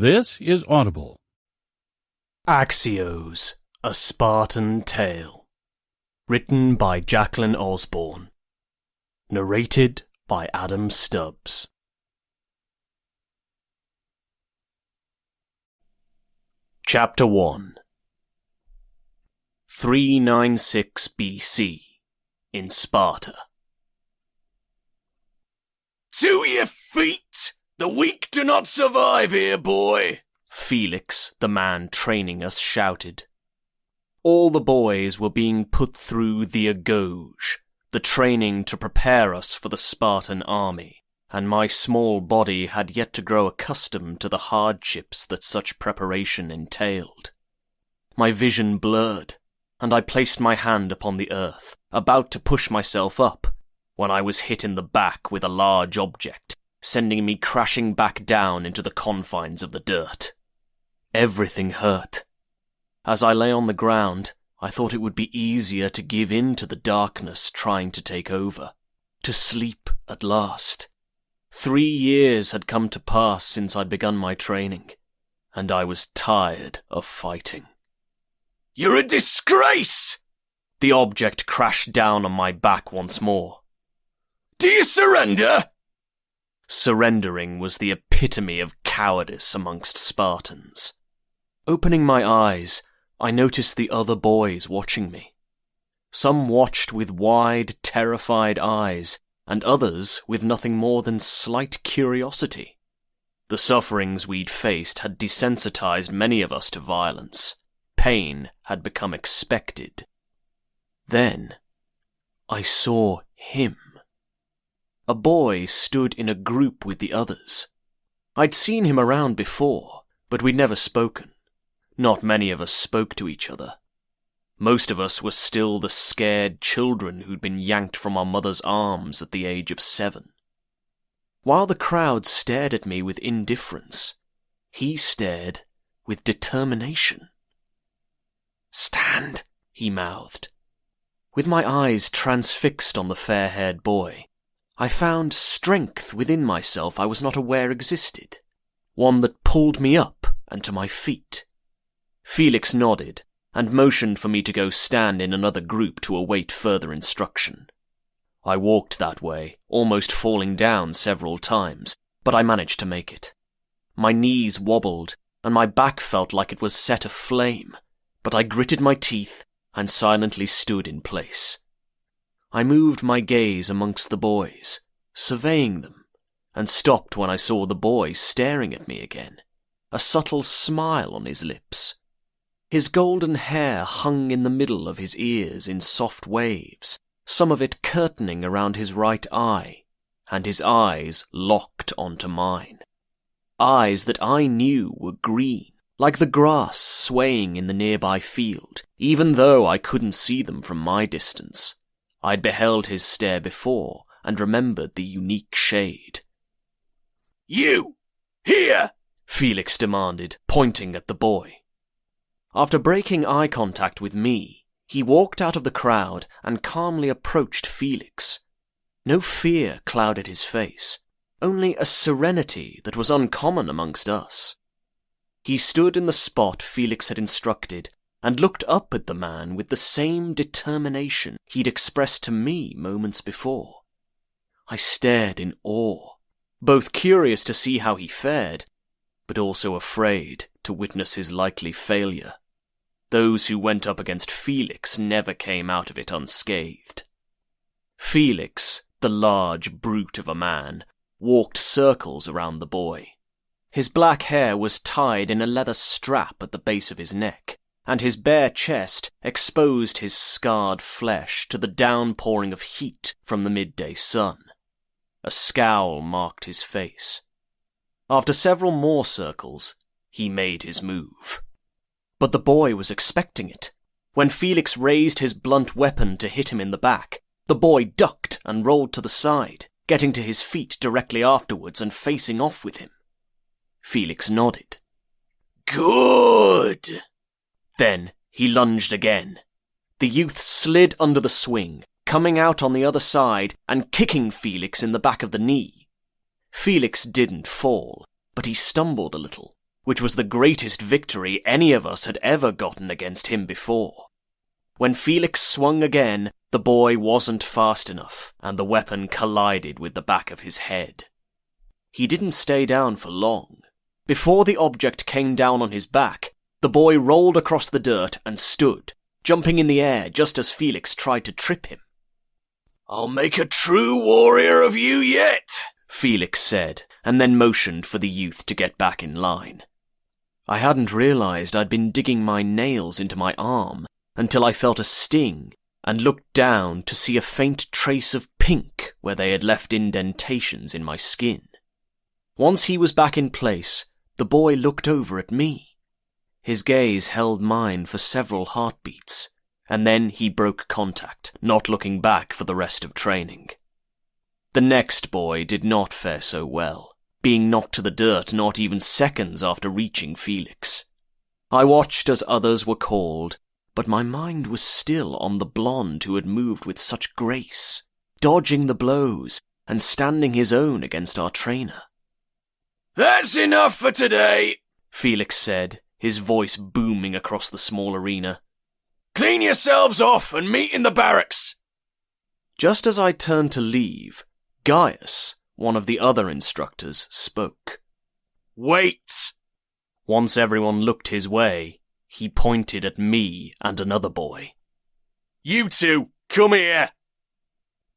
This is Audible. Axios, a Spartan Tale. Written by Jaclyn Osborn. Narrated by Adam Stubbs. Chapter 1. 396 BC, in Sparta. To your feet! The weak do not survive here, boy! Felix, the man training us, shouted. All the boys were being put through the agauge, the training to prepare us for the Spartan army, and my small body had yet to grow accustomed to the hardships that such preparation entailed. My vision blurred, and I placed my hand upon the earth, about to push myself up, when I was hit in the back with a large object, sending me crashing back down into the confines of the dirt. Everything hurt. As I lay on the ground, I thought it would be easier to give in to the darkness trying to take over, to sleep at last. 3 years had come to pass since I'd begun my training, and I was tired of fighting. You're a disgrace! The object crashed down on my back once more. Do you surrender? Surrendering was the epitome of cowardice amongst Spartans. Opening my eyes, I noticed the other boys watching me. Some watched with wide, terrified eyes, and others with nothing more than slight curiosity. The sufferings we'd faced had desensitized many of us to violence. Pain had become expected. Then, I saw him. A boy stood in a group with the others. I'd seen him around before, but we'd never spoken. Not many of us spoke to each other. Most of us were still the scared children who'd been yanked from our mother's arms at the age of 7. While the crowd stared at me with indifference, he stared with determination. "Stand," he mouthed. With my eyes transfixed on the fair-haired boy, I found strength within myself I was not aware existed, one that pulled me up and to my feet. Felix nodded, and motioned for me to go stand in another group to await further instruction. I walked that way, almost falling down several times, but I managed to make it. My knees wobbled, and my back felt like it was set aflame, but I gritted my teeth and silently stood in place. I moved my gaze amongst the boys, surveying them, and stopped when I saw the boy staring at me again, a subtle smile on his lips. His golden hair hung in the middle of his ears in soft waves, some of it curtaining around his right eye, and his eyes locked onto mine. Eyes that I knew were green, like the grass swaying in the nearby field, even though I couldn't see them from my distance. I'd beheld his stare before, and remembered the unique shade. You! Here! Felix demanded, pointing at the boy. After breaking eye contact with me, he walked out of the crowd and calmly approached Felix. No fear clouded his face, only a serenity that was uncommon amongst us. He stood in the spot Felix had instructed, and looked up at the man with the same determination he'd expressed to me moments before. I stared in awe, both curious to see how he fared, but also afraid to witness his likely failure. Those who went up against Felix never came out of it unscathed. Felix, the large brute of a man, walked circles around the boy. His black hair was tied in a leather strap at the base of his neck, and his bare chest exposed his scarred flesh to the downpouring of heat from the midday sun. A scowl marked his face. After several more circles, he made his move. But the boy was expecting it. When Felix raised his blunt weapon to hit him in the back, the boy ducked and rolled to the side, getting to his feet directly afterwards and facing off with him. Felix nodded. Good! Then he lunged again. The youth slid under the swing, coming out on the other side and kicking Felix in the back of the knee. Felix didn't fall, but he stumbled a little, which was the greatest victory any of us had ever gotten against him before. When Felix swung again, the boy wasn't fast enough, and the weapon collided with the back of his head. He didn't stay down for long. Before the object came down on his back, the boy rolled across the dirt and stood, jumping in the air just as Felix tried to trip him. "I'll make a true warrior of you yet," Felix said, and then motioned for the youth to get back in line. I hadn't realized I'd been digging my nails into my arm until I felt a sting and looked down to see a faint trace of pink where they had left indentations in my skin. Once he was back in place, the boy looked over at me. His gaze held mine for several heartbeats, and then he broke contact, not looking back for the rest of training. The next boy did not fare so well, being knocked to the dirt not even seconds after reaching Felix. I watched as others were called, but my mind was still on the blonde who had moved with such grace, dodging the blows and standing his own against our trainer. "That's enough for today," Felix said, his voice booming across the small arena. "Clean yourselves off and meet in the barracks." Just as I turned to leave, Gaius, one of the other instructors, spoke. "Wait!" Once everyone looked his way, he pointed at me and another boy. "You two, come here."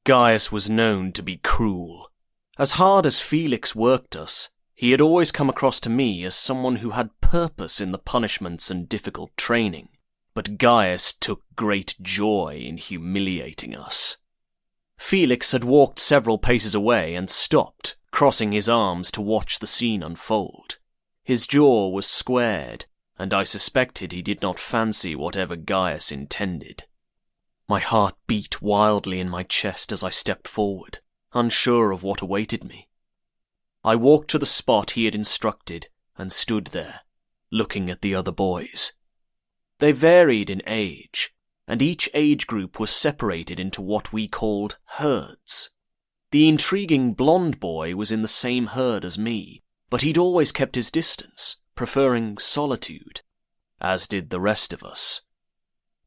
Gaius was known to be cruel. As hard as Felix worked us, he had always come across to me as someone who had purpose in the punishments and difficult training, but Gaius took great joy in humiliating us. Felix had walked several paces away and stopped, crossing his arms to watch the scene unfold. His jaw was squared, and I suspected he did not fancy whatever Gaius intended. My heart beat wildly in my chest as I stepped forward, unsure of what awaited me. I walked to the spot he had instructed and stood there, looking at the other boys. They varied in age, and each age group was separated into what we called herds. The intriguing blonde boy was in the same herd as me, but he'd always kept his distance, preferring solitude, as did the rest of us.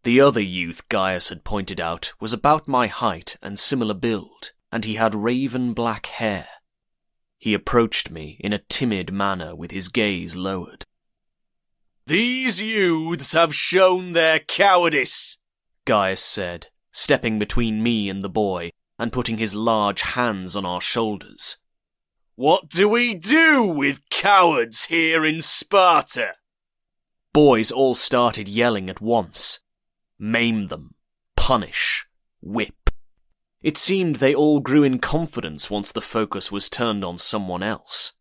The other youth Gaius had pointed out was about my height and similar build, and he had raven black hair. He approached me in a timid manner with his gaze lowered. "These youths have shown their cowardice," Gaius said, stepping between me and the boy and putting his large hands on our shoulders. "What do we do with cowards here in Sparta?" Boys all started yelling at once. Maim them, punish, whip. It seemed they all grew in confidence once the focus was turned on someone else.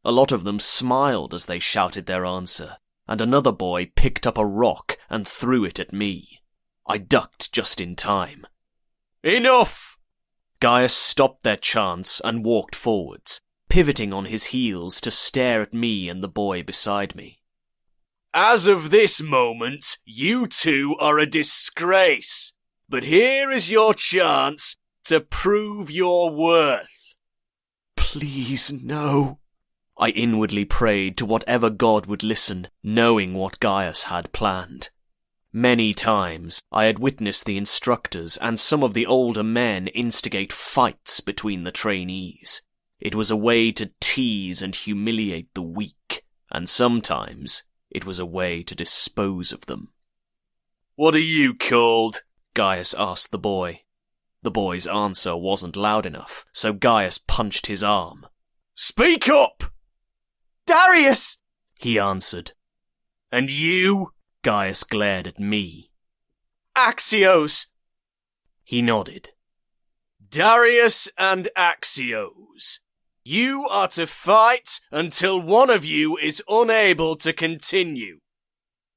A lot of them smiled as they shouted their answer, and another boy picked up a rock and threw it at me. I ducked just in time. "Enough!" Gaius stopped their chants and walked forwards, pivoting on his heels to stare at me and the boy beside me. "As of this moment, you two are a disgrace, but here is your chance to prove your worth." Please, no. I inwardly prayed to whatever God would listen, knowing what Gaius had planned. Many times I had witnessed the instructors and some of the older men instigate fights between the trainees. It was a way to tease and humiliate the weak, and sometimes it was a way to dispose of them. "What are you called?" Gaius asked the boy. The boy's answer wasn't loud enough, so Gaius punched his arm. "Speak up!" "Darius!" he answered. "And you?" Gaius glared at me. "Axios!" He nodded. "Darius and Axios. You are to fight until one of you is unable to continue."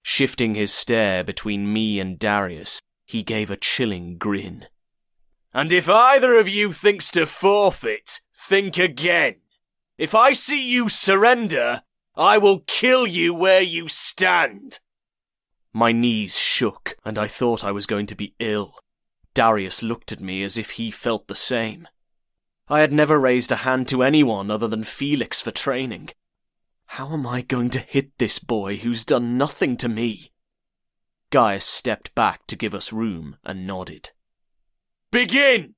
Shifting his stare between me and Darius, he gave a chilling grin. "And if either of you thinks to forfeit, think again. If I see you surrender, I will kill you where you stand." My knees shook, and I thought I was going to be ill. Darius looked at me as if he felt the same. I had never raised a hand to anyone other than Felix for training. How am I going to hit this boy who's done nothing to me? Gaius stepped back to give us room and nodded. Begin!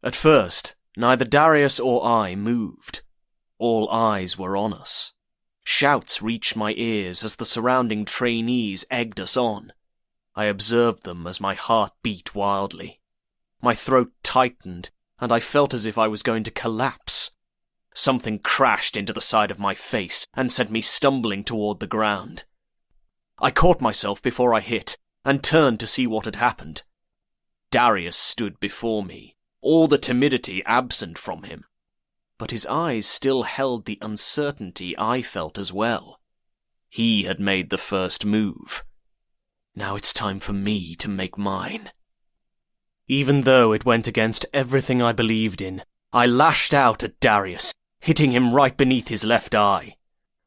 At first, neither Darius or I moved. All eyes were on us. Shouts reached my ears as the surrounding trainees egged us on. I observed them as my heart beat wildly. My throat tightened, and I felt as if I was going to collapse. Something crashed into the side of my face and sent me stumbling toward the ground. I caught myself before I hit, and turned to see what had happened. Darius stood before me, all the timidity absent from him. But his eyes still held the uncertainty I felt as well. He had made the first move. Now it's time for me to make mine. Even though it went against everything I believed in, I lashed out at Darius, hitting him right beneath his left eye.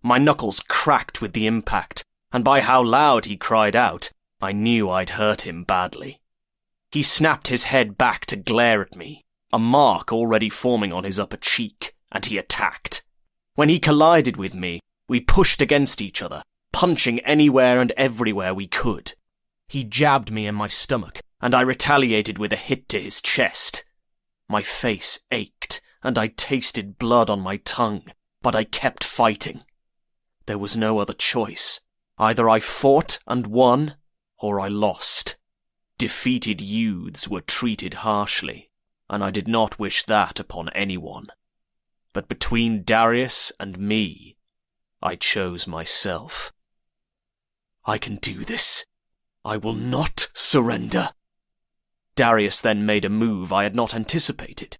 My knuckles cracked with the impact, and by how loud he cried out, I knew I'd hurt him badly. He snapped his head back to glare at me, a mark already forming on his upper cheek, and he attacked. When he collided with me, we pushed against each other, punching anywhere and everywhere we could. He jabbed me in my stomach, and I retaliated with a hit to his chest. My face ached, and I tasted blood on my tongue, but I kept fighting. There was no other choice. Either I fought and won, or I lost. Defeated youths were treated harshly, and I did not wish that upon anyone. But between Darius and me, I chose myself. I can do this. I will not surrender. Darius then made a move I had not anticipated.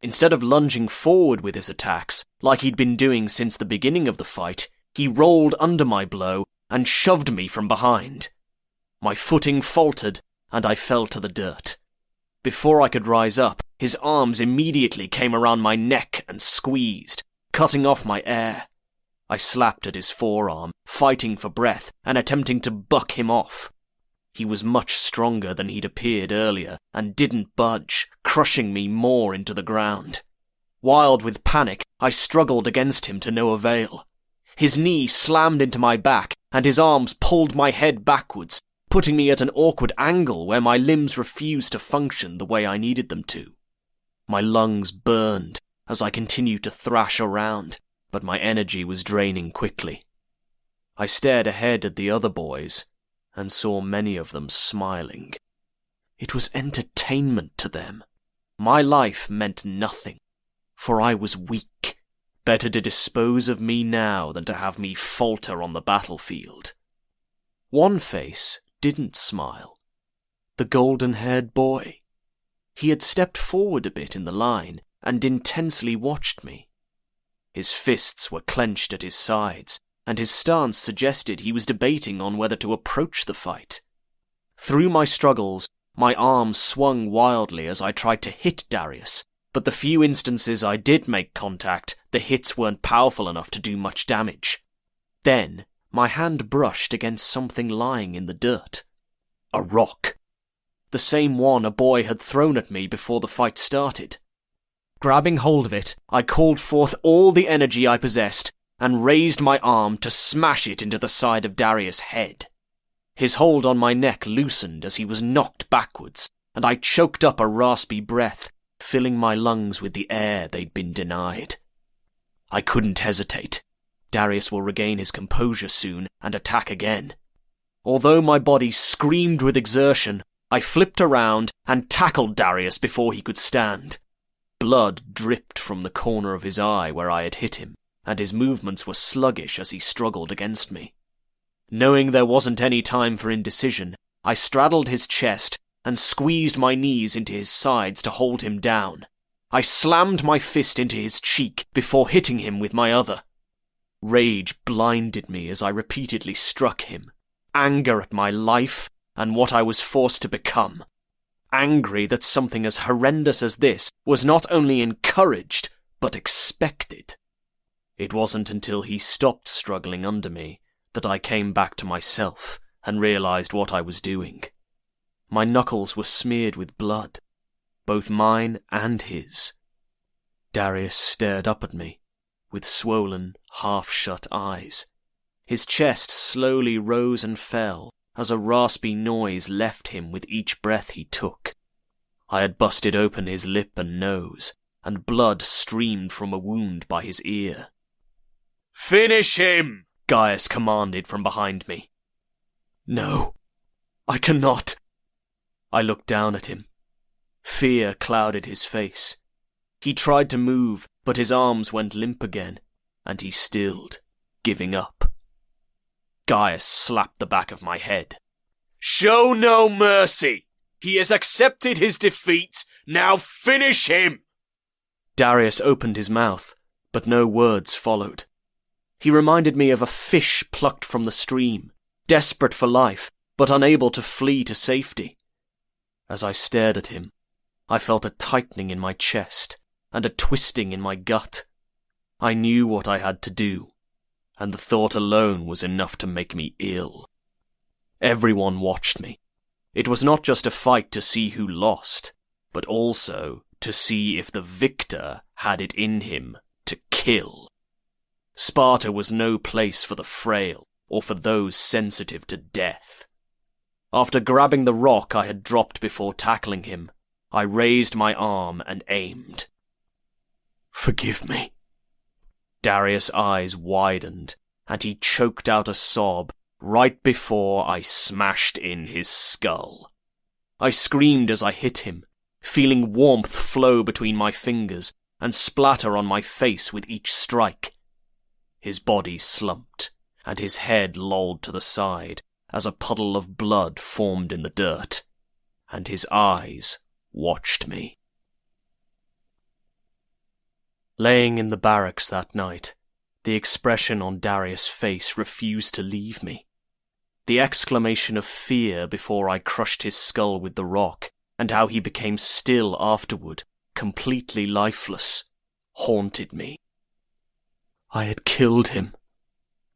Instead of lunging forward with his attacks, like he'd been doing since the beginning of the fight, he rolled under my blow and shoved me from behind. My footing faltered, and I fell to the dirt. Before I could rise up, his arms immediately came around my neck and squeezed, cutting off my air. I slapped at his forearm, fighting for breath and attempting to buck him off. He was much stronger than he'd appeared earlier and didn't budge, crushing me more into the ground. Wild with panic, I struggled against him to no avail. His knee slammed into my back and his arms pulled my head backwards, putting me at an awkward angle where my limbs refused to function the way I needed them to. My lungs burned as I continued to thrash around, but my energy was draining quickly. I stared ahead at the other boys and saw many of them smiling. It was entertainment to them. My life meant nothing, for I was weak. Better to dispose of me now than to have me falter on the battlefield. One face didn't smile. The golden-haired boy. He had stepped forward a bit in the line and intensely watched me. His fists were clenched at his sides, and his stance suggested he was debating on whether to approach the fight. Through my struggles, my arms swung wildly as I tried to hit Darius, but the few instances I did make contact, the hits weren't powerful enough to do much damage. Then, my hand brushed against something lying in the dirt. A rock. The same one a boy had thrown at me before the fight started. Grabbing hold of it, I called forth all the energy I possessed and raised my arm to smash it into the side of Darius' head. His hold on my neck loosened as he was knocked backwards, and I choked up a raspy breath, filling my lungs with the air they'd been denied. I couldn't hesitate. Darius will regain his composure soon and attack again. Although my body screamed with exertion, I flipped around and tackled Darius before he could stand. Blood dripped from the corner of his eye where I had hit him, and his movements were sluggish as he struggled against me. Knowing there wasn't any time for indecision, I straddled his chest and squeezed my knees into his sides to hold him down. I slammed my fist into his cheek before hitting him with my other. Rage blinded me as I repeatedly struck him, anger at my life and what I was forced to become. Angry that something as horrendous as this was not only encouraged, but expected. It wasn't until he stopped struggling under me that I came back to myself and realized what I was doing. My knuckles were smeared with blood, both mine and his. Darius stared up at me, with swollen, half-shut eyes. His chest slowly rose and fell as a raspy noise left him with each breath he took. I had busted open his lip and nose, and blood streamed from a wound by his ear. "Finish him!" Gaius commanded from behind me. "No, I cannot." I looked down at him. Fear clouded his face. He tried to move, but his arms went limp again, and he stilled, giving up. Gaius slapped the back of my head. "Show no mercy! He has accepted his defeat, now finish him!" Darius opened his mouth, but no words followed. He reminded me of a fish plucked from the stream, desperate for life, but unable to flee to safety. As I stared at him, I felt a tightening in my chest and a twisting in my gut. I knew what I had to do, and the thought alone was enough to make me ill. Everyone watched me. It was not just a fight to see who lost, but also to see if the victor had it in him to kill. Sparta was no place for the frail or for those sensitive to death. After grabbing the rock I had dropped before tackling him, I raised my arm and aimed. "Forgive me." Darius' eyes widened, and he choked out a sob right before I smashed in his skull. I screamed as I hit him, feeling warmth flow between my fingers and splatter on my face with each strike. His body slumped, and his head lolled to the side as a puddle of blood formed in the dirt, and his eyes watched me. Laying in the barracks that night, the expression on Darius' face refused to leave me. The exclamation of fear before I crushed his skull with the rock, and how he became still afterward, completely lifeless, haunted me. I had killed him,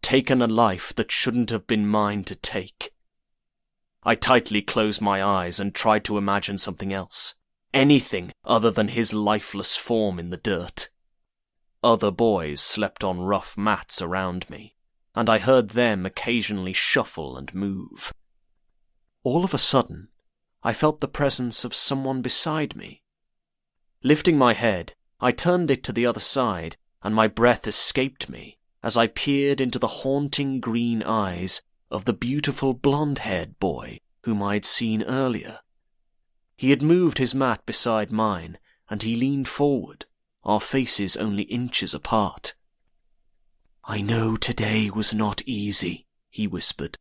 taken a life that shouldn't have been mine to take. I tightly closed my eyes and tried to imagine something else, anything other than his lifeless form in the dirt. Other boys slept on rough mats around me, and I heard them occasionally shuffle and move. All of a sudden, I felt the presence of someone beside me. Lifting my head, I turned it to the other side, and my breath escaped me as I peered into the haunting green eyes of the beautiful blonde-haired boy whom I had seen earlier. He had moved his mat beside mine, and he leaned forward, our faces only inches apart. "I know today was not easy," he whispered.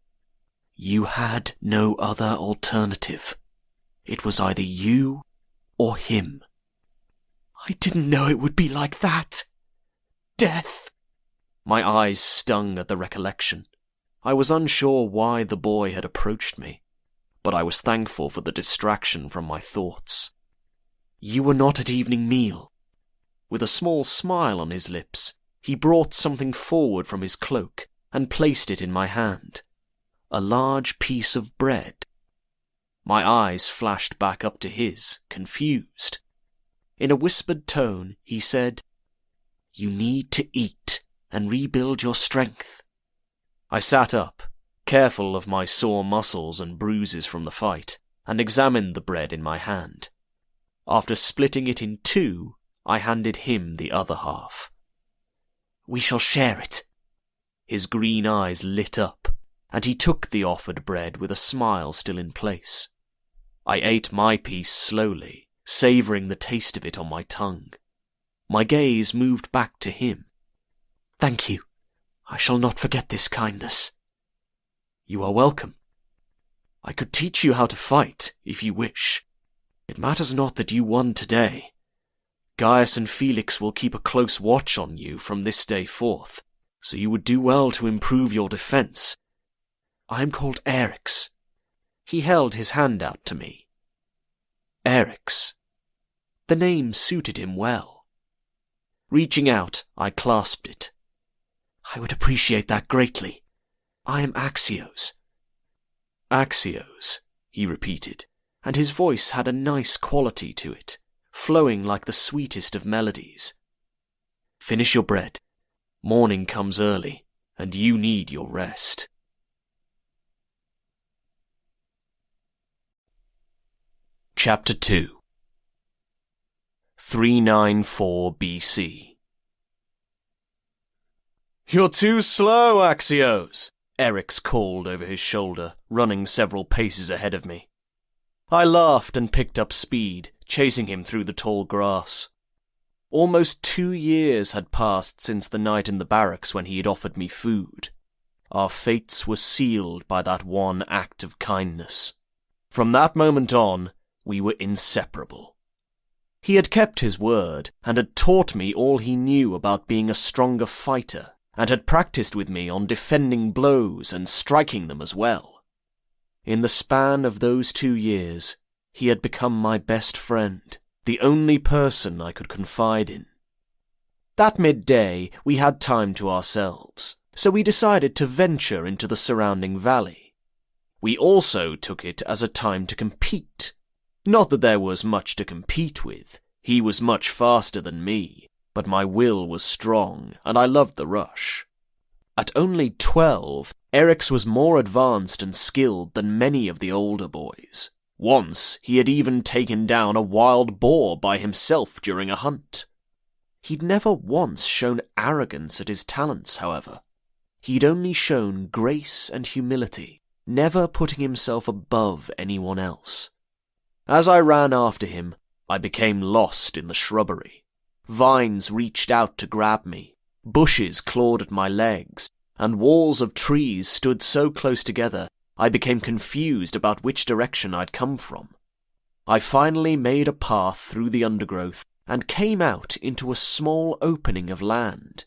"You had no other alternative. It was either you or him." "I didn't know it would be like that. Death!" My eyes stung at the recollection. I was unsure why the boy had approached me, but I was thankful for the distraction from my thoughts. "You were not at evening meal." With a small smile on his lips, he brought something forward from his cloak and placed it in my hand. A large piece of bread. My eyes flashed back up to his, confused. In a whispered tone, he said, "You need to eat and rebuild your strength." I sat up, careful of my sore muscles and bruises from the fight, and examined the bread in my hand. After splitting it in two, I handed him the other half. "We shall share it." His green eyes lit up, and he took the offered bread with a smile still in place. I ate my piece slowly, savouring the taste of it on my tongue. My gaze moved back to him. "Thank you. I shall not forget this kindness." "You are welcome. I could teach you how to fight, if you wish. It matters not that you won today. Gaius and Felix will keep a close watch on you from this day forth, so you would do well to improve your defence. I am called Eryx." He held his hand out to me. Eryx. The name suited him well. Reaching out, I clasped it. "I would appreciate that greatly. I am Axios." "Axios," he repeated, and his voice had a nice quality to it, flowing like the sweetest of melodies. "Finish your bread, Morning comes early, and you need your rest. Chapter 2 394 BC. You're too slow, Axios, Eryx called over his shoulder, running several paces ahead of me. I laughed and picked up speed, chasing him through the tall grass. Almost 2 years had passed since the night in the barracks when he had offered me food. Our fates were sealed by that one act of kindness. From that moment on, we were inseparable. He had kept his word, and had taught me all he knew about being a stronger fighter, and had practiced with me on defending blows and striking them as well. In the span of those 2 years, he had become my best friend, the only person I could confide in. That midday, we had time to ourselves, so we decided to venture into the surrounding valley. We also took it as a time to compete. Not that there was much to compete with. He was much faster than me, but my will was strong, and I loved the rush. At only 12, Eryx was more advanced and skilled than many of the older boys. Once, he had even taken down a wild boar by himself during a hunt. He'd never once shown arrogance at his talents, however. He'd only shown grace and humility, never putting himself above anyone else. As I ran after him, I became lost in the shrubbery. Vines reached out to grab me, bushes clawed at my legs, and walls of trees stood so close together I became confused about which direction I'd come from. I finally made a path through the undergrowth and came out into a small opening of land.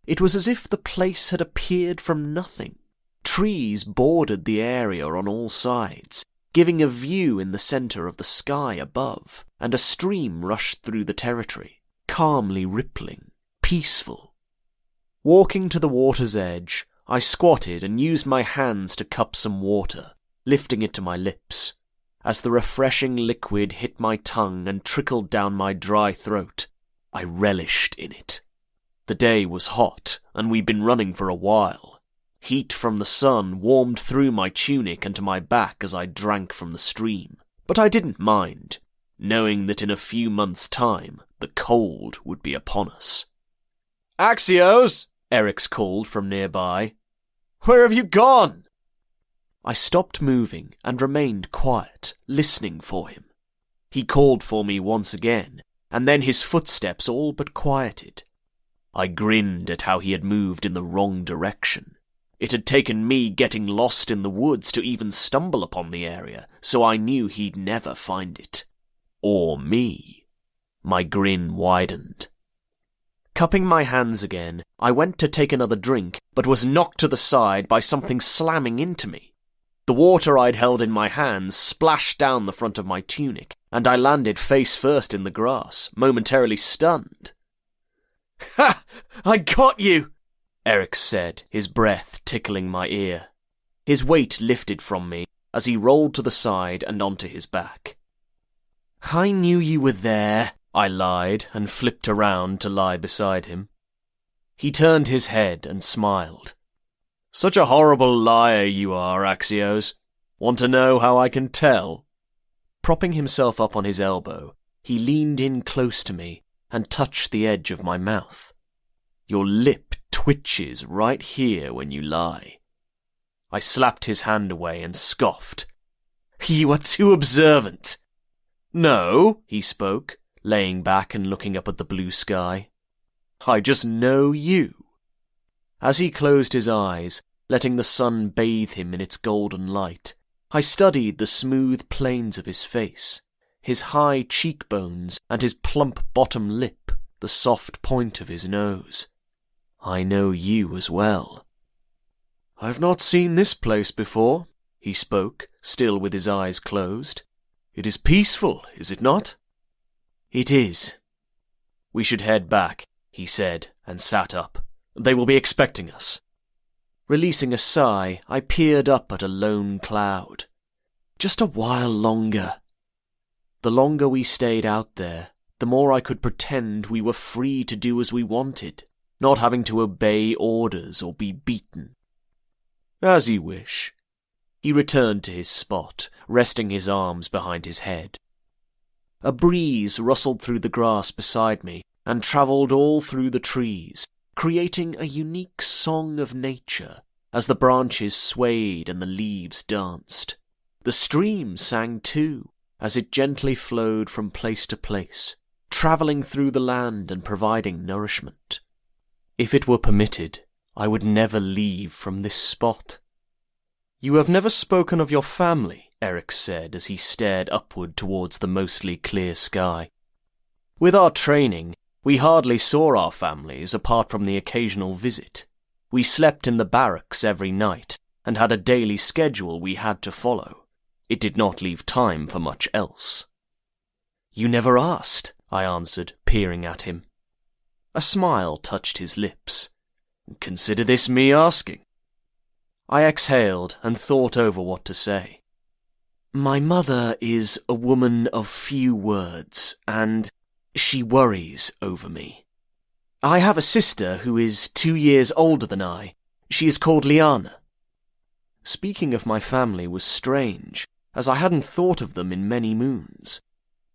It was as if the place had appeared from nothing. Trees bordered the area on all sides, giving a view in the centre of the sky above, and a stream rushed through the territory, calmly rippling, peaceful. Walking to the water's edge, I squatted and used my hands to cup some water, lifting it to my lips. As the refreshing liquid hit my tongue and trickled down my dry throat, I relished in it. The day was hot, and we'd been running for a while. Heat from the sun warmed through my tunic and to my back as I drank from the stream, but I didn't mind, knowing that in a few months' time the cold would be upon us. Axios, Eryx called from nearby. Where have you gone? I stopped moving and remained quiet, listening for him. He called for me once again, and then his footsteps all but quieted. I grinned at how he had moved in the wrong direction. It had taken me getting lost in the woods to even stumble upon the area, so I knew he'd never find it. Or me. My grin widened. Cupping my hands again, I went to take another drink, but was knocked to the side by something slamming into me. The water I'd held in my hands splashed down the front of my tunic, and I landed face first in the grass, momentarily stunned. Ha! I got you! Eryx said, his breath tickling my ear. His weight lifted from me as he rolled to the side and onto his back. I knew you were there, I lied and flipped around to lie beside him. He turned his head and smiled. Such a horrible liar you are, Axios. Want to know how I can tell? Propping himself up on his elbow, he leaned in close to me and touched the edge of my mouth. Your lip twitches right here when you lie. I slapped his hand away and scoffed. You are too observant. No, he spoke, laying back and looking up at the blue sky. I just know you. As he closed his eyes, letting the sun bathe him in its golden light, I studied the smooth planes of his face, his high cheekbones and his plump bottom lip, the soft point of his nose. I know you as well. I've not seen this place before, he spoke, still with his eyes closed. It is peaceful, is it not? It is. We should head back, he said, and sat up. They will be expecting us. Releasing a sigh, I peered up at a lone cloud. Just a while longer. The longer we stayed out there, the more I could pretend we were free to do as we wanted. not having to obey orders or be beaten. As you wish. He returned to his spot, resting his arms behind his head. A breeze rustled through the grass beside me and travelled all through the trees, creating a unique song of nature as the branches swayed and the leaves danced. The stream sang too, as it gently flowed from place to place, travelling through the land and providing nourishment. If it were permitted, I would never leave from this spot. You have never spoken of your family, Eric said as he stared upward towards the mostly clear sky. With our training, we hardly saw our families apart from the occasional visit. We slept in the barracks every night and had a daily schedule we had to follow. It did not leave time for much else. You never asked, I answered, peering at him. A smile touched his lips. Consider this me asking. I exhaled and thought over what to say. My mother is a woman of few words, and she worries over me. I have a sister who is 2 years older than I. She is called Liana. Speaking of my family was strange, as I hadn't thought of them in many moons.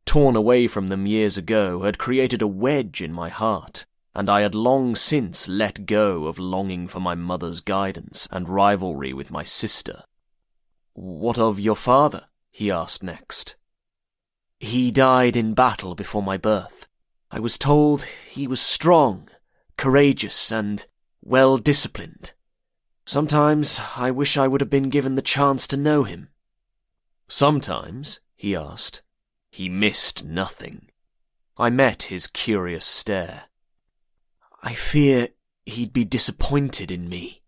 Torn away from them years ago had created a wedge in my heart, and I had long since let go of longing for my mother's guidance and rivalry with my sister. What of your father? He asked next. He died in battle before my birth. I was told he was strong, courageous, and well-disciplined. Sometimes I wish I would have been given the chance to know him. Sometimes, he asked. He missed nothing. I met his curious stare. I fear he'd be disappointed in me.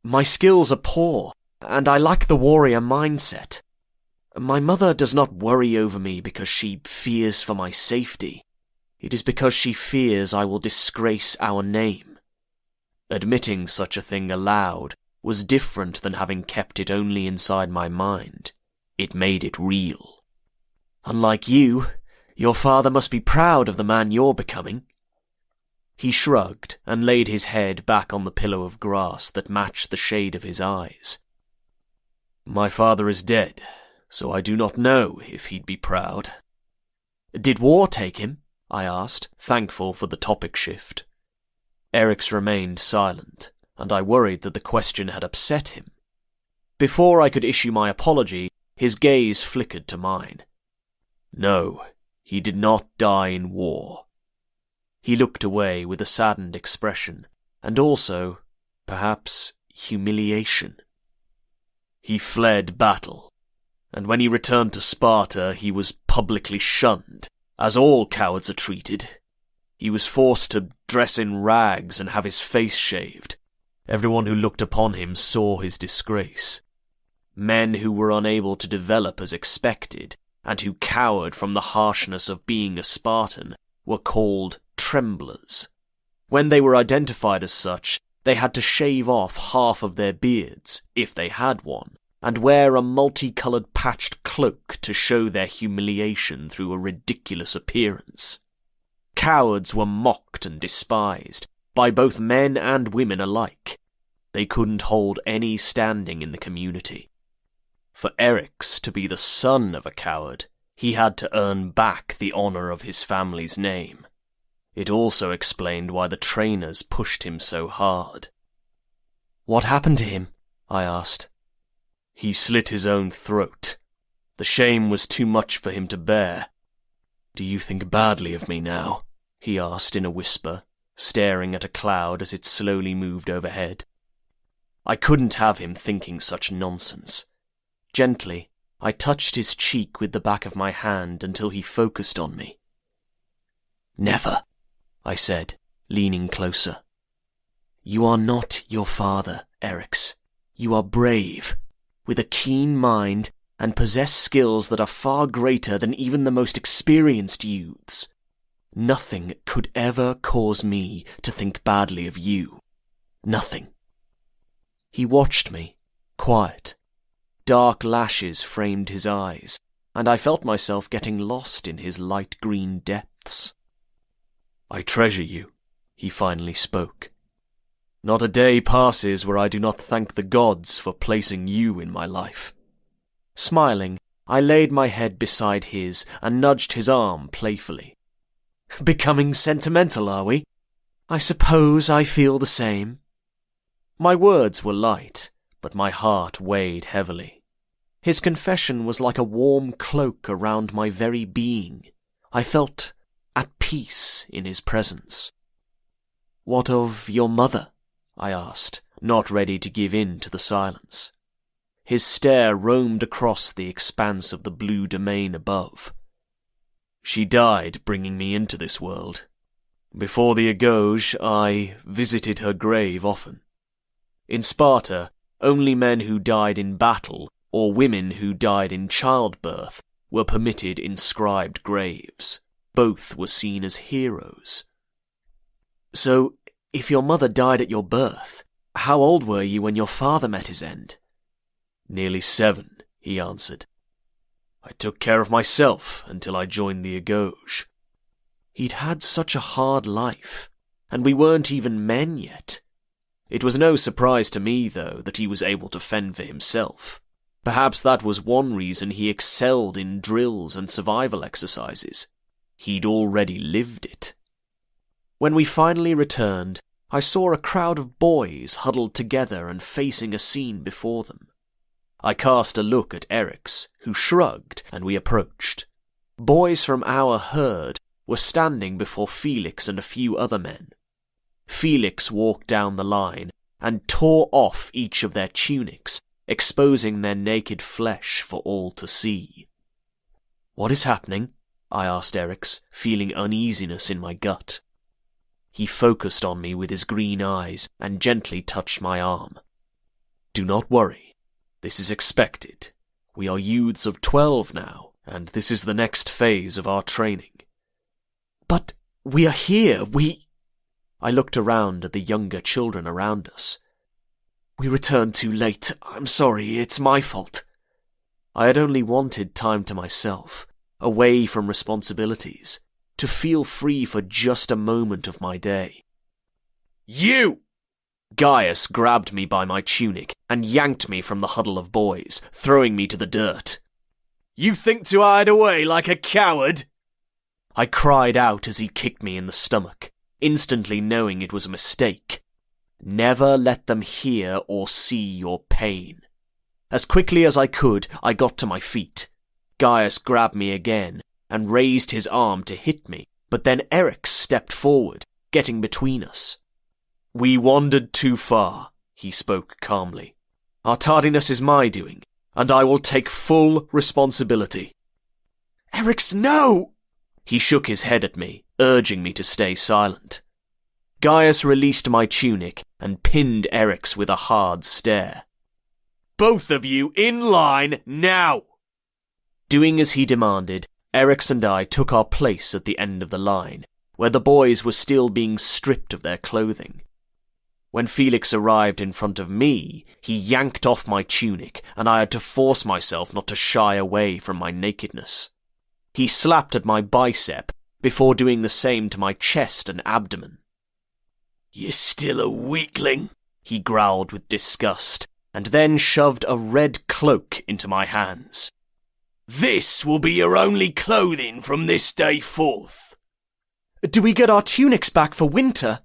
My skills are poor, and I lack the warrior mindset. My mother does not worry over me because she fears for my safety. It is because she fears I will disgrace our name. Admitting such a thing aloud was different than having kept it only inside my mind. It made it real. Unlike you, your father must be proud of the man you're becoming. He shrugged and laid his head back on the pillow of grass that matched the shade of his eyes. My father is dead, so I do not know if he'd be proud. Did war take him? I asked, thankful for the topic shift. Eric's remained silent, and I worried that the question had upset him. Before I could issue my apology, his gaze flickered to mine. No, he did not die in war. He looked away with a saddened expression, and also, perhaps, humiliation. He fled battle, and when he returned to Sparta he was publicly shunned, as all cowards are treated. He was forced to dress in rags and have his face shaved. Everyone who looked upon him saw his disgrace. Men who were unable to develop as expected, and who cowered from the harshness of being a Spartan, were called tremblers. When they were identified as such, they had to shave off half of their beards, if they had one, and wear a multicoloured patched cloak to show their humiliation through a ridiculous appearance. Cowards were mocked and despised, by both men and women alike. They couldn't hold any standing in the community. For Eric's to be the son of a coward, he had to earn back the honour of his family's name. It also explained why the trainers pushed him so hard. What happened to him? I asked. He slit his own throat. The shame was too much for him to bear. Do you think badly of me now? He asked in a whisper, staring at a cloud as it slowly moved overhead. I couldn't have him thinking such nonsense. Gently, I touched his cheek with the back of my hand until he focused on me. Never, I said, leaning closer. You are not your father, Erix. You are brave, with a keen mind, and possess skills that are far greater than even the most experienced youths. Nothing could ever cause me to think badly of you. Nothing. He watched me, quiet. Dark lashes framed his eyes, and I felt myself getting lost in his light green depths. I treasure you, he finally spoke. Not a day passes where I do not thank the gods for placing you in my life. Smiling, I laid my head beside his and nudged his arm playfully. Becoming sentimental, are we? I suppose I feel the same. My words were light, but my heart weighed heavily. His confession was like a warm cloak around my very being. I felt at peace in his presence. What of your mother? I asked, not ready to give in to the silence. His stare roamed across the expanse of the blue domain above. She died bringing me into this world. Before the Agauge, I visited her grave often. In Sparta, only men who died in battle or women who died in childbirth were permitted inscribed graves. Both were seen as heroes. So, if your mother died at your birth, how old were you when your father met his end? Nearly 7, he answered. I took care of myself until I joined the Agauge. He'd had such a hard life, and we weren't even men yet. It was no surprise to me, though, that he was able to fend for himself. Perhaps that was one reason he excelled in drills and survival exercises. He'd already lived it. When we finally returned, I saw a crowd of boys huddled together and facing a scene before them. I cast a look at Eric's, who shrugged, and we approached. Boys from our herd were standing before Felix and a few other men. Felix walked down the line and tore off each of their tunics, exposing their naked flesh for all to see. What is happening? I asked Eric's, feeling uneasiness in my gut. He focused on me with his green eyes and gently touched my arm. Do not worry. This is expected. We are youths of 12 now, and this is the next phase of our training. But we are here, I looked around at the younger children around us. We returned too late. I'm sorry, it's my fault. I had only wanted time to myself, away from responsibilities, to feel free for just a moment of my day. You! Gaius grabbed me by my tunic and yanked me from the huddle of boys, throwing me to the dirt. You think to hide away like a coward? I cried out as he kicked me in the stomach, instantly knowing it was a mistake. Never let them hear or see your pain. As quickly as I could, I got to my feet. Gaius grabbed me again and raised his arm to hit me, but then Eric stepped forward, getting between us. We wandered too far, he spoke calmly. Our tardiness is my doing, and I will take full responsibility. Eric's no! He shook his head at me, urging me to stay silent. Gaius released my tunic and pinned Eric's with a hard stare. Both of you in line now! Doing as he demanded, Eric's and I took our place at the end of the line, where the boys were still being stripped of their clothing. When Felix arrived in front of me, he yanked off my tunic, and I had to force myself not to shy away from my nakedness. He slapped at my bicep before doing the same to my chest and abdomen. You're still a weakling, he growled with disgust, and then shoved a red cloak into my hands. This will be your only clothing from this day forth. Do we get our tunics back for winter?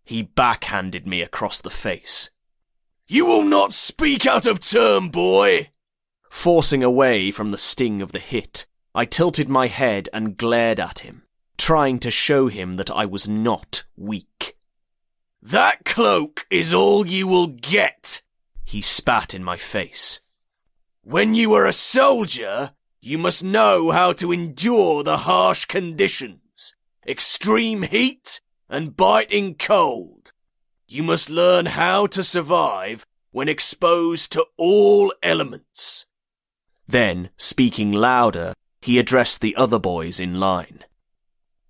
He backhanded me across the face. You will not speak out of turn, boy! Forcing away from the sting of the hit, I tilted my head and glared at him, trying to show him that I was not weak. That cloak is all you will get, he spat in my face. When you are a soldier, you must know how to endure the harsh conditions, extreme heat, and biting cold. You must learn how to survive when exposed to all elements. Then, speaking louder, he addressed the other boys in line.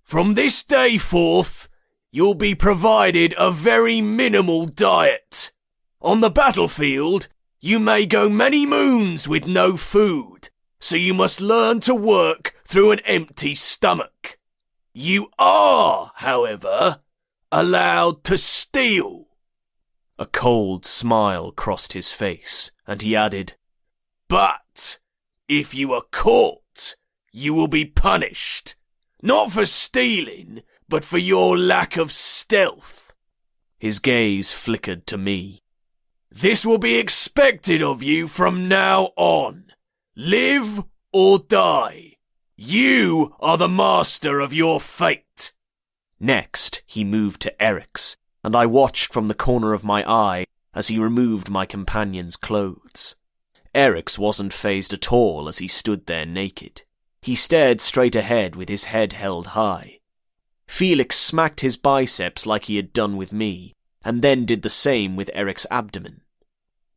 From this day forth, you'll be provided a very minimal diet. On the battlefield, you may go many moons with no food, so you must learn to work through an empty stomach. You are, however, allowed to steal." A cold smile crossed his face, and he added, "But if you are caught, you will be punished. Not for stealing, but for your lack of stealth." His gaze flickered to me. "This will be expected of you from now on. Live or die. You are the master of your fate." Next, he moved to Eric's, and I watched from the corner of my eye as he removed my companion's clothes. Eric's wasn't fazed at all as he stood there naked. He stared straight ahead with his head held high. Felix smacked his biceps like he had done with me, and then did the same with Eric's abdomen.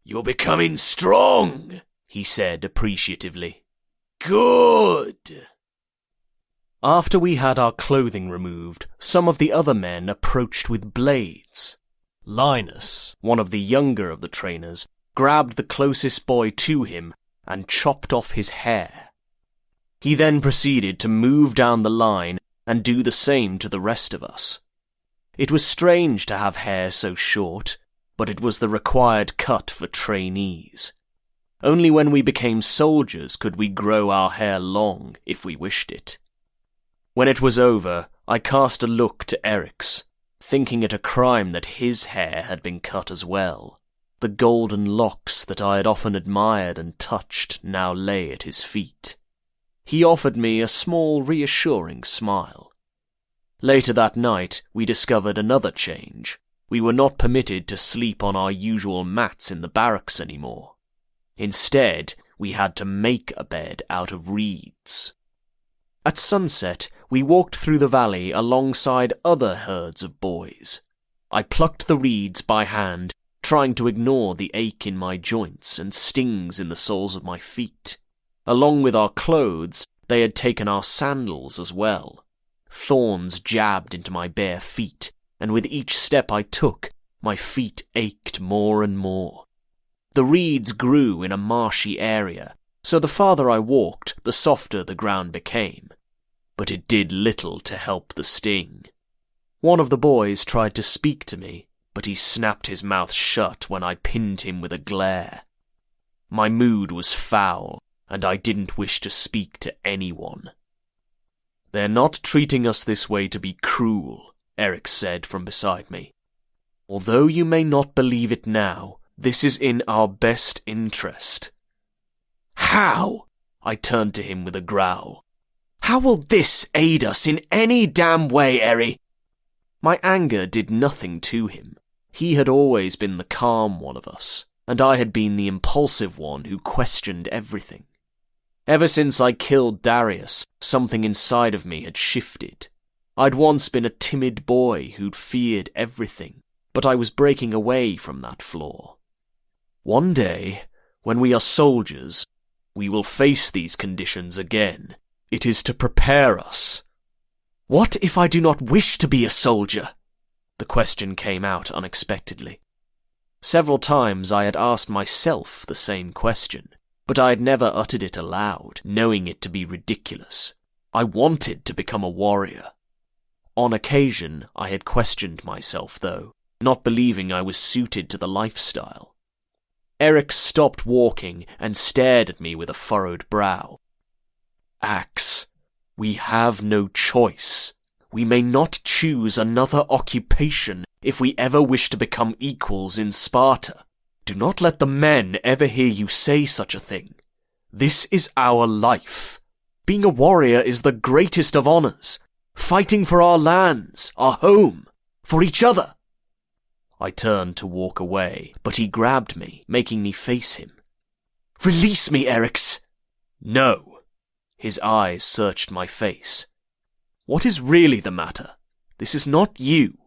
"You're becoming strong," he said appreciatively. "Good." After we had our clothing removed, some of the other men approached with blades. Linus, one of the younger of the trainers, grabbed the closest boy to him and chopped off his hair. He then proceeded to move down the line and do the same to the rest of us. It was strange to have hair so short, but it was the required cut for trainees. Only when we became soldiers could we grow our hair long if we wished it. When it was over, I cast a look to Eric's, thinking it a crime that his hair had been cut as well. The golden locks that I had often admired and touched now lay at his feet. He offered me a small, reassuring smile. Later that night, we discovered another change. We were not permitted to sleep on our usual mats in the barracks anymore. Instead, we had to make a bed out of reeds. At sunset, we walked through the valley alongside other herds of boys. I plucked the reeds by hand, trying to ignore the ache in my joints and stings in the soles of my feet. Along with our clothes, they had taken our sandals as well. Thorns jabbed into my bare feet, and with each step I took, my feet ached more and more. The reeds grew in a marshy area, so the farther I walked, the softer the ground became. But it did little to help the sting. One of the boys tried to speak to me, but he snapped his mouth shut when I pinned him with a glare. My mood was foul, and I didn't wish to speak to anyone. "They're not treating us this way to be cruel," Eric said from beside me. "Although you may not believe it now, this is in our best interest." "How?" I turned to him with a growl. "How will this aid us in any damn way, Eri?" My anger did nothing to him. He had always been the calm one of us, and I had been the impulsive one who questioned everything. Ever since I killed Darius, something inside of me had shifted. I'd once been a timid boy who'd feared everything, but I was breaking away from that flaw. One day, when we are soldiers, we will face these conditions again. It is to prepare us. "What if I do not wish to be a soldier?" The question came out unexpectedly. Several times I had asked myself the same question, but I had never uttered it aloud, knowing it to be ridiculous. I wanted to become a warrior. On occasion, I had questioned myself, though, not believing I was suited to the lifestyle. Eric stopped walking and stared at me with a furrowed brow. "Axe, we have no choice. We may not choose another occupation if we ever wish to become equals in Sparta. Do not let the men ever hear you say such a thing. This is our life. Being a warrior is the greatest of honors. Fighting for our lands, our home, for each other." I turned to walk away, but he grabbed me, making me face him. "Release me, Erix." "No." His eyes searched my face. "What is really the matter? This is not you."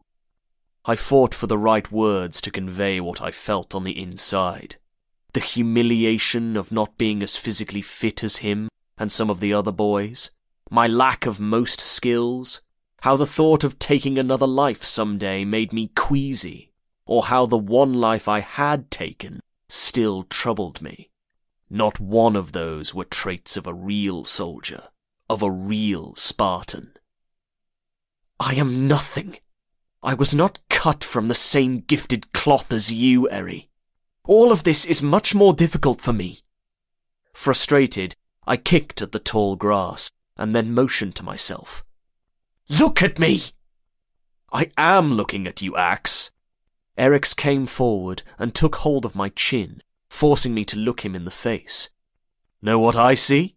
I fought for the right words to convey what I felt on the inside. The humiliation of not being as physically fit as him and some of the other boys. My lack of most skills. How the thought of taking another life someday made me queasy. Or how the one life I had taken still troubled me. Not one of those were traits of a real soldier, of a real Spartan. "I am nothing," I was not cut from the same gifted cloth as you, Eri. All of this is much more difficult for me. Frustrated, I kicked at the tall grass and then motioned to myself. Look at me! I am looking at you, Axe. Erix came forward and took hold of my chin, forcing me to look him in the face. Know what I see?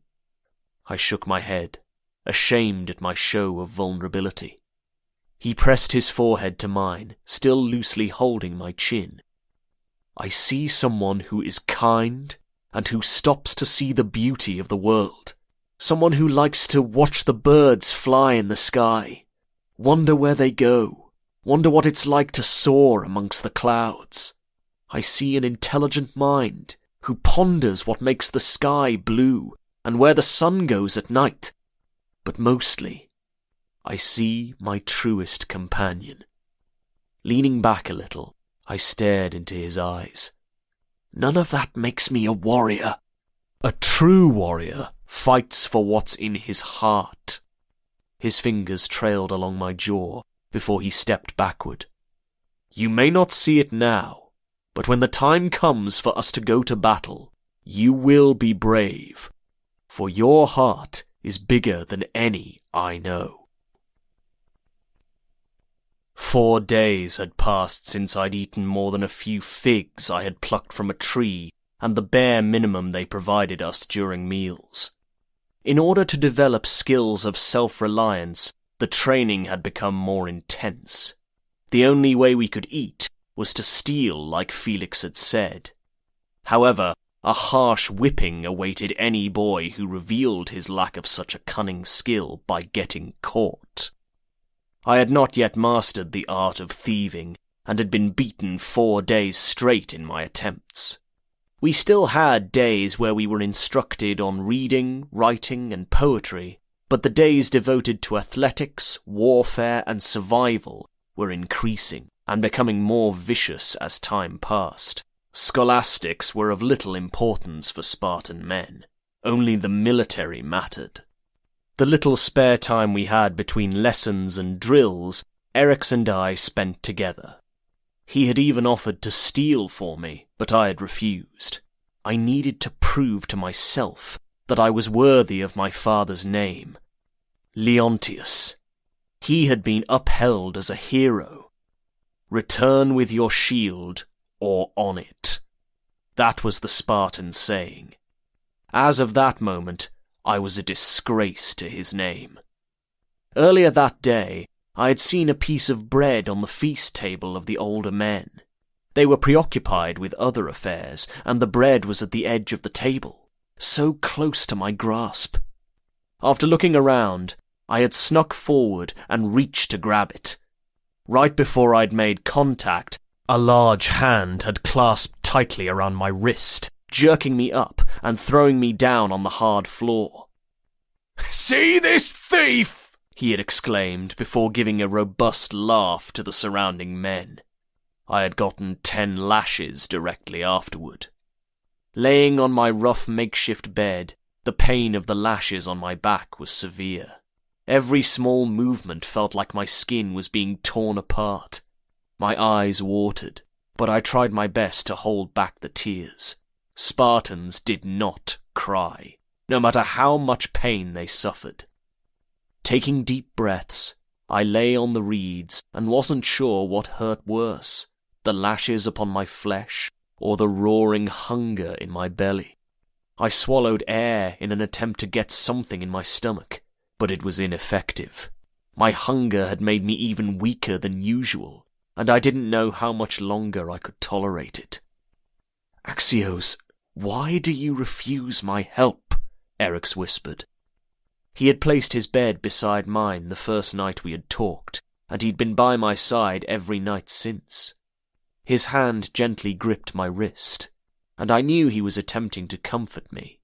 I shook my head, ashamed at my show of vulnerability. He pressed his forehead to mine, still loosely holding my chin. I see someone who is kind and who stops to see the beauty of the world. Someone who likes to watch the birds fly in the sky, wonder where they go, wonder what it's like to soar amongst the clouds. I see an intelligent mind who ponders what makes the sky blue and where the sun goes at night. But mostly, I see my truest companion. Leaning back a little, I stared into his eyes. None of that makes me a warrior. A true warrior fights for what's in his heart. His fingers trailed along my jaw before he stepped backward. You may not see it now, but when the time comes for us to go to battle, you will be brave, for your heart is bigger than any I know. 4 days had passed since I'd eaten more than a few figs I had plucked from a tree and the bare minimum they provided us during meals. In order to develop skills of self-reliance, the training had become more intense. The only way we could eat was to steal, like Felix had said. However, a harsh whipping awaited any boy who revealed his lack of such a cunning skill by getting caught. I had not yet mastered the art of thieving, and had been beaten 4 days straight in my attempts. We still had days where we were instructed on reading, writing, and poetry, but the days devoted to athletics, warfare, and survival were increasing, and becoming more vicious as time passed. Scholastics were of little importance for Spartan men. Only the military mattered. The little spare time we had between lessons and drills, Erix and I spent together. He had even offered to steal for me, but I had refused. I needed to prove to myself that I was worthy of my father's name. Leontius. He had been upheld as a hero. Return with your shield, or on it. That was the Spartan saying. As of that moment, I was a disgrace to his name. Earlier that day, I had seen a piece of bread on the feast table of the older men. They were preoccupied with other affairs, and the bread was at the edge of the table, so close to my grasp. After looking around, I had snuck forward and reached to grab it. Right before I'd made contact, a large hand had clasped tightly around my wrist, jerking me up and throwing me down on the hard floor. See this thief? He had exclaimed before giving a robust laugh to the surrounding men. I had gotten 10 lashes directly afterward. Laying on my rough makeshift bed, the pain of the lashes on my back was severe. Every small movement felt like my skin was being torn apart. My eyes watered, but I tried my best to hold back the tears. Spartans did not cry, no matter how much pain they suffered. Taking deep breaths, I lay on the reeds and wasn't sure what hurt worse, the lashes upon my flesh or the roaring hunger in my belly. I swallowed air in an attempt to get something in my stomach, but it was ineffective. My hunger had made me even weaker than usual, and I didn't know how much longer I could tolerate it. Axios, why do you refuse my help? Erix whispered. He had placed his bed beside mine the first night we had talked, and he'd been by my side every night since. His hand gently gripped my wrist, and I knew he was attempting to comfort me.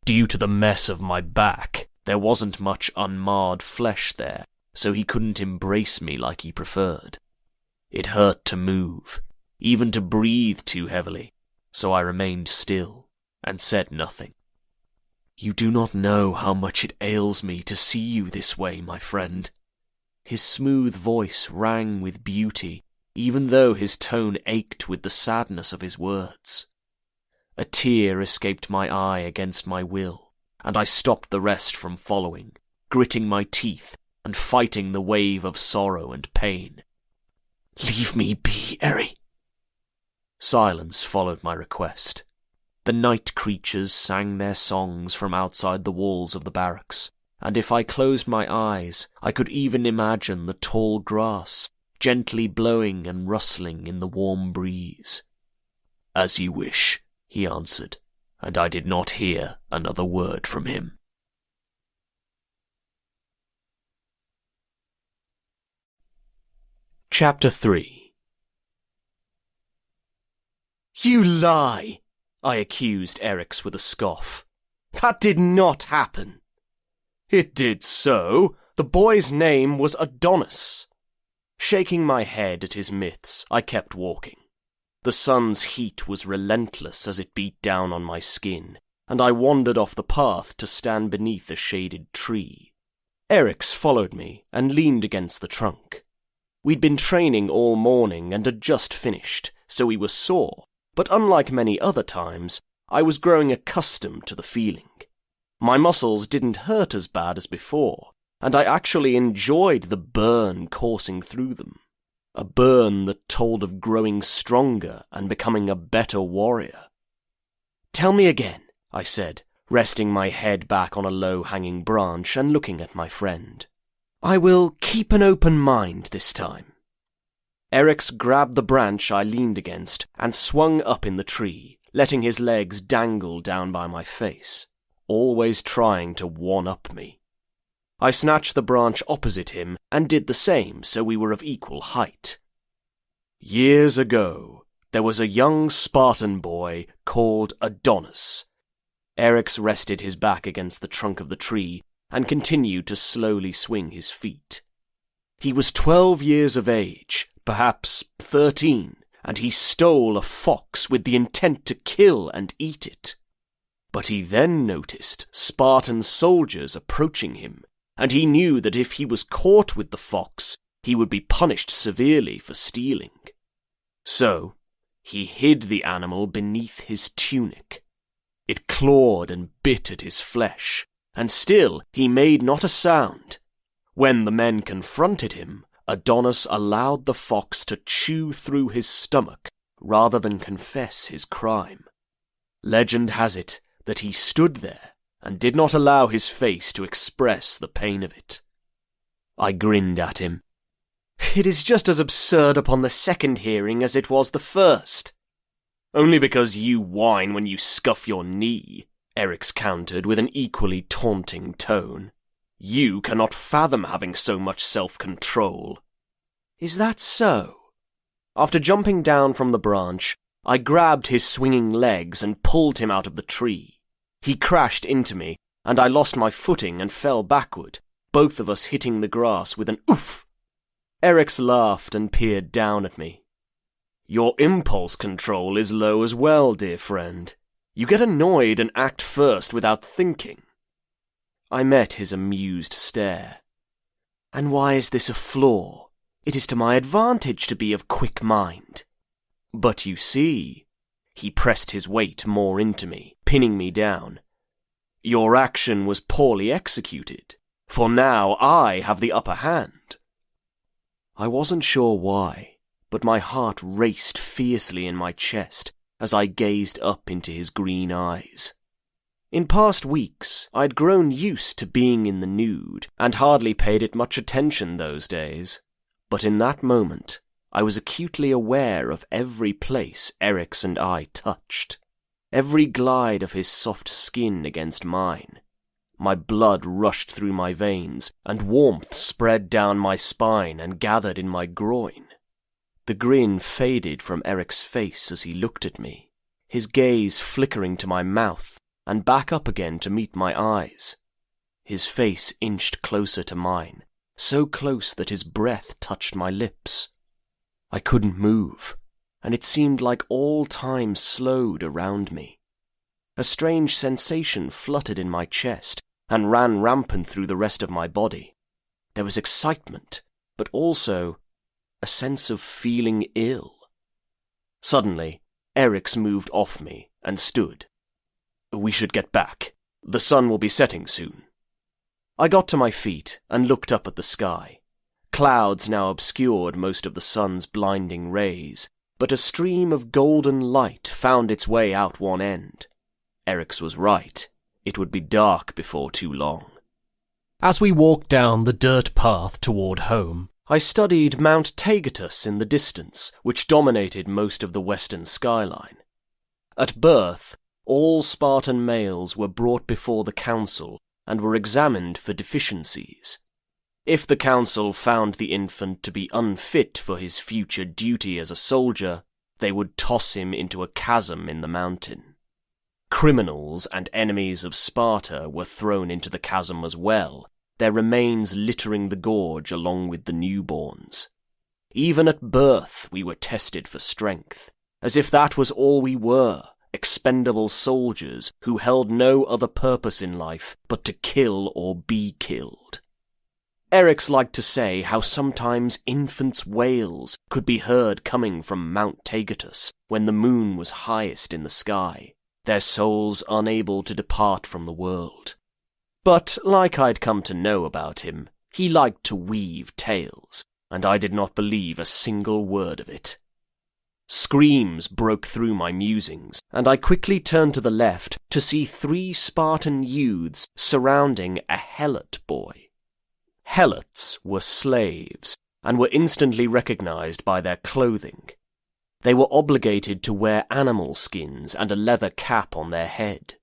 Due to the mess of my back, there wasn't much unmarred flesh there, so he couldn't embrace me like he preferred. It hurt to move, even to breathe too heavily, so I remained still and said nothing. You do not know how much it ails me to see you this way, my friend. His smooth voice rang with beauty, even though his tone ached with the sadness of his words. A tear escaped my eye against my will, and I stopped the rest from following, gritting my teeth and fighting the wave of sorrow and pain. "Leave me be, Eri." Silence followed my request. The night creatures sang their songs from outside the walls of the barracks, and if I closed my eyes, I could even imagine the tall grass gently blowing and rustling in the warm breeze. "As you wish," he answered, and I did not hear another word from him. Chapter 3. "You lie," I accused Eryx with a scoff. "That did not happen." "It did so. The boy's name was Adonis." Shaking my head at his myths, I kept walking. The sun's heat was relentless as it beat down on my skin, and I wandered off the path to stand beneath a shaded tree. Eryx followed me and leaned against the trunk. We'd been training all morning and had just finished, so we were sore, but unlike many other times, I was growing accustomed to the feeling. My muscles didn't hurt as bad as before, and I actually enjoyed the burn coursing through them. A burn that told of growing stronger and becoming a better warrior. "Tell me again," I said, resting my head back on a low-hanging branch and looking at my friend. "I will keep an open mind this time." Eryx grabbed the branch I leaned against and swung up in the tree, letting his legs dangle down by my face, always trying to one-up me. I snatched the branch opposite him and did the same so we were of equal height. "Years ago, there was a young Spartan boy called Adonis." Eryx rested his back against the trunk of the tree and continued to slowly swing his feet. "He was 12 years of age, perhaps 13, and he stole a fox with the intent to kill and eat it. But he then noticed Spartan soldiers approaching him, and he knew that if he was caught with the fox, he would be punished severely for stealing. So, he hid the animal beneath his tunic. It clawed and bit at his flesh, and still he made not a sound. When the men confronted him, Adonis allowed the fox to chew through his stomach rather than confess his crime. Legend has it that he stood there and did not allow his face to express the pain of it." I grinned at him. "It is just as absurd upon the second hearing as it was the first." "Only because you whine when you scuff your knee," Eryx countered with an equally taunting tone. "You cannot fathom having so much self-control." "Is that so?" After jumping down from the branch, I grabbed his swinging legs and pulled him out of the tree. He crashed into me, and I lost my footing and fell backward, both of us hitting the grass with an oof. Eryx laughed and peered down at me. "Your impulse control is low as well, dear friend. You get annoyed and act first without thinking." I met his amused stare. "And why is this a flaw? It is to my advantage to be of quick mind." "But you see," he pressed his weight more into me, pinning me down, "your action was poorly executed, for now I have the upper hand." I wasn't sure why, but my heart raced fiercely in my chest as I gazed up into his green eyes. In past weeks, I'd grown used to being in the nude, and hardly paid it much attention those days. But in that moment, I was acutely aware of every place Eryx and I touched, every glide of his soft skin against mine. My blood rushed through my veins, and warmth spread down my spine and gathered in my groin. The grin faded from Eryx's face as he looked at me, his gaze flickering to my mouth and back up again to meet my eyes. His face inched closer to mine, so close that his breath touched my lips. I couldn't move, and it seemed like all time slowed around me. A strange sensation fluttered in my chest and ran rampant through the rest of my body. There was excitement, but also a sense of feeling ill. Suddenly, Eric's moved off me and stood. "We should get back. The sun will be setting soon." I got to my feet and looked up at the sky. Clouds now obscured most of the sun's blinding rays, but a stream of golden light found its way out one end. Eric's was right. It would be dark before too long. As we walked down the dirt path toward home, I studied Mount Taygetus in the distance, which dominated most of the western skyline. At birth, all Spartan males were brought before the council and were examined for deficiencies. If the council found the infant to be unfit for his future duty as a soldier, they would toss him into a chasm in the mountain. Criminals and enemies of Sparta were thrown into the chasm as well, their remains littering the gorge along with the newborns. Even at birth we were tested for strength, as if that was all we were, expendable soldiers who held no other purpose in life but to kill or be killed. Eric's liked to say how sometimes infants' wails could be heard coming from Mount Taygetus when the moon was highest in the sky, their souls unable to depart from the world. But, like I'd come to know about him, he liked to weave tales, and I did not believe a single word of it. Screams broke through my musings, and I quickly turned to the left to see 3 Spartan youths surrounding a Helot boy. Helots were slaves, and were instantly recognized by their clothing. They were obligated to wear animal skins and a leather cap on their head.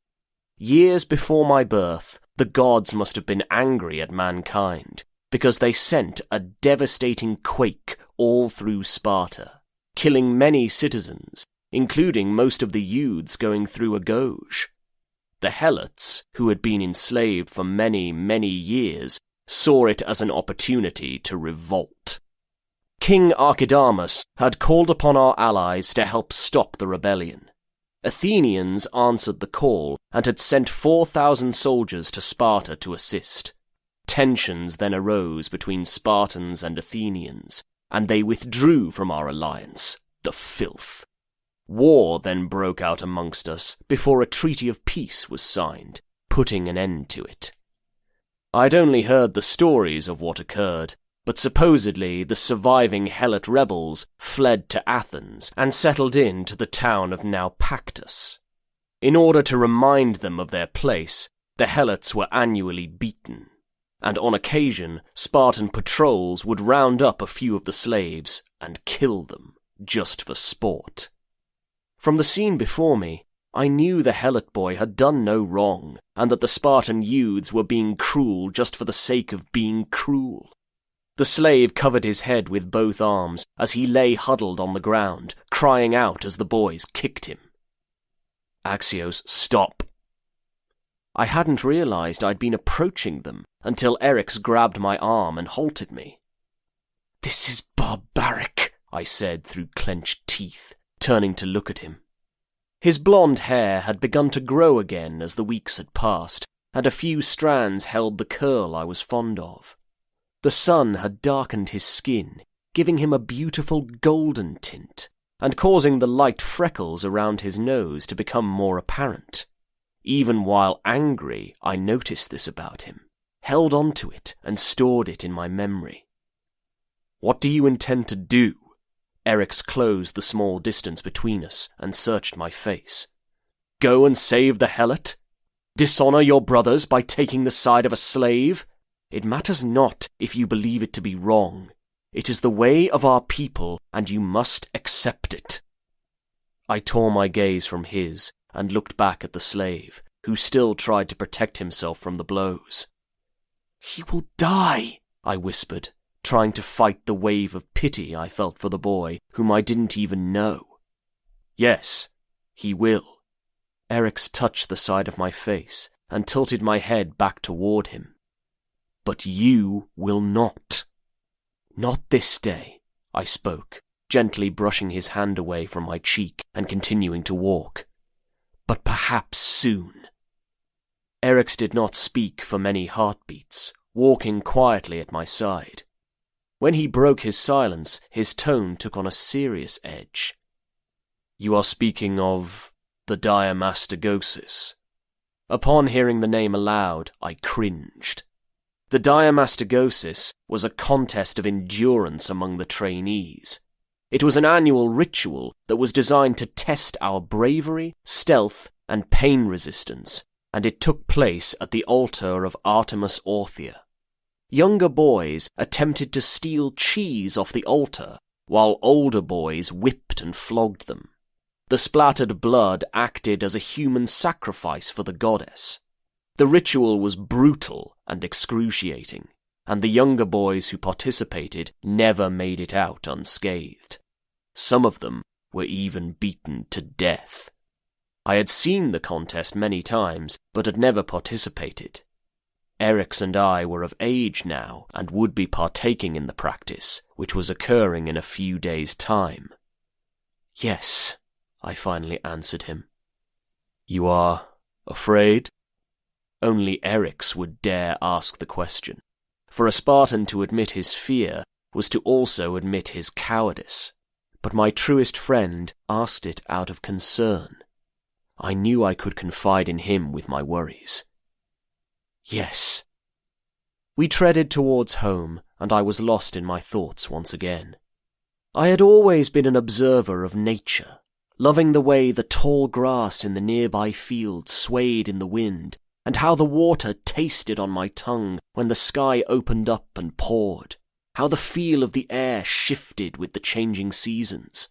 Years before my birth, the gods must have been angry at mankind, because they sent a devastating quake all through Sparta, killing many citizens, including most of the youths going through a gauge. The Helots, who had been enslaved for many, many years, saw it as an opportunity to revolt. King Archidamus had called upon our allies to help stop the rebellion. Athenians answered the call and had sent 4,000 soldiers to Sparta to assist. Tensions then arose between Spartans and Athenians, and they withdrew from our alliance. The filth! War then broke out amongst us before a treaty of peace was signed, putting an end to it. I'd only heard the stories of what occurred, but supposedly the surviving Helot rebels fled to Athens and settled into the town of Naupactus. In order to remind them of their place, the Helots were annually beaten, and on occasion Spartan patrols would round up a few of the slaves and kill them, just for sport. From the scene before me, I knew the Helot boy had done no wrong, and that the Spartan youths were being cruel just for the sake of being cruel. The slave covered his head with both arms as he lay huddled on the ground, crying out as the boys kicked him. "Axios, stop!" I hadn't realized I'd been approaching them until Eric's grabbed my arm and halted me. "This is barbaric," I said through clenched teeth, turning to look at him. His blonde hair had begun to grow again as the weeks had passed, and a few strands held the curl I was fond of. The sun had darkened his skin, giving him a beautiful golden tint, and causing the light freckles around his nose to become more apparent. Even while angry, I noticed this about him, held on to it, and stored it in my memory. "What do you intend to do?" Eric's closed the small distance between us and searched my face. "Go and save the Helot? Dishonor your brothers by taking the side of a slave? It matters not if you believe it to be wrong. It is the way of our people, and you must accept it." I tore my gaze from his and looked back at the slave, who still tried to protect himself from the blows. "He will die," I whispered, trying to fight the wave of pity I felt for the boy, whom I didn't even know. "Yes, he will." Eric's touched the side of my face and tilted my head back toward him. "But you will not." "Not this day," I spoke, gently brushing his hand away from my cheek and continuing to walk. "But perhaps soon." Eric's did not speak for many heartbeats, walking quietly at my side. When he broke his silence, his tone took on a serious edge. "You are speaking of the Diamastagosis." Upon hearing the name aloud, I cringed. The Diamastagosis was a contest of endurance among the trainees. It was an annual ritual that was designed to test our bravery, stealth, and pain resistance, and it took place at the altar of Artemis Orthia. Younger boys attempted to steal cheese off the altar, while older boys whipped and flogged them. The splattered blood acted as a human sacrifice for the goddess. The ritual was brutal and excruciating, and the younger boys who participated never made it out unscathed. Some of them were even beaten to death. I had seen the contest many times, but had never participated. Erix and I were of age now, and would be partaking in the practice, which was occurring in a few days' time. "Yes," I finally answered him. "You are afraid?" Only Erix would dare ask the question. For a Spartan to admit his fear was to also admit his cowardice. But my truest friend asked it out of concern. I knew I could confide in him with my worries. "Yes." We treaded towards home, and I was lost in my thoughts once again. I had always been an observer of nature, loving the way the tall grass in the nearby field swayed in the wind, and how the water tasted on my tongue when the sky opened up and poured, how the feel of the air shifted with the changing seasons.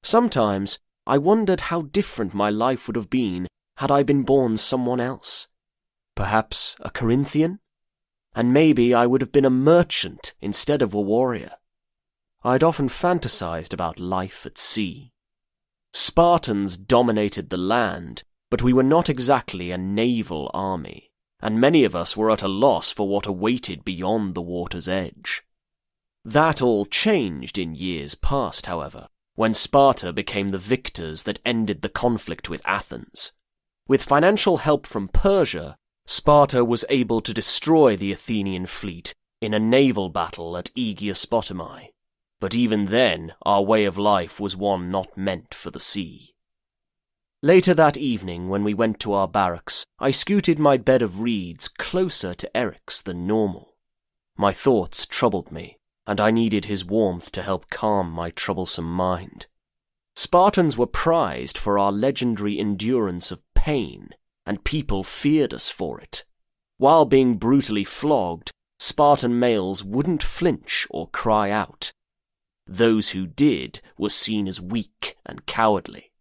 Sometimes I wondered how different my life would have been had I been born someone else. Perhaps a Corinthian? And maybe I would have been a merchant instead of a warrior. I had often fantasized about life at sea. Spartans dominated the land, but we were not exactly a naval army, and many of us were at a loss for what awaited beyond the water's edge. That all changed in years past, however, when Sparta became the victors that ended the conflict with Athens. With financial help from Persia, Sparta was able to destroy the Athenian fleet in a naval battle at Aegiospotamoi. But even then, our way of life was one not meant for the sea. Later that evening, when we went to our barracks, I scooted my bed of reeds closer to Eric's than normal. My thoughts troubled me, and I needed his warmth to help calm my troublesome mind. Spartans were prized for our legendary endurance of pain, and people feared us for it. While being brutally flogged, Spartan males wouldn't flinch or cry out. Those who did were seen as weak and cowardly.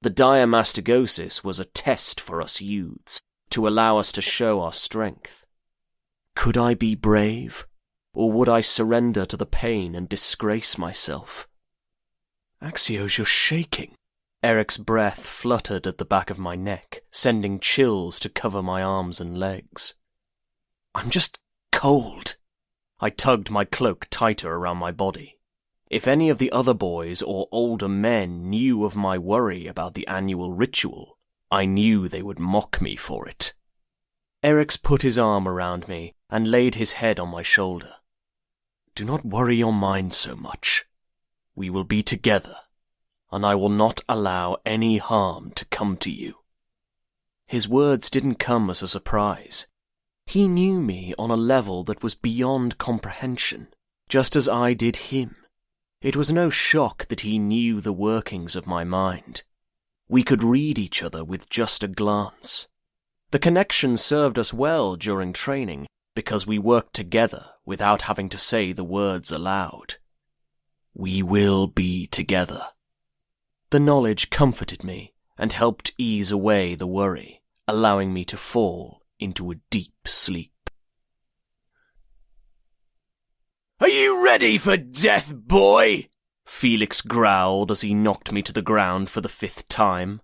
The Diamastagosis was a test for us youths, to allow us to show our strength. Could I be brave, or would I surrender to the pain and disgrace myself? "Axios, you're shaking." Eric's breath fluttered at the back of my neck, sending chills to cover my arms and legs. "I'm just cold." I tugged my cloak tighter around my body. If any of the other boys or older men knew of my worry about the annual ritual, I knew they would mock me for it. Erix put his arm around me and laid his head on my shoulder. "Do not worry your mind so much. We will be together, and I will not allow any harm to come to you." His words didn't come as a surprise. He knew me on a level that was beyond comprehension, just as I did him. It was no shock that he knew the workings of my mind. We could read each other with just a glance. The connection served us well during training because we worked together without having to say the words aloud. We will be together. The knowledge comforted me and helped ease away the worry, allowing me to fall into a deep sleep. "Are you ready for death, boy?" Felix growled as he knocked me to the ground for the 5th time.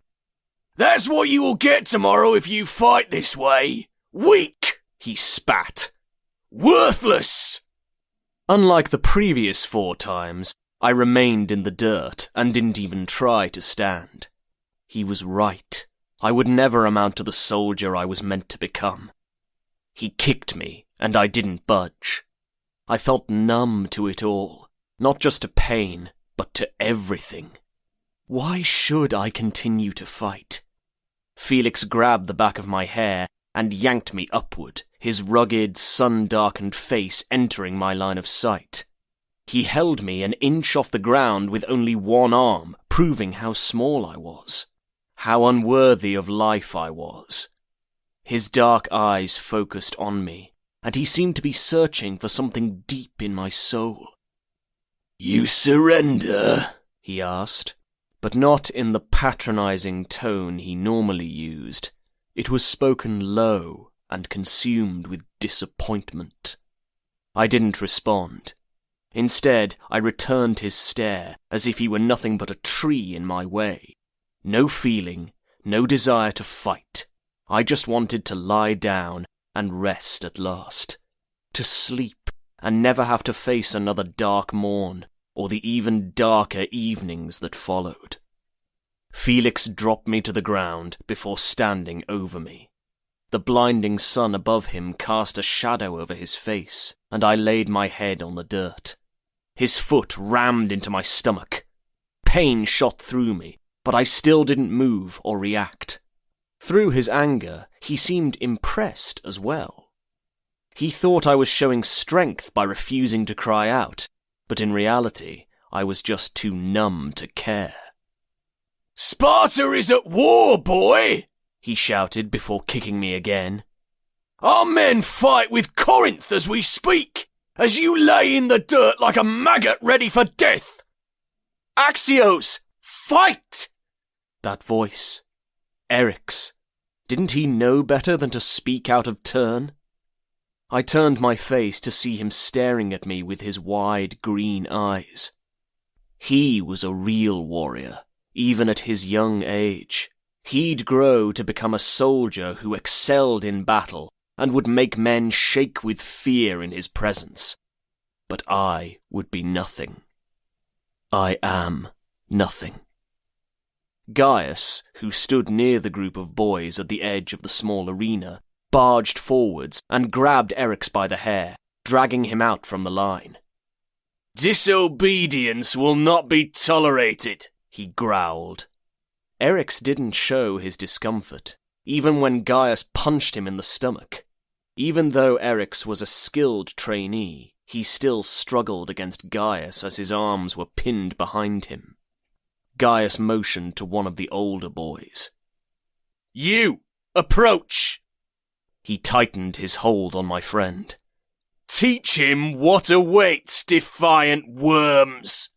"That's what you will get tomorrow if you fight this way. Weak," he spat. "Worthless." Unlike the previous 4 times, I remained in the dirt and didn't even try to stand. He was right. I would never amount to the soldier I was meant to become. He kicked me, and I didn't budge. I felt numb to it all, not just to pain, but to everything. Why should I continue to fight? Felix grabbed the back of my hair and yanked me upward, his rugged, sun-darkened face entering my line of sight. He held me an inch off the ground with only one arm, proving how small I was, how unworthy of life I was. His dark eyes focused on me, and he seemed to be searching for something deep in my soul. "You surrender?" he asked, but not in the patronizing tone he normally used. It was spoken low and consumed with disappointment. I didn't respond. Instead, I returned his stare as if he were nothing but a tree in my way. No feeling, no desire to fight. I just wanted to lie down and rest at last. To sleep and never have to face another dark morn or the even darker evenings that followed. Felix dropped me to the ground before standing over me. The blinding sun above him cast a shadow over his face, and I laid my head on the dirt. His foot rammed into my stomach. Pain shot through me, but I still didn't move or react. Through his anger, he seemed impressed as well. He thought I was showing strength by refusing to cry out, but in reality, I was just too numb to care. "Sparta is at war, boy!" he shouted before kicking me again. "Our men fight with Corinth as we speak, as you lay in the dirt like a maggot ready for death. Axios, fight!" That voice. Eric's. Didn't he know better than to speak out of turn? I turned my face to see him staring at me with his wide green eyes. He was a real warrior, even at his young age. He'd grow to become a soldier who excelled in battle and would make men shake with fear in his presence. But I would be nothing. I am nothing. Gaius, who stood near the group of boys at the edge of the small arena, barged forwards and grabbed Eric's by the hair, dragging him out from the line. "Disobedience will not be tolerated," he growled. Eric's didn't show his discomfort, even when Gaius punched him in the stomach. Even though Eric's was a skilled trainee, he still struggled against Gaius as his arms were pinned behind him. Gaius motioned to one of the older boys. "You, approach!" He tightened his hold on my friend. "Teach him what awaits, defiant worms!"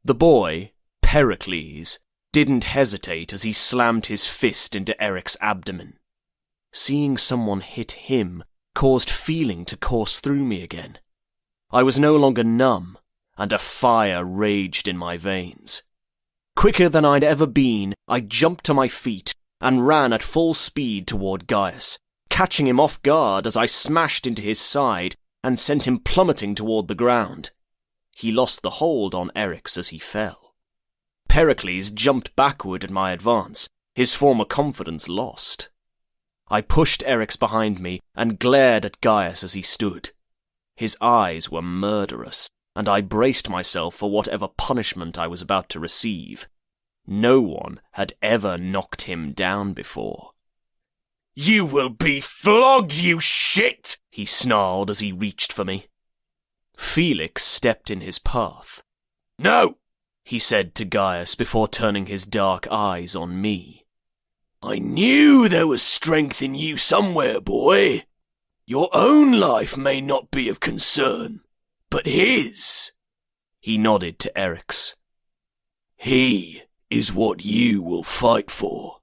The boy, Pericles, didn't hesitate as he slammed his fist into Eric's abdomen. Seeing someone hit him caused feeling to course through me again. I was no longer numb, and a fire raged in my veins. Quicker than I'd ever been, I jumped to my feet and ran at full speed toward Gaius, catching him off guard as I smashed into his side and sent him plummeting toward the ground. He lost the hold on Eric's as he fell. Pericles jumped backward at my advance, his former confidence lost. I pushed Eric's behind me and glared at Gaius as he stood. His eyes were murderous, and I braced myself for whatever punishment I was about to receive. No one had ever knocked him down before. "You will be flogged, you shit!" he snarled as he reached for me. Felix stepped in his path. "No!" he said to Gaius before turning his dark eyes on me. "I knew there was strength in you somewhere, boy. Your own life may not be of concern, but his." He nodded to Eric's. "He is what you will fight for."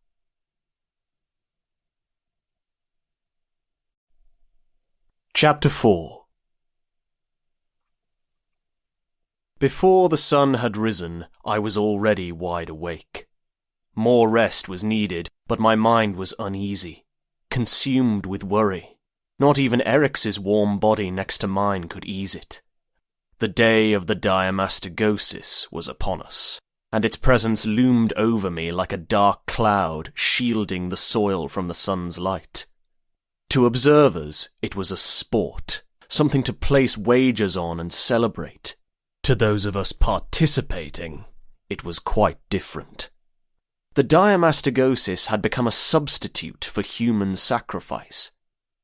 Chapter 4. Before the sun had risen, I was already wide awake. More rest was needed, but my mind was uneasy, consumed with worry. Not even Eric's warm body next to mine could ease it. The day of the diamastogosis was upon us, and its presence loomed over me like a dark cloud shielding the soil from the sun's light. To observers, it was a sport, something to place wagers on and celebrate. To those of us participating, it was quite different. The diamastigosis had become a substitute for human sacrifice.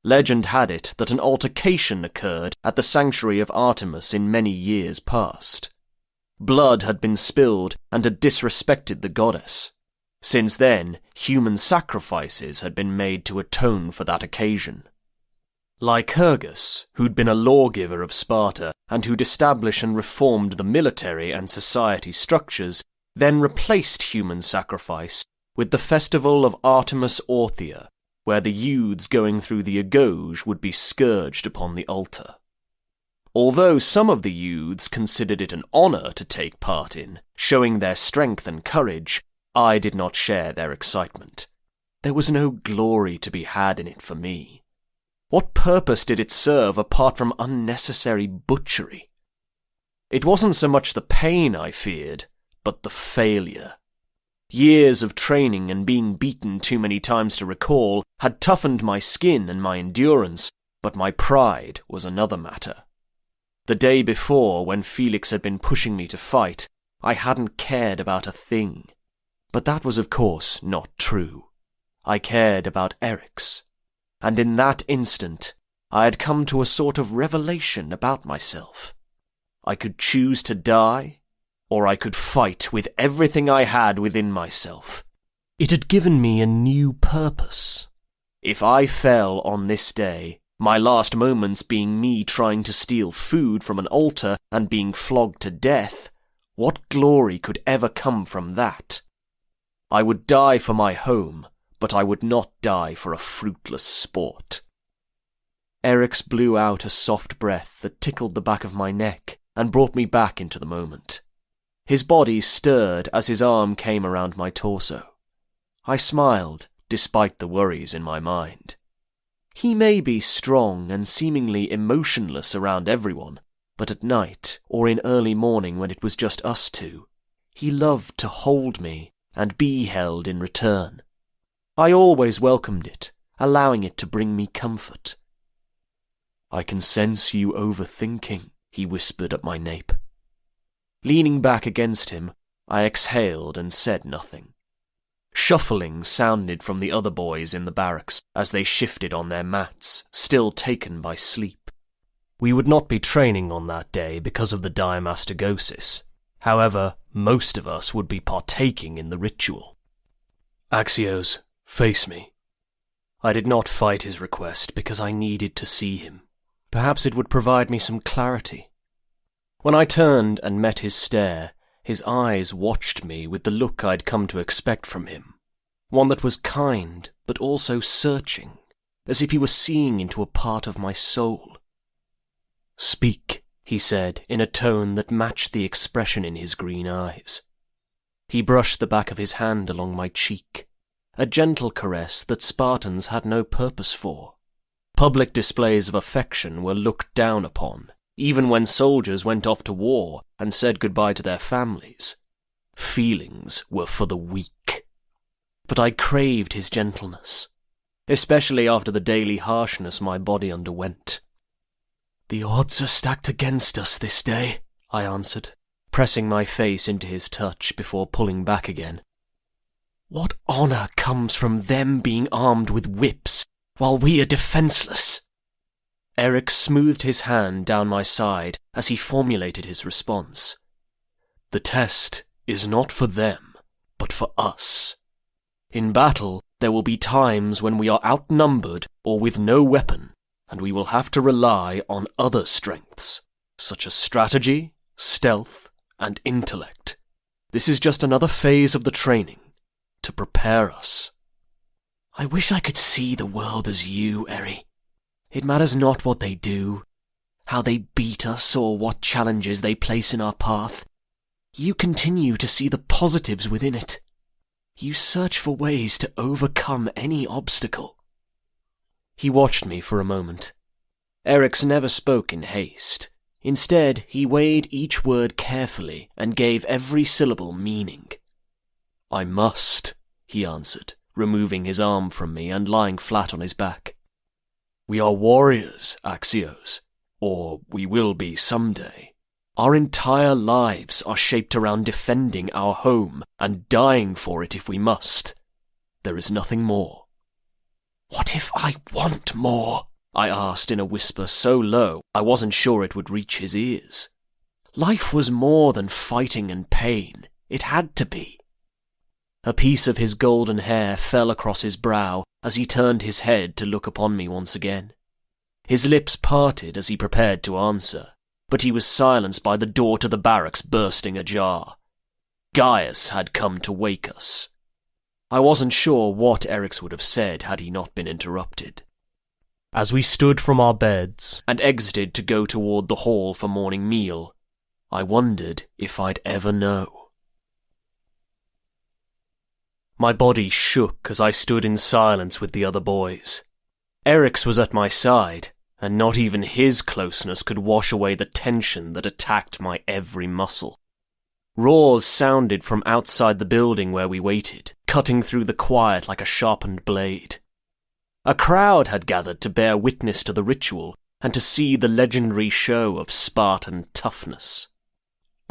Legend had it that an altercation occurred at the sanctuary of Artemis in many years past. Blood had been spilled and had disrespected the goddess. Since then, human sacrifices had been made to atone for that occasion. Lycurgus, who'd been a lawgiver of Sparta and who'd established and reformed the military and society structures, then replaced human sacrifice with the festival of Artemis Orthia, where the youths going through the agoge would be scourged upon the altar. Although some of the youths considered it an honour to take part in, showing their strength and courage, I did not share their excitement. There was no glory to be had in it for me. What purpose did it serve apart from unnecessary butchery? It wasn't so much the pain I feared, but the failure. Years of training and being beaten too many times to recall had toughened my skin and my endurance, but my pride was another matter. The day before, when Felix had been pushing me to fight, I hadn't cared about a thing. But that was of course not true. I cared about Eryx. And in that instant, I had come to a sort of revelation about myself. I could choose to die, or I could fight with everything I had within myself. it had given me a new purpose. If I fell on this day, my last moments being me trying to steal food from an altar and being flogged to death, what glory could ever come from that? I would die for my home, but I would not die for a fruitless sport. Eryx blew out a soft breath that tickled the back of my neck and brought me back into the moment. His body stirred as his arm came around my torso. I smiled, despite the worries in my mind. He may be strong and seemingly emotionless around everyone, but at night, or in early morning when it was just us two, he loved to hold me and be held in return. I always welcomed it, allowing it to bring me comfort. "I can sense you overthinking," he whispered at my nape. Leaning back against him, I exhaled and said nothing. Shuffling sounded from the other boys in the barracks as they shifted on their mats, still taken by sleep. We would not be training on that day because of the diamastigosis. However, most of us would be partaking in the ritual. "Axios, face me." I did not fight his request because I needed to see him. Perhaps it would provide me some clarity. When I turned and met his stare, his eyes watched me with the look I'd come to expect from him. One that was kind, but also searching, as if he were seeing into a part of my soul. "Speak," he said, in a tone that matched the expression in his green eyes. He brushed the back of his hand along my cheek, a gentle caress that Spartans had no purpose for. Public displays of affection were looked down upon, even when soldiers went off to war and said goodbye to their families. Feelings were for the weak. But I craved his gentleness, especially after the daily harshness my body underwent. "The odds are stacked against us this day," I answered, pressing my face into his touch before pulling back again. "What honour comes from them being armed with whips, while we are defenceless?" Eryx smoothed his hand down my side as he formulated his response. "The test is not for them, but for us. In battle, there will be times when we are outnumbered or with no weapon, and we will have to rely on other strengths, such as strategy, stealth, and intellect. This is just another phase of the training, to prepare us." "I wish I could see the world as you, Eri. It matters not what they do, how they beat us, or what challenges they place in our path. You continue to see the positives within it. You search for ways to overcome any obstacle." He watched me for a moment. Eryx never spoke in haste. Instead, he weighed each word carefully and gave every syllable meaning. "I must," he answered, removing his arm from me and lying flat on his back. "We are warriors, Axios. or we will be someday. Our entire lives are shaped around defending our home and dying for it if we must. There is nothing more. What if I want more? I asked in a whisper so low I wasn't sure it would reach his ears. Life was more than fighting and pain. It had to be. A piece of his golden hair fell across his brow as he turned his head to look upon me once again. His lips parted as he prepared to answer, but he was silenced by the door to the barracks bursting ajar. Gaius had come to wake us. I wasn't sure what Eric's would have said had he not been interrupted. As we stood from our beds and exited to go toward the hall for morning meal, I wondered if I'd ever know. My body shook as I stood in silence with the other boys. Eric's was at my side, and not even his closeness could wash away the tension that attacked my every muscle. Roars sounded from outside the building where we waited, cutting through the quiet like a sharpened blade. A crowd had gathered to bear witness to the ritual and to see the legendary show of Spartan toughness.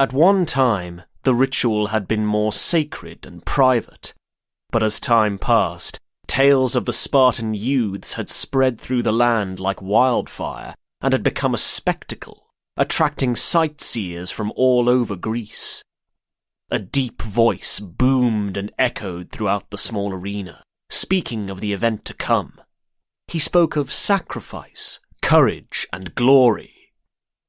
At one time, the ritual had been more sacred and private, but as time passed, tales of the Spartan youths had spread through the land like wildfire and had become a spectacle, attracting sightseers from all over Greece. A deep voice boomed and echoed throughout the small arena, speaking of the event to come. He spoke of sacrifice, courage, and glory.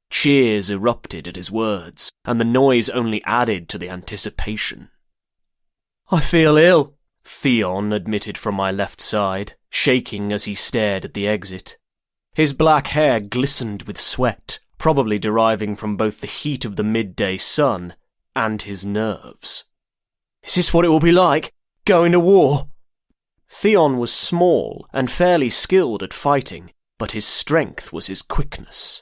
Cheers erupted at his words, and the noise only added to the anticipation. "I feel ill," Theon admitted from my left side, shaking as he stared at the exit. His black hair glistened with sweat, probably deriving from both the heat of the midday sun and his nerves. "Is this what it will be like, going to war?" Theon was small and fairly skilled at fighting, but his strength was his quickness.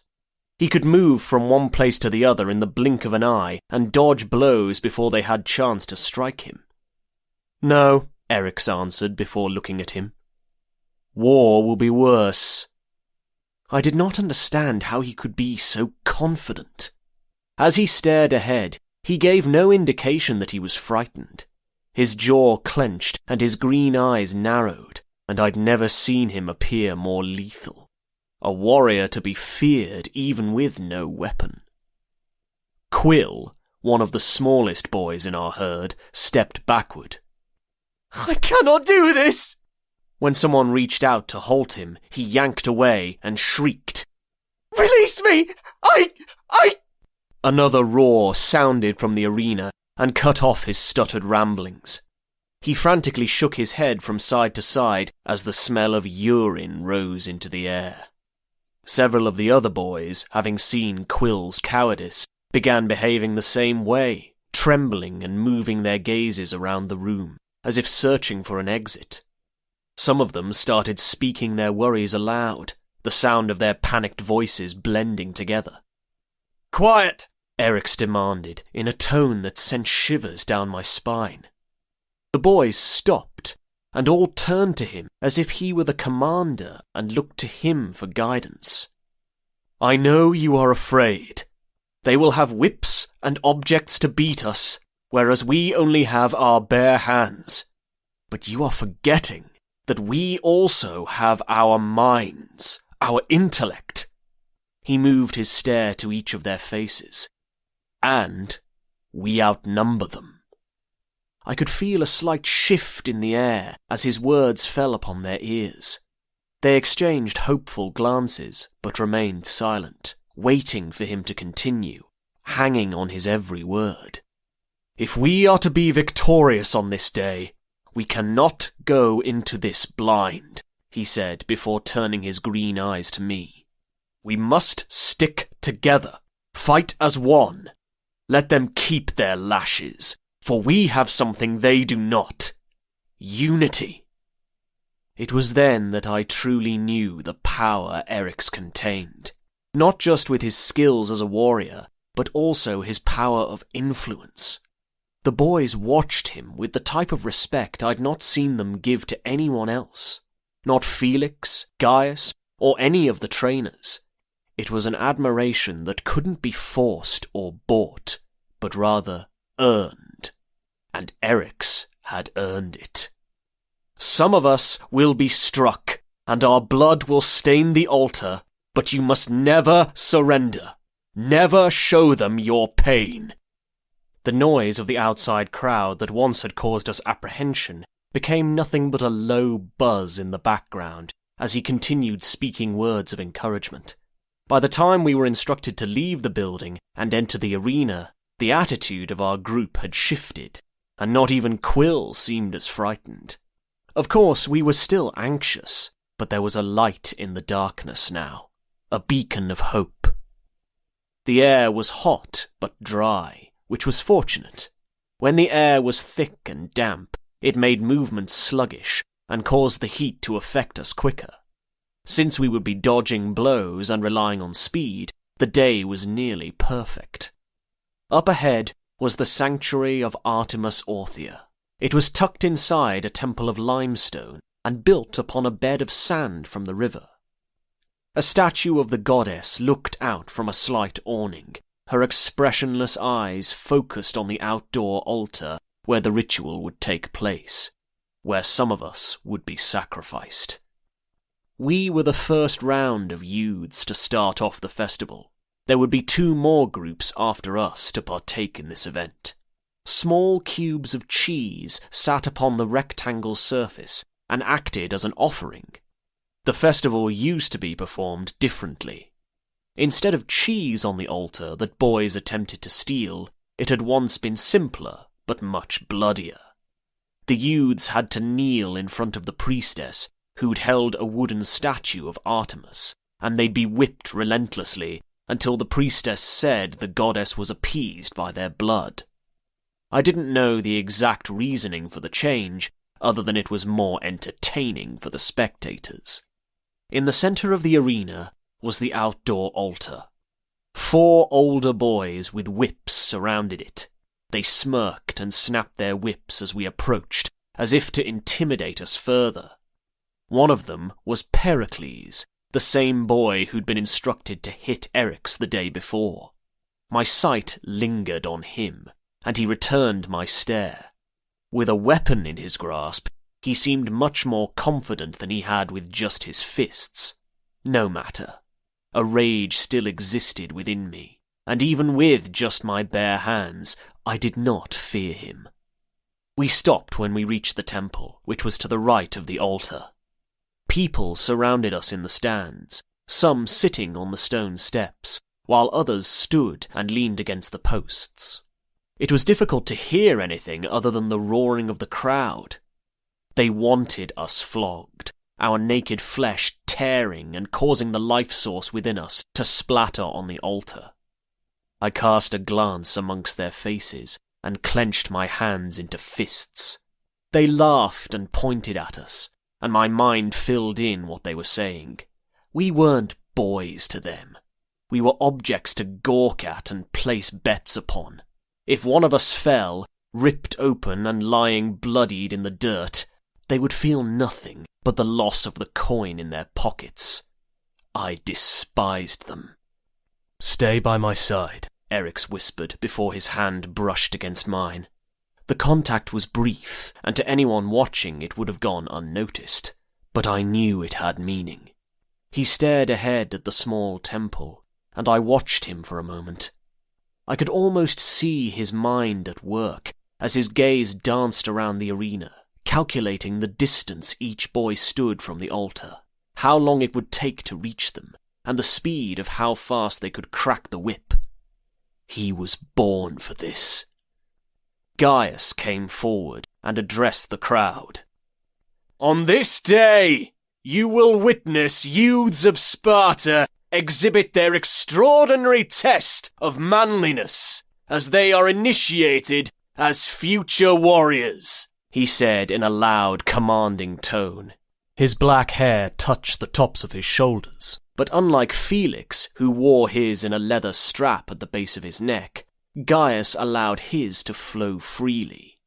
He could move from one place to the other in the blink of an eye and dodge blows before they had chance to strike him. "No," Eric's answered before looking at him. "War will be worse." I did not understand how he could be so confident. As he stared ahead, he gave no indication that he was frightened. His jaw clenched and his green eyes narrowed, and I'd never seen him appear more lethal. A warrior to be feared even with no weapon. Quill, one of the smallest boys in our herd, stepped backward. "I cannot do this!" When someone reached out to halt him, he yanked away and shrieked, "Release me! I... Another roar sounded from the arena and cut off his stuttered ramblings. He frantically shook his head from side to side as the smell of urine rose into the air. Several of the other boys, having seen Quill's cowardice, began behaving the same way, trembling and moving their gazes around the room, as if searching for an exit. Some of them started speaking their worries aloud, the sound of their panicked voices blending together. "Quiet!" Eric's demanded, in a tone that sent shivers down my spine. The boys stopped, and all turned to him as if he were the commander and looked to him for guidance. "I know you are afraid. They will have whips and objects to beat us, whereas we only have our bare hands. But you are forgetting that we also have our minds, our intellect." He moved his stare to each of their faces. "And we outnumber them." I could feel a slight shift in the air as his words fell upon their ears. They exchanged hopeful glances, but remained silent, waiting for him to continue, hanging on his every word. "If we are to be victorious on this day, we cannot go into this blind," he said before turning his green eyes to me. "We must stick together, fight as one. Let them keep their lashes, for we have something they do not. Unity." It was then that I truly knew the power Eric's contained, not just with his skills as a warrior, but also his power of influence. The boys watched him with the type of respect I'd not seen them give to anyone else, not Felix, Gaius, or any of the trainers. It was an admiration that couldn't be forced or bought, but rather earned. And Eric's had earned it. Some of us will be struck, and our blood will stain the altar, but you must never surrender. Never show them your pain. The noise of the outside crowd that once had caused us apprehension became nothing but a low buzz in the background as he continued speaking words of encouragement. By the time we were instructed to leave the building and enter the arena, the attitude of our group had shifted, and not even Quill seemed as frightened. Of course, we were still anxious, but there was a light in the darkness now, a beacon of hope. The air was hot but dry, which was fortunate. When the air was thick and damp, it made movement sluggish and caused the heat to affect us quicker. Since we would be dodging blows and relying on speed, the day was nearly perfect. Up ahead was the sanctuary of Artemis Orthia. It was tucked inside a temple of limestone and built upon a bed of sand from the river. A statue of the goddess looked out from a slight awning, her expressionless eyes focused on the outdoor altar where the ritual would take place, where some of us would be sacrificed. We were the first round of youths to start off the festival. There would be 2 more groups after us to partake in this event. Small cubes of cheese sat upon the rectangle surface and acted as an offering. The festival used to be performed differently. Instead of cheese on the altar that boys attempted to steal, it had once been simpler, but much bloodier. The youths had to kneel in front of the priestess, who'd held a wooden statue of Artemis, and they'd be whipped relentlessly until the priestess said the goddess was appeased by their blood. I didn't know the exact reasoning for the change, other than it was more entertaining for the spectators. In the center of the arena was the outdoor altar. 4 older boys with whips surrounded it. They smirked and snapped their whips as we approached, as if to intimidate us further. One of them was Pericles, the same boy who'd been instructed to hit Eric's the day before. My sight lingered on him, and he returned my stare. With a weapon in his grasp, he seemed much more confident than he had with just his fists. No matter. A rage still existed within me, and even with just my bare hands, I did not fear him. We stopped when we reached the temple, which was to the right of the altar. People surrounded us in the stands, some sitting on the stone steps, while others stood and leaned against the posts. It was difficult to hear anything other than the roaring of the crowd. They wanted us flogged, our naked flesh tearing and causing the life source within us to splatter on the altar. I cast a glance amongst their faces and clenched my hands into fists. They laughed and pointed at us, and my mind filled in what they were saying. We weren't boys to them. We were objects to gawk at and place bets upon. If one of us fell, ripped open and lying bloodied in the dirt, they would feel nothing but the loss of the coin in their pockets. I despised them. "Stay by my side," Eric's whispered before his hand brushed against mine. The contact was brief, and to anyone watching it would have gone unnoticed, but I knew it had meaning. He stared ahead at the small temple, and I watched him for a moment. I could almost see his mind at work as his gaze danced around the arena, calculating the distance each boy stood from the altar, how long it would take to reach them, and the speed of how fast they could crack the whip. He was born for this. Gaius came forward and addressed the crowd. On this day, you will witness youths of Sparta exhibit their extraordinary test of manliness as they are initiated as future warriors, he said in a loud, commanding tone. His black hair touched the tops of his shoulders. But unlike Felix, who wore his in a leather strap at the base of his neck, Gaius allowed his to flow freely.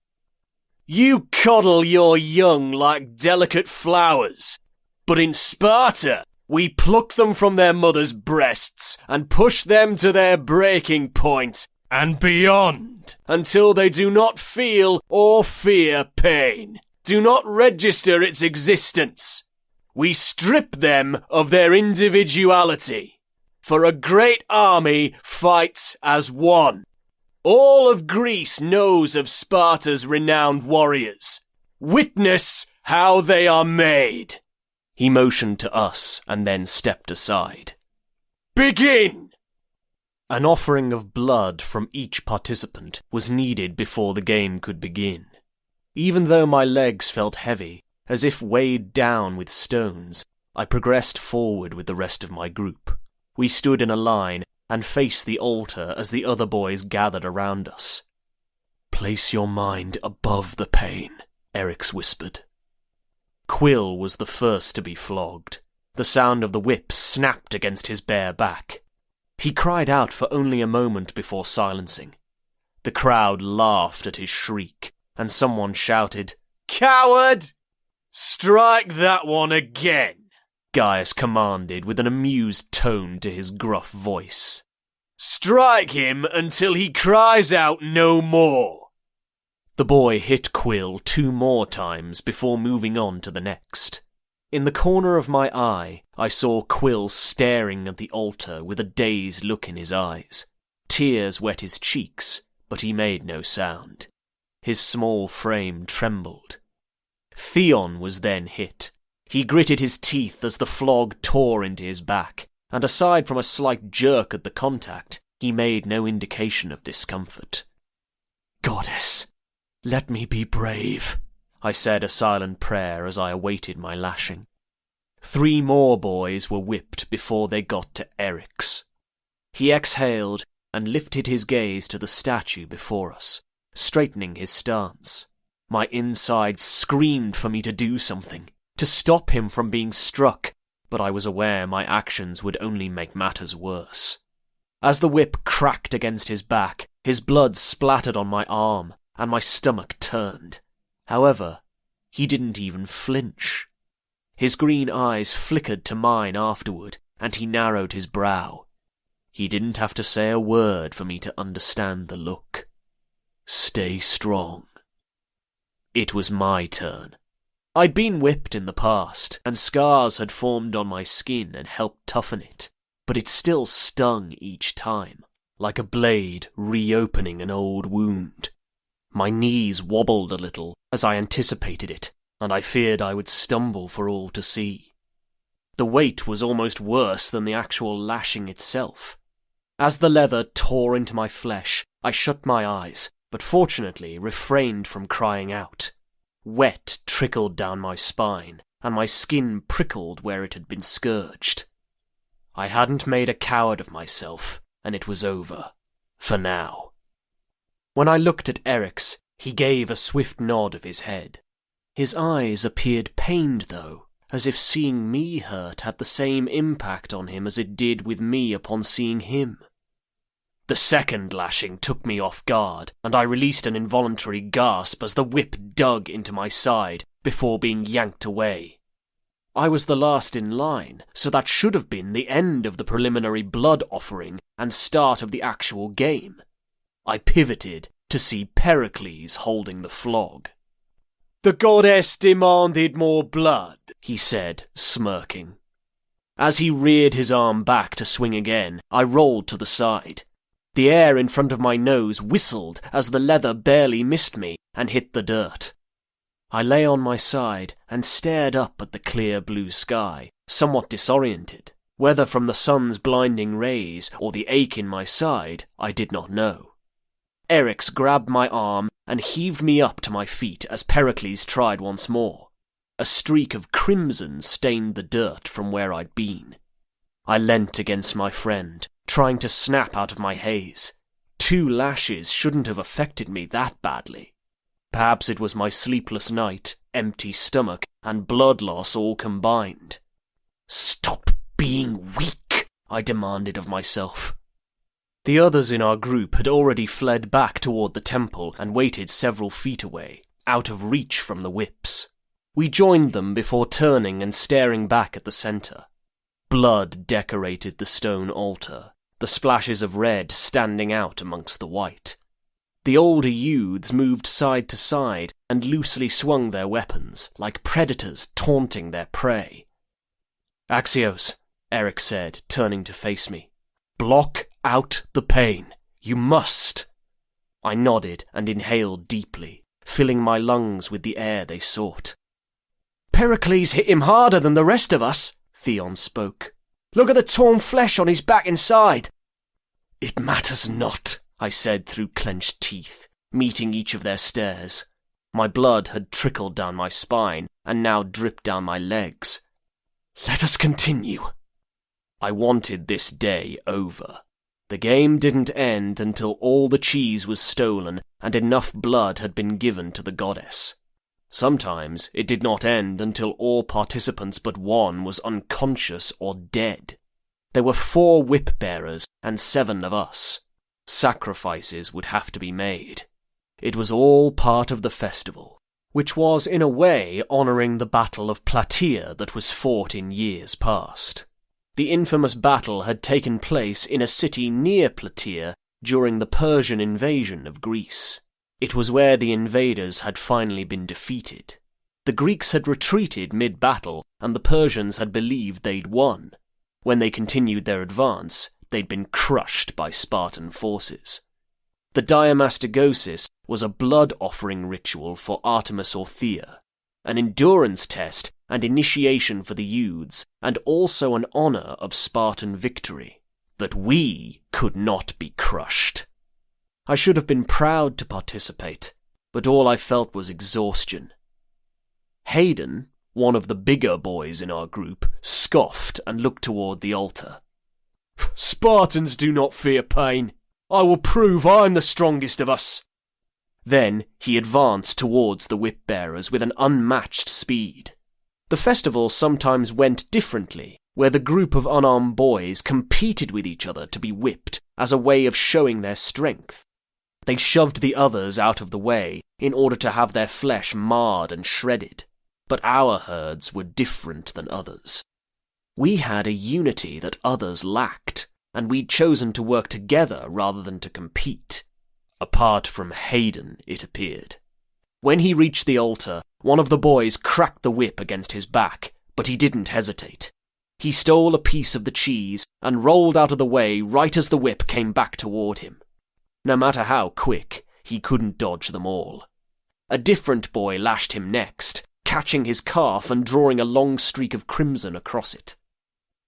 You coddle your young like delicate flowers, but in Sparta, We pluck them from their mothers' breasts and push them to their breaking point and beyond, until they do not feel or fear pain, do not register its existence. We strip them of their individuality, for a great army fights as one. All of Greece knows of Sparta's renowned warriors. Witness how they are made. He motioned to us and then stepped aside. Begin! An offering of blood from each participant was needed before the game could begin. Even though my legs felt heavy, as if weighed down with stones, I progressed forward with the rest of my group. We stood in a line and faced the altar as the other boys gathered around us. "Place your mind above the pain," Eryx whispered. Quill was the first to be flogged. The sound of the whip snapped against his bare back. He cried out for only a moment before silencing. The crowd laughed at his shriek, and someone shouted, "Coward! Strike that one again!" Gaius commanded with an amused tone to his gruff voice. "Strike him until he cries out no more." The boy hit Quill 2 more times before moving on to the next. In the corner of my eye, I saw Quill staring at the altar with a dazed look in his eyes. Tears wet his cheeks, but he made no sound. His small frame trembled. Theon was then hit. He gritted his teeth as the flog tore into his back, and aside from a slight jerk at the contact, he made no indication of discomfort. "Goddess, let me be brave," I said a silent prayer as I awaited my lashing. 3 more boys were whipped before they got to Eryx. He exhaled and lifted his gaze to the statue before us, straightening his stance. My insides screamed for me to do something, to stop him from being struck, but I was aware my actions would only make matters worse. As the whip cracked against his back, his blood splattered on my arm, and my stomach turned. However, he didn't even flinch. His green eyes flickered to mine afterward, and he narrowed his brow. He didn't have to say a word for me to understand the look. "Stay strong." It was my turn. I'd been whipped in the past, and scars had formed on my skin and helped toughen it, but it still stung each time, like a blade reopening an old wound. My knees wobbled a little as I anticipated it, and I feared I would stumble for all to see. The weight was almost worse than the actual lashing itself. As the leather tore into my flesh, I shut my eyes, but fortunately refrained from crying out. Wet trickled down my spine, and my skin prickled where it had been scourged. I hadn't made a coward of myself, and it was over. For now. When I looked at Eryx, he gave a swift nod of his head. His eyes appeared pained, though, as if seeing me hurt had the same impact on him as it did with me upon seeing him. The second lashing took me off guard, and I released an involuntary gasp as the whip dug into my side before being yanked away. I was the last in line, so that should have been the end of the preliminary blood offering and start of the actual game. I pivoted to see Pericles holding the flog. "The goddess demanded more blood," he said, smirking. As he reared his arm back to swing again, I rolled to the side. The air in front of my nose whistled as the leather barely missed me and hit the dirt. I lay on my side and stared up at the clear blue sky, somewhat disoriented. Whether from the sun's blinding rays or the ache in my side, I did not know. Eryx grabbed my arm and heaved me up to my feet as Pericles tried once more. A streak of crimson stained the dirt from where I'd been. I leant against my friend, trying to snap out of my haze. 2 lashes shouldn't have affected me that badly. Perhaps it was my sleepless night, empty stomach, and blood loss all combined. "Stop being weak," I demanded of myself. The others in our group had already fled back toward the temple and waited several feet away, out of reach from the whips. We joined them before turning and staring back at the center. Blood decorated the stone altar, the splashes of red standing out amongst the white. The older youths moved side to side and loosely swung their weapons, like predators taunting their prey. "Axios," Eric said, turning to face me. "Block out the pain. You must." I nodded and inhaled deeply, filling my lungs with the air they sought. "Pericles hit him harder than the rest of us," Theon spoke. "Look at the torn flesh on his back and side." "It matters not," I said through clenched teeth, meeting each of their stares. My blood had trickled down my spine and now dripped down my legs. "Let us continue." I wanted this day over. The game didn't end until all the cheese was stolen and enough blood had been given to the goddess. Sometimes it did not end until all participants but one was unconscious or dead. There were 4 whip-bearers and 7 of us. Sacrifices would have to be made. It was all part of the festival, which was in a way honouring the Battle of Plataea that was fought in years past. The infamous battle had taken place in a city near Plataea during the Persian invasion of Greece. It was where the invaders had finally been defeated. The Greeks had retreated mid-battle, and the Persians had believed they'd won. When they continued their advance, they'd been crushed by Spartan forces. The diamastegosis was a blood-offering ritual for Artemis or Thea, an endurance test and initiation for the youths, and also an honour of Spartan victory. That we could not be crushed. I should have been proud to participate, but all I felt was exhaustion. Hayden, one of the bigger boys in our group, scoffed and looked toward the altar. "Spartans do not fear pain. I will prove I'm the strongest of us." Then he advanced towards the whip-bearers with an unmatched speed. The festival sometimes went differently, where the group of unarmed boys competed with each other to be whipped as a way of showing their strength. They shoved the others out of the way in order to have their flesh marred and shredded, but our herds were different than others. We had a unity that others lacked, and we'd chosen to work together rather than to compete. Apart from Hayden, it appeared. When he reached the altar, one of the boys cracked the whip against his back, but he didn't hesitate. He stole a piece of the cheese and rolled out of the way right as the whip came back toward him. No matter how quick, he couldn't dodge them all. A different boy lashed him next, catching his calf and drawing a long streak of crimson across it.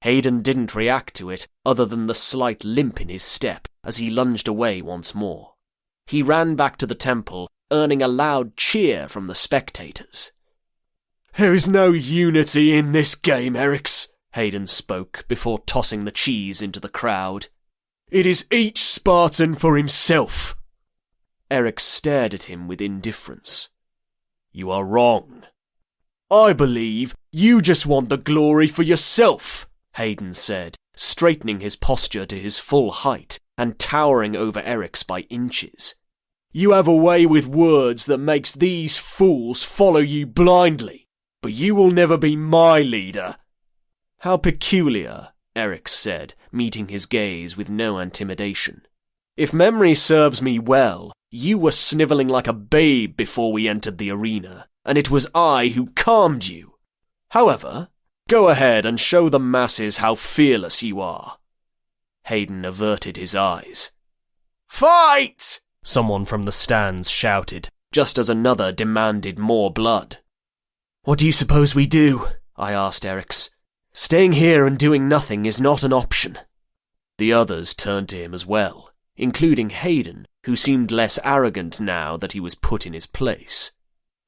Hayden didn't react to it other than the slight limp in his step as he lunged away once more. He ran back to the temple, earning a loud cheer from the spectators. "There is no unity in this game, Erix," Hayden spoke before tossing the cheese into the crowd. "It is each Spartan for himself." Eric stared at him with indifference. "You are wrong." "I believe you just want the glory for yourself," Hayden said, straightening his posture to his full height and towering over Eric's by inches. "You have a way with words that makes these fools follow you blindly, but you will never be my leader." "How peculiar," Eric said, meeting his gaze with no intimidation. "If memory serves me well, you were snivelling like a babe before we entered the arena, and it was I who calmed you. However, go ahead and show the masses how fearless you are." Hayden averted his eyes. "Fight!" Someone from the stands shouted, just as another demanded more blood. "What do you suppose we do?" I asked Erix. "Staying here and doing nothing is not an option." The others turned to him as well, including Hayden, who seemed less arrogant now that he was put in his place.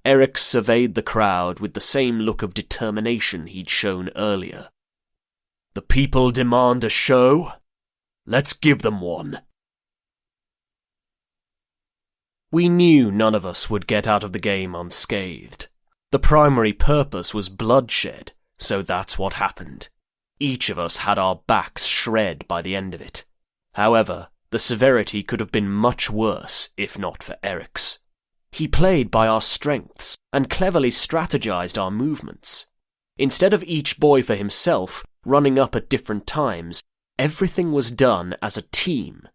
Erix surveyed the crowd with the same look of determination he'd shown earlier. "The people demand a show. Let's give them one." We knew none of us would get out of the game unscathed. The primary purpose was bloodshed, so that's what happened. Each of us had our backs shred by the end of it. However, the severity could have been much worse if not for Eric's. He played by our strengths and cleverly strategized our movements. Instead of each boy for himself, running up at different times. Everything was done as a team.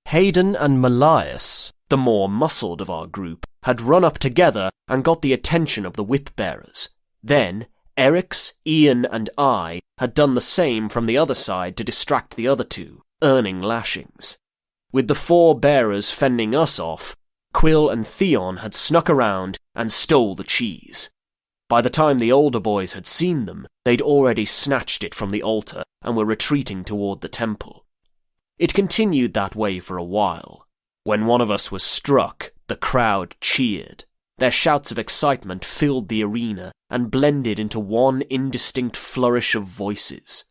Hayden and Malleus, the more muscled of our group, had run up together and got the attention of the whip-bearers. Then, Eric's, Ian and I had done the same from the other side to distract the other two, earning lashings. With the 4 bearers fending us off, Quill and Theon had snuck around and stole the cheese. By the time the older boys had seen them, they'd already snatched it from the altar and were retreating toward the temple. It continued that way for a while. When one of us was struck, the crowd cheered. Their shouts of excitement filled the arena and blended into one indistinct flourish of voices.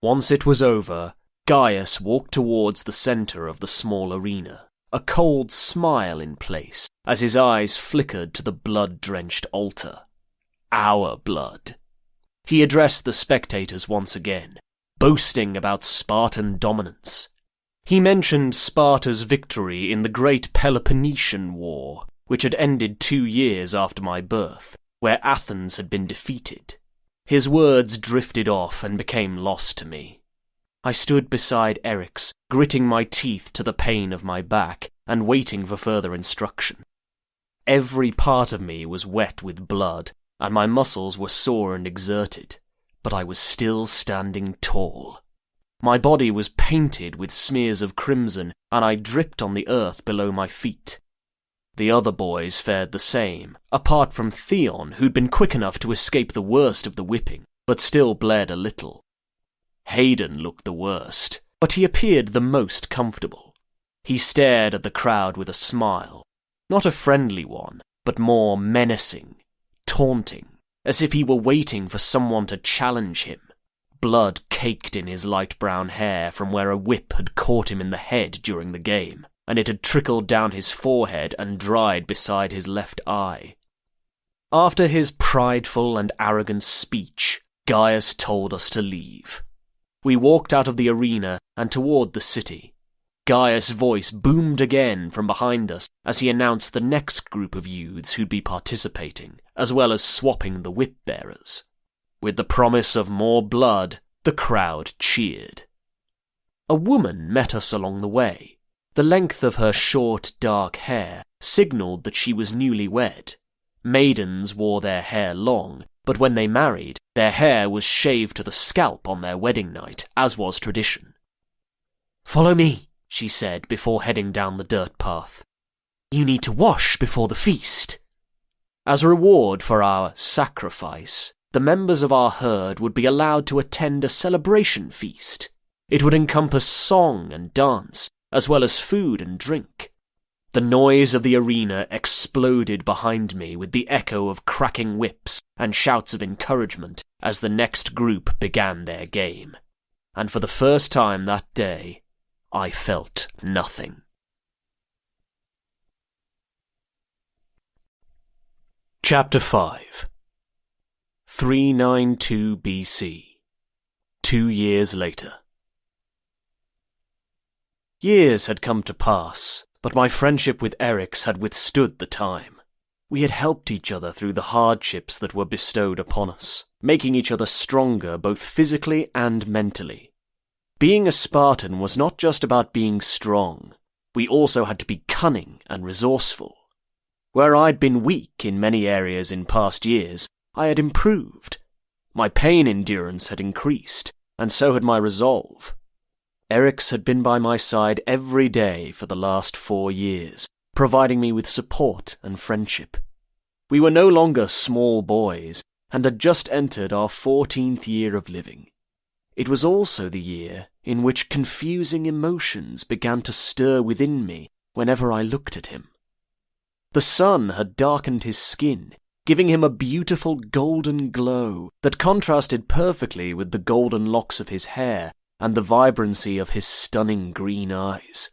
Once it was over, Gaius walked towards the center of the small arena, a cold smile in place as his eyes flickered to the blood-drenched altar. Our blood. He addressed the spectators once again, boasting about Spartan dominance. He mentioned Sparta's victory in the Great Peloponnesian War, which had ended 2 years after my birth, where Athens had been defeated. His words drifted off and became lost to me. I stood beside Eric's, gritting my teeth to the pain of my back and waiting for further instruction. Every part of me was wet with blood, and my muscles were sore and exerted, but I was still standing tall. My body was painted with smears of crimson, and I dripped on the earth below my feet. The other boys fared the same, apart from Theon, who'd been quick enough to escape the worst of the whipping, but still bled a little. Hayden looked the worst, but he appeared the most comfortable. He stared at the crowd with a smile, not a friendly one, but more menacing, taunting, as if he were waiting for someone to challenge him. Blood caked in his light brown hair from where a whip had caught him in the head during the game, and it had trickled down his forehead and dried beside his left eye. After his prideful and arrogant speech, Gaius told us to leave. We walked out of the arena and toward the city. Gaius' voice boomed again from behind us as he announced the next group of youths who'd be participating, as well as swapping the whip-bearers. With the promise of more blood, the crowd cheered. A woman met us along the way. The length of her short, dark hair signalled that she was newlywed. Maidens wore their hair long, but when they married, their hair was shaved to the scalp on their wedding night, as was tradition. "Follow me," she said before heading down the dirt path. "You need to wash before the feast." As a reward for our sacrifice, the members of our herd would be allowed to attend a celebration feast. It would encompass song and dance, as well as food and drink. The noise of the arena exploded behind me with the echo of cracking whips and shouts of encouragement as the next group began their game. And for the first time that day, I felt nothing. Chapter 5 392 BC 2 years later. Years had come to pass, but my friendship with Eric's had withstood the time. We had helped each other through the hardships that were bestowed upon us, making each other stronger both physically and mentally. Being a Spartan was not just about being strong. We also had to be cunning and resourceful. Where I'd been weak in many areas in past years, I had improved. My pain endurance had increased, and so had my resolve. Eric's had been by my side every day for the last 4 years, providing me with support and friendship. We were no longer small boys, and had just entered our 14th year of living. It was also the year in which confusing emotions began to stir within me whenever I looked at him. The sun had darkened his skin, giving him a beautiful golden glow that contrasted perfectly with the golden locks of his hair and the vibrancy of his stunning green eyes.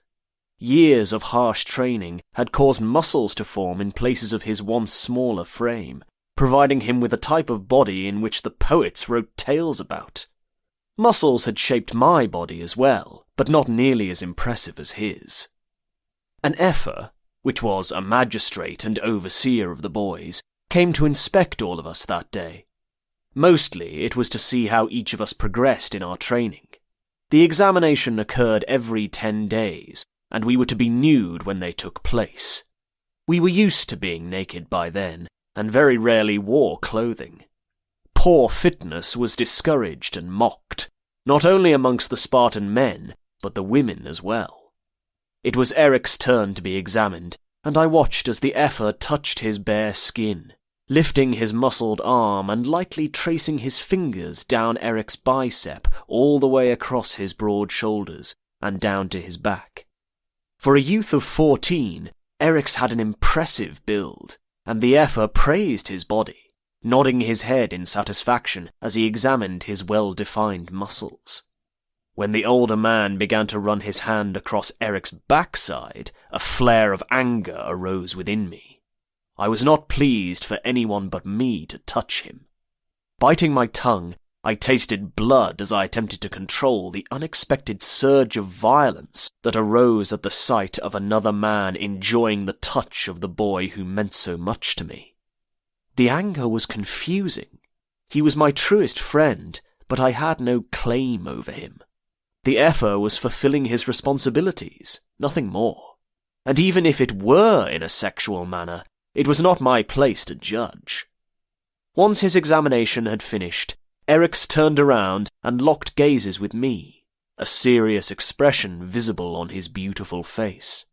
Years of harsh training had caused muscles to form in places of his once smaller frame, providing him with a type of body in which the poets wrote tales about. Muscles had shaped my body as well, but not nearly as impressive as his. An Ephor, which was a magistrate and overseer of the boys, came to inspect all of us that day. Mostly, it was to see how each of us progressed in our training. The examination occurred every 10 days, and we were to be nude when they took place. We were used to being naked by then, and very rarely wore clothing. Poor fitness was discouraged and mocked, not only amongst the Spartan men, but the women as well. It was Eric's turn to be examined, and I watched as the effer touched his bare skin, lifting his muscled arm and lightly tracing his fingers down Eric's bicep all the way across his broad shoulders and down to his back. For a youth of 14, Eric's had an impressive build, and the effer praised his body, nodding his head in satisfaction as he examined his well-defined muscles. When the older man began to run his hand across Eric's backside, a flare of anger arose within me. I was not pleased for anyone but me to touch him. Biting my tongue, I tasted blood as I attempted to control the unexpected surge of violence that arose at the sight of another man enjoying the touch of the boy who meant so much to me. The anger was confusing. He was my truest friend, but I had no claim over him. The effer was fulfilling his responsibilities, nothing more. And even if it were in a sexual manner, it was not my place to judge. Once his examination had finished, Eric's turned around and locked gazes with me, a serious expression visible on his beautiful face.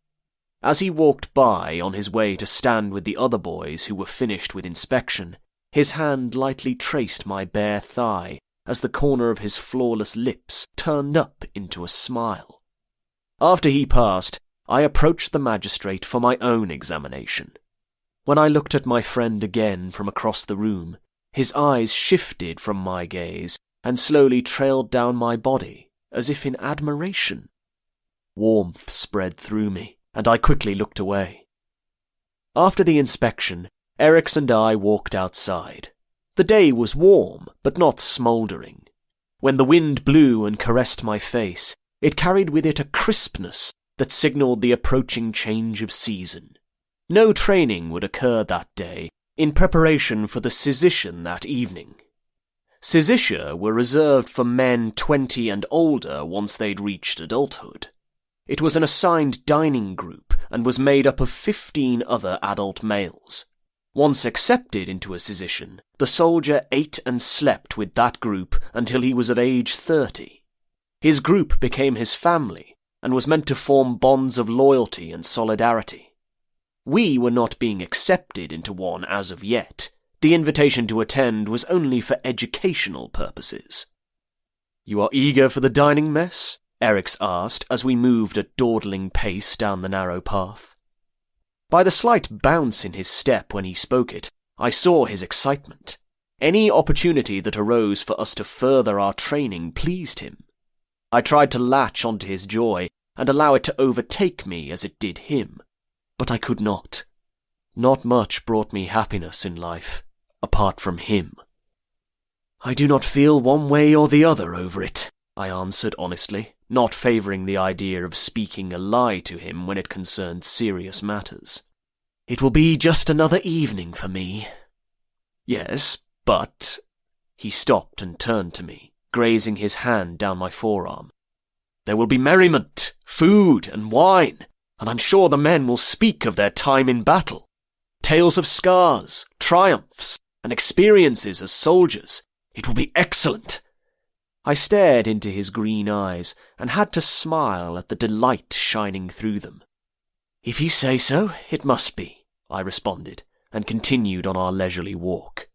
As he walked by on his way to stand with the other boys who were finished with inspection, his hand lightly traced my bare thigh as the corner of his flawless lips turned up into a smile. After he passed, I approached the magistrate for my own examination. When I looked at my friend again from across the room, his eyes shifted from my gaze and slowly trailed down my body, as if in admiration. Warmth spread through me, and I quickly looked away. After the inspection, Eric's and I walked outside. The day was warm, but not smouldering. When the wind blew and caressed my face, it carried with it a crispness that signalled the approaching change of season. No training would occur that day, in preparation for the Syzytion that evening. Syzytia were reserved for men 20 and older once they'd reached adulthood. It was an assigned dining group and was made up of 15 other adult males. Once accepted into a Syzytion, the soldier ate and slept with that group until he was of age 30. His group became his family and was meant to form bonds of loyalty and solidarity. We were not being accepted into one as of yet. The invitation to attend was only for educational purposes. "You are eager for the dining mess?" Eric's asked as we moved at dawdling pace down the narrow path. By the slight bounce in his step when he spoke it, I saw his excitement. Any opportunity that arose for us to further our training pleased him. I tried to latch onto his joy and allow it to overtake me as it did him. But I could not. Not much brought me happiness in life, apart from him. "I do not feel one way or the other over it," I answered honestly, not favouring the idea of speaking a lie to him when it concerned serious matters. "It will be just another evening for me." "Yes, but—" He stopped and turned to me, grazing his hand down my forearm. "There will be merriment, food, and wine. And I'm sure the men will speak of their time in battle, tales of scars, triumphs, and experiences as soldiers. It will be excellent." I stared into his green eyes and had to smile at the delight shining through them. "If you say so, it must be," I responded, and continued on our leisurely walk.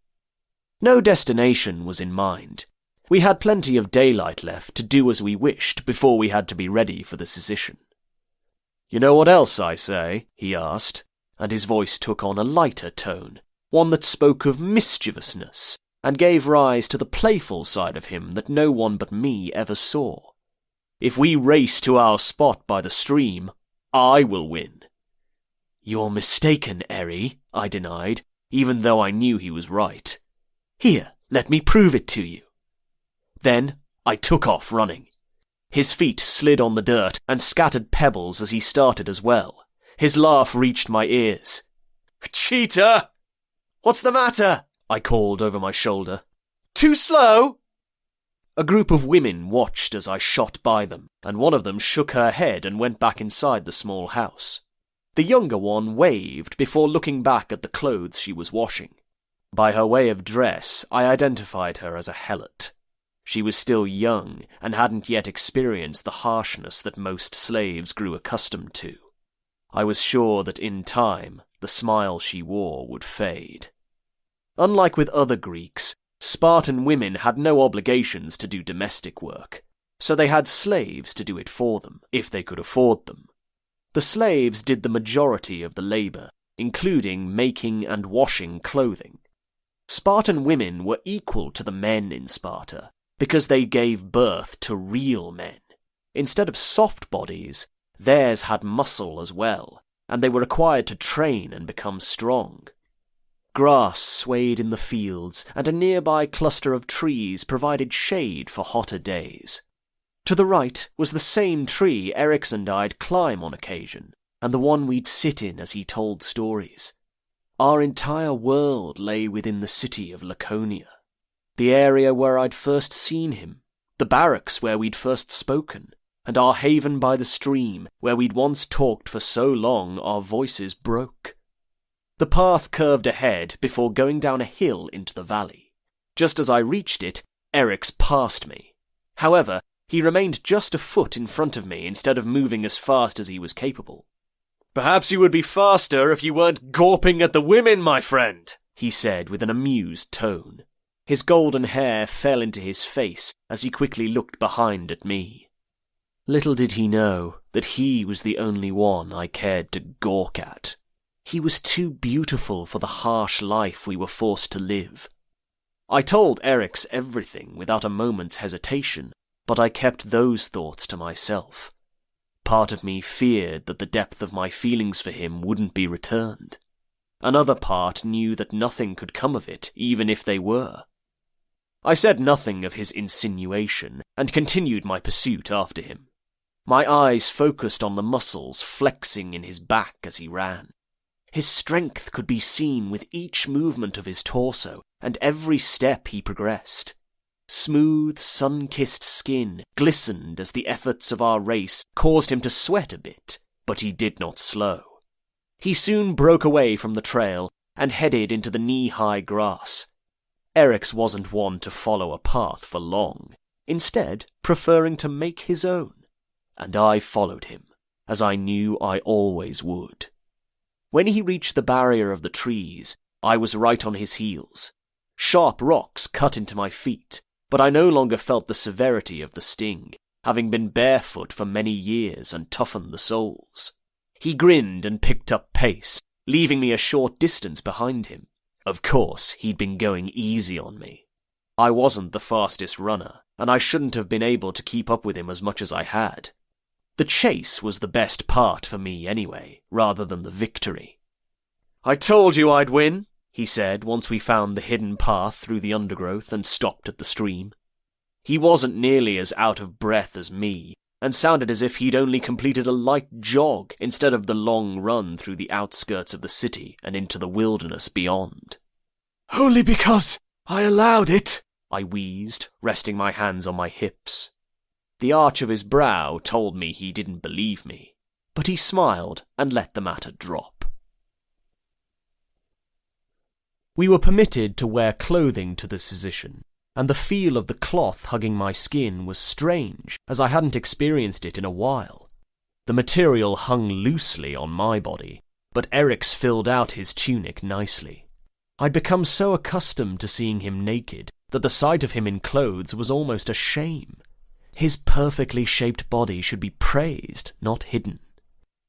No destination was in mind. We had plenty of daylight left to do as we wished before we had to be ready for the Syzytion. "You know what else I say?" he asked, and his voice took on a lighter tone, one that spoke of mischievousness, and gave rise to the playful side of him that no one but me ever saw. "If we race to our spot by the stream, I will win." "You're mistaken, Eri," I denied, even though I knew he was right. "Here, let me prove it to you." Then I took off running. His feet slid on the dirt and scattered pebbles as he started as well. His laugh reached my ears. "Cheater! What's the matter?" I called over my shoulder. Too slow? A group of women watched as I shot by them, and one of them shook her head and went back inside the small house. The younger one waved before looking back at the clothes she was washing. By her way of dress, I identified her as a helot. She was still young and hadn't yet experienced the harshness that most slaves grew accustomed to. I was sure that in time, the smile she wore would fade. Unlike with other Greeks, Spartan women had no obligations to do domestic work, so they had slaves to do it for them, if they could afford them. The slaves did the majority of the labor, including making and washing clothing. Spartan women were equal to the men in Sparta, because they gave birth to real men. Instead of soft bodies, theirs had muscle as well, and they were required to train and become strong. Grass swayed in the fields, and a nearby cluster of trees provided shade for hotter days. To the right was the same tree Eric's and I'd climb on occasion, and the one we'd sit in as he told stories. Our entire world lay within the city of Laconia, the area where I'd first seen him, the barracks where we'd first spoken, and our haven by the stream where we'd once talked for so long our voices broke. The path curved ahead before going down a hill into the valley. Just as I reached it, Eric's passed me. However, he remained just a foot in front of me instead of moving as fast as he was capable. Perhaps you would be faster if you weren't gawping at the women, my friend, he said with an amused tone. His golden hair fell into his face as he quickly looked behind at me. Little did he know that he was the only one I cared to gawk at. He was too beautiful for the harsh life we were forced to live. I told Eric's everything without a moment's hesitation, but I kept those thoughts to myself. Part of me feared that the depth of my feelings for him wouldn't be returned. Another part knew that nothing could come of it, even if they were. I said nothing of his insinuation, and continued my pursuit after him. My eyes focused on the muscles flexing in his back as he ran. His strength could be seen with each movement of his torso and every step he progressed. Smooth, sun-kissed skin glistened as the efforts of our race caused him to sweat a bit, but he did not slow. He soon broke away from the trail and headed into the knee-high grass. Eric's wasn't one to follow a path for long, instead preferring to make his own, and I followed him, as I knew I always would. When he reached the barrier of the trees, I was right on his heels. Sharp rocks cut into my feet, but I no longer felt the severity of the sting, having been barefoot for many years and toughened the soles. He grinned and picked up pace, leaving me a short distance behind him. Of course, he'd been going easy on me. I wasn't the fastest runner, and I shouldn't have been able to keep up with him as much as I had. The chase was the best part for me anyway, rather than the victory. I told you I'd win, he said once we found the hidden path through the undergrowth and stopped at the stream. He wasn't nearly as out of breath as me, and sounded as if he'd only completed a light jog instead of the long run through the outskirts of the city and into the wilderness beyond. Only because I allowed it, I wheezed, resting my hands on my hips. The arch of his brow told me he didn't believe me, but he smiled and let the matter drop. We were permitted to wear clothing to the sedition, and the feel of the cloth hugging my skin was strange, as I hadn't experienced it in a while. The material hung loosely on my body, but Eric's filled out his tunic nicely. I'd become so accustomed to seeing him naked that the sight of him in clothes was almost a shame. His perfectly shaped body should be praised, not hidden.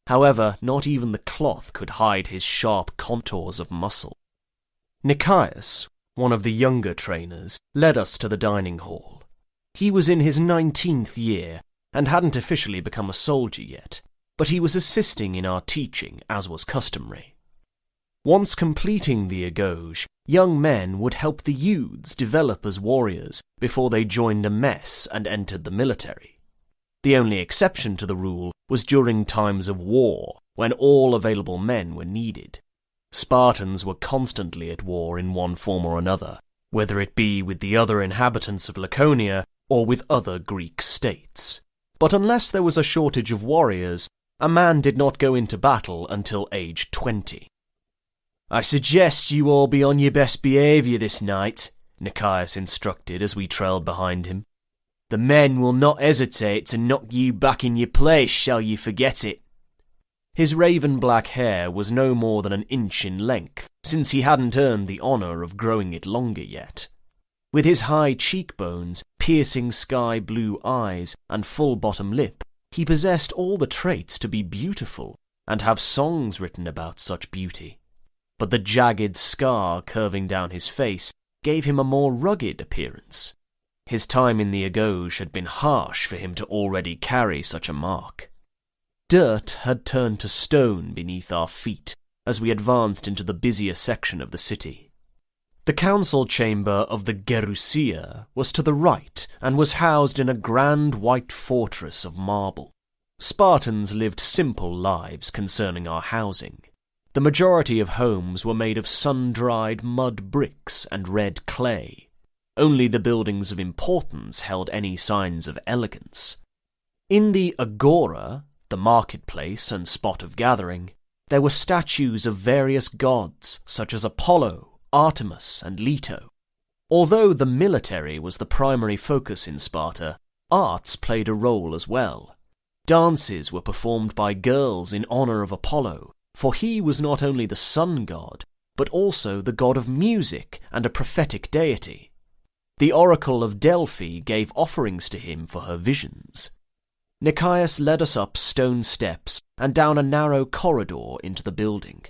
However, not even the cloth could hide his sharp contours of muscle. Nikias, one of the younger trainers, led us to the dining hall. He was in his 19th year and hadn't officially become a soldier yet, but he was assisting in our teaching, as was customary. Once completing the agauge, young men would help the youths develop as warriors before they joined a mess and entered the military. The only exception to the rule was during times of war, when all available men were needed. Spartans were constantly at war in one form or another, whether it be with the other inhabitants of Laconia or with other Greek states. But unless there was a shortage of warriors, a man did not go into battle until age 20. "I suggest you all be on your best behaviour this night," Nikias instructed as we trailed behind him. "The men will not hesitate to knock you back in your place, shall you forget it." His raven-black hair was no more than an inch in length, since he hadn't earned the honour of growing it longer yet. With his high cheekbones, piercing sky-blue eyes, and full bottom lip, he possessed all the traits to be beautiful, and have songs written about such beauty. But the jagged scar curving down his face gave him a more rugged appearance. His time in the Agauge had been harsh for him to already carry such a mark. Dirt had turned to stone beneath our feet as we advanced into the busier section of the city. The council chamber of the Gerousia was to the right and was housed in a grand white fortress of marble. Spartans lived simple lives concerning our housing. The majority of homes were made of sun-dried mud bricks and red clay. Only the buildings of importance held any signs of elegance. In the agora, the marketplace and spot of gathering, there were statues of various gods such as Apollo, Artemis, and Leto. Although the military was the primary focus in Sparta, arts played a role as well. Dances were performed by girls in honour of Apollo, for he was not only the sun god, but also the god of music and a prophetic deity. The oracle of Delphi gave offerings to him for her visions. Nikias led us up stone steps and down a narrow corridor into the building.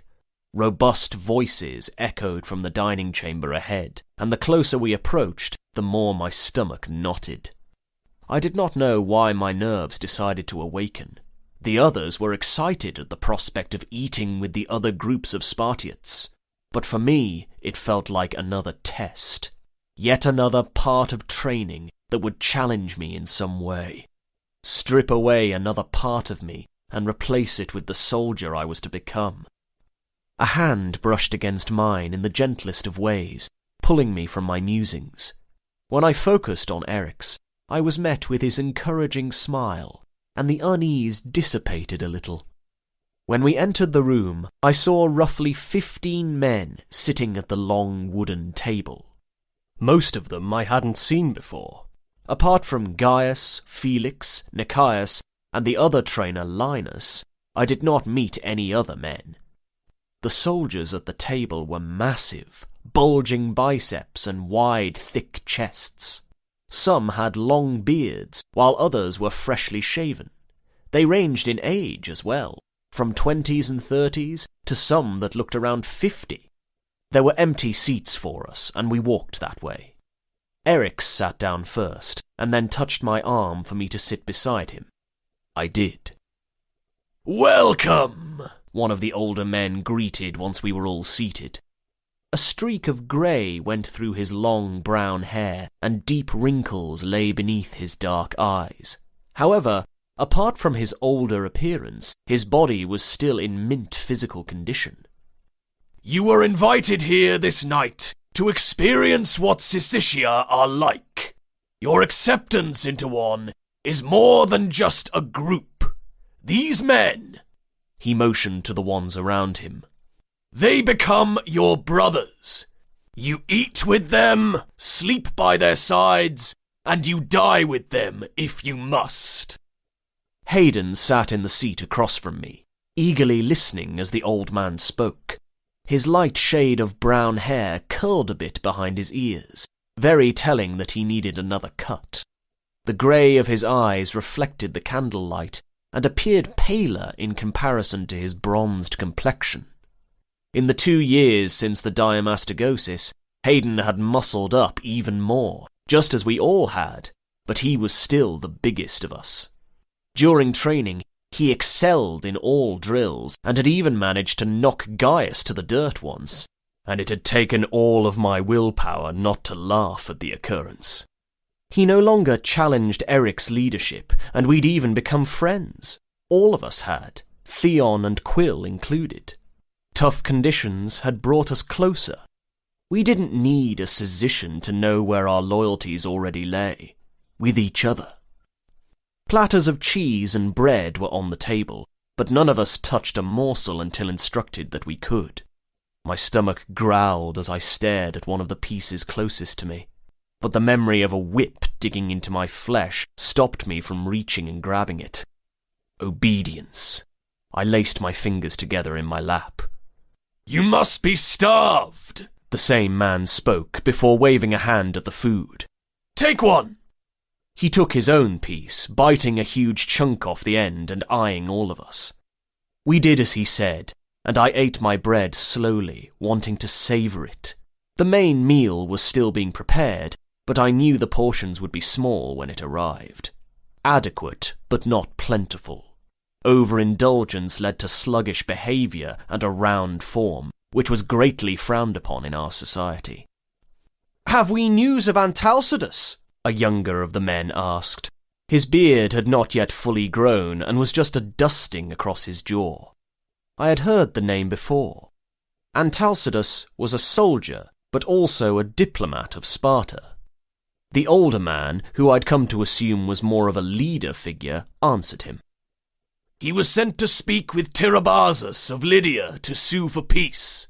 Robust voices echoed from the dining chamber ahead, and the closer we approached, the more my stomach knotted. I did not know why my nerves decided to awaken. The others were excited at the prospect of eating with the other groups of Spartiates, but for me it felt like another test, yet another part of training that would challenge me in some way. Strip away another part of me and replace it with the soldier I was to become. A hand brushed against mine in the gentlest of ways, pulling me from my musings. When I focused on Eric's, I was met with his encouraging smile, and the unease dissipated a little. When we entered the room, I saw roughly 15 men sitting at the long wooden table. Most of them I hadn't seen before. Apart from Gaius, Felix, Nikias, and the other trainer Linus, I did not meet any other men. The soldiers at the table were massive, bulging biceps and wide, thick chests. Some had long beards, while others were freshly shaven. They ranged in age as well, from 20s and 30s to some that looked around 50. There were empty seats for us, and we walked that way. Eric sat down first, and then touched my arm for me to sit beside him. I did. "Welcome," one of the older men greeted once we were all seated. A streak of grey went through his long brown hair, and deep wrinkles lay beneath his dark eyes. However, apart from his older appearance, his body was still in mint physical condition. "You were invited here this night to experience what Syssitia are like. Your acceptance into one is more than just a group. These men," he motioned to the ones around him, "they become your brothers. You eat with them, sleep by their sides, and you die with them if you must." Hayden sat in the seat across from me, eagerly listening as the old man spoke. His light shade of brown hair curled a bit behind his ears, very telling that he needed another cut. The grey of his eyes reflected the candlelight and appeared paler in comparison to his bronzed complexion. In the 2 years since the diamastogosis, Hayden had muscled up even more, just as we all had, but he was still the biggest of us. During training, he excelled in all drills, and had even managed to knock Gaius to the dirt once, and it had taken all of my willpower not to laugh at the occurrence. He no longer challenged Eric's leadership, and we'd even become friends. All of us had, Theon and Quill included. Tough conditions had brought us closer. We didn't need a physician to know where our loyalties already lay, with each other. Platters of cheese and bread were on the table, but none of us touched a morsel until instructed that we could. My stomach growled as I stared at one of the pieces closest to me, but the memory of a whip digging into my flesh stopped me from reaching and grabbing it. Obedience. I laced my fingers together in my lap. "You must be starved," the same man spoke before waving a hand at the food. "Take one." He took his own piece, biting a huge chunk off the end and eyeing all of us. We did as he said, and I ate my bread slowly, wanting to savour it. The main meal was still being prepared, but I knew the portions would be small when it arrived. Adequate, but not plentiful. Overindulgence led to sluggish behaviour and a round form, which was greatly frowned upon in our society. "Have we news of Antalcidas?" a younger of the men asked. His beard had not yet fully grown and was just a dusting across his jaw. I had heard the name before. Antalcidas was a soldier, but also a diplomat of Sparta. The older man, who I'd come to assume was more of a leader figure, answered him. "He was sent to speak with Tirabazus of Lydia to sue for peace."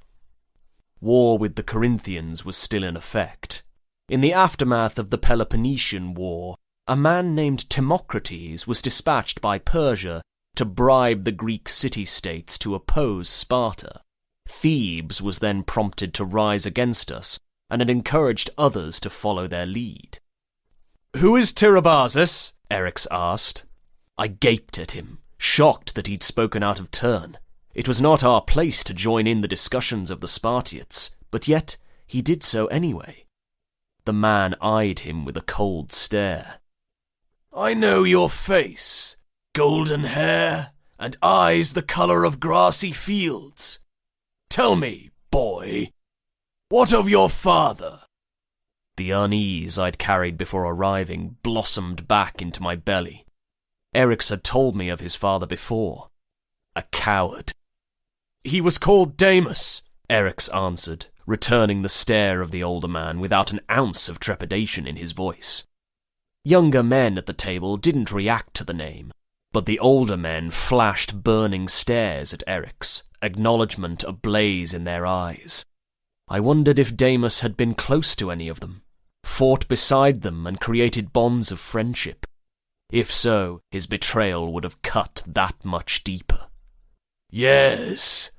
War with the Corinthians was still in effect. In the aftermath of the Peloponnesian War, a man named Timocrates was dispatched by Persia to bribe the Greek city-states to oppose Sparta. Thebes was then prompted to rise against us, and it encouraged others to follow their lead. "Who is Tirabazus?" Eryx asked. I gaped at him, shocked that he'd spoken out of turn. It was not our place to join in the discussions of the Spartiates, but yet he did so anyway. The man eyed him with a cold stare. "I know your face. Golden hair, and eyes the colour of grassy fields. Tell me, boy, what of your father?" The unease I'd carried before arriving blossomed back into my belly. Eryx had told me of his father before. A coward. "He was called Demas," Eryx answered, returning the stare of the older man without an ounce of trepidation in his voice. Younger men at the table didn't react to the name, but the older men flashed burning stares at Eryx, acknowledgement ablaze in their eyes. I wondered if Demas had been close to any of them, fought beside them and created bonds of friendship. If so, his betrayal would have cut that much deeper. "Yes,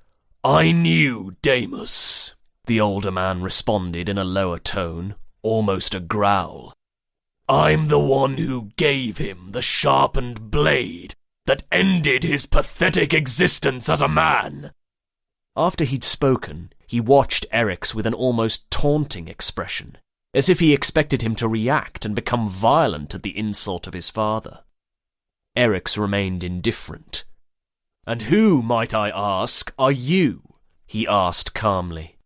I knew Demas," the older man responded in a lower tone, almost a growl. "I'm the one who gave him the sharpened blade that ended his pathetic existence as a man." After he'd spoken, he watched Eryx with an almost taunting expression, as if he expected him to react and become violent at the insult of his father. Eryx remained indifferent. "And who, might I ask, are you?" he asked calmly.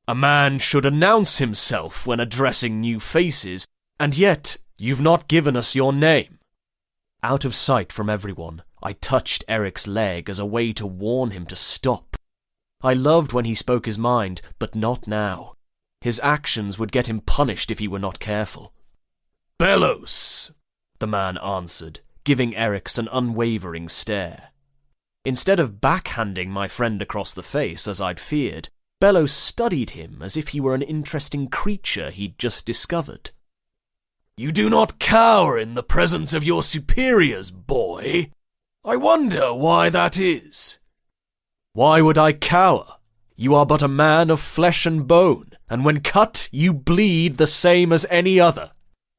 "A man should announce himself when addressing new faces, and yet you've not given us your name." Out of sight from everyone, I touched Eryx's leg as a way to warn him to stop. I loved when he spoke his mind, but not now. His actions would get him punished if he were not careful. "Belos," the man answered, giving Eryx an unwavering stare. Instead of backhanding my friend across the face, as I'd feared, Belos studied him as if he were an interesting creature he'd just discovered. "You do not cower in the presence of your superiors, boy. I wonder why that is." "Why would I cower? You are but a man of flesh and bone, and when cut, you bleed the same as any other."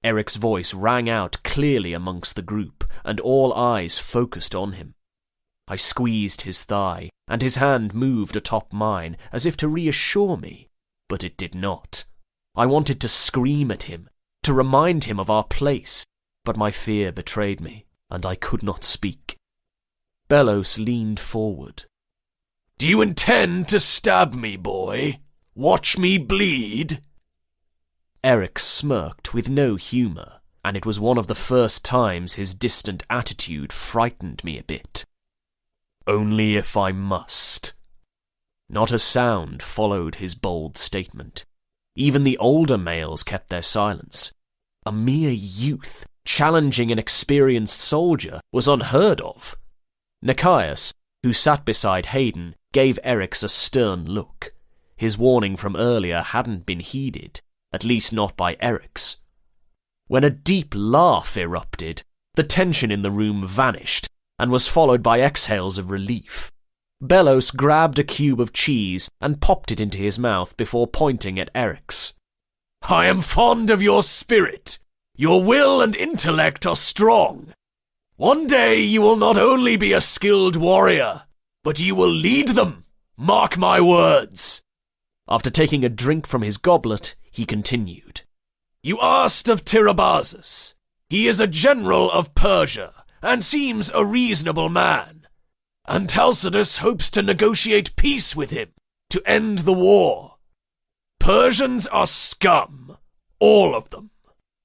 Eryx's voice rang out clearly amongst the group, and all eyes focused on him. I squeezed his thigh, and his hand moved atop mine, as if to reassure me, but it did not. I wanted to scream at him, to remind him of our place, but my fear betrayed me, and I could not speak. Belos leaned forward. "Do you intend to stab me, boy? Watch me bleed?" Eryx smirked with no humour, and it was one of the first times his distant attitude frightened me a bit. "Only if I must." Not a sound followed his bold statement. Even the older males kept their silence. A mere youth challenging an experienced soldier was unheard of. Nikias, who sat beside Hayden, gave Eryx a stern look. His warning from earlier hadn't been heeded, at least not by Eryx. When a deep laugh erupted, the tension in the room vanished and was followed by exhales of relief. Belos grabbed a cube of cheese and popped it into his mouth before pointing at Eryx. I am fond of your spirit. Your will and intellect are strong. One day you will not only be a skilled warrior, but you will lead them. Mark my words. After taking a drink from his goblet, he continued. You asked of Tirabazus. He is a general of Persia, and seems a reasonable man. And Talcidus hopes to negotiate peace with him, to end the war. Persians are scum, all of them.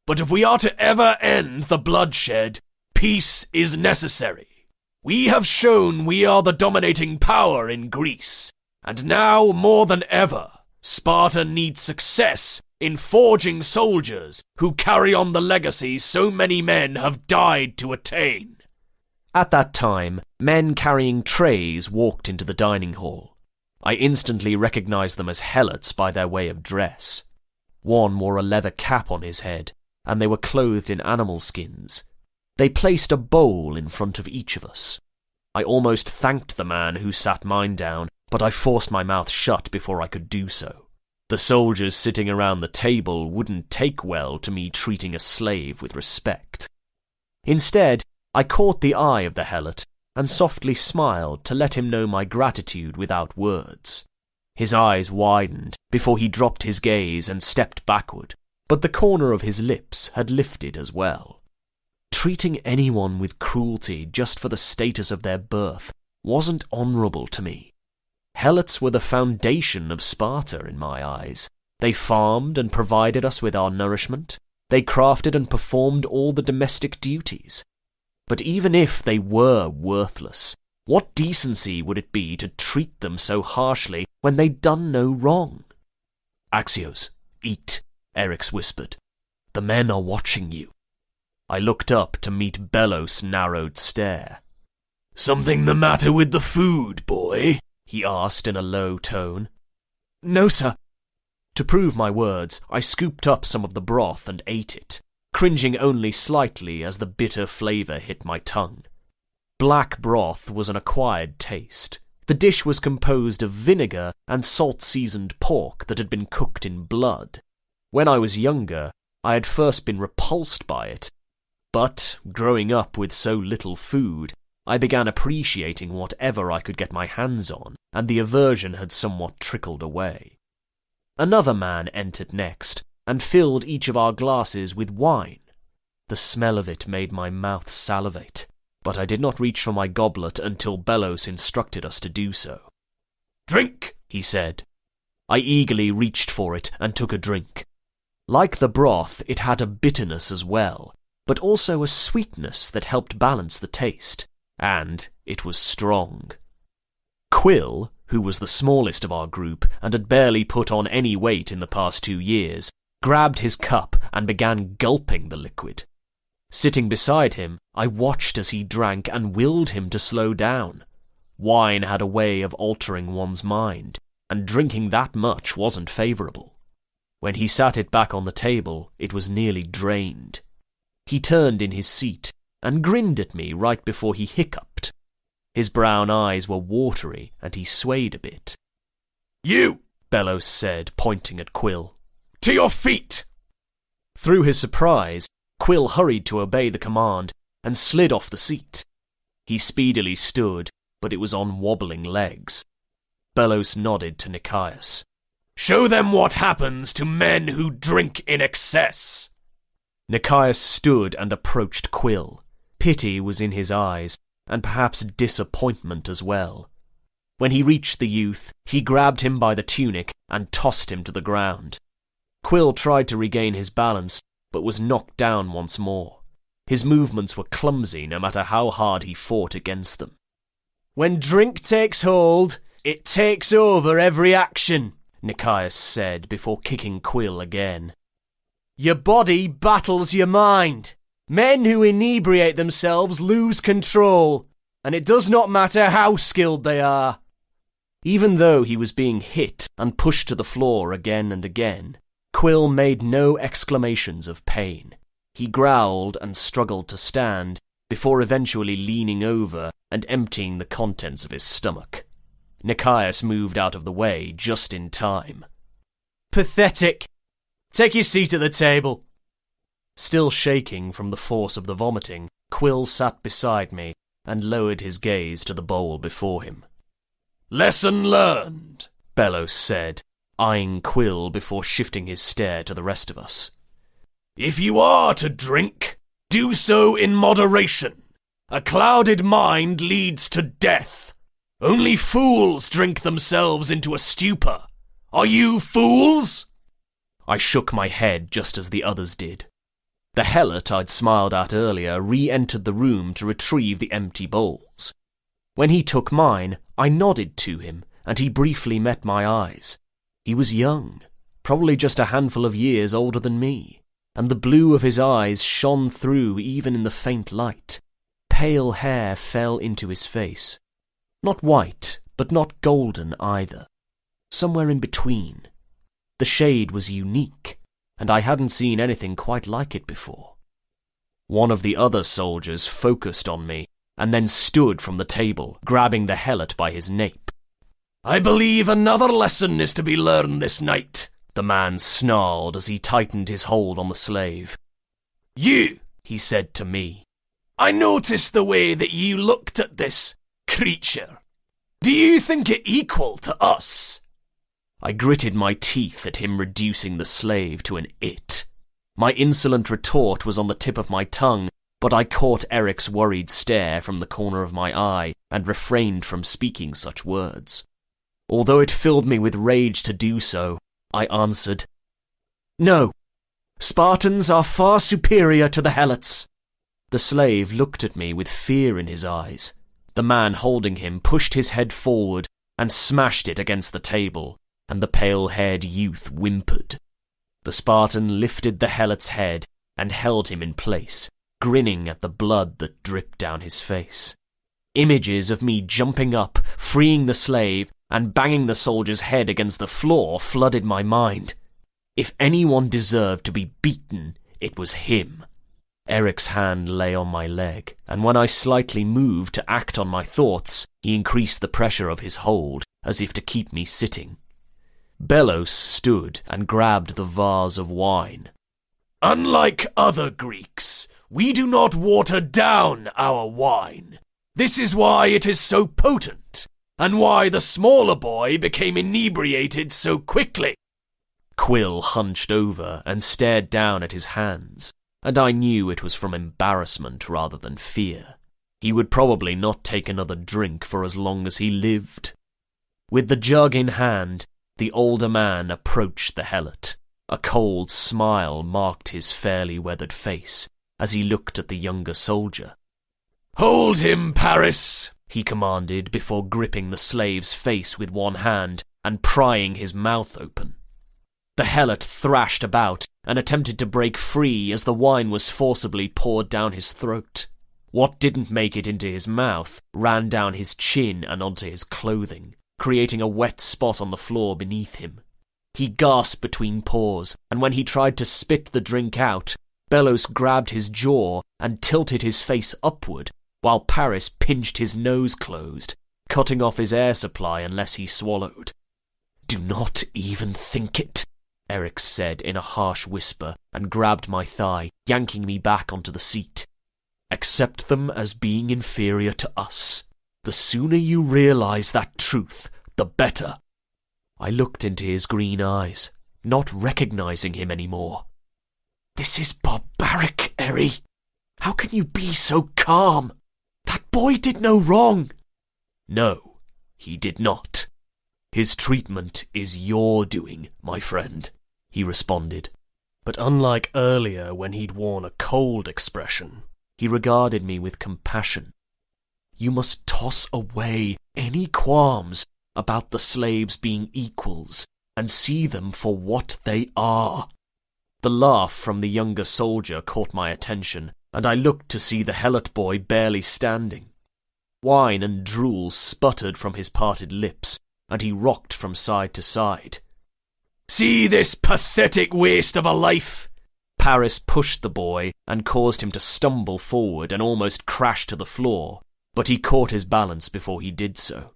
But if we are to ever end the bloodshed, peace is necessary. We have shown we are the dominating power in Greece, and now more than ever, Sparta needs success in forging soldiers who carry on the legacy so many men have died to attain. At that time, men carrying trays walked into the dining hall. I instantly recognized them as helots by their way of dress. One wore a leather cap on his head, and they were clothed in animal skins. They placed a bowl in front of each of us. I almost thanked the man who sat mine down, but I forced my mouth shut before I could do so. The soldiers sitting around the table wouldn't take well to me treating a slave with respect. Instead, I caught the eye of the helot and softly smiled to let him know my gratitude without words. His eyes widened before he dropped his gaze and stepped backward, but the corner of his lips had lifted as well. Treating anyone with cruelty just for the status of their birth wasn't honourable to me. Helots were the foundation of Sparta in my eyes. They farmed and provided us with our nourishment. They crafted and performed all the domestic duties. But even if they were worthless, what decency would it be to treat them so harshly when they'd done no wrong? Axios, eat, Eryx whispered. The men are watching you. I looked up to meet Belos' narrowed stare. Something the matter with the food, boy? He asked in a low tone. No, sir. To prove my words, I scooped up some of the broth and ate it, cringing only slightly as the bitter flavour hit my tongue. Black broth was an acquired taste. The dish was composed of vinegar and salt-seasoned pork that had been cooked in blood. When I was younger, I had first been repulsed by it, but, growing up with so little food, I began appreciating whatever I could get my hands on, and the aversion had somewhat trickled away. Another man entered next, and filled each of our glasses with wine. The smell of it made my mouth salivate, but I did not reach for my goblet until Belos instructed us to do so. Drink, he said. I eagerly reached for it and took a drink. Like the broth, it had a bitterness as well, but also a sweetness that helped balance the taste. And it was strong. Quill, who was the smallest of our group and had barely put on any weight in the past 2 years, grabbed his cup and began gulping the liquid. Sitting beside him, I watched as he drank and willed him to slow down. Wine had a way of altering one's mind, and drinking that much wasn't favourable. When he sat it back on the table, it was nearly drained. He turned in his seat and grinned at me right before he hiccuped. His brown eyes were watery, and he swayed a bit. You, Belos said, pointing at Quill. To your feet! Through his surprise, Quill hurried to obey the command and slid off the seat. He speedily stood, but it was on wobbling legs. Belos nodded to Nikias. Show them what happens to men who drink in excess. Nikias stood and approached Quill. Pity was in his eyes, and perhaps disappointment as well. When he reached the youth, he grabbed him by the tunic and tossed him to the ground. Quill tried to regain his balance, but was knocked down once more. His movements were clumsy no matter how hard he fought against them. When drink takes hold, it takes over every action. Nikias said before kicking Quill again. Your body battles your mind. Men who inebriate themselves lose control, and it does not matter how skilled they are. Even though he was being hit and pushed to the floor again and again, Quill made no exclamations of pain. He growled and struggled to stand, before eventually leaning over and emptying the contents of his stomach. Nikias moved out of the way just in time. Pathetic. Take your seat at the table. Still shaking from the force of the vomiting, Quill sat beside me and lowered his gaze to the bowl before him. Lesson learned, Bellows said, eyeing Quill before shifting his stare to the rest of us. If you are to drink, do so in moderation. A clouded mind leads to death. Only fools drink themselves into a stupor. Are you fools? I shook my head just as the others did. The helot I'd smiled at earlier re-entered the room to retrieve the empty bowls. When he took mine, I nodded to him, and he briefly met my eyes. He was young, probably just a handful of years older than me, and the blue of his eyes shone through even in the faint light. Pale hair fell into his face. Not white, but not golden either. Somewhere in between. The shade was unique, and I hadn't seen anything quite like it before. One of the other soldiers focused on me, and then stood from the table, grabbing the helot by his nape. I believe another lesson is to be learned this night, the man snarled as he tightened his hold on the slave. You, he said to me. I noticed the way that you looked at this creature. Do you think it equal to us? I gritted my teeth at him reducing the slave to an it. My insolent retort was on the tip of my tongue, but I caught Eric's worried stare from the corner of my eye and refrained from speaking such words. Although it filled me with rage to do so, I answered, No, Spartans are far superior to the helots. The slave looked at me with fear in his eyes. The man holding him pushed his head forward and smashed it against the table, and the pale-haired youth whimpered. The Spartan lifted the helot's head and held him in place, grinning at the blood that dripped down his face. Images of me jumping up, freeing the slave, and banging the soldier's head against the floor flooded my mind. If anyone deserved to be beaten, it was him. Eric's hand lay on my leg, and when I slightly moved to act on my thoughts, he increased the pressure of his hold, as if to keep me sitting. Bellows stood and grabbed the vase of wine. Unlike other Greeks, we do not water down our wine. This is why it is so potent, and why the smaller boy became inebriated so quickly. Quill hunched over and stared down at his hands, and I knew it was from embarrassment rather than fear. He would probably not take another drink for as long as he lived. With the jug in hand, the older man approached the helot. A cold smile marked his fairly weathered face as he looked at the younger soldier. Hold him, Paris, he commanded before gripping the slave's face with one hand and prying his mouth open. The helot thrashed about and attempted to break free as the wine was forcibly poured down his throat. What didn't make it into his mouth ran down his chin and onto his clothing, creating a wet spot on the floor beneath him. He gasped between paws, and when he tried to spit the drink out, Bellows grabbed his jaw and tilted his face upward, while Paris pinched his nose closed, cutting off his air supply unless he swallowed. Do not even think it, Eric said in a harsh whisper and grabbed my thigh, yanking me back onto the seat. Accept them as being inferior to us. The sooner you realize that truth, the better. I looked into his green eyes, not recognizing him anymore. This is barbaric, Eri. How can you be so calm? That boy did no wrong. No, he did not. His treatment is your doing, my friend, he responded. But unlike earlier when he'd worn a cold expression, he regarded me with compassion. You must toss away any qualms about the slaves being equals and see them for what they are. The laugh from the younger soldier caught my attention, and I looked to see the helot boy barely standing. Wine and drool sputtered from his parted lips, and he rocked from side to side. See this pathetic waste of a life? Paris pushed the boy and caused him to stumble forward and almost crash to the floor, but he caught his balance before he did so.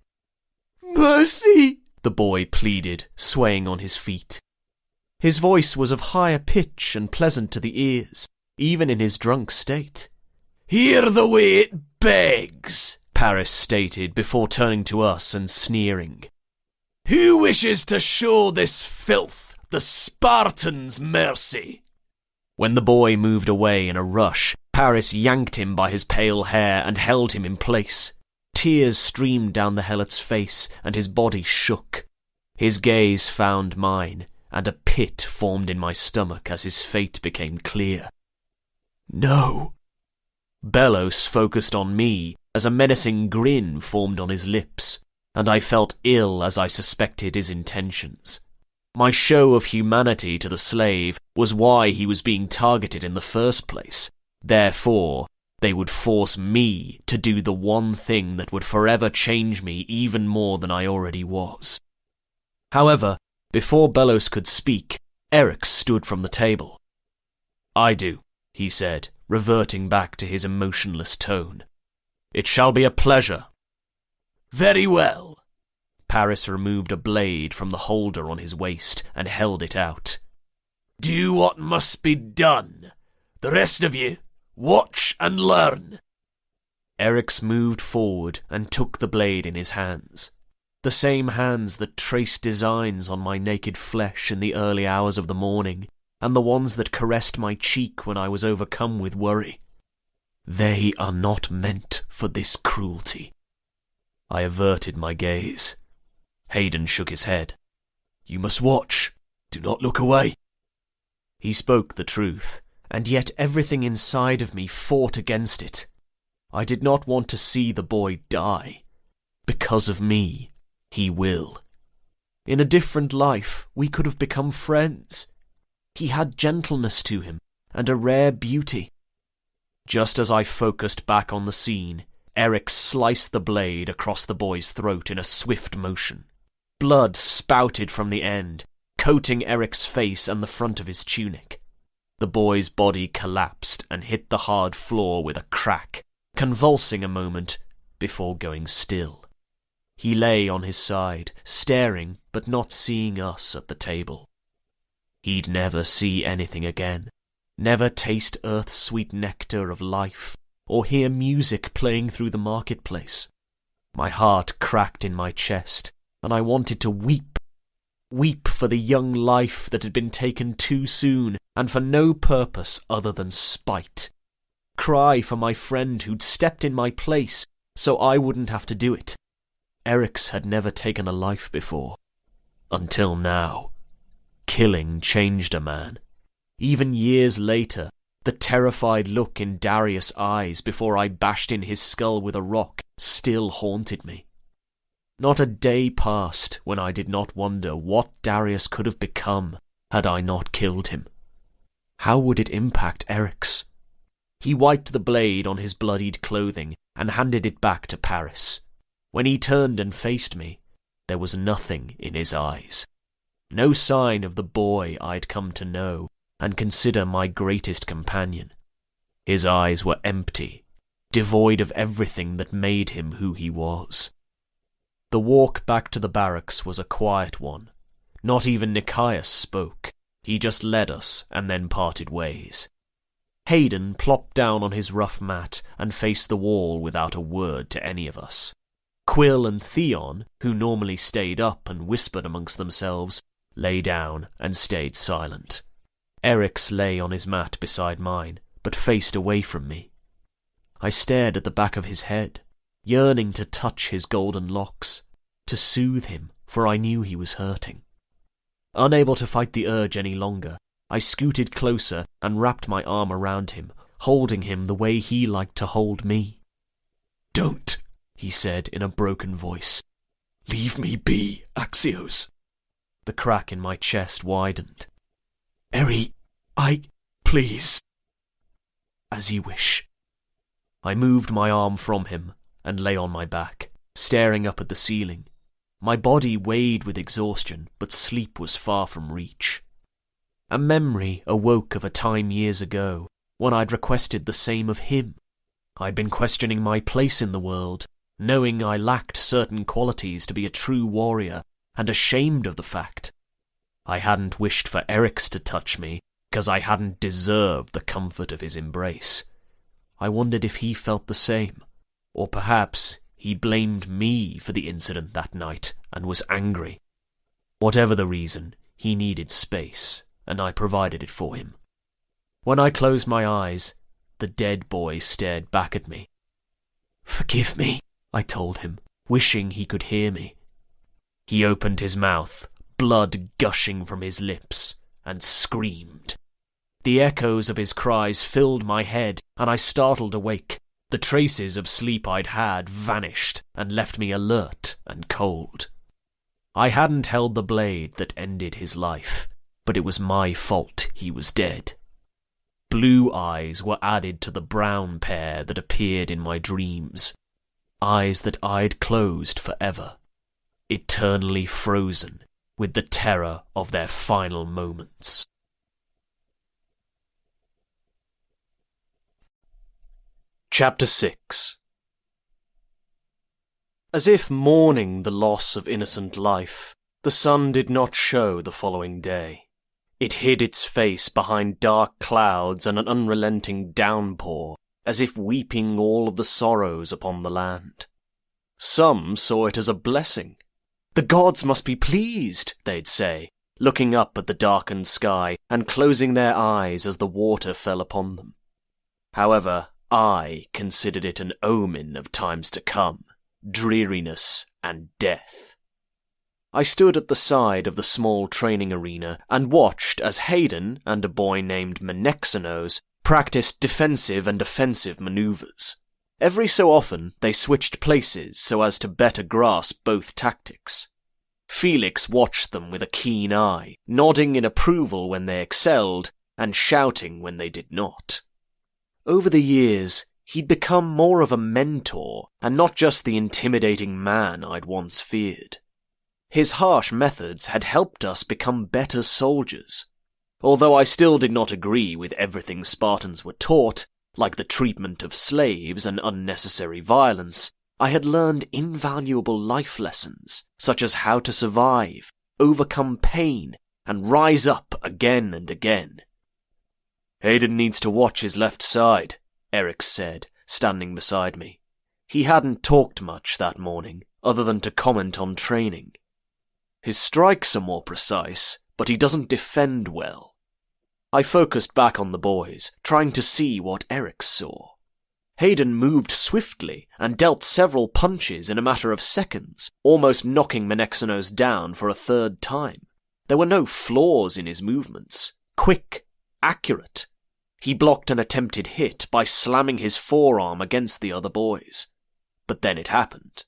Mercy, the boy pleaded, swaying on his feet. His voice was of higher pitch and pleasant to the ears, even in his drunk state. Hear the way it begs, Paris stated before turning to us and sneering. Who wishes to show this filth the Spartans' mercy? When the boy moved away in a rush, Paris yanked him by his pale hair and held him in place. Tears streamed down the helot's face, and his body shook. His gaze found mine, and a pit formed in my stomach as his fate became clear. No. Belos focused on me as a menacing grin formed on his lips, and I felt ill as I suspected his intentions. My show of humanity to the slave was why he was being targeted in the first place. Therefore, they would force me to do the one thing that would forever change me even more than I already was. However, before Belos could speak, Eric stood from the table. I do, he said, reverting back to his emotionless tone. It shall be a pleasure. Very well. Paris removed a blade from the holder on his waist and held it out. Do what must be done. The rest of you, watch and learn. Eric's moved forward and took the blade in his hands. The same hands that traced designs on my naked flesh in the early hours of the morning, and the ones that caressed my cheek when I was overcome with worry. They are not meant for this cruelty. I averted my gaze. Hayden shook his head. You must watch. Do not look away. He spoke the truth, and yet everything inside of me fought against it. I did not want to see the boy die. Because of me, he will. In a different life, we could have become friends. He had gentleness to him, and a rare beauty. Just as I focused back on the scene, Eric sliced the blade across the boy's throat in a swift motion. Blood spouted from the end, coating Eric's face and the front of his tunic. The boy's body collapsed and hit the hard floor with a crack, convulsing a moment before going still. He lay on his side, staring but not seeing us at the table. He'd never see anything again, never taste Earth's sweet nectar of life, or hear music playing through the marketplace. My heart cracked in my chest, and I wanted to weep. Weep for the young life that had been taken too soon, and for no purpose other than spite. Cry for my friend who'd stepped in my place, so I wouldn't have to do it. Eric's had never taken a life before. Until now. Killing changed a man. Even years later, the terrified look in Darius' eyes before I bashed in his skull with a rock still haunted me. Not a day passed when I did not wonder what Darius could have become had I not killed him. How would it impact Eric's? He wiped the blade on his bloodied clothing and handed it back to Paris. When he turned and faced me, there was nothing in his eyes. No sign of the boy I'd come to know and consider my greatest companion. His eyes were empty, devoid of everything that made him who he was. The walk back to the barracks was a quiet one. Not even Nikias spoke. He just led us and then parted ways. Hayden plopped down on his rough mat and faced the wall without a word to any of us. Quill and Theon, who normally stayed up and whispered amongst themselves, lay down and stayed silent. Eric's lay on his mat beside mine, but faced away from me. I stared at the back of his head, yearning to touch his golden locks, to soothe him, for I knew he was hurting. Unable to fight the urge any longer, I scooted closer and wrapped my arm around him, holding him the way he liked to hold me. "Don't," he said in a broken voice. "Leave me be, Axios." The crack in my chest widened. Eri, please. As you wish. I moved my arm from him and lay on my back, staring up at the ceiling. My body weighed with exhaustion, but sleep was far from reach. A memory awoke of a time years ago when I'd requested the same of him. I'd been questioning my place in the world, knowing I lacked certain qualities to be a true warrior, and ashamed of the fact. I hadn't wished for Eric's to touch me, because I hadn't deserved the comfort of his embrace. I wondered if he felt the same, or perhaps he blamed me for the incident that night and was angry. Whatever the reason, he needed space, and I provided it for him. When I closed my eyes, the dead boy stared back at me. "Forgive me," I told him, wishing he could hear me. He opened his mouth, blood gushing from his lips, and screamed. The echoes of his cries filled my head, and I startled awake. The traces of sleep I'd had vanished and left me alert and cold. I hadn't held the blade that ended his life, but it was my fault he was dead. Blue eyes were added to the brown pair that appeared in my dreams, eyes that I'd closed forever, eternally frozen with the terror of their final moments. Chapter 6. As if mourning the loss of innocent life, the sun did not show the following day. It hid its face behind dark clouds and an unrelenting downpour, as if weeping all of the sorrows upon the land. Some saw it as a blessing. The gods must be pleased, they'd say, looking up at the darkened sky and closing their eyes as the water fell upon them. However, I considered it an omen of times to come, dreariness and death. I stood at the side of the small training arena and watched as Hayden and a boy named Menexenos practiced defensive and offensive maneuvers. Every so often they switched places so as to better grasp both tactics. Felix watched them with a keen eye, nodding in approval when they excelled and shouting when they did not. Over the years, he'd become more of a mentor and not just the intimidating man I'd once feared. His harsh methods had helped us become better soldiers. Although I still did not agree with everything Spartans were taught, like the treatment of slaves and unnecessary violence, I had learned invaluable life lessons, such as how to survive, overcome pain, and rise up again and again. "Hayden needs to watch his left side," Eric said, standing beside me. He hadn't talked much that morning, other than to comment on training. "His strikes are more precise, but he doesn't defend well." I focused back on the boys, trying to see what Eric saw. Hayden moved swiftly and dealt several punches in a matter of seconds, almost knocking Menexenos down for a third time. There were no flaws in his movements. Quick, accurate. He blocked an attempted hit by slamming his forearm against the other boys. But then it happened.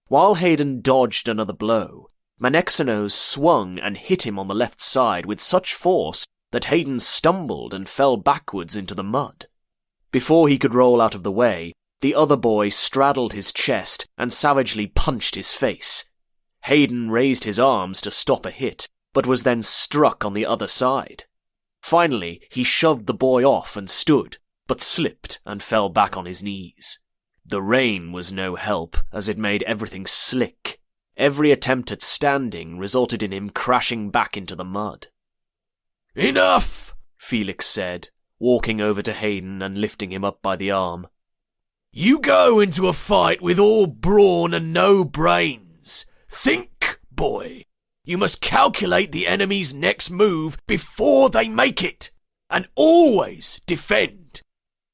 While Hayden dodged another blow, Menexenos swung and hit him on the left side with such force that Hayden stumbled and fell backwards into the mud. Before he could roll out of the way, the other boy straddled his chest and savagely punched his face. Hayden raised his arms to stop a hit, but was then struck on the other side. Finally, he shoved the boy off and stood, but slipped and fell back on his knees. The rain was no help, as it made everything slick. Every attempt at standing resulted in him crashing back into the mud. "Enough!" Felix said, walking over to Hayden and lifting him up by the arm. "You go into a fight with all brawn and no brains. Think, boy. You must calculate the enemy's next move before they make it, and always defend.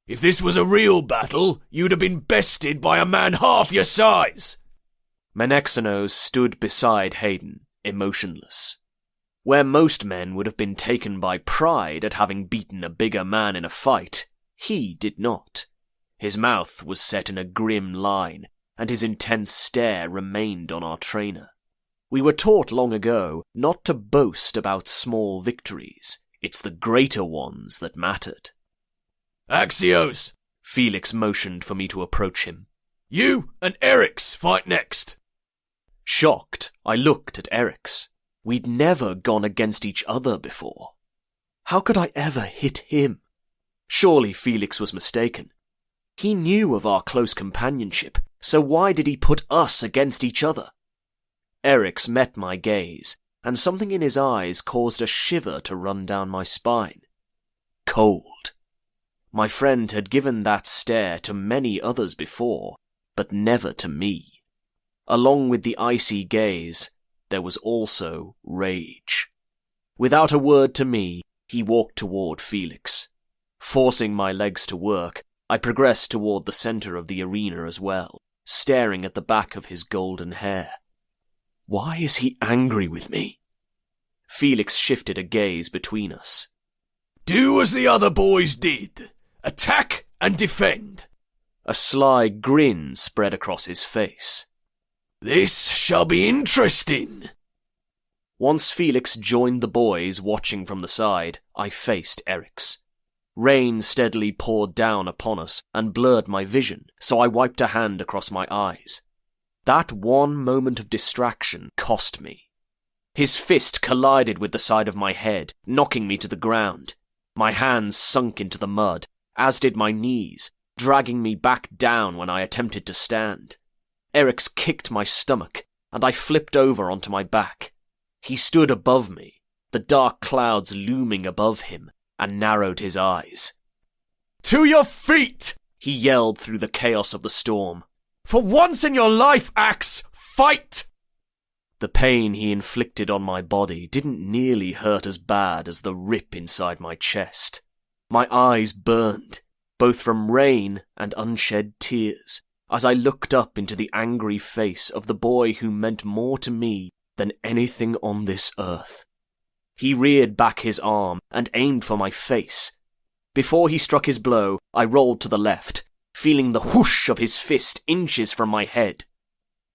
If this was a real battle, you'd have been bested by a man half your size." Menexenos stood beside Hayden, emotionless. Where most men would have been taken by pride at having beaten a bigger man in a fight, he did not. His mouth was set in a grim line, and his intense stare remained on our trainer. We were taught long ago not to boast about small victories. It's the greater ones that mattered. Axios! Felix motioned for me to approach him. You and Eric's fight next. Shocked, I looked at Eric's. We'd never gone against each other before. How could I ever hit him? Surely Felix was mistaken. He knew of our close companionship, so why did he put us against each other? Eric's met my gaze, and something in his eyes caused a shiver to run down my spine. Cold. My friend had given that stare to many others before, but never to me. Along with the icy gaze, there was also rage. Without a word to me, he walked toward Felix. Forcing my legs to work, I progressed toward the center of the arena as well, staring at the back of his golden hair. Why is he angry with me? Felix shifted a gaze between us. Do as the other boys did. Attack and defend. A sly grin spread across his face. This shall be interesting. Once Felix joined the boys watching from the side, I faced Eric's. Rain steadily poured down upon us and blurred my vision, so I wiped a hand across my eyes. That one moment of distraction cost me. His fist collided with the side of my head, knocking me to the ground. My hands sunk into the mud, as did my knees, dragging me back down when I attempted to stand. Eric's kicked my stomach, and I flipped over onto my back. He stood above me, the dark clouds looming above him, and narrowed his eyes. To your feet! He yelled through the chaos of the storm. For once in your life, Axe, fight! The pain he inflicted on my body didn't nearly hurt as bad as the rip inside my chest. My eyes burned, both from rain and unshed tears, as I looked up into the angry face of the boy who meant more to me than anything on this earth. He reared back his arm and aimed for my face. Before he struck his blow, I rolled to the left, feeling the whoosh of his fist inches from my head.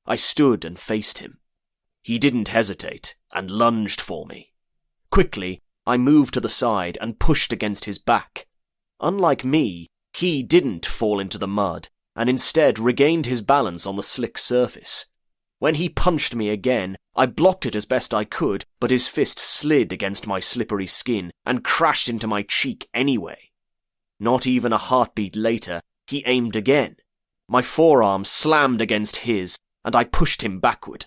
I stood and faced him. He didn't hesitate and lunged for me. Quickly, I moved to the side and pushed against his back. Unlike me, he didn't fall into the mud, and instead regained his balance on the slick surface. When he punched me again, I blocked it as best I could, but his fist slid against my slippery skin and crashed into my cheek anyway. Not even a heartbeat later, he aimed again. My forearm slammed against his, and I pushed him backward.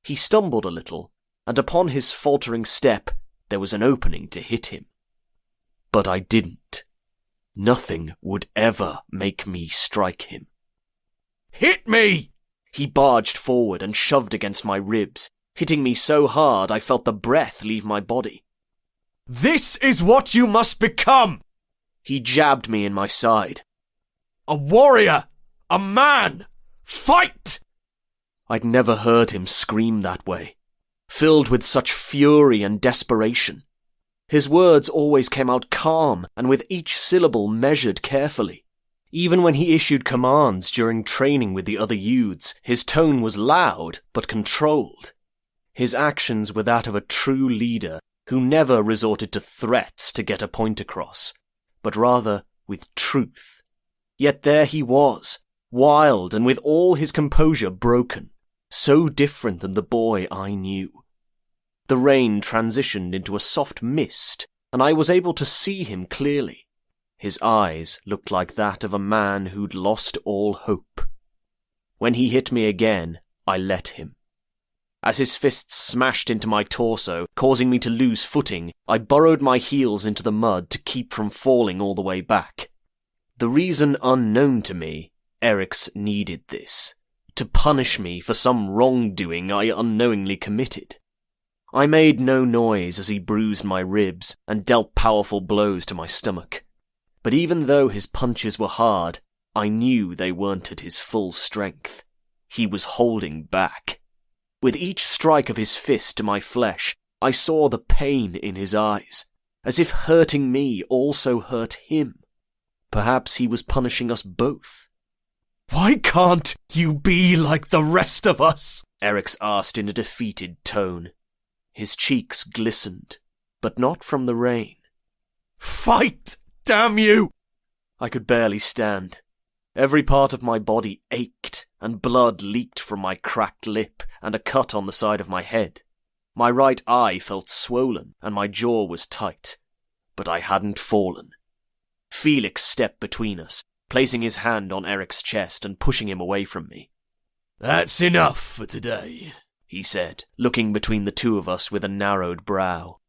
He stumbled a little, and upon his faltering step, there was an opening to hit him. But I didn't. Nothing would ever make me strike him. Hit me! He barged forward and shoved against my ribs, hitting me so hard I felt the breath leave my body. This is what you must become! He jabbed me in my side. A warrior! A man! Fight! I'd never heard him scream that way, filled with such fury and desperation. His words always came out calm and with each syllable measured carefully. Even when he issued commands during training with the other youths, his tone was loud but controlled. His actions were that of a true leader who never resorted to threats to get a point across, but rather with truth. Yet there he was, wild and with all his composure broken, so different than the boy I knew. The rain transitioned into a soft mist, and I was able to see him clearly. His eyes looked like that of a man who'd lost all hope. When he hit me again, I let him. As his fists smashed into my torso, causing me to lose footing, I burrowed my heels into the mud to keep from falling all the way back. The reason unknown to me, Eric's needed this, to punish me for some wrongdoing I unknowingly committed. I made no noise as he bruised my ribs and dealt powerful blows to my stomach. But even though his punches were hard, I knew they weren't at his full strength. He was holding back. With each strike of his fist to my flesh, I saw the pain in his eyes, as if hurting me also hurt him. Perhaps he was punishing us both. Why can't you be like the rest of us? Eryx asked in a defeated tone. His cheeks glistened, but not from the rain. Fight, damn you! I could barely stand. Every part of my body ached, and blood leaked from my cracked lip and a cut on the side of my head. My right eye felt swollen, and my jaw was tight. But I hadn't fallen. Felix stepped between us, placing his hand on Eryx's chest and pushing him away from me. That's enough for today, he said, looking between the two of us with a narrowed brow.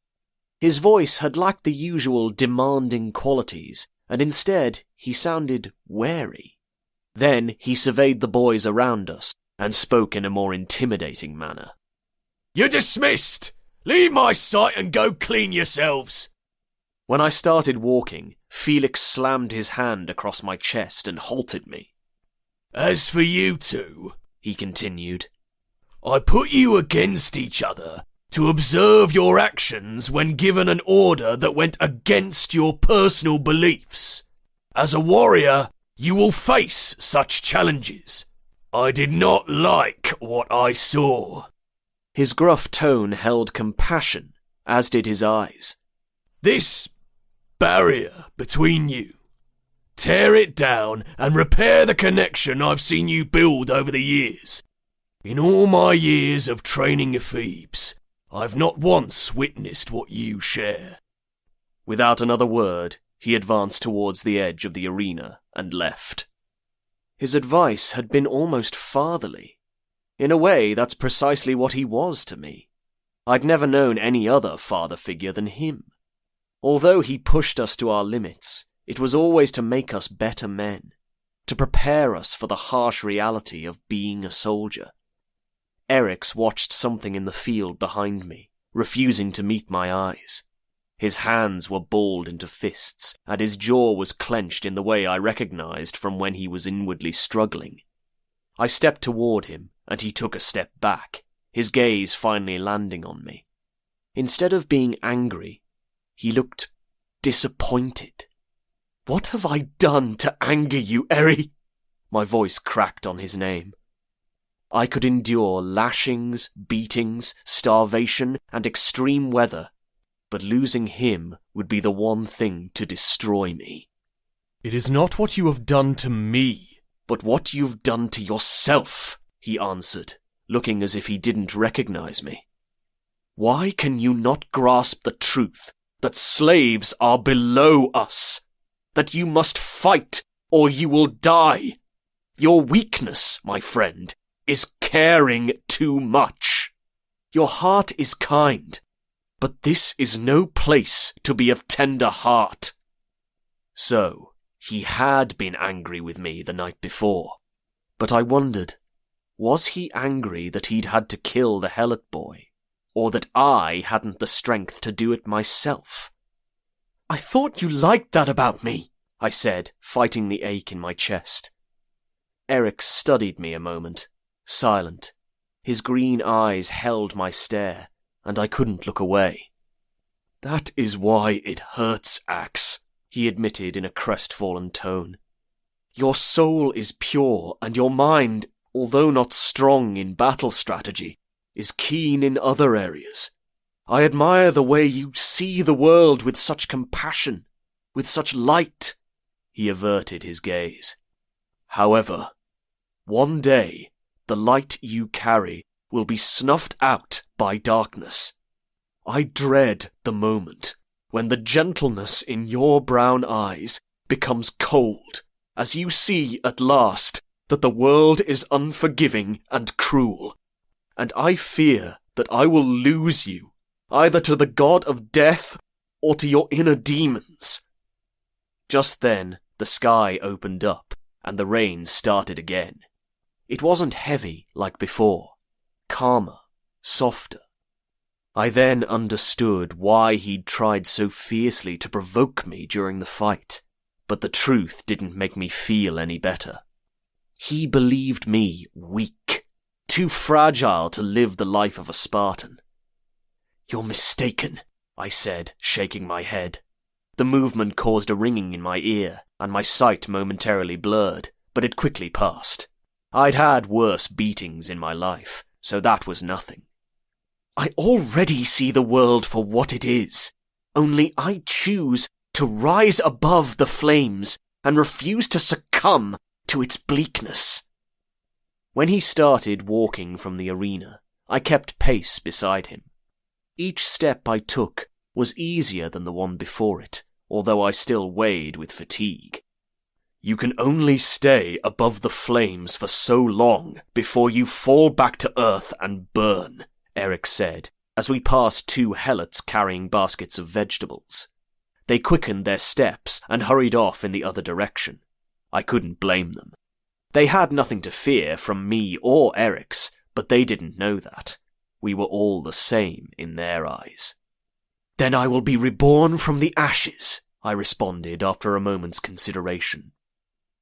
His voice had lacked the usual demanding qualities, and instead he sounded wary. Then he surveyed the boys around us and spoke in a more intimidating manner. You're dismissed! Leave my sight and go clean yourselves! When I started walking, Felix slammed his hand across my chest and halted me. As for you two, he continued, I put you against each other to observe your actions when given an order that went against your personal beliefs. As a warrior, you will face such challenges. I did not like what I saw. His gruff tone held compassion, as did his eyes. This barrier between you. Tear it down and repair the connection I've seen you build over the years. In all my years of training Ephebes, I've not once witnessed what you share. Without another word, he advanced towards the edge of the arena and left. His advice had been almost fatherly. In a way, that's precisely what he was to me. I'd never known any other father figure than him. Although he pushed us to our limits, it was always to make us better men, to prepare us for the harsh reality of being a soldier. Eryx watched something in the field behind me, refusing to meet my eyes. His hands were balled into fists, and his jaw was clenched in the way I recognized from when he was inwardly struggling. I stepped toward him, and he took a step back, his gaze finally landing on me. Instead of being angry, he looked disappointed. What have I done to anger you, Eri? My voice cracked on his name. I could endure lashings, beatings, starvation, and extreme weather, but losing him would be the one thing to destroy me. It is not what you have done to me, but what you've done to yourself, he answered, looking as if he didn't recognize me. Why can you not grasp the truth that slaves are below us? That you must fight or you will die? Your weakness, my friend, is caring too much. Your heart is kind, but this is no place to be of tender heart. So, he had been angry with me the night before, but I wondered, was he angry that he'd had to kill the Helot boy, or that I hadn't the strength to do it myself? I thought you liked that about me, I said, fighting the ache in my chest. Eryx studied me a moment, silent. His green eyes held my stare, and I couldn't look away. That is why it hurts, Ax, he admitted in a crestfallen tone. Your soul is pure, and your mind, although not strong in battle strategy, is keen in other areas. I admire the way you see the world with such compassion, with such light. He averted his gaze. However, one day, the light you carry will be snuffed out by darkness. I dread the moment when the gentleness in your brown eyes becomes cold, as you see at last that the world is unforgiving and cruel, and I fear that I will lose you, either to the god of death or to your inner demons. Just then, the sky opened up, and the rain started again. It wasn't heavy like before, calmer, softer. I then understood why he'd tried so fiercely to provoke me during the fight, but the truth didn't make me feel any better. He believed me weak, too fragile to live the life of a Spartan. You're mistaken, I said, shaking my head. The movement caused a ringing in my ear, and my sight momentarily blurred, but it quickly passed. I'd had worse beatings in my life, so that was nothing. I already see the world for what it is, only I choose to rise above the flames and refuse to succumb to its bleakness. When he started walking from the arena, I kept pace beside him. Each step I took was easier than the one before it, although I still weighed with fatigue. You can only stay above the flames for so long before you fall back to earth and burn, Eric said, as we passed two helots carrying baskets of vegetables. They quickened their steps and hurried off in the other direction. I couldn't blame them. They had nothing to fear from me or Eric's, but they didn't know that. We were all the same in their eyes. Then I will be reborn from the ashes, I responded after a moment's consideration.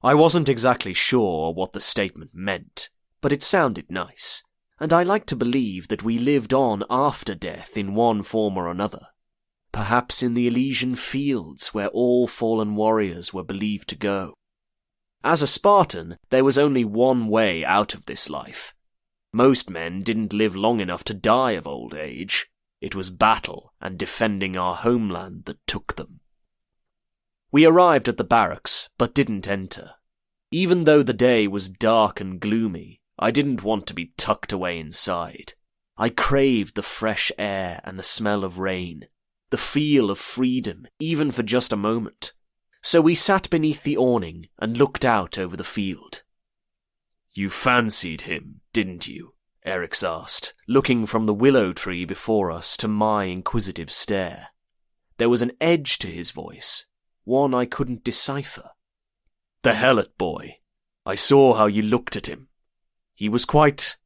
I wasn't exactly sure what the statement meant, but it sounded nice, and I like to believe that we lived on after death in one form or another. Perhaps in the Elysian fields where all fallen warriors were believed to go. As a Spartan, there was only one way out of this life. Most men didn't live long enough to die of old age. It was battle and defending our homeland that took them. We arrived at the barracks, but didn't enter. Even though the day was dark and gloomy, I didn't want to be tucked away inside. I craved the fresh air and the smell of rain, the feel of freedom, even for just a moment. So we sat beneath the awning and looked out over the field. You fancied him, didn't you? Eric's asked, looking from the willow tree before us to my inquisitive stare. There was an edge to his voice, one I couldn't decipher. The helot boy. I saw how you looked at him. He was quite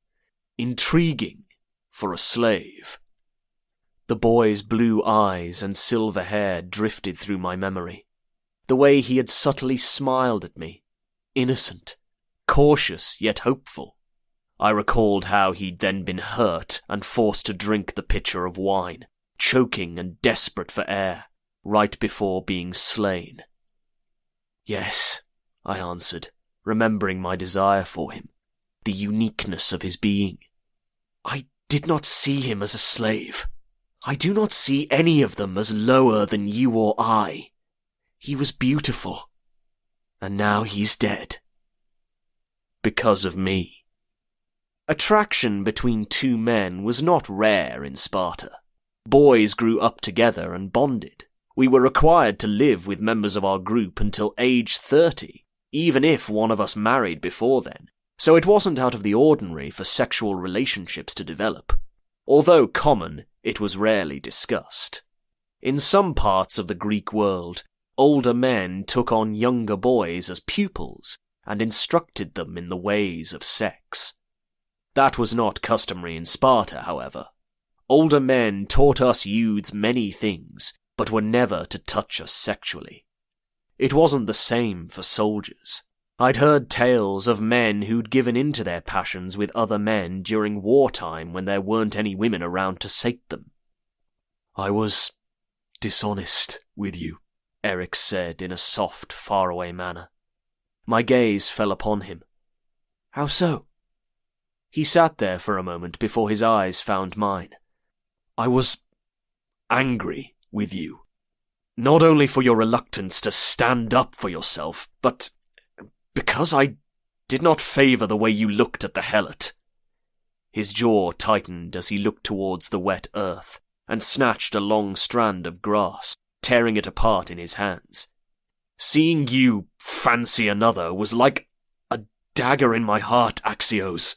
intriguing for a slave. The boy's blue eyes and silver hair drifted through my memory. The way he had subtly smiled at me, innocent, cautious yet hopeful. I recalled how he'd then been hurt and forced to drink the pitcher of wine, choking and desperate for air, right before being slain. Yes, I answered, remembering my desire for him, the uniqueness of his being. I did not see him as a slave. I do not see any of them as lower than you or I. He was beautiful, and now he's dead. Because of me. Attraction between two men was not rare in Sparta. Boys grew up together and bonded. We were required to live with members of our group until age 30, even if one of us married before then, so it wasn't out of the ordinary for sexual relationships to develop. Although common, it was rarely discussed. In some parts of the Greek world, older men took on younger boys as pupils and instructed them in the ways of sex. That was not customary in Sparta, however. Older men taught us youths many things, but were never to touch us sexually. It wasn't the same for soldiers. I'd heard tales of men who'd given in to their passions with other men during wartime when there weren't any women around to sate them. I was dishonest with you, Eric said in a soft, faraway manner. My gaze fell upon him. How so? He sat there for a moment before his eyes found mine. I was angry with you. Not only for your reluctance to stand up for yourself, but because I did not favour the way you looked at the helot. His jaw tightened as he looked towards the wet earth and snatched a long strand of grass, tearing it apart in his hands. Seeing you fancy another was like a dagger in my heart, Axios.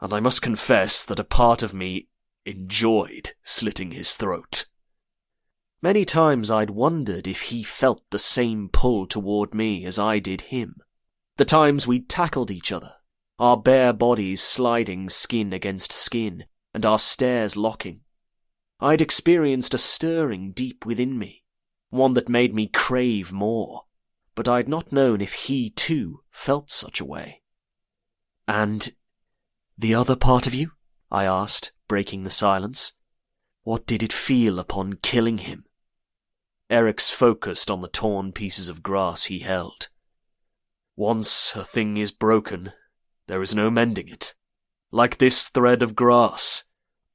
And I must confess that a part of me enjoyed slitting his throat. Many times I'd wondered if he felt the same pull toward me as I did him. The times we'd tackled each other, our bare bodies sliding skin against skin, and our stares locking. I'd experienced a stirring deep within me, one that made me crave more, but I'd not known if he, too, felt such a way. And the other part of you? I asked, breaking the silence. What did it feel upon killing him? Eric's focused on the torn pieces of grass he held. Once a thing is broken, there is no mending it. Like this thread of grass,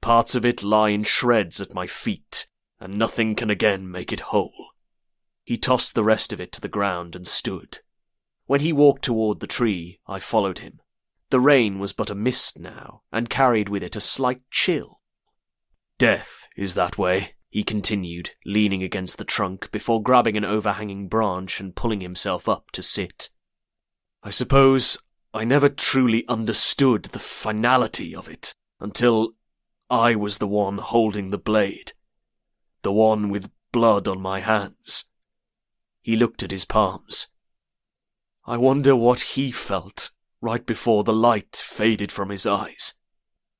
parts of it lie in shreds at my feet, and nothing can again make it whole. He tossed the rest of it to the ground and stood. When he walked toward the tree, I followed him. The rain was but a mist now, and carried with it a slight chill. Death is that way, he continued, leaning against the trunk before grabbing an overhanging branch and pulling himself up to sit. I suppose I never truly understood the finality of it until I was the one holding the blade, the one with blood on my hands. He looked at his palms. I wonder what he felt right before the light faded from his eyes.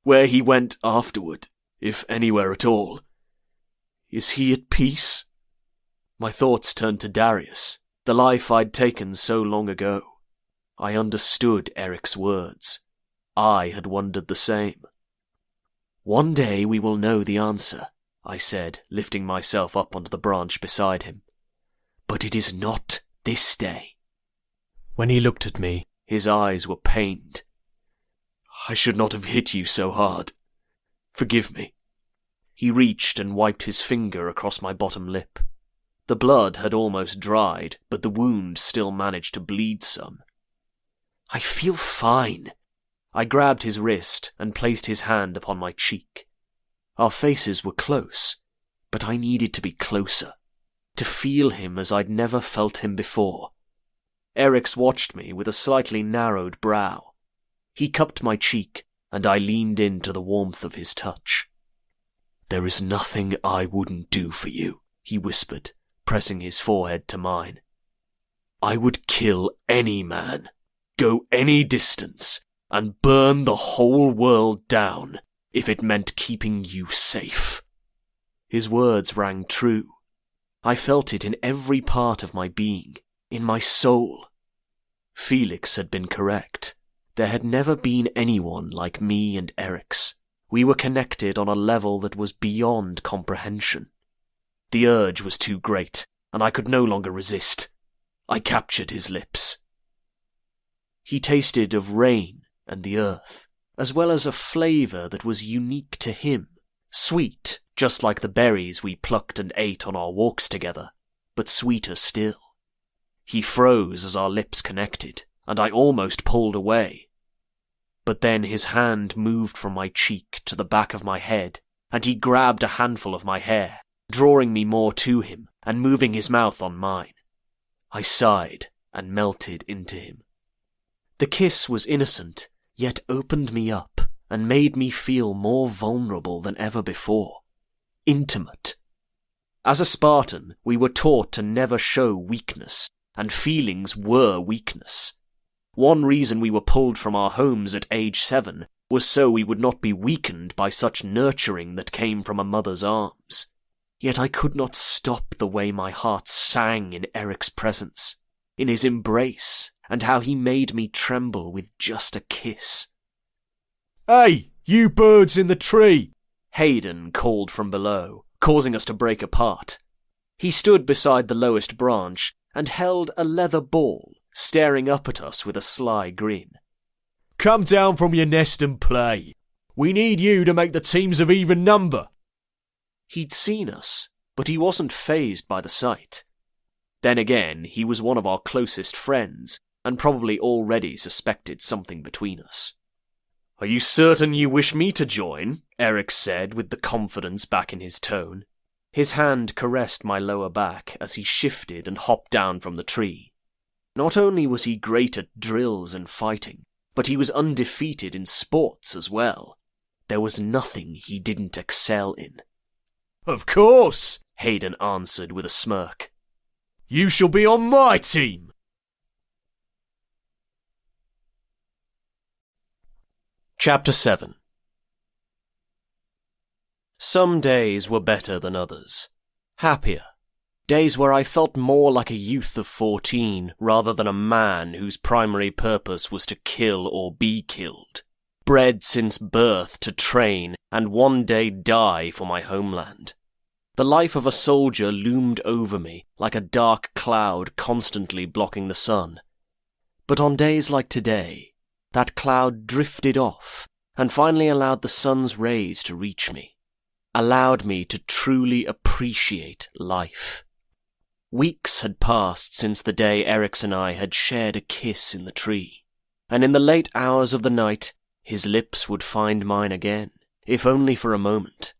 Where he went afterward, if anywhere at all. Is he at peace? My thoughts turned to Darius, the life I'd taken so long ago. I understood Eric's words. I had wondered the same. One day we will know the answer, I said, lifting myself up onto the branch beside him. But it is not this day. When he looked at me, his eyes were pained. I should not have hit you so hard. Forgive me. He reached and wiped his finger across my bottom lip. The blood had almost dried, but the wound still managed to bleed some. I feel fine. I grabbed his wrist and placed his hand upon my cheek. Our faces were close, but I needed to be closer, to feel him as I'd never felt him before. Eric's watched me with a slightly narrowed brow. He cupped my cheek, and I leaned into the warmth of his touch. There is nothing I wouldn't do for you, he whispered, pressing his forehead to mine. I would kill any man, go any distance, and burn the whole world down if it meant keeping you safe. His words rang true. I felt it in every part of my being, in my soul. Felix had been correct. There had never been anyone like me and Eric's. We were connected on a level that was beyond comprehension. The urge was too great, and I could no longer resist. I captured his lips. He tasted of rain and the earth, as well as a flavour that was unique to him, sweet, just like the berries we plucked and ate on our walks together, but sweeter still. He froze as our lips connected, and I almost pulled away. But then his hand moved from my cheek to the back of my head, and he grabbed a handful of my hair, drawing me more to him and moving his mouth on mine. I sighed and melted into him. The kiss was innocent, yet opened me up and made me feel more vulnerable than ever before. Intimate. As a Spartan, we were taught to never show weakness, and feelings were weakness. One reason we were pulled from our homes at age 7 was so we would not be weakened by such nurturing that came from a mother's arms. Yet I could not stop the way my heart sang in Eric's presence, in his embrace, and how he made me tremble with just a kiss. Hey, you birds in the tree! Hayden called from below, causing us to break apart. He stood beside the lowest branch and held a leather ball, staring up at us with a sly grin. Come down from your nest and play. We need you to make the teams of even number. He'd seen us, but he wasn't fazed by the sight. Then again, he was one of our closest friends, and probably already suspected something between us. Are you certain you wish me to join? Eric said with the confidence back in his tone. His hand caressed my lower back as he shifted and hopped down from the tree. Not only was he great at drills and fighting, but he was undefeated in sports as well. There was nothing he didn't excel in. Of course, Hayden answered with a smirk. You shall be on my team. Chapter 7. Some days were better than others. Happier. Days where I felt more like a youth of 14 rather than a man whose primary purpose was to kill or be killed. Bred since birth to train and one day die for my homeland. The life of a soldier loomed over me like a dark cloud constantly blocking the sun. But on days like today, that cloud drifted off and finally allowed the sun's rays to reach me, allowed me to truly appreciate life. Weeks had passed since the day Eric's and I had shared a kiss in the tree, and in the late hours of the night, his lips would find mine again, if only for a moment.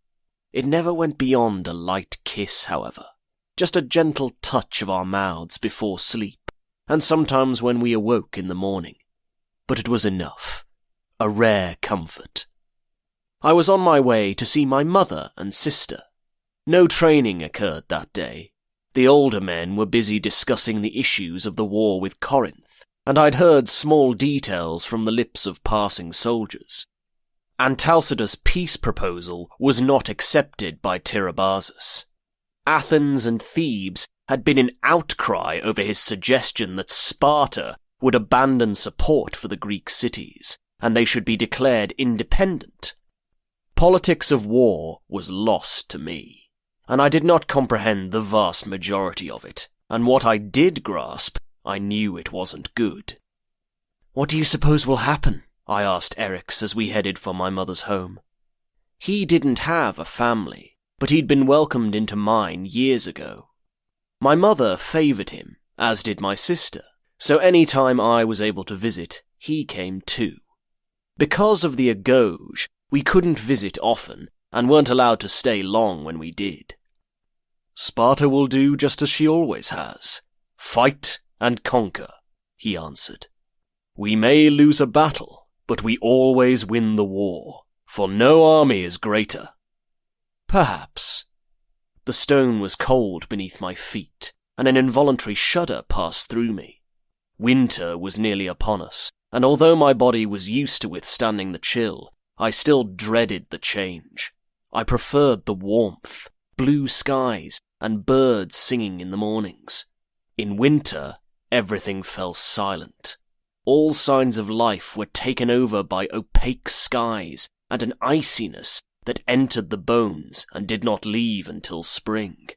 It never went beyond a light kiss, however, just a gentle touch of our mouths before sleep, and sometimes when we awoke in the morning. But it was enough, a rare comfort. I was on my way to see my mother and sister. No training occurred that day. The older men were busy discussing the issues of the war with Corinth, and I'd heard small details from the lips of passing soldiers. Antalcidas' peace proposal was not accepted by Tiribazus. Athens and Thebes had been in outcry over his suggestion that Sparta would abandon support for the Greek cities, and they should be declared independent. Politics of war was lost to me, and I did not comprehend the vast majority of it, and what I did grasp, I knew it wasn't good. "What do you suppose will happen?" I asked Eric's as we headed for my mother's home. He didn't have a family, but he'd been welcomed into mine years ago. My mother favoured him, as did my sister, so any time I was able to visit, he came too. Because of the agauge, we couldn't visit often, and weren't allowed to stay long when we did. "Sparta will do just as she always has. Fight and conquer," he answered. "We may lose a battle, but we always win the war, for no army is greater." Perhaps. The stone was cold beneath my feet, and an involuntary shudder passed through me. Winter was nearly upon us, and although my body was used to withstanding the chill, I still dreaded the change. I preferred the warmth, blue skies, and birds singing in the mornings. In winter, everything fell silent. All signs of life were taken over by opaque skies and an iciness that entered the bones and did not leave until spring.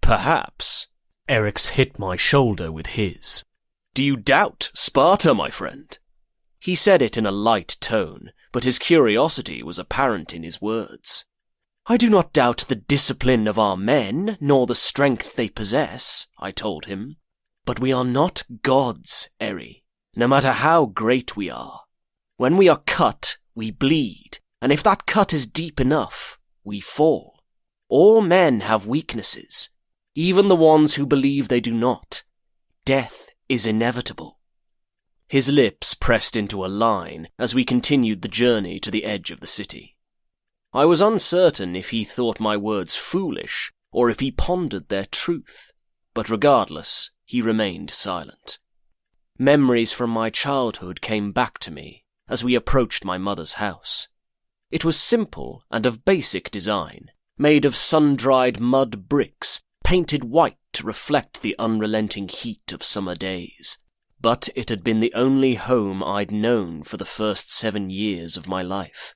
Perhaps. Eric's hit my shoulder with his. "Do you doubt Sparta, my friend?" He said it in a light tone, but his curiosity was apparent in his words. "I do not doubt the discipline of our men, nor the strength they possess," I told him. "But we are not gods, Eri, no matter how great we are. When we are cut, we bleed, and if that cut is deep enough, we fall. All men have weaknesses, even the ones who believe they do not. Death is inevitable." His lips pressed into a line as we continued the journey to the edge of the city. I was uncertain if he thought my words foolish or if he pondered their truth, but regardless, he remained silent. Memories from my childhood came back to me as we approached my mother's house. It was simple and of basic design, made of sun-dried mud bricks, painted white to reflect the unrelenting heat of summer days. But it had been the only home I'd known for the first 7 years of my life.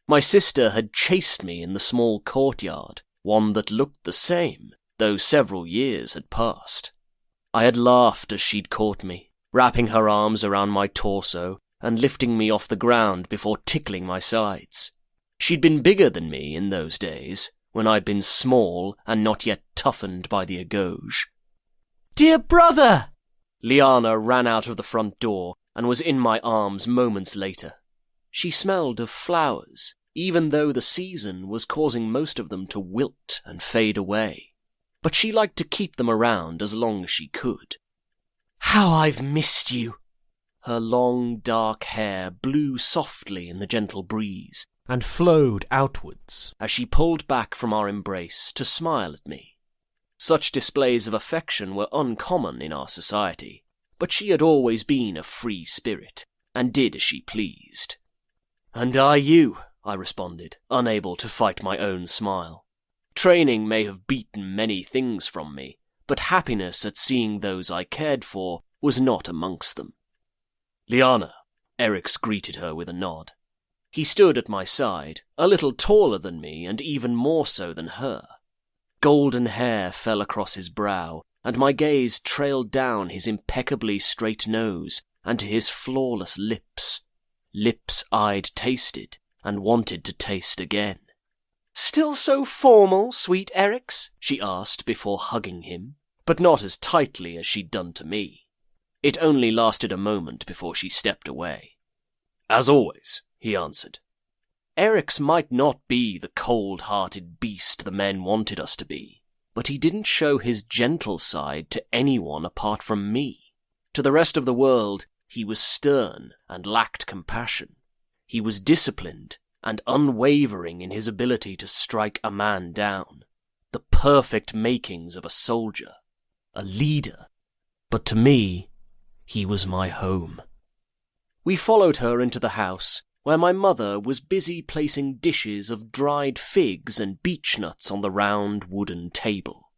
My sister had chased me in the small courtyard, one that looked the same, though several years had passed. I had laughed as she'd caught me, wrapping her arms around my torso and lifting me off the ground before tickling my sides. She'd been bigger than me in those days, when I'd been small and not yet toughened by the agauge. "Dear brother!" Liana ran out of the front door and was in my arms moments later. She smelled of flowers, even though the season was causing most of them to wilt and fade away. But she liked to keep them around as long as she could. "How I've missed you!" Her long, dark hair blew softly in the gentle breeze and flowed outwards as she pulled back from our embrace to smile at me. Such displays of affection were uncommon in our society, but she had always been a free spirit, and did as she pleased. "And I you," I responded, unable to fight my own smile. Training may have beaten many things from me, but happiness at seeing those I cared for was not amongst them. "Liana," Eric's greeted her with a nod. He stood at my side, a little taller than me and even more so than her. Golden hair fell across his brow, and my gaze trailed down his impeccably straight nose and to his flawless lips. Lips I'd tasted and wanted to taste again. "Still so formal, sweet Eryx?" she asked before hugging him, but not as tightly as she'd done to me. It only lasted a moment before she stepped away. "As always," he answered. Eryx might not be the cold-hearted beast the men wanted us to be, but he didn't show his gentle side to anyone apart from me. To the rest of the world, he was stern and lacked compassion. He was disciplined and unwavering in his ability to strike a man down. The perfect makings of a soldier, a leader. But to me, he was my home. We followed her into the house, where my mother was busy placing dishes of dried figs and beechnuts on the round wooden table.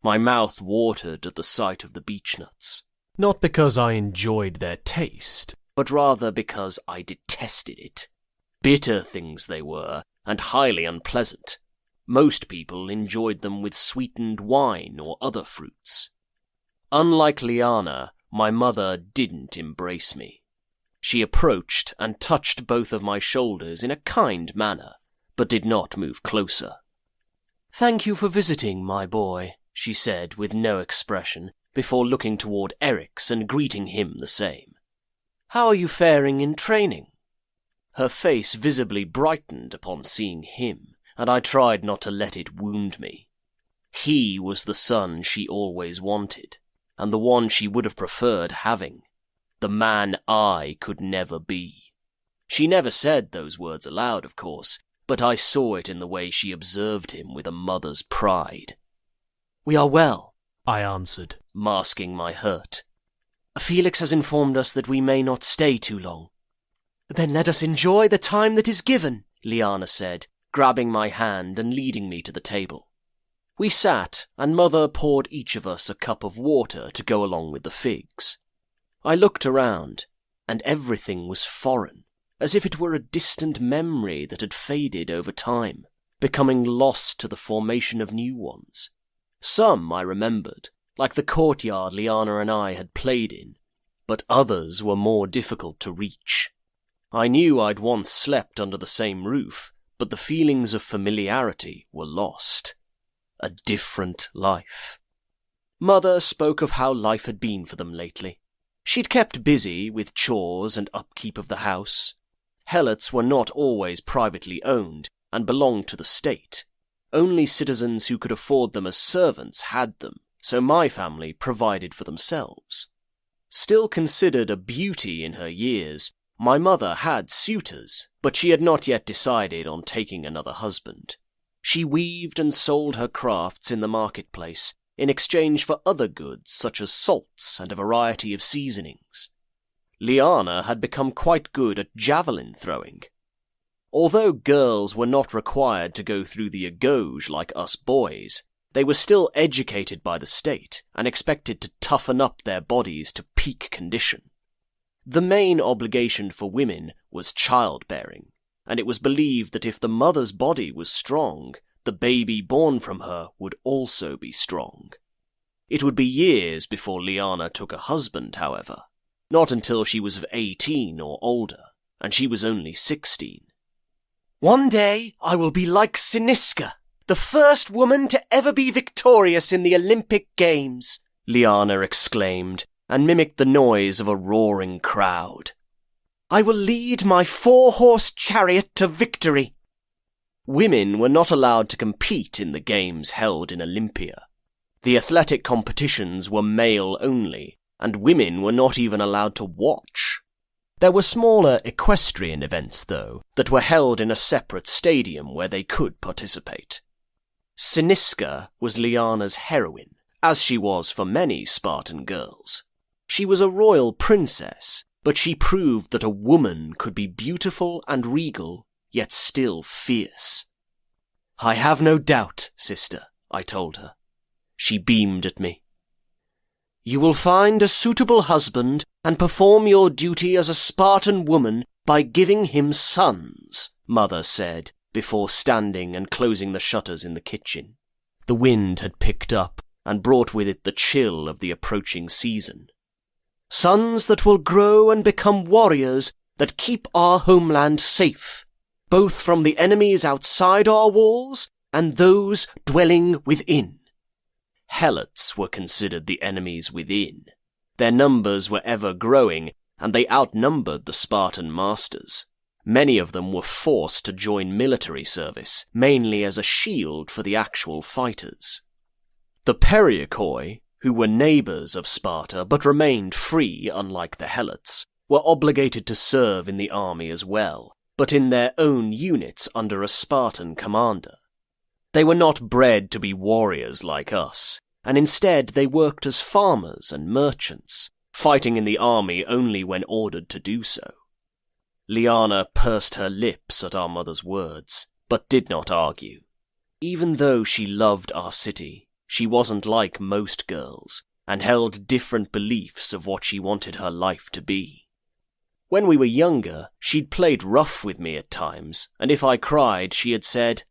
My mouth watered at the sight of the beechnuts. Not because I enjoyed their taste, but rather because I detested it. Bitter things they were, and highly unpleasant. Most people enjoyed them with sweetened wine or other fruits. Unlike Lyanna, my mother didn't embrace me. She approached and touched both of my shoulders in a kind manner, but did not move closer. "Thank you for visiting, my boy," she said with no expression, before looking toward Eryx and greeting him the same. "How are you faring in training?" Her face visibly brightened upon seeing him, and I tried not to let it wound me. He was the son she always wanted, and the one she would have preferred having. The man I could never be. She never said those words aloud, of course, but I saw it in the way she observed him with a mother's pride. "We are well," I answered, masking my hurt. "Felix has informed us that we may not stay too long." "Then let us enjoy the time that is given," Lyanna said, grabbing my hand and leading me to the table. We sat, and Mother poured each of us a cup of water to go along with the figs. I looked around, and everything was foreign, as if it were a distant memory that had faded over time, becoming lost to the formation of new ones. Some I remembered, like the courtyard Lyanna and I had played in, but others were more difficult to reach. I knew I'd once slept under the same roof, but the feelings of familiarity were lost. A different life. Mother spoke of how life had been for them lately. She'd kept busy with chores and upkeep of the house. Helots were not always privately owned and belonged to the state. Only citizens who could afford them as servants had them, so my family provided for themselves. Still considered a beauty in her years, my mother had suitors, but she had not yet decided on taking another husband. She weaved and sold her crafts in the marketplace in exchange for other goods such as salts and a variety of seasonings. Lyanna had become quite good at javelin throwing. Although girls were not required to go through the agauge like us boys, they were still educated by the state and expected to toughen up their bodies to peak condition. The main obligation for women was childbearing, and it was believed that if the mother's body was strong, the baby born from her would also be strong. It would be years before Lyanna took a husband, however, not until she was of 18 or older, and she was only 16. "One day I will be like Cyniska, the first woman to ever be victorious in the Olympic Games," Lyanna exclaimed, and mimicked the noise of a roaring crowd. "I will lead my 4-horse chariot to victory." Women were not allowed to compete in the games held in Olympia. The athletic competitions were male only, and women were not even allowed to watch. There were smaller equestrian events, though, that were held in a separate stadium where they could participate. Cyniska was Lyanna's heroine, as she was for many Spartan girls. She was a royal princess, but she proved that a woman could be beautiful and regal, yet still fierce. "I have no doubt, sister," I told her. She beamed at me. "You will find a suitable husband and perform your duty as a Spartan woman by giving him sons," Mother said, before standing and closing the shutters in the kitchen. The wind had picked up, and brought with it the chill of the approaching season. Sons that will grow and become warriors that keep our homeland safe, both from the enemies outside our walls and those dwelling within. Helots were considered the enemies within. Their numbers were ever growing, and they outnumbered the Spartan masters. Many of them were forced to join military service, mainly as a shield for the actual fighters. The Perioikoi, who were neighbours of Sparta but remained free unlike the Helots, were obligated to serve in the army as well, but in their own units under a Spartan commander. They were not bred to be warriors like us, and instead they worked as farmers and merchants, fighting in the army only when ordered to do so. Liana pursed her lips at our mother's words, but did not argue. Even though she loved our city, she wasn't like most girls, and held different beliefs of what she wanted her life to be. When we were younger, she'd played rough with me at times, and if I cried, she had said,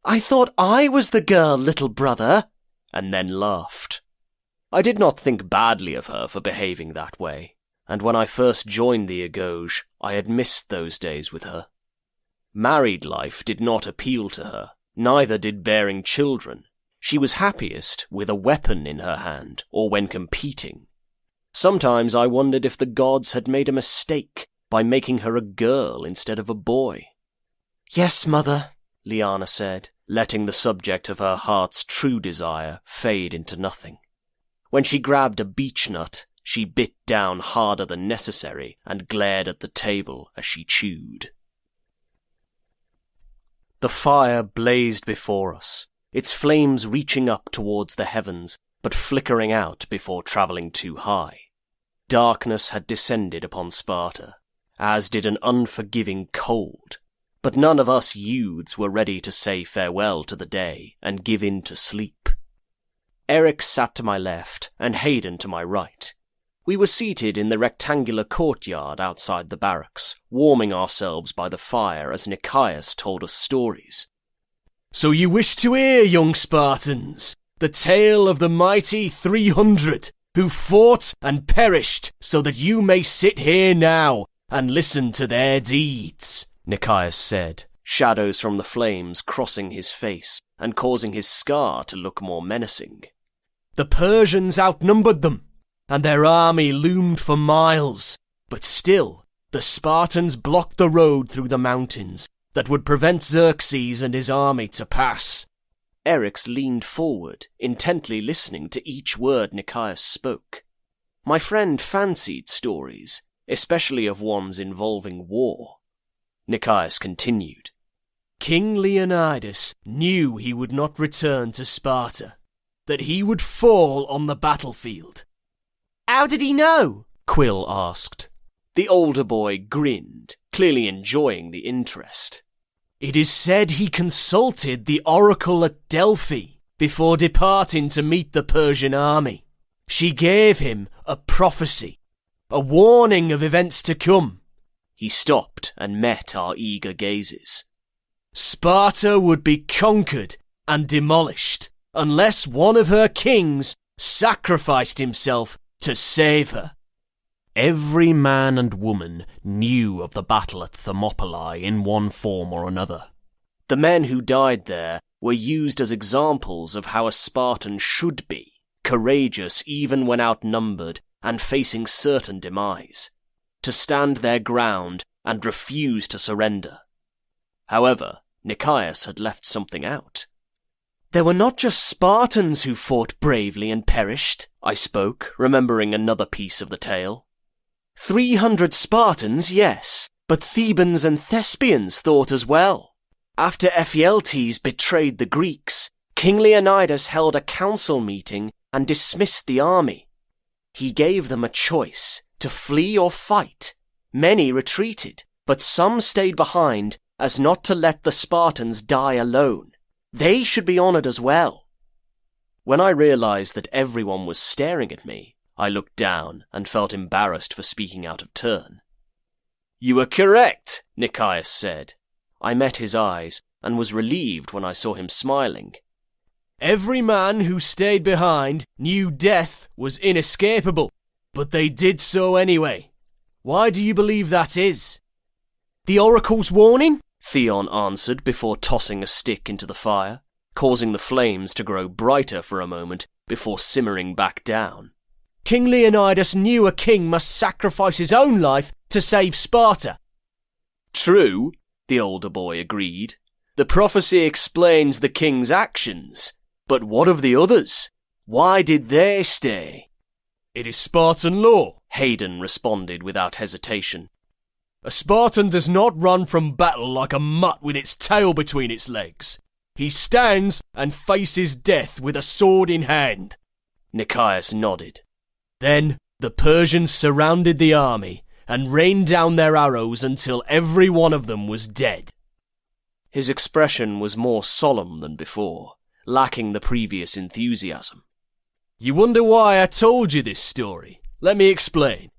"I thought I was the girl, little brother," and then laughed. I did not think badly of her for behaving that way, and when I first joined the Agauge, I had missed those days with her. Married life did not appeal to her, neither did bearing children. She was happiest with a weapon in her hand, or when competing. Sometimes I wondered if the gods had made a mistake by making her a girl instead of a boy. "Yes, mother," Liana said, letting the subject of her heart's true desire fade into nothing. When she grabbed a beech nut, she bit down harder than necessary and glared at the table as she chewed. The fire blazed before us, its flames reaching up towards the heavens, but flickering out before travelling too high. Darkness had descended upon Sparta, as did an unforgiving cold, but none of us youths were ready to say farewell to the day and give in to sleep. Eric sat to my left and Hayden to my right. We were seated in the rectangular courtyard outside the barracks, warming ourselves by the fire as Nikias told us stories. "So you wish to hear, young Spartans, the tale of the mighty 300 who fought and perished so that you may sit here now and listen to their deeds," Nikias said, shadows from the flames crossing his face and causing his scar to look more menacing. "The Persians outnumbered them, and their army loomed for miles, but still the Spartans blocked the road through the mountains that would prevent Xerxes and his army to pass." Eryx leaned forward, intently listening to each word Nikias spoke. My friend fancied stories, especially of ones involving war. Nikias continued. "King Leonidas knew he would not return to Sparta, that he would fall on the battlefield." "How did he know?" Quill asked. The older boy grinned, clearly enjoying the interest. "It is said he consulted the oracle at Delphi before departing to meet the Persian army. She gave him a prophecy, a warning of events to come." He stopped and met our eager gazes. "Sparta would be conquered and demolished unless one of her kings sacrificed himself to save her." Every man and woman knew of the battle at Thermopylae in one form or another. The men who died there were used as examples of how a Spartan should be, courageous even when outnumbered and facing certain demise, to stand their ground and refuse to surrender. However, Nikias had left something out. "There were not just Spartans who fought bravely and perished," I spoke, remembering another piece of the tale. 300 Spartans, yes, but Thebans and Thespians thought as well. After Ephialtes betrayed the Greeks, King Leonidas held a council meeting and dismissed the army. He gave them a choice, to flee or fight. Many retreated, but some stayed behind as not to let the Spartans die alone. They should be honored as well. When I realized that everyone was staring at me, I looked down and felt embarrassed for speaking out of turn. "You were correct," Nikias said. I met his eyes and was relieved when I saw him smiling. Every man who stayed behind knew death was inescapable, but they did so anyway. Why do you believe that is? The Oracle's warning? Theon answered before tossing a stick into the fire, causing the flames to grow brighter for a moment before simmering back down. King Leonidas knew a king must sacrifice his own life to save Sparta. True, the older boy agreed. The prophecy explains the king's actions. But what of the others? Why did they stay? It is Spartan law, Hayden responded without hesitation. A Spartan does not run from battle like a mutt with its tail between its legs. He stands and faces death with a sword in hand. Nicaeus nodded. Then the Persians surrounded the army and rained down their arrows until every one of them was dead. His expression was more solemn than before, lacking the previous enthusiasm. You wonder why I told you this story? Let me explain.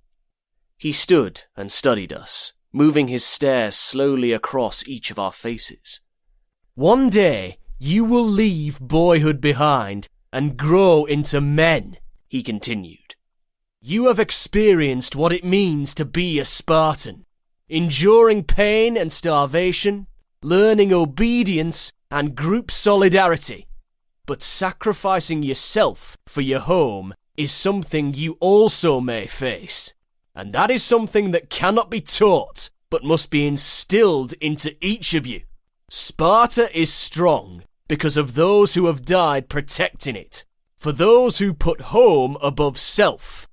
He stood and studied us, moving his stare slowly across each of our faces. One day, you will leave boyhood behind and grow into men, he continued. You have experienced what it means to be a Spartan, enduring pain and starvation, learning obedience and group solidarity. But sacrificing yourself for your home is something you also may face. And that is something that cannot be taught, but must be instilled into each of you. Sparta is strong because of those who have died protecting it, for those who put home above self.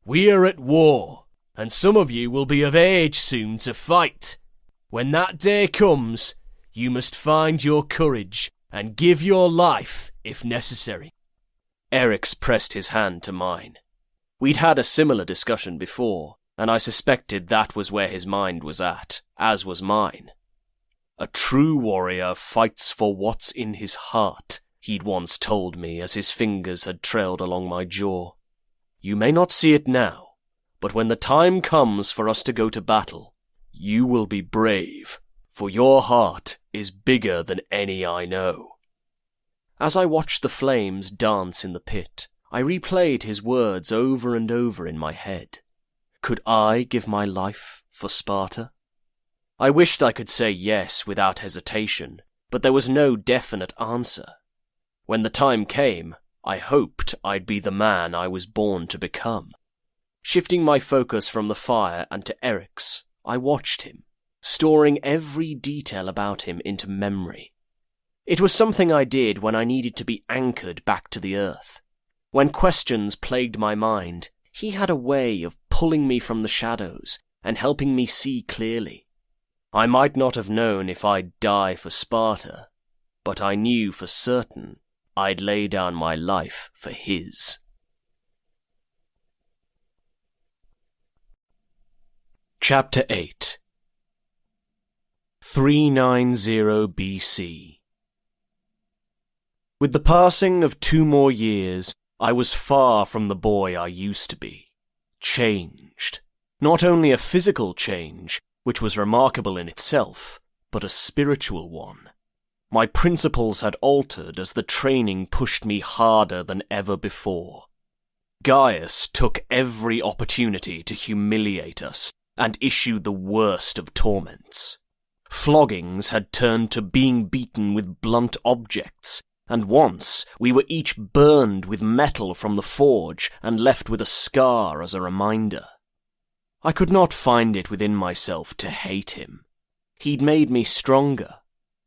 We are at war, and some of you will be of age soon to fight. When that day comes, you must find your courage and give your life if necessary. Eric's pressed his hand to mine. We'd had a similar discussion before, and I suspected that was where his mind was at, as was mine. A true warrior fights for what's in his heart, he'd once told me as his fingers had trailed along my jaw. You may not see it now, but when the time comes for us to go to battle, you will be brave, for your heart is bigger than any I know. As I watched the flames dance in the pit, I replayed his words over and over in my head. Could I give my life for Sparta? I wished I could say yes without hesitation, but there was no definite answer. When the time came, I hoped I'd be the man I was born to become. Shifting my focus from the fire and to Eric's, I watched him, storing every detail about him into memory. It was something I did when I needed to be anchored back to the earth. When questions plagued my mind, he had a way of pulling me from the shadows and helping me see clearly. I might not have known if I'd die for Sparta, but I knew for certain I'd lay down my life for his. Chapter 8 390 BC. With the passing of 2 more years, I was far from the boy I used to be. Changed. Not only a physical change, which was remarkable in itself, but a spiritual one. My principles had altered as the training pushed me harder than ever before. Gaius took every opportunity to humiliate us and issue the worst of torments. Floggings had turned to being beaten with blunt objects, and once we were each burned with metal from the forge and left with a scar as a reminder. I could not find it within myself to hate him. He'd made me stronger.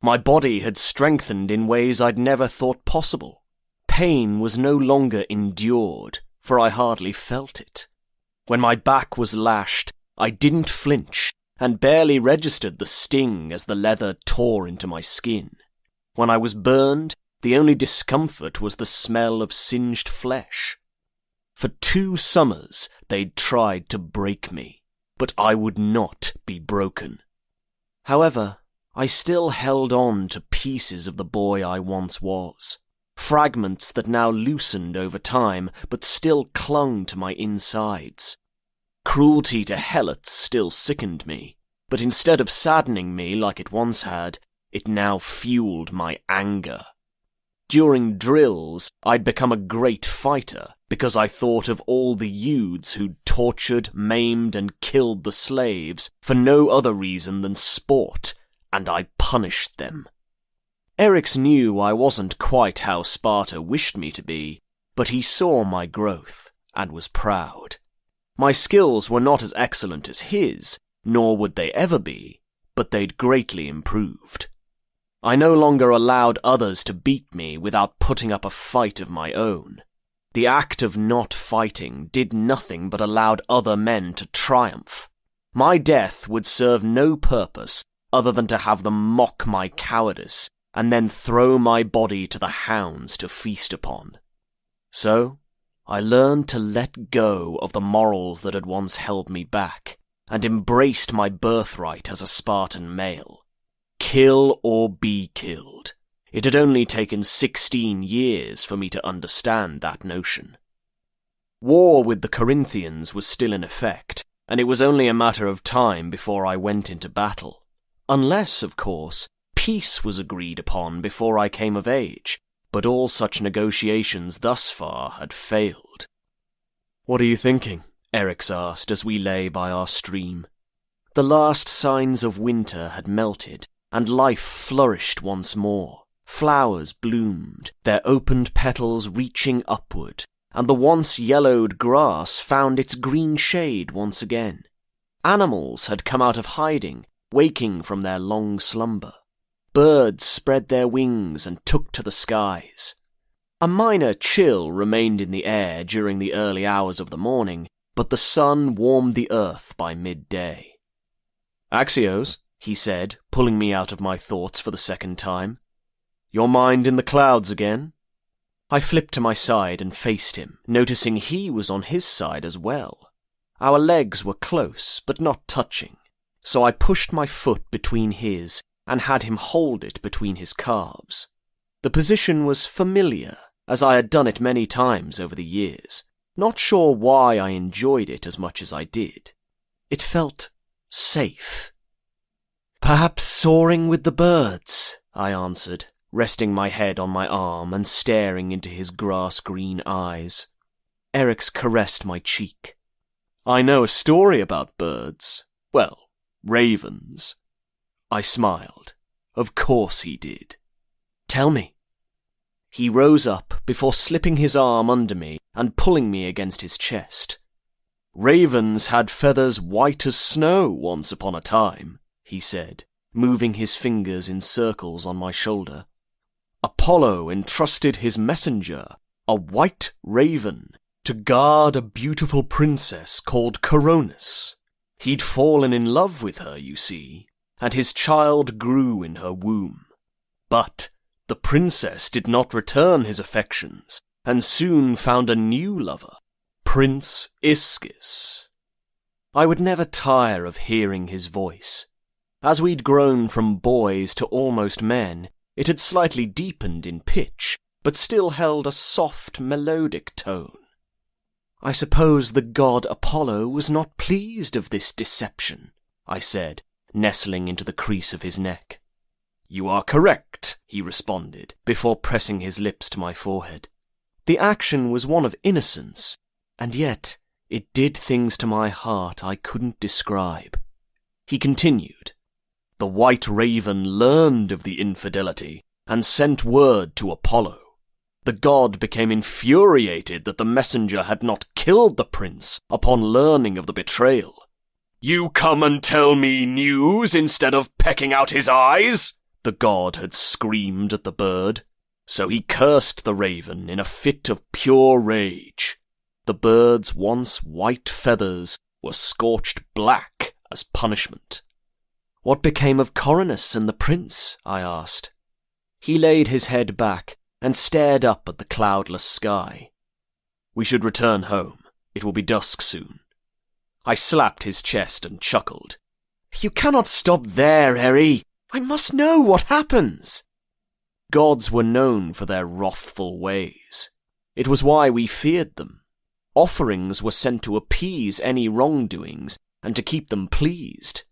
My body had strengthened in ways I'd never thought possible. Pain was no longer endured, for I hardly felt it. When my back was lashed, I didn't flinch, and barely registered the sting as the leather tore into my skin. When I was burned, the only discomfort was the smell of singed flesh. For 2 summers they'd tried to break me, but I would not be broken. However, I still held on to pieces of the boy I once was, fragments that now loosened over time but still clung to my insides. Cruelty to helots still sickened me, but instead of saddening me like it once had, it now fueled my anger. during drills, I'd become a great fighter because I thought of all the youths who'd tortured, maimed, and killed the slaves for no other reason than sport, and I punished them. Eryx knew I wasn't quite how Sparta wished me to be, but he saw my growth and was proud. My skills were not as excellent as his, nor would they ever be, but they'd greatly improved. I no longer allowed others to beat me without putting up a fight of my own. The act of not fighting did nothing but allowed other men to triumph. My death would serve no purpose other than to have them mock my cowardice and then throw my body to the hounds to feast upon. So, I learned to let go of the morals that had once held me back, and embraced my birthright as a Spartan male. Kill or be killed. It had only taken 16 years for me to understand that notion. War with the Corinthians was still in effect, and it was only a matter of time before I went into battle. Unless, of course, peace was agreed upon before I came of age, but all such negotiations thus far had failed. "What are you thinking?" Eryx asked as we lay by our stream. The last signs of winter had melted, and life flourished once more. Flowers bloomed, their opened petals reaching upward, and the once yellowed grass found its green shade once again. Animals had come out of hiding, waking from their long slumber. Birds spread their wings and took to the skies. A minor chill remained in the air during the early hours of the morning, but the sun warmed the earth by midday. "Axios," he said, pulling me out of my thoughts for the second time. "Your mind in the clouds again?" I flipped to my side and faced him, noticing he was on his side as well. Our legs were close, but not touching, so I pushed my foot between his and had him hold it between his calves. The position was familiar, as I had done it many times over the years, not sure why I enjoyed it as much as I did. It felt safe. "Perhaps soaring with the birds," I answered, resting my head on my arm and staring into his grass-green eyes. Eryx caressed my cheek. "I know a story about birds. Well, ravens." I smiled. Of course he did. "Tell me." He rose up before slipping his arm under me and pulling me against his chest. "Ravens had feathers white as snow once upon a time," he said, moving his fingers in circles on my shoulder. "Apollo entrusted his messenger, a white raven, to guard a beautiful princess called Coronis. He'd fallen in love with her, you see, and his child grew in her womb. But the princess did not return his affections, and soon found a new lover, Prince Ischys." I would never tire of hearing his voice. As we'd grown from boys to almost men, it had slightly deepened in pitch, but still held a soft, melodic tone. "I suppose the god Apollo was not pleased of this deception," I said, nestling into the crease of his neck. "You are correct," he responded, before pressing his lips to my forehead. The action was one of innocence, and yet it did things to my heart I couldn't describe. He continued, "The white raven learned of the infidelity and sent word to Apollo. The god became infuriated that the messenger had not killed the prince upon learning of the betrayal. 'You come and tell me news instead of pecking out his eyes!' the god had screamed at the bird. So he cursed the raven in a fit of pure rage. The bird's once white feathers were scorched black as punishment." "What became of Coronis and the prince?" I asked. He laid his head back and stared up at the cloudless sky. "We should return home. It will be dusk soon." I slapped his chest and chuckled. "You cannot stop there, Harry. I must know what happens." Gods were known for their wrathful ways. It was why we feared them. Offerings were sent to appease any wrongdoings and to keep them pleased.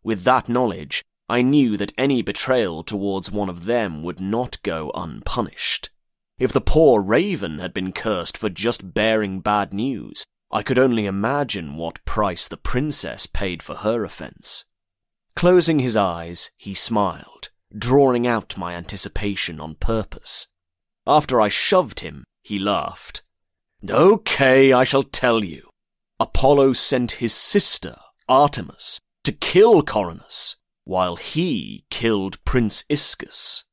With that knowledge, I knew that any betrayal towards one of them would not go unpunished. If the poor raven had been cursed for just bearing bad news, I could only imagine what price the princess paid for her offence. Closing his eyes, he smiled, drawing out my anticipation on purpose. After I shoved him, he laughed. "Okay, I shall tell you. Apollo sent his sister, Artemis, to kill Coronus, while he killed Prince Iscus.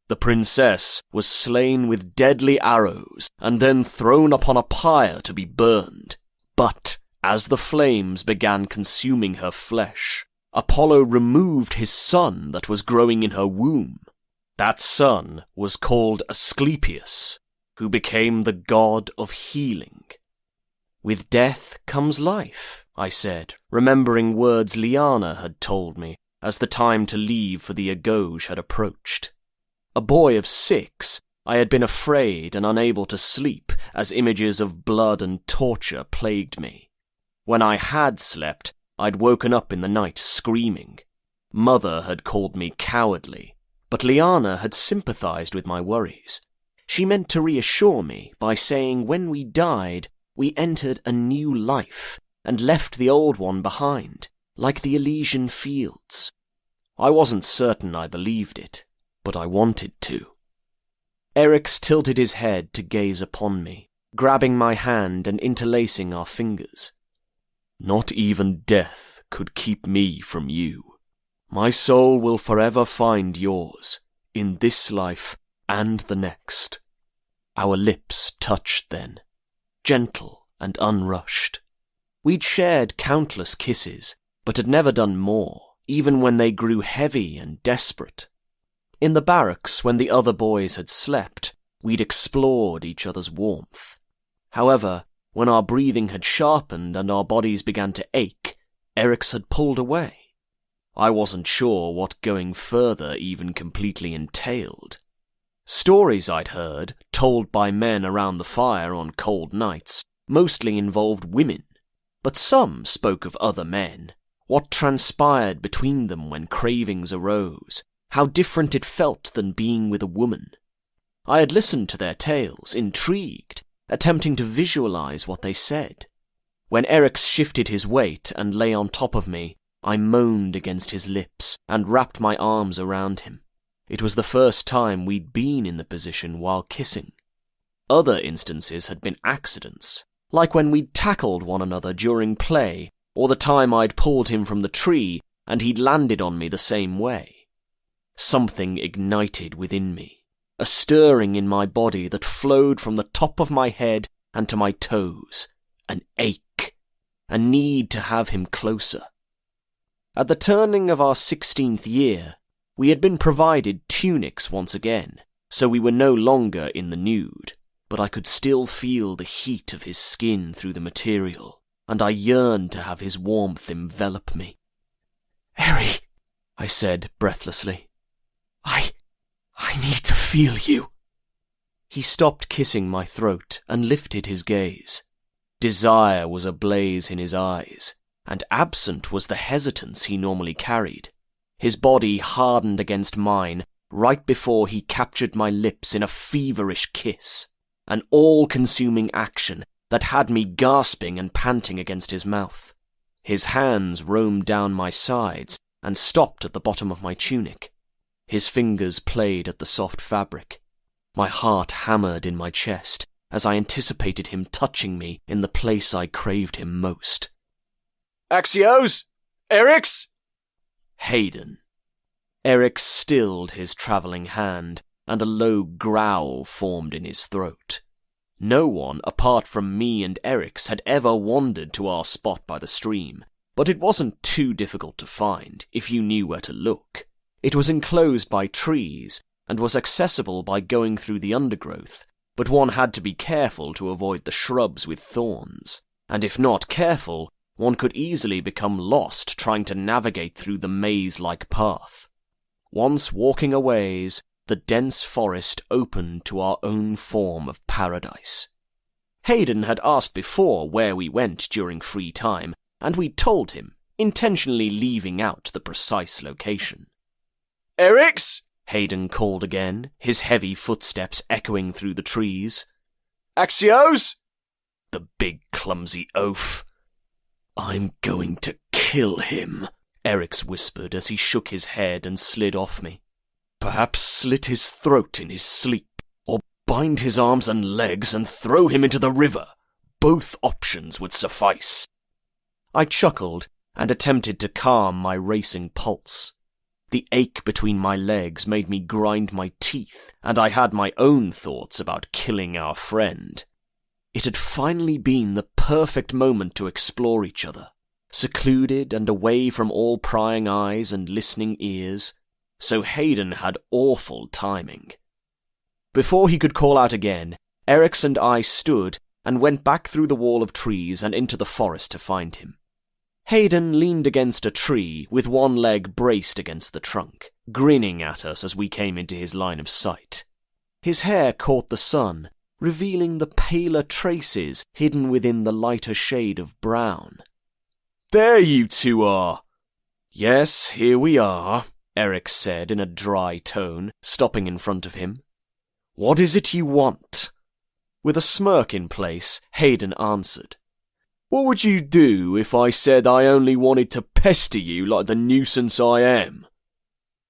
The princess was slain with deadly arrows and then thrown upon a pyre to be burned. But as the flames began consuming her flesh, Apollo removed his son that was growing in her womb. That son was called Asclepius, who became the god of healing." "With death comes life," I said, remembering words Liana had told me as the time to leave for the Agauge had approached. A boy of 6, I had been afraid and unable to sleep as images of blood and torture plagued me. When I had slept, I'd woken up in the night screaming. Mother had called me cowardly, but Liana had sympathized with my worries. She meant to reassure me by saying when we died, we entered a new life and left the old one behind, like the Elysian fields. I wasn't certain I believed it, but I wanted to. Eryx tilted his head to gaze upon me, grabbing my hand and interlacing our fingers. "Not even death could keep me from you. My soul will forever find yours, in this life and the next." Our lips touched then, gentle and unrushed. We'd shared countless kisses, but had never done more, even when they grew heavy and desperate. In the barracks, when the other boys had slept, we'd explored each other's warmth. However, when our breathing had sharpened and our bodies began to ache, Eryx had pulled away. I wasn't sure what going further even completely entailed. Stories I'd heard, told by men around the fire on cold nights, mostly involved women, but some spoke of other men, what transpired between them when cravings arose, how different it felt than being with a woman. I had listened to their tales, intrigued, attempting to visualize what they said. When Eryx shifted his weight and lay on top of me, I moaned against his lips and wrapped my arms around him. It was the first time we'd been in the position while kissing. Other instances had been accidents, like when we'd tackled one another during play, or the time I'd pulled him from the tree and he'd landed on me the same way. Something ignited within me, a stirring in my body that flowed from the top of my head and to my toes, an ache, a need to have him closer. At the turning of our 16th year, we had been provided tunics once again, so we were no longer in the nude, but I could still feel the heat of his skin through the material, and I yearned to have his warmth envelop me. "Eri," I said breathlessly, I need to feel you." He stopped kissing my throat and lifted his gaze. Desire was ablaze in his eyes, and absent was the hesitance he normally carried. His body hardened against mine right before he captured my lips in a feverish kiss, an all-consuming action that had me gasping and panting against his mouth. His hands roamed down my sides and stopped at the bottom of my tunic. His fingers played at the soft fabric. My heart hammered in my chest as I anticipated him touching me in the place I craved him most. "Axios! Eryx!" Hayden. Eryx stilled his travelling hand, and a low growl formed in his throat. No one, apart from me and Eryx, had ever wandered to our spot by the stream, but it wasn't too difficult to find, if you knew where to look. It was enclosed by trees, and was accessible by going through the undergrowth, but one had to be careful to avoid the shrubs with thorns, and if not careful, one could easily become lost trying to navigate through the maze-like path. Once walking a ways, the dense forest opened to our own form of paradise. Hayden had asked before where we went during free time, and we'd told him, intentionally leaving out the precise location. "Eryx! Hayden called again, his heavy footsteps echoing through the trees. Axios? The big clumsy oaf. I'm going to kill him, Eric's whispered as he shook his head and slid off me. Perhaps slit his throat in his sleep, or bind his arms and legs and throw him into the river. Both options would suffice. I chuckled and attempted to calm my racing pulse. The ache between my legs made me grind my teeth, and I had my own thoughts about killing our friend. It had finally been the perfect moment to explore each other, secluded and away from all prying eyes and listening ears, so Hayden had awful timing. Before he could call out again, Eric's and I stood and went back through the wall of trees and into the forest to find him. Hayden leaned against a tree with one leg braced against the trunk, grinning at us as we came into his line of sight. His hair caught the sun, revealing the paler traces hidden within the lighter shade of brown. There you two are. Yes, here we are, Eric said in a dry tone, stopping in front of him. What is it you want? With a smirk in place, Hayden answered. What would you do if I said I only wanted to pester you like the nuisance I am?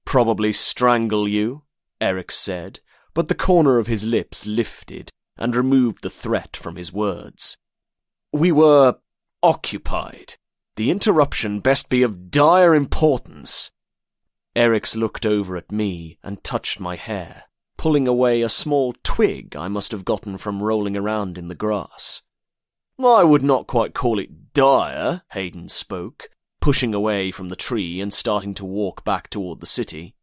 Probably strangle you, Eric said, but the corner of his lips lifted and removed the threat from his words. We were occupied. The interruption best be of dire importance. Eric's looked over at me and touched my hair, pulling away a small twig I must have gotten from rolling around in the grass. I would not quite call it dire, Hayden spoke, pushing away from the tree and starting to walk back toward the city.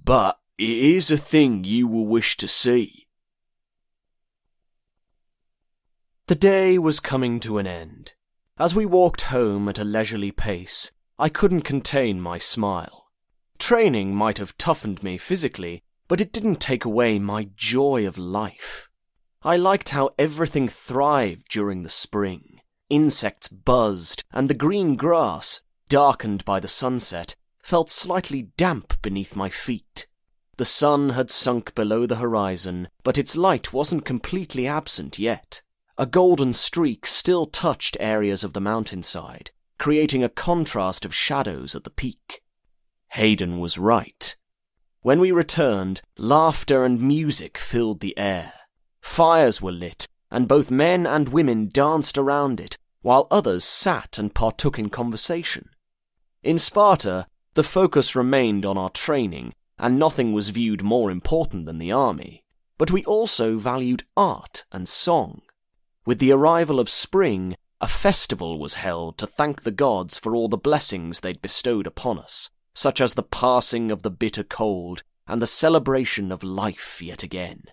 But it is a thing you will wish to see. The day was coming to an end. As we walked home at a leisurely pace, I couldn't contain my smile. Training might have toughened me physically, but it didn't take away my joy of life. I liked how everything thrived during the spring. Insects buzzed, and the green grass, darkened by the sunset, felt slightly damp beneath my feet. The sun had sunk below the horizon, but its light wasn't completely absent yet. A golden streak still touched areas of the mountainside, creating a contrast of shadows at the peak. Hayden was right. When we returned, laughter and music filled the air. Fires were lit, and both men and women danced around it, while others sat and partook in conversation. In Sparta, the focus remained on our training, and nothing was viewed more important than the army. But we also valued art and song. With the arrival of spring, a festival was held to thank the gods for all the blessings they'd bestowed upon us, such as the passing of the bitter cold and the celebration of life yet again.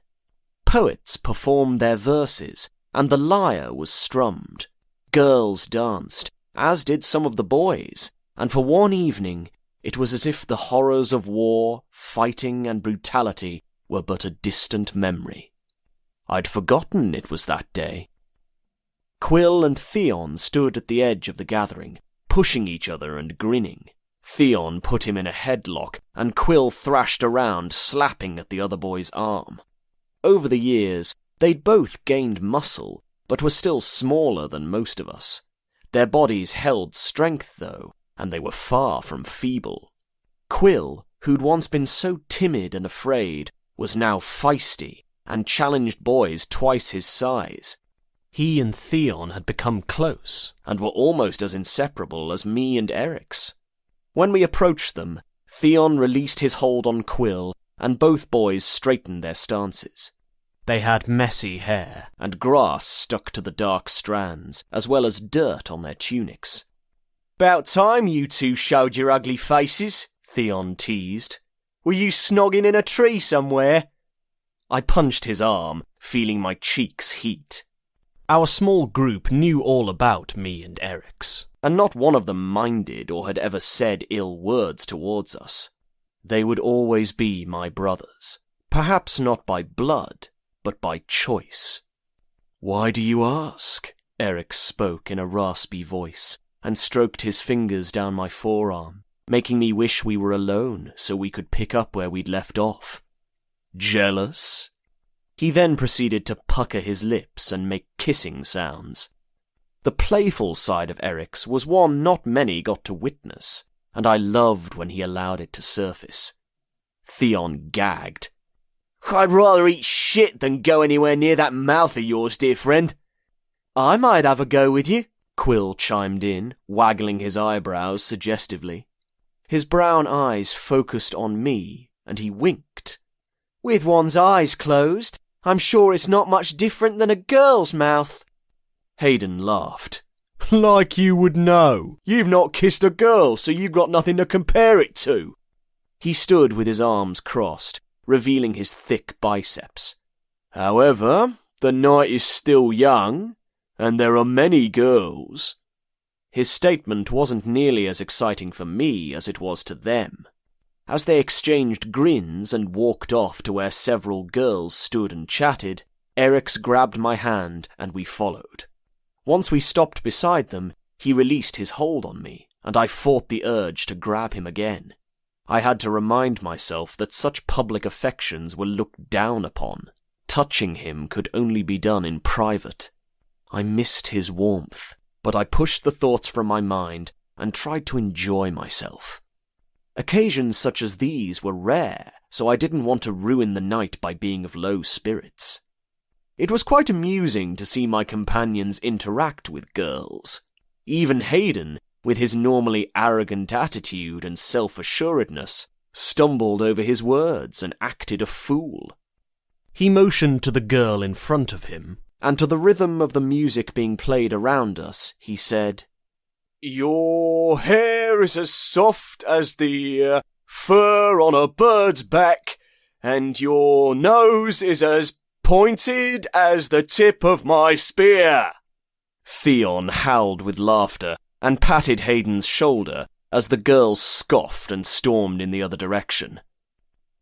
Poets performed their verses, and the lyre was strummed. Girls danced, as did some of the boys, and for one evening it was as if the horrors of war, fighting, and brutality were but a distant memory. I'd forgotten it was that day. Quill and Theon stood at the edge of the gathering, pushing each other and grinning. Theon put him in a headlock, and Quill thrashed around, slapping at the other boy's arm. Over the years, they'd both gained muscle, but were still smaller than most of us. Their bodies held strength, though, and they were far from feeble. Quill, who'd once been so timid and afraid, was now feisty, and challenged boys twice his size. He and Theon had become close, and were almost as inseparable as me and Eric's. When we approached them, Theon released his hold on Quill, and both boys straightened their stances. They had messy hair, and grass stuck to the dark strands, as well as dirt on their tunics. "'Bout time you two showed your ugly faces," Theon teased. "Were you snogging in a tree somewhere?" I punched his arm, feeling my cheeks heat. Our small group knew all about me and Eric's, and not one of them minded or had ever said ill words towards us. They would always be my brothers, perhaps not by blood, but by choice. "Why do you ask?" Eric spoke in a raspy voice, and stroked his fingers down my forearm. making me wish we were alone so we could pick up where we'd left off. Jealous? He then proceeded to pucker his lips and make kissing sounds. The playful side of Eric's was one not many got to witness, and I loved when he allowed it to surface. Theon gagged. I'd rather eat shit than go anywhere near that mouth of yours, dear friend. I might have a go with you, Quill chimed in, waggling his eyebrows suggestively. His brown eyes focused on me, and he winked. With one's eyes closed, I'm sure it's not much different than a girl's mouth. Hayden laughed. Like you would know. You've not kissed a girl, so you've got nothing to compare it to. He stood with his arms crossed, revealing his thick biceps. However, the night is still young, and there are many girls. His statement wasn't nearly as exciting for me as it was to them. As they exchanged grins and walked off to where several girls stood and chatted, Eric's grabbed my hand and we followed. Once we stopped beside them, he released his hold on me, and I fought the urge to grab him again. I had to remind myself that such public affections were looked down upon. Touching him could only be done in private. I missed his warmth, but I pushed the thoughts from my mind and tried to enjoy myself. Occasions such as these were rare, so I didn't want to ruin the night by being of low spirits. It was quite amusing to see my companions interact with girls. Even Hayden, with his normally arrogant attitude and self-assuredness, stumbled over his words and acted a fool. He motioned to the girl in front of him, and to the rhythm of the music being played around us, he said, Your hair is as soft as the fur on a bird's back, and your nose is as pointed as the tip of my spear. Theon howled with laughter and patted Hayden's shoulder as the girls scoffed and stormed in the other direction.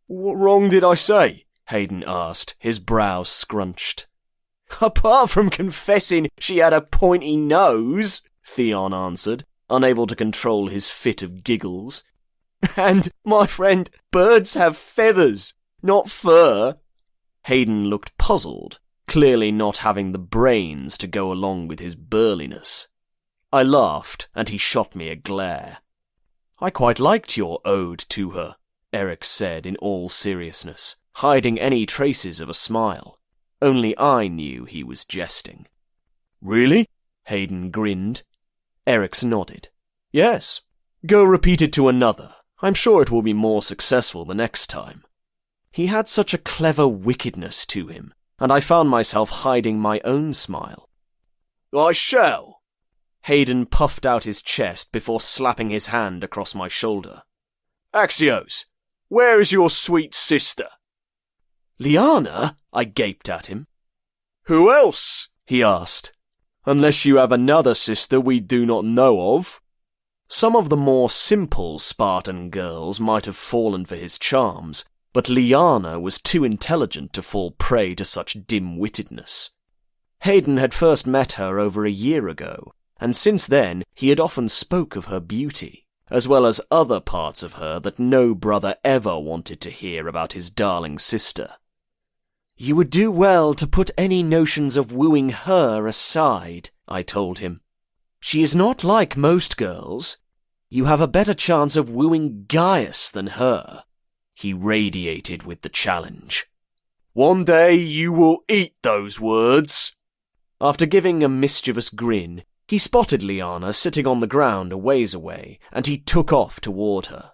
What wrong did I say? Hayden asked, his brow scrunched. Apart from confessing she had a pointy nose, Theon answered, unable to control his fit of giggles. And, my friend, birds have feathers, not fur. Hayden looked puzzled, clearly not having the brains to go along with his burliness. I laughed, and he shot me a glare. I quite liked your ode to her, Eric said in all seriousness, hiding any traces of a smile. Only I knew he was jesting. Really? Hayden grinned. Eric's nodded. Yes. Go repeat it to another. I'm sure it will be more successful the next time. He had such a clever wickedness to him, and I found myself hiding my own smile. I shall. Hayden puffed out his chest before slapping his hand across my shoulder. Axios, where is your sweet sister? Liana? I gaped at him. Who else? He asked. Unless you have another sister we do not know of. Some of the more simple Spartan girls might have fallen for his charms, but Liana was too intelligent to fall prey to such dim-wittedness. Hayden had first met her over a year ago, and since then he had often spoke of her beauty, as well as other parts of her that no brother ever wanted to hear about his darling sister. You would do well to put any notions of wooing her aside, I told him. She is not like most girls. You have a better chance of wooing Gaius than her. He radiated with the challenge. One day you will eat those words. After giving a mischievous grin, he spotted Liana sitting on the ground a ways away, and he took off toward her.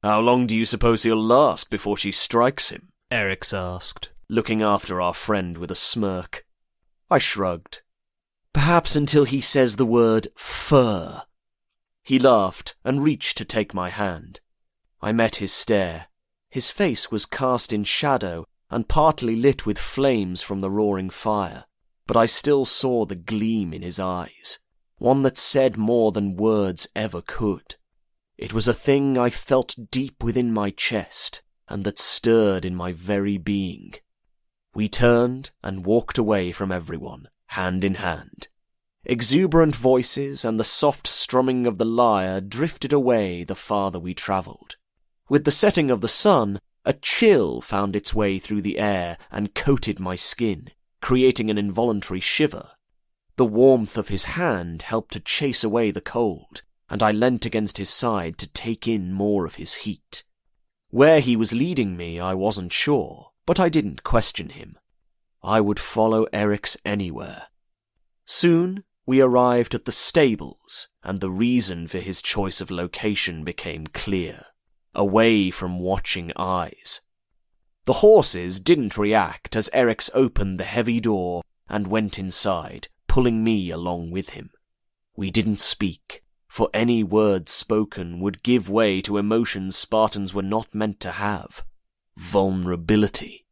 How long do you suppose he'll last before she strikes him? Eric's asked, looking after our friend with a smirk. I shrugged. Perhaps until he says the word fur. He laughed and reached to take my hand. I met his stare. His face was cast in shadow and partly lit with flames from the roaring fire, but I still saw the gleam in his eyes, one that said more than words ever could. It was a thing I felt deep within my chest, and that stirred in my very being. We turned and walked away from everyone, hand in hand. Exuberant voices and the soft strumming of the lyre drifted away the farther we travelled. With the setting of the sun, a chill found its way through the air and coated my skin, creating an involuntary shiver. The warmth of his hand helped to chase away the cold, and I leant against his side to take in more of his heat. Where he was leading me I wasn't sure, but I didn't question him. I would follow Eric's anywhere. Soon we arrived at the stables, and the reason for his choice of location became clear. Away from watching eyes. The horses didn't react as Eric's opened the heavy door and went inside, pulling me along with him. We didn't speak, for any words spoken would give way to emotions Spartans were not meant to have. Vulnerability.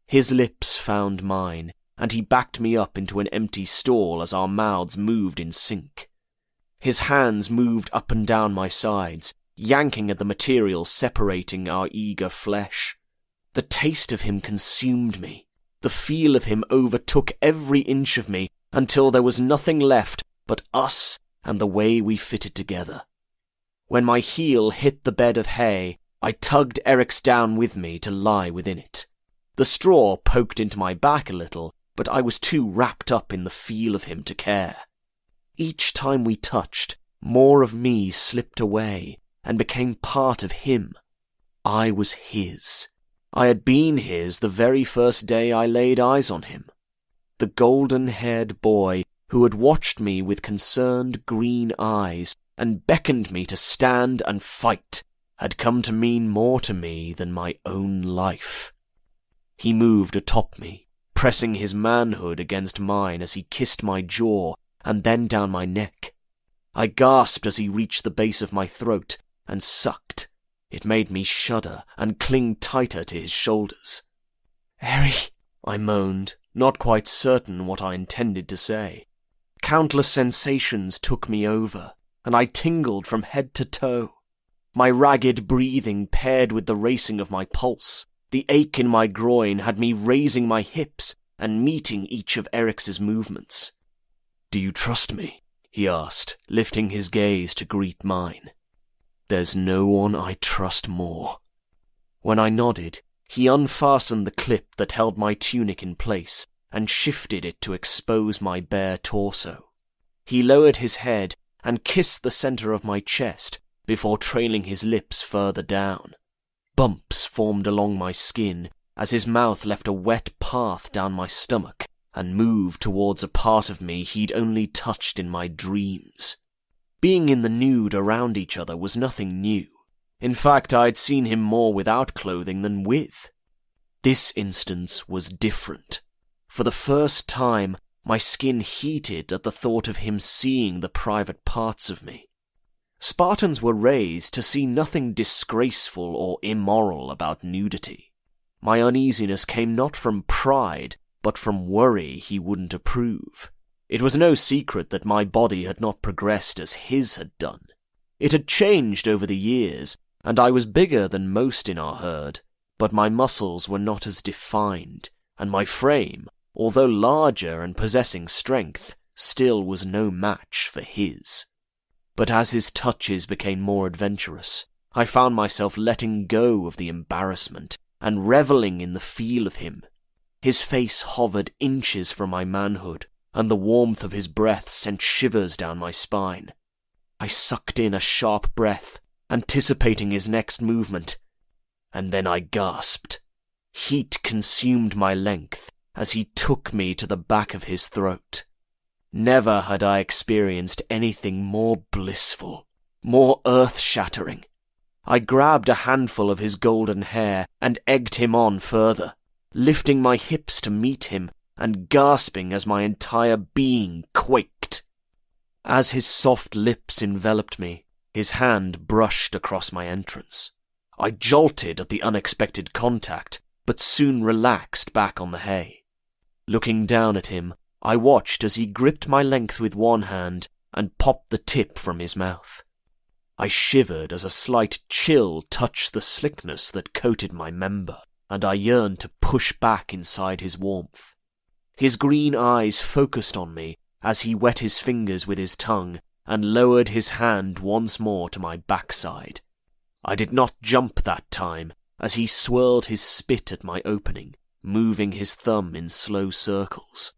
His lips found mine, and he backed me up into an empty stall as our mouths moved in sync. His hands moved up and down my sides, yanking at the material separating our eager flesh. The taste of him consumed me. The feel of him overtook every inch of me until there was nothing left but us and the way we fitted together. When my heel hit the bed of hay, I tugged Eric's down with me to lie within it. The straw poked into my back a little, but I was too wrapped up in the feel of him to care. Each time we touched, more of me slipped away and became part of him. I was his. I had been his the very first day I laid eyes on him. The golden-haired boy who had watched me with concerned green eyes and beckoned me to stand and fight had come to mean more to me than my own life. He moved atop me, pressing his manhood against mine as he kissed my jaw and then down my neck. I gasped as he reached the base of my throat and sucked. It made me shudder and cling tighter to his shoulders. "Eric," I moaned, not quite certain what I intended to say. Countless sensations took me over, and I tingled from head to toe. My ragged breathing paired with the racing of my pulse. The ache in my groin had me raising my hips and meeting each of Eric's movements. "Do you trust me?" he asked, lifting his gaze to greet mine. "There's no one I trust more." When I nodded, he unfastened the clip that held my tunic in place and shifted it to expose my bare torso. He lowered his head and kissed the center of my chest before trailing his lips further down. Bumps formed along my skin as his mouth left a wet path down my stomach and moved towards a part of me he'd only touched in my dreams. Being in the nude around each other was nothing new. In fact, I'd seen him more without clothing than with. This instance was different. For the first time, my skin heated at the thought of him seeing the private parts of me. Spartans were raised to see nothing disgraceful or immoral about nudity. My uneasiness came not from pride, but from worry he wouldn't approve. It was no secret that my body had not progressed as his had done. It had changed over the years, and I was bigger than most in our herd, but my muscles were not as defined, and my frame, although larger and possessing strength, still was no match for his. But as his touches became more adventurous, I found myself letting go of the embarrassment and reveling in the feel of him. His face hovered inches from my manhood, and the warmth of his breath sent shivers down my spine. I sucked in a sharp breath, anticipating his next movement, and then I gasped. Heat consumed my length as he took me to the back of his throat. Never had I experienced anything more blissful, more earth-shattering. I grabbed a handful of his golden hair and egged him on further, lifting my hips to meet him and gasping as my entire being quaked. As his soft lips enveloped me, his hand brushed across my entrance. I jolted at the unexpected contact, but soon relaxed back on the hay. Looking down at him, I watched as he gripped my length with one hand and popped the tip from his mouth. I shivered as a slight chill touched the slickness that coated my member, and I yearned to push back inside his warmth. His green eyes focused on me, as he wet his fingers with his tongue and lowered his hand once more to my backside. I did not jump that time, as he swirled his spit at my opening, moving his thumb in slow circles.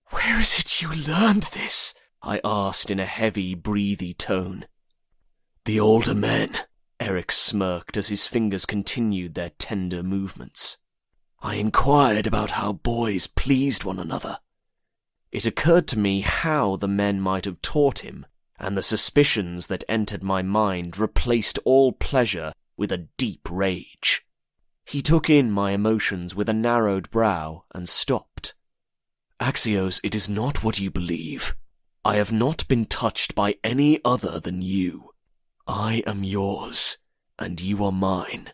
"Where is it you learned this?" I asked in a heavy, breathy tone. "The older men," Eric smirked as his fingers continued their tender movements. "I inquired about how boys pleased one another." It occurred to me how the men might have taught him, and the suspicions that entered my mind replaced all pleasure with a deep rage. He took in my emotions with a narrowed brow and stopped. "Axios, it is not what you believe. I have not been touched by any other than you. I am yours, and you are mine."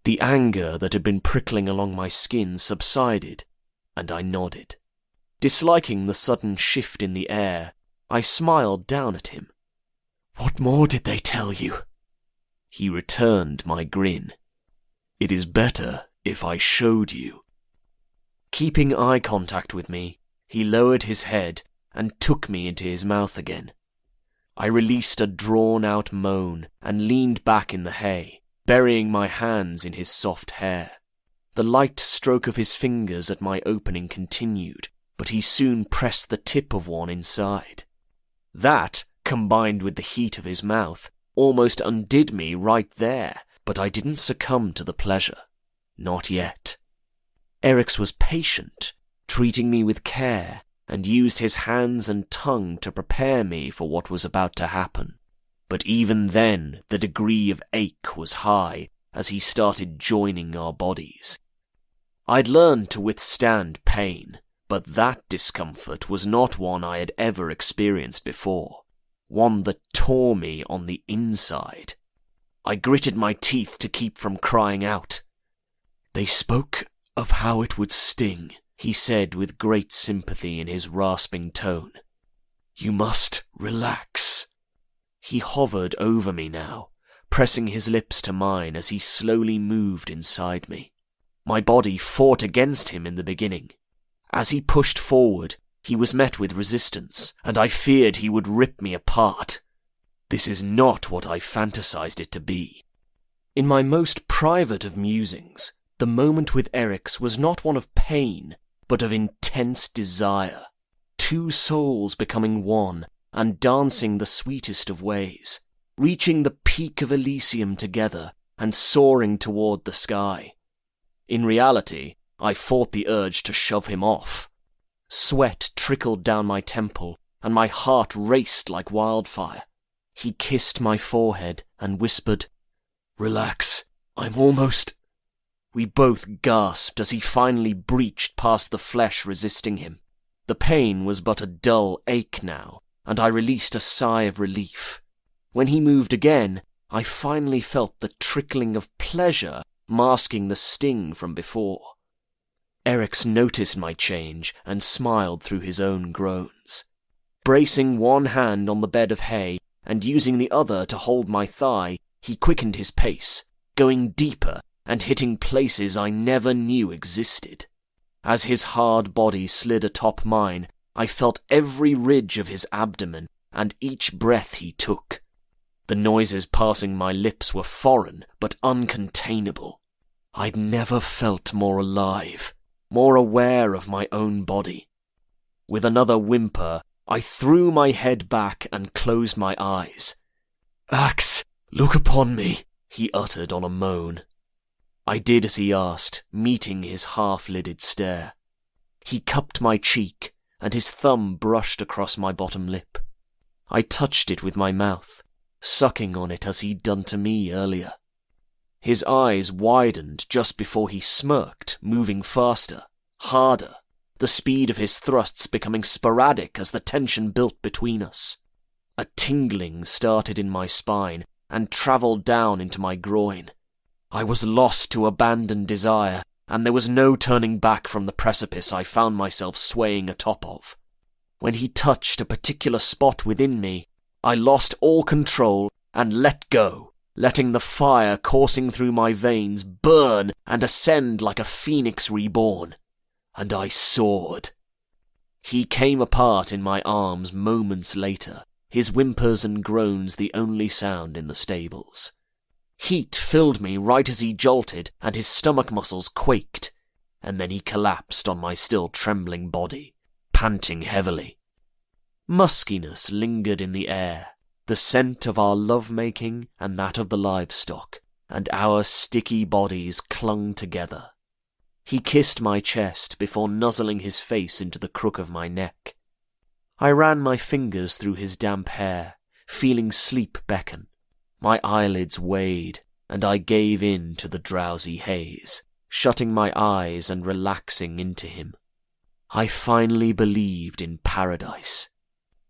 The anger that had been prickling along my skin subsided, and I nodded. Disliking the sudden shift in the air, I smiled down at him. "What more did they tell you?" He returned my grin. "It is better if I showed you." Keeping eye contact with me, he lowered his head and took me into his mouth again. I released a drawn-out moan and leaned back in the hay, burying my hands in his soft hair. The light stroke of his fingers at my opening continued, but he soon pressed the tip of one inside. That, combined with the heat of his mouth, almost undid me right there, but I didn't succumb to the pleasure. Not yet. Eric's was patient, treating me with care, and used his hands and tongue to prepare me for what was about to happen. But even then, the degree of ache was high as he started joining our bodies. I'd learned to withstand pain, but that discomfort was not one I had ever experienced before, one that tore me on the inside. I gritted my teeth to keep from crying out. "They spoke of how it would sting," he said with great sympathy in his rasping tone. "You must relax." He hovered over me now, pressing his lips to mine as he slowly moved inside me. My body fought against him in the beginning. As he pushed forward, he was met with resistance, and I feared he would rip me apart. This is not what I fantasized it to be. In my most private of musings, the moment with Eric's was not one of pain, but of intense desire. Two souls becoming one, and dancing the sweetest of ways, reaching the peak of Elysium together, and soaring toward the sky. In reality, I fought the urge to shove him off. Sweat trickled down my temple, and my heart raced like wildfire. He kissed my forehead and whispered, "Relax, I'm almost—" We both gasped as he finally breached past the flesh resisting him. The pain was but a dull ache now, and I released a sigh of relief. When he moved again, I finally felt the trickling of pleasure masking the sting from before. Eric's noticed my change and smiled through his own groans. Bracing one hand on the bed of hay and using the other to hold my thigh, he quickened his pace, going deeper and hitting places I never knew existed. As his hard body slid atop mine, I felt every ridge of his abdomen and each breath he took. The noises passing my lips were foreign but uncontainable. I'd never felt more alive, more aware of my own body. With another whimper, I threw my head back and closed my eyes. "Ax, look upon me," he uttered on a moan. I did as he asked, meeting his half-lidded stare. He cupped my cheek, and his thumb brushed across my bottom lip. I touched it with my mouth, sucking on it as he'd done to me earlier. His eyes widened just before he smirked, moving faster, harder, the speed of his thrusts becoming sporadic as the tension built between us. A tingling started in my spine and travelled down into my groin. I was lost to abandoned desire, and there was no turning back from the precipice I found myself swaying atop of. When he touched a particular spot within me, I lost all control and let go, letting the fire coursing through my veins burn and ascend like a phoenix reborn. And I soared. He came apart in my arms moments later, his whimpers and groans the only sound in the stables. Heat filled me right as he jolted, and his stomach muscles quaked, and then he collapsed on my still trembling body, panting heavily. Muskiness lingered in the air, the scent of our love-making and that of the livestock, and our sticky bodies clung together. He kissed my chest before nuzzling his face into the crook of my neck. I ran my fingers through his damp hair, feeling sleep beckon. My eyelids weighed, and I gave in to the drowsy haze, shutting my eyes and relaxing into him. I finally believed in paradise.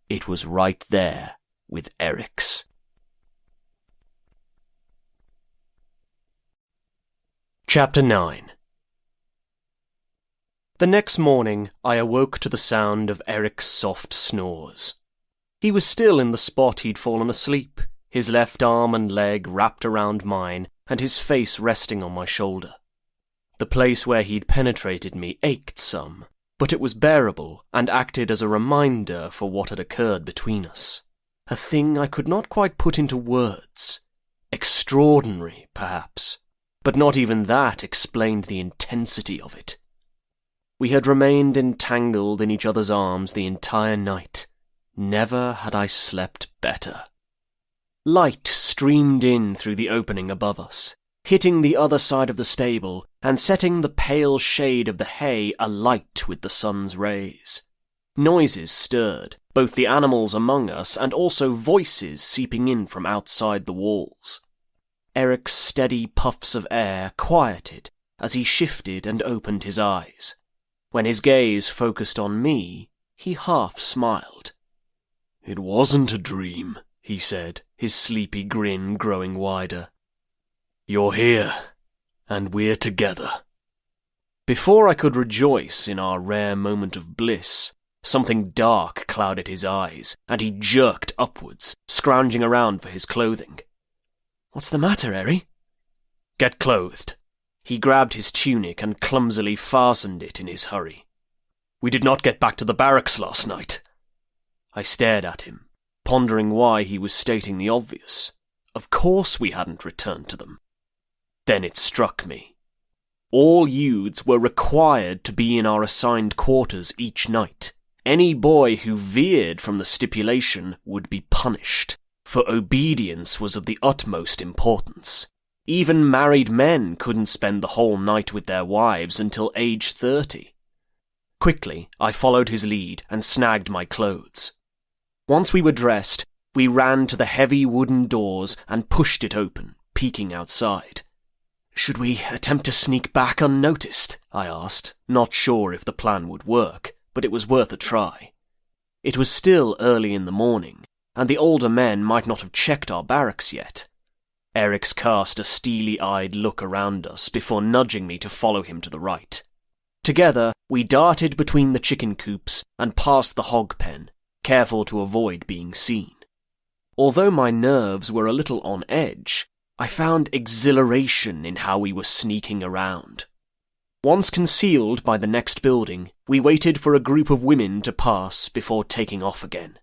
It was right there with Eric's. Chapter 9. The next morning I awoke to the sound of Eric's soft snores. He was still in the spot he'd fallen asleep, his left arm and leg wrapped around mine, and his face resting on my shoulder. The place where he'd penetrated me ached some, but it was bearable and acted as a reminder for what had occurred between us. A thing I could not quite put into words. Extraordinary, perhaps, but not even that explained the intensity of it. We had remained entangled in each other's arms the entire night. Never had I slept better. Light streamed in through the opening above us, hitting the other side of the stable and setting the pale shade of the hay alight with the sun's rays. Noises stirred, both the animals among us and also voices seeping in from outside the walls. Eric's steady puffs of air quieted as he shifted and opened his eyes. When his gaze focused on me, he half smiled. "It wasn't a dream," he said, his sleepy grin growing wider. "You're here, and we're together." Before I could rejoice in our rare moment of bliss, something dark clouded his eyes, and he jerked upwards, scrounging around for his clothing. "What's the matter, Eri?" "Get clothed." He grabbed his tunic and clumsily fastened it in his hurry. "We did not get back to the barracks last night." I stared at him, pondering why he was stating the obvious. Of course we hadn't returned to them. Then it struck me. All youths were required to be in our assigned quarters each night. Any boy who veered from the stipulation would be punished, for obedience was of the utmost importance. Even married men couldn't spend the whole night with their wives until age 30. Quickly, I followed his lead and snagged my clothes. Once we were dressed, we ran to the heavy wooden doors and pushed it open, peeking outside. "Should we attempt to sneak back unnoticed?" I asked, not sure if the plan would work, but it was worth a try. It was still early in the morning, and the older men might not have checked our barracks yet. Eric's cast a steely-eyed look around us before nudging me to follow him to the right. Together, we darted between the chicken coops and past the hog pen, careful to avoid being seen. Although my nerves were a little on edge, I found exhilaration in how we were sneaking around. Once concealed by the next building, we waited for a group of women to pass before taking off again.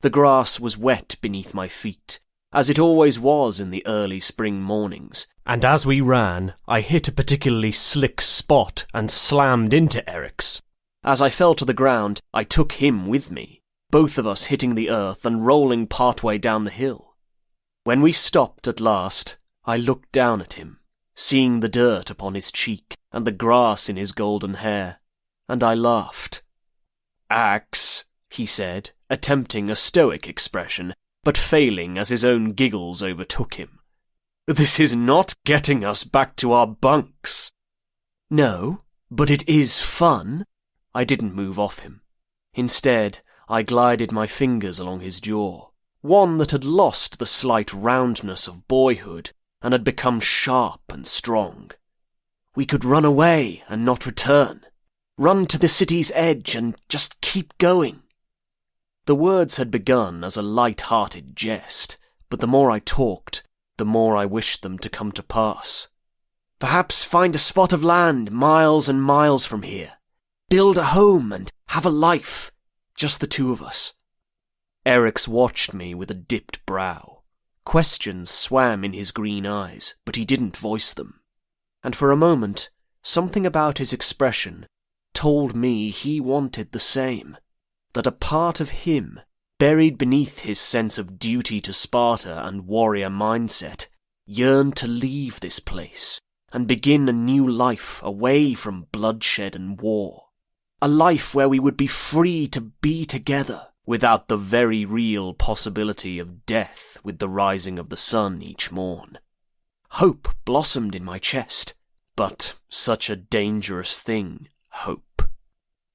The grass was wet beneath my feet, as it always was in the early spring mornings, and as we ran, I hit a particularly slick spot and slammed into Eric's. As I fell to the ground, I took him with me, both of us hitting the earth and rolling partway down the hill. When we stopped at last, I looked down at him, seeing the dirt upon his cheek and the grass in his golden hair, and I laughed. "Axe," he said, attempting a stoic expression, but failing as his own giggles overtook him. "This is not getting us back to our bunks." "No, but it is fun." I didn't move off him. Instead, I glided my fingers along his jaw, one that had lost the slight roundness of boyhood and had become sharp and strong. "We could run away and not return. Run to the city's edge and just keep going." The words had begun as a light-hearted jest, but the more I talked, the more I wished them to come to pass. "Perhaps find a spot of land miles and miles from here. Build a home and Have a life. Just the two of us. Eric's watched me with a dipped brow. Questions swam in his green eyes, but he didn't voice them. And for a moment, something about his expression told me he wanted the same. That a part of him, buried beneath his sense of duty to Sparta and warrior mindset, yearned to leave this place and begin a new life away from bloodshed and war. A life where we would be free to be together without the very real possibility of death with the rising of the sun each morn. Hope blossomed in my chest, but such a dangerous thing, hope.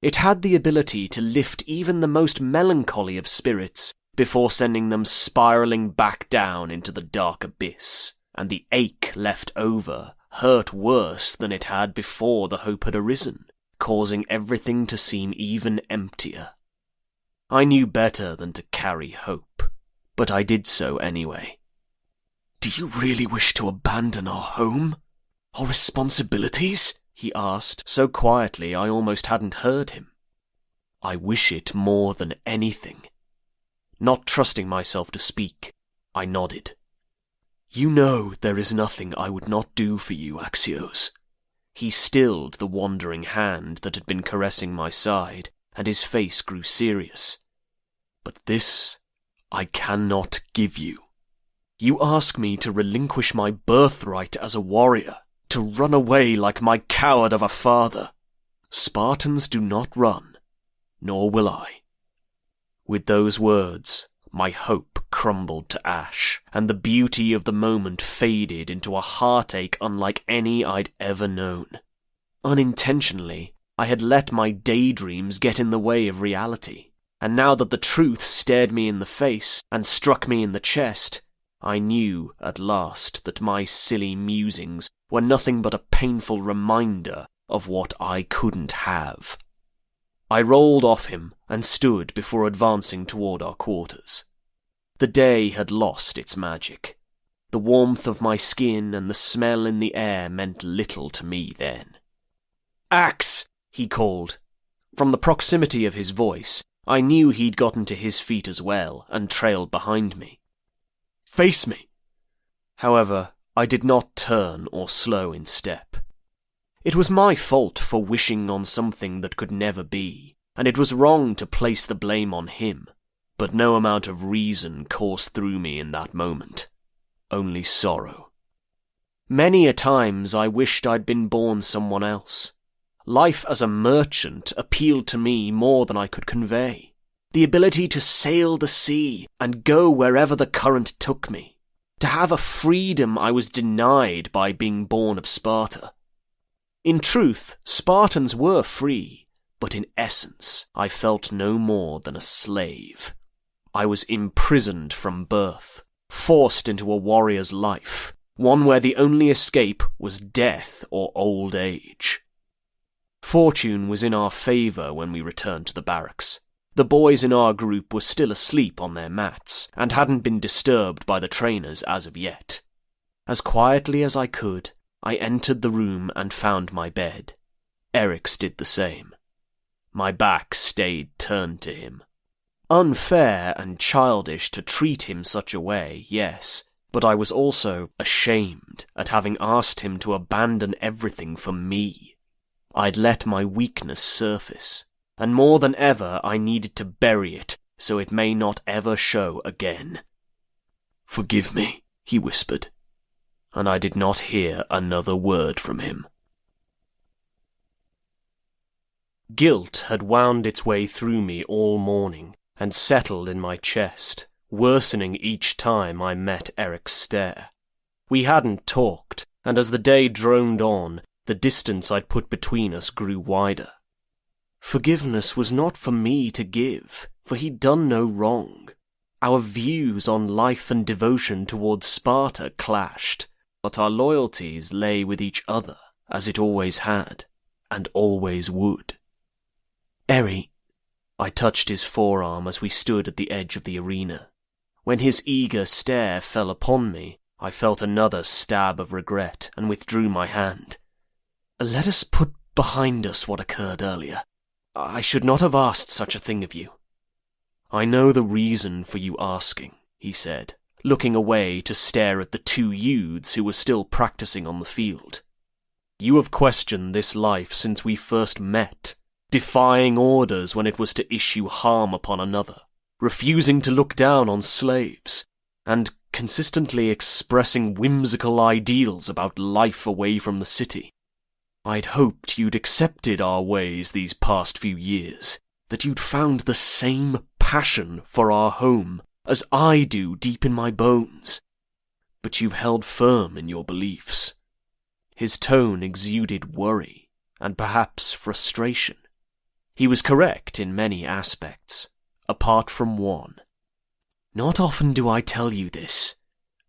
It had the ability to lift even the most melancholy of spirits before sending them spiraling back down into the dark abyss, and the ache left over hurt worse than it had before the hope had arisen, causing everything to seem even emptier. I knew better than to carry hope, but I did so anyway. "Do you really wish to abandon our home? Our responsibilities?" he asked, so quietly I almost hadn't heard him. "I wish it more than anything." Not trusting myself to speak, I nodded. "You know there is nothing I would not do for you, Axios." He stilled the wandering hand that had been caressing my side, and his face grew serious. "But this I cannot give you. You ask me to relinquish my birthright as a warrior, to run away like my coward of a father. Spartans do not run, nor will I." With those words, my hope crumbled to ash, and the beauty of the moment faded into a heartache unlike any I'd ever known. Unintentionally, I had let my daydreams get in the way of reality, and now that the truth stared me in the face and struck me in the chest, I knew at last that my silly musings were nothing but a painful reminder of what I couldn't have. I rolled off him and stood before advancing toward our quarters. The day had lost its magic. The warmth of my skin and the smell in the air meant little to me then. "Axe!" he called. From the proximity of his voice, I knew he'd gotten to his feet as well and trailed behind me. "Face me!" However, I did not turn or slow in step. It was my fault for wishing on something that could never be, and it was wrong to place the blame on him. But no amount of reason coursed through me in that moment. Only sorrow. Many a times I wished I'd been born someone else. Life as a merchant appealed to me more than I could convey. The ability to sail the sea and go wherever the current took me. To have a freedom I was denied by being born of Sparta. In truth, Spartans were free, but in essence I felt no more than a slave. I was imprisoned from birth, forced into a warrior's life, one where the only escape was death or old age. Fortune was in our favour when we returned to the barracks. The boys in our group were still asleep on their mats, and hadn't been disturbed by the trainers as of yet. As quietly as I could, I entered the room and found my bed. Eric's did the same. My back stayed turned to him. Unfair and childish to treat him such a way, yes, but I was also ashamed at having asked him to abandon everything for me. I'd let my weakness surface, and more than ever I needed to bury it so it may not ever show again. "Forgive me," he whispered, and I did not hear another word from him. Guilt had wound its way through me all morning, and settled in my chest, worsening each time I met Eric's stare. We hadn't talked, and as the day droned on, the distance I'd put between us grew wider. Forgiveness was not for me to give, for he'd done no wrong. Our views on life and devotion towards Sparta clashed, but our loyalties lay with each other, as it always had, and always would. "Eri," I touched his forearm as we stood at the edge of the arena. When his eager stare fell upon me, I felt another stab of regret and withdrew my hand. "Let us put behind us what occurred earlier. I should not have asked such a thing of you." "I know the reason for you asking," he said, looking away to stare at the two youths who were still practicing on the field. "You have questioned this life since we first met, defying orders when it was to issue harm upon another, refusing to look down on slaves, and consistently expressing whimsical ideals about life away from the city. I'd hoped you'd accepted our ways these past few years, that you'd found the same passion for our home as I do deep in my bones. But you've held firm in your beliefs." His tone exuded worry, and perhaps frustration. He was correct in many aspects, apart from one. "Not often do I tell you this,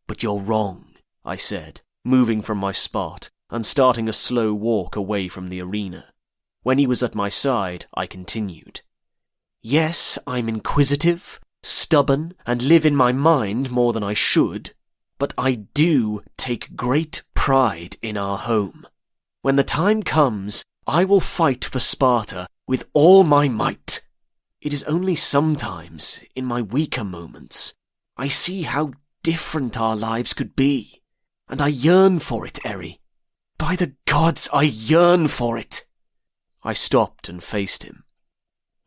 but you're wrong," I said, moving from my spot and starting a slow walk away from the arena. When he was at my side, I continued. "Yes, I'm inquisitive, stubborn, and live in my mind more than I should, but I do take great pride in our home. When the time comes, I will fight for Sparta with all my might. It is only sometimes, in my weaker moments, I see how different our lives could be, and I yearn for it, Eri. By the gods, I yearn for it." I stopped and faced him.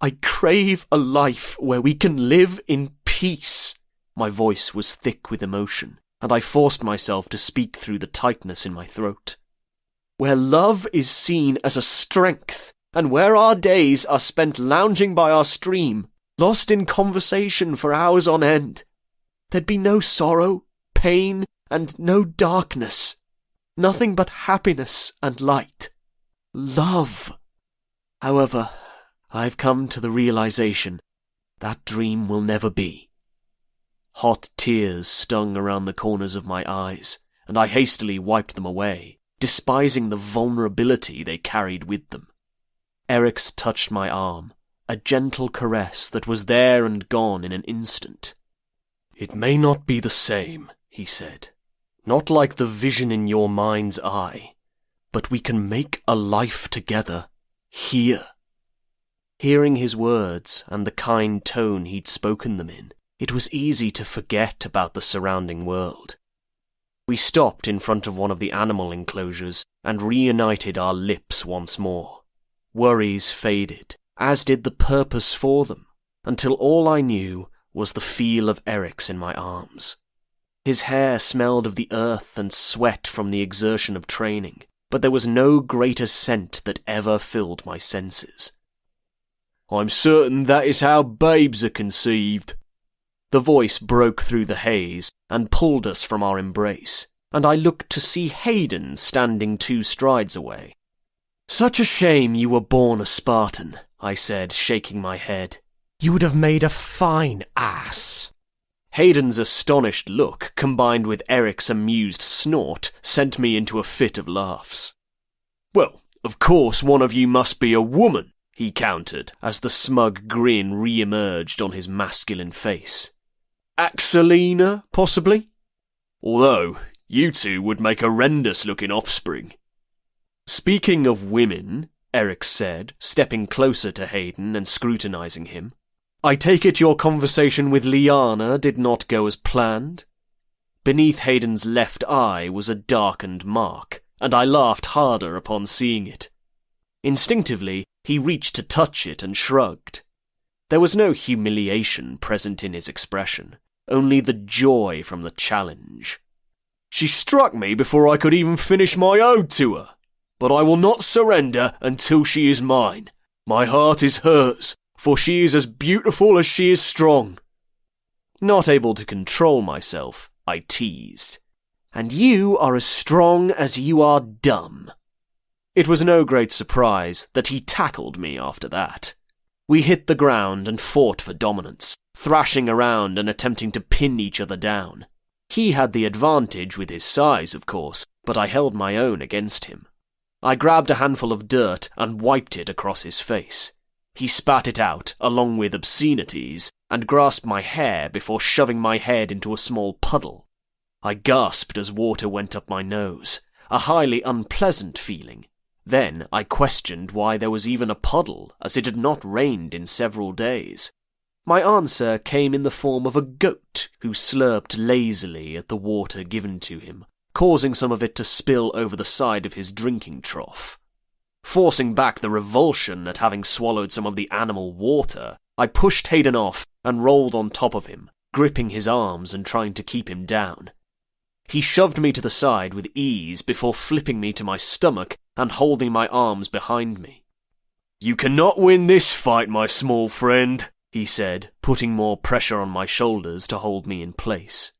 "I crave a life where we can live in peace." My voice was thick with emotion, and I forced myself to speak through the tightness in my throat. "Where love is seen as a strength, and where our days are spent lounging by our stream, lost in conversation for hours on end. There'd be no sorrow, pain, and no darkness. Nothing but happiness and light. Love. However, I've come to the realization that dream will never be." Hot tears stung around the corners of my eyes, and I hastily wiped them away, despising the vulnerability they carried with them. Eric's touched my arm, a gentle caress that was there and gone in an instant. "It may not be the same," he said. "Not like the vision in your mind's eye, but we can make a life together, here." Hearing his words and the kind tone he'd spoken them in, it was easy to forget about the surrounding world. We stopped in front of one of the animal enclosures and reunited our lips once more. Worries faded, as did the purpose for them, until all I knew was the feel of Eric's in my arms. His hair smelled of the earth and sweat from the exertion of training, but there was no greater scent that ever filled my senses. "I'm certain that is how babes are conceived." The voice broke through the haze and pulled us from our embrace, and I looked to see Hayden standing 2 strides away. "Such a shame you were born a Spartan," I said, shaking my head. "You would have made a fine ass." Hayden's astonished look, combined with Eric's amused snort, sent me into a fit of laughs. "Well, of course one of you must be a woman," he countered, as the smug grin re-emerged on his masculine face. "Axelina, possibly? Although, you two would make horrendous-looking offspring." "Speaking of women," Eric said, stepping closer to Hayden and scrutinizing him, "I take it your conversation with Liana did not go as planned?" Beneath Hayden's left eye was a darkened mark, and I laughed harder upon seeing it. Instinctively, he reached to touch it and shrugged. There was no humiliation present in his expression, only the joy from the challenge. "She struck me before I could even finish my ode to her, but I will not surrender until she is mine. My heart is hers, for she is as beautiful as she is strong." Not able to control myself, I teased. "And you are as strong as you are dumb." It was no great surprise that he tackled me after that. We hit the ground and fought for dominance, thrashing around and attempting to pin each other down. He had the advantage with his size, of course, but I held my own against him. I grabbed a handful of dirt and wiped it across his face. He spat it out, along with obscenities, and grasped my hair before shoving my head into a small puddle. I gasped as water went up my nose, a highly unpleasant feeling, Then I questioned why there was even a puddle, as it had not rained in several days. My answer came in the form of a goat who slurped lazily at the water given to him, causing some of it to spill over the side of his drinking trough. Forcing back the revulsion at having swallowed some of the animal water, I pushed Hayden off and rolled on top of him, gripping his arms and trying to keep him down. He shoved me to the side with ease before flipping me to my stomach and holding my arms behind me. "You cannot win this fight, my small friend," he said, putting more pressure on my shoulders to hold me in place.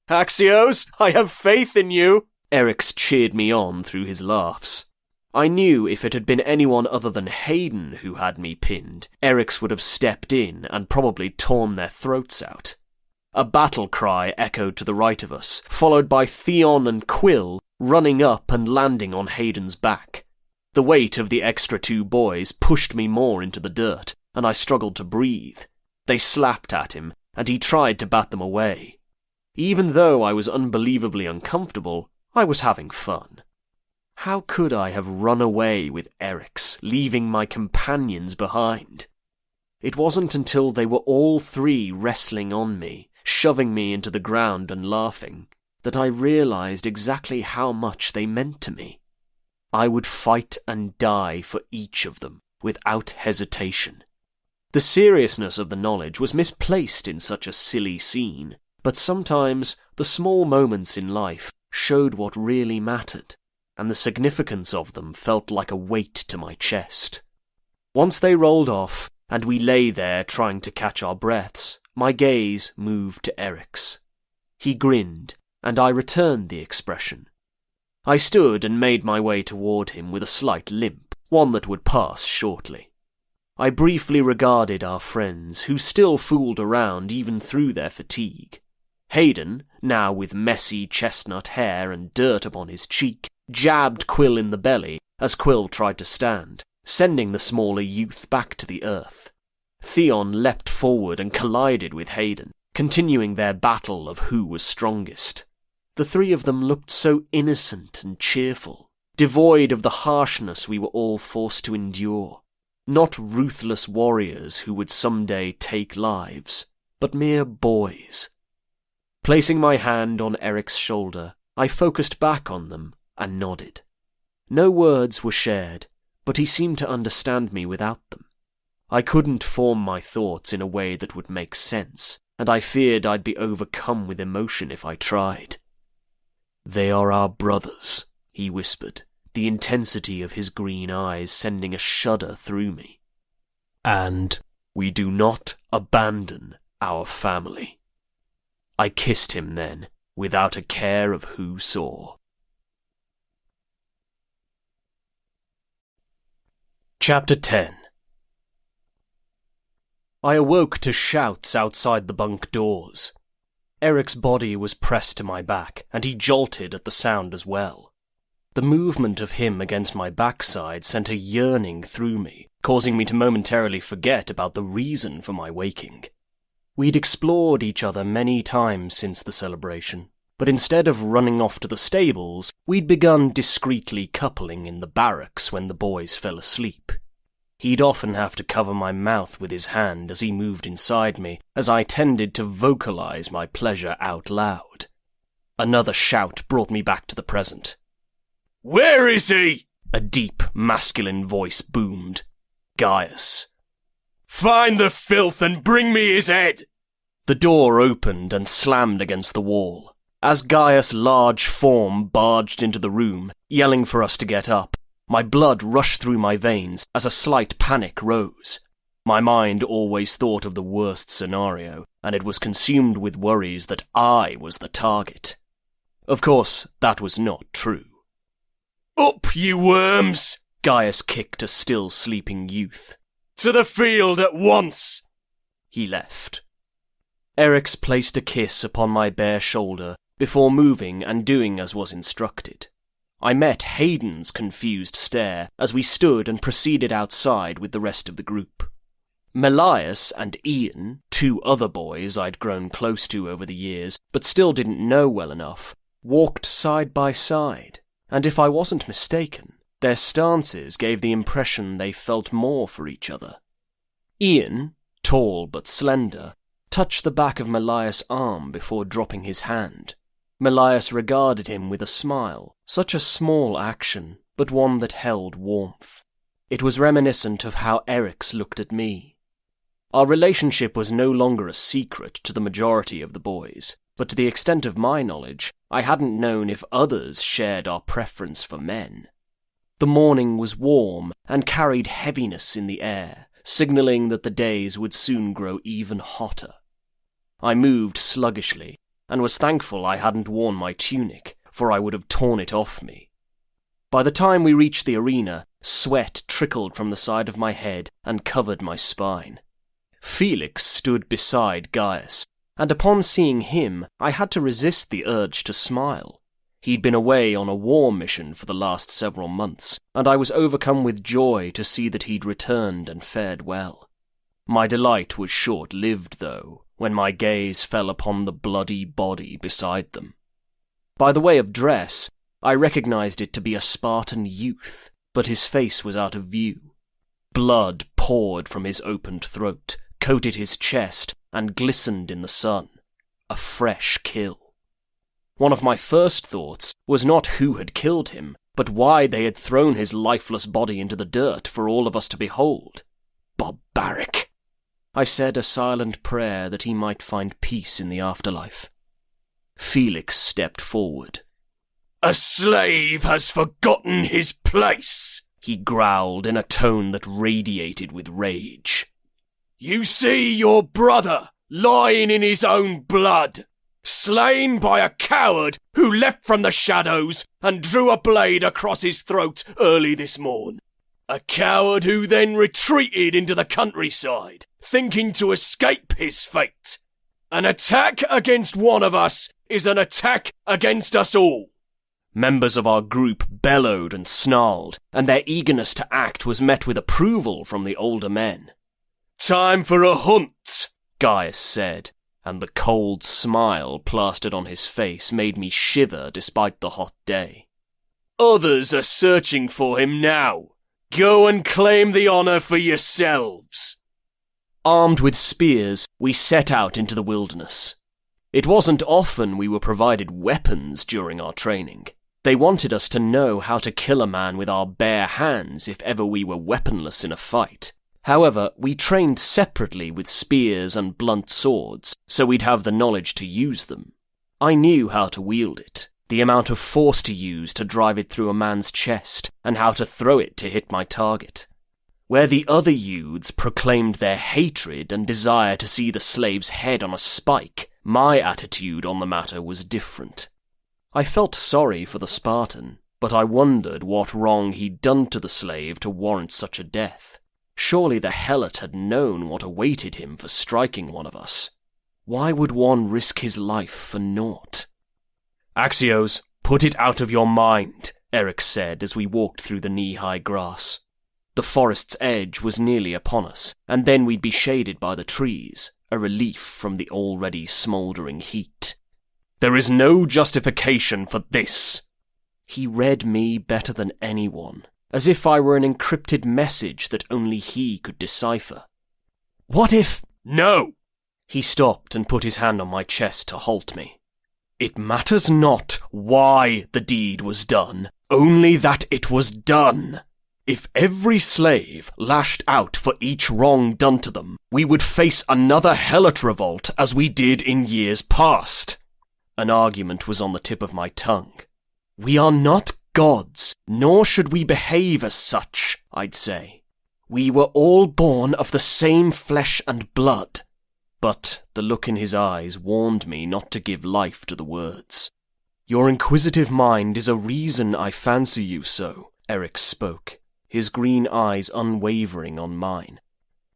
"Axios, I have faith in you!" Eric's cheered me on through his laughs. I knew if it had been anyone other than Hayden who had me pinned, Eric's would have stepped in and probably torn their throats out. A battle cry echoed to the right of us, followed by Theon and Quill running up and landing on Hayden's back. The weight of the extra two boys pushed me more into the dirt, and I struggled to breathe. They slapped at him, and he tried to bat them away. Even though I was unbelievably uncomfortable, I was having fun. How could I have run away with Eric's, leaving my companions behind? It wasn't until they were all three wrestling on me, shoving me into the ground and laughing, that I realized exactly how much they meant to me. I would fight and die for each of them, without hesitation. The seriousness of the knowledge was misplaced in such a silly scene, but sometimes the small moments in life showed what really mattered, and the significance of them felt like a weight to my chest. Once they rolled off, and we lay there trying to catch our breaths, my gaze moved to Eric's. He grinned, and I returned the expression. I stood and made my way toward him with a slight limp, one that would pass shortly. I briefly regarded our friends, who still fooled around even through their fatigue. Hayden, now with messy chestnut hair and dirt upon his cheek, jabbed Quill in the belly as Quill tried to stand, sending the smaller youth back to the earth. Theon leapt forward and collided with Hayden, continuing their battle of who was strongest. The three of them looked so innocent and cheerful, devoid of the harshness we were all forced to endure. Not ruthless warriors who would someday take lives, but mere boys. Placing my hand on Eric's shoulder, I focused back on them and nodded. No words were shared, but he seemed to understand me without them. I couldn't form my thoughts in a way that would make sense, and I feared I'd be overcome with emotion if I tried. "They are our brothers," he whispered, the intensity of his green eyes sending a shudder through me. "And we do not abandon our family." I kissed him then, without a care of who saw. Chapter 10. I awoke to shouts outside the bunk doors. Eric's body was pressed to my back, and he jolted at the sound as well. The movement of him against my backside sent a yearning through me, causing me to momentarily forget about the reason for my waking. We'd explored each other many times since the celebration, but instead of running off to the stables, we'd begun discreetly coupling in the barracks when the boys fell asleep. He'd often have to cover my mouth with his hand as he moved inside me, as I tended to vocalize my pleasure out loud. Another shout brought me back to the present. "Where is he?" A deep, masculine voice boomed. Gaius. "Find the filth and bring me his head!" The door opened and slammed against the wall. As Gaius' large form barged into the room, yelling for us to get up, my blood rushed through my veins as a slight panic rose. My mind always thought of the worst scenario, and it was consumed with worries that I was the target. Of course, that was not true. "Up, you worms!" Gaius kicked a still sleeping youth. "To the field at once!" He left. Eric's placed a kiss upon my bare shoulder before moving and doing as was instructed. I met Hayden's confused stare as we stood and proceeded outside with the rest of the group. Melias and Ian, two other boys I'd grown close to over the years, but still didn't know well enough, walked side by side, and if I wasn't mistaken, Their stances gave the impression they felt more for each other. Ian, tall but slender, touched the back of Melias' arm before dropping his hand. Melias regarded him with a smile, such a small action, but one that held warmth. It was reminiscent of how Eric's looked at me. Our relationship was no longer a secret to the majority of the boys, but to the extent of my knowledge, I hadn't known if others shared our preference for men. The morning was warm and carried heaviness in the air, signalling that the days would soon grow even hotter. I moved sluggishly, and was thankful I hadn't worn my tunic, for I would have torn it off me. By the time we reached the arena, sweat trickled from the side of my head and covered my spine. Felix stood beside Gaius, and upon seeing him, I had to resist the urge to smile. He'd been away on a war mission for the last several months, and I was overcome with joy to see that he'd returned and fared well. My delight was short-lived, though, when my gaze fell upon the bloody body beside them. By the way of dress, I recognized it to be a Spartan youth, but his face was out of view. Blood poured from his opened throat, coated his chest, and glistened in the sun. A fresh kill. One of my first thoughts was not who had killed him, but why they had thrown his lifeless body into the dirt for all of us to behold. Barbaric! I said a silent prayer that he might find peace in the afterlife. Felix stepped forward. "A slave has forgotten his place," he growled in a tone that radiated with rage. "You see your brother lying in his own blood, slain by a coward who leapt from the shadows and drew a blade across his throat early this morn. A coward who then retreated into the countryside, thinking to escape his fate. An attack against one of us is an attack against us all." Members of our group bellowed and snarled, and their eagerness to act was met with approval from the older men. "Time for a hunt," Gaius said, and the cold smile plastered on his face made me shiver despite the hot day. "Others are searching for him now. Go and claim the honor for yourselves." Armed with spears, we set out into the wilderness. It wasn't often we were provided weapons during our training. They wanted us to know how to kill a man with our bare hands if ever we were weaponless in a fight. However, we trained separately with spears and blunt swords, so we'd have the knowledge to use them. I knew how to wield it, the amount of force to use to drive it through a man's chest, and how to throw it to hit my target. Where the other youths proclaimed their hatred and desire to see the slave's head on a spike, my attitude on the matter was different. I felt sorry for the Spartan, but I wondered what wrong he'd done to the slave to warrant such a death. Surely the helot had known what awaited him for striking one of us. Why would one risk his life for naught? "Axios, put it out of your mind," Eric said as we walked through the knee-high grass. The forest's edge was nearly upon us, and then we'd be shaded by the trees, a relief from the already smouldering heat. "There is no justification for this." He read me better than anyone, as if I were an encrypted message that only he could decipher. "What if—" "No!" He stopped and put his hand on my chest to halt me. "It matters not why the deed was done, only that it was done. If every slave lashed out for each wrong done to them, we would face another helot revolt as we did in years past." An argument was on the tip of my tongue. "We are not gods, nor should we behave as such," I'd say. "We were all born of the same flesh and blood." But the look in his eyes warned me not to give life to the words. "Your inquisitive mind is a reason I fancy you so," Eric spoke, his green eyes unwavering on mine.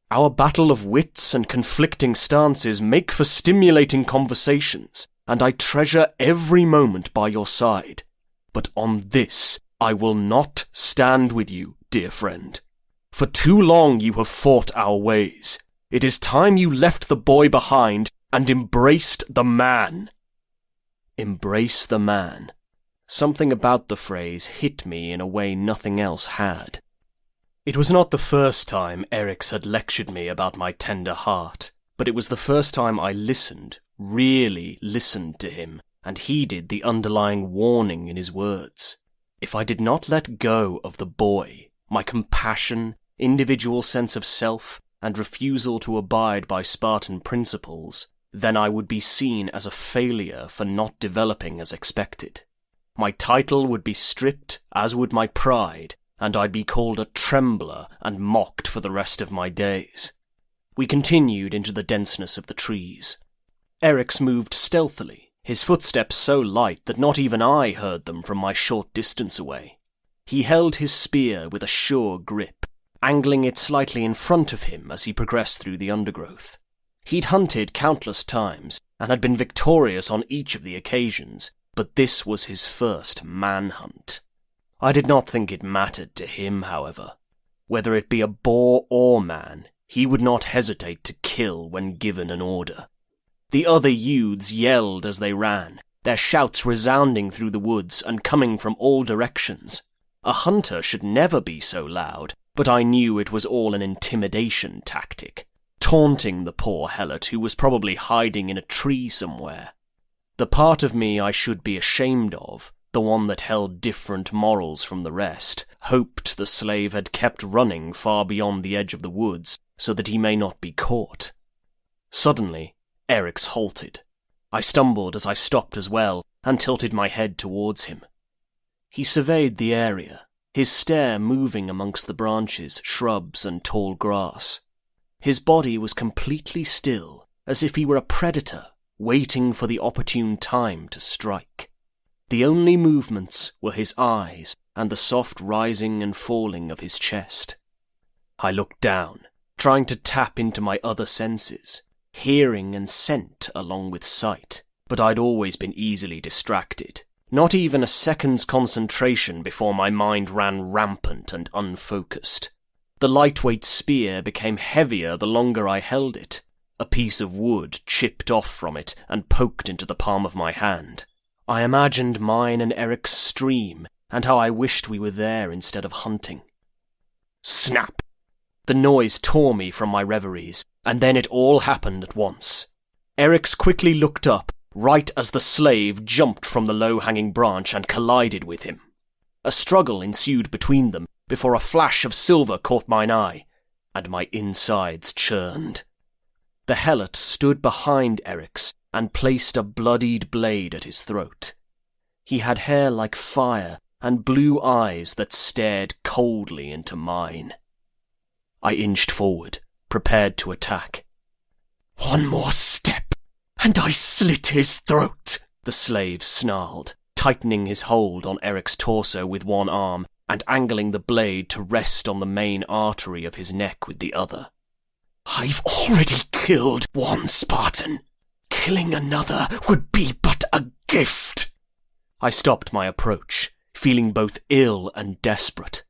"Our battle of wits and conflicting stances make for stimulating conversations, and I treasure every moment by your side. But on this, I will not stand with you, dear friend. For too long you have fought our ways. It is time you left the boy behind and embraced the man." Embrace the man. Something about the phrase hit me in a way nothing else had. It was not the first time Erix had lectured me about my tender heart, but it was the first time I listened, really listened to him, and heeded the underlying warning in his words. If I did not let go of the boy, my compassion, individual sense of self, and refusal to abide by Spartan principles, then I would be seen as a failure for not developing as expected. My title would be stripped, as would my pride, and I'd be called a trembler and mocked for the rest of my days. We continued into the denseness of the trees. Erix moved stealthily, his footsteps so light that not even I heard them from my short distance away. He held his spear with a sure grip, angling it slightly in front of him as he progressed through the undergrowth. He'd hunted countless times, and had been victorious on each of the occasions, but this was his first manhunt. I did not think it mattered to him, however. Whether it be a boar or man, he would not hesitate to kill when given an order. The other youths yelled as they ran, their shouts resounding through the woods and coming from all directions. A hunter should never be so loud, but I knew it was all an intimidation tactic, taunting the poor helot who was probably hiding in a tree somewhere. The part of me I should be ashamed of, the one that held different morals from the rest, hoped the slave had kept running far beyond the edge of the woods so that he may not be caught. Suddenly, Erix halted. I stumbled as I stopped as well, and tilted my head towards him. He surveyed the area, his stare moving amongst the branches, shrubs, and tall grass. His body was completely still, as if he were a predator, waiting for the opportune time to strike. The only movements were his eyes and the soft rising and falling of his chest. I looked down, trying to tap into my other senses, hearing and scent along with sight, but I'd always been easily distracted. Not even a second's concentration before my mind ran rampant and unfocused. The lightweight spear became heavier the longer I held it. A piece of wood chipped off from it and poked into the palm of my hand. I imagined mine and Eric's stream, and how I wished we were there instead of hunting. Snap! The noise tore me from my reveries, and then it all happened at once. Erix quickly looked up, right as the slave jumped from the low-hanging branch and collided with him. A struggle ensued between them before a flash of silver caught mine eye, and my insides churned. The helot stood behind Erix and placed a bloodied blade at his throat. He had hair like fire and blue eyes that stared coldly into mine. I inched forward, prepared to attack. "One more step, and I slit his throat," the slave snarled, tightening his hold on Eric's torso with one arm and angling the blade to rest on the main artery of his neck with the other. "I've already killed one Spartan. Killing another would be but a gift." I stopped my approach, feeling both ill and desperate.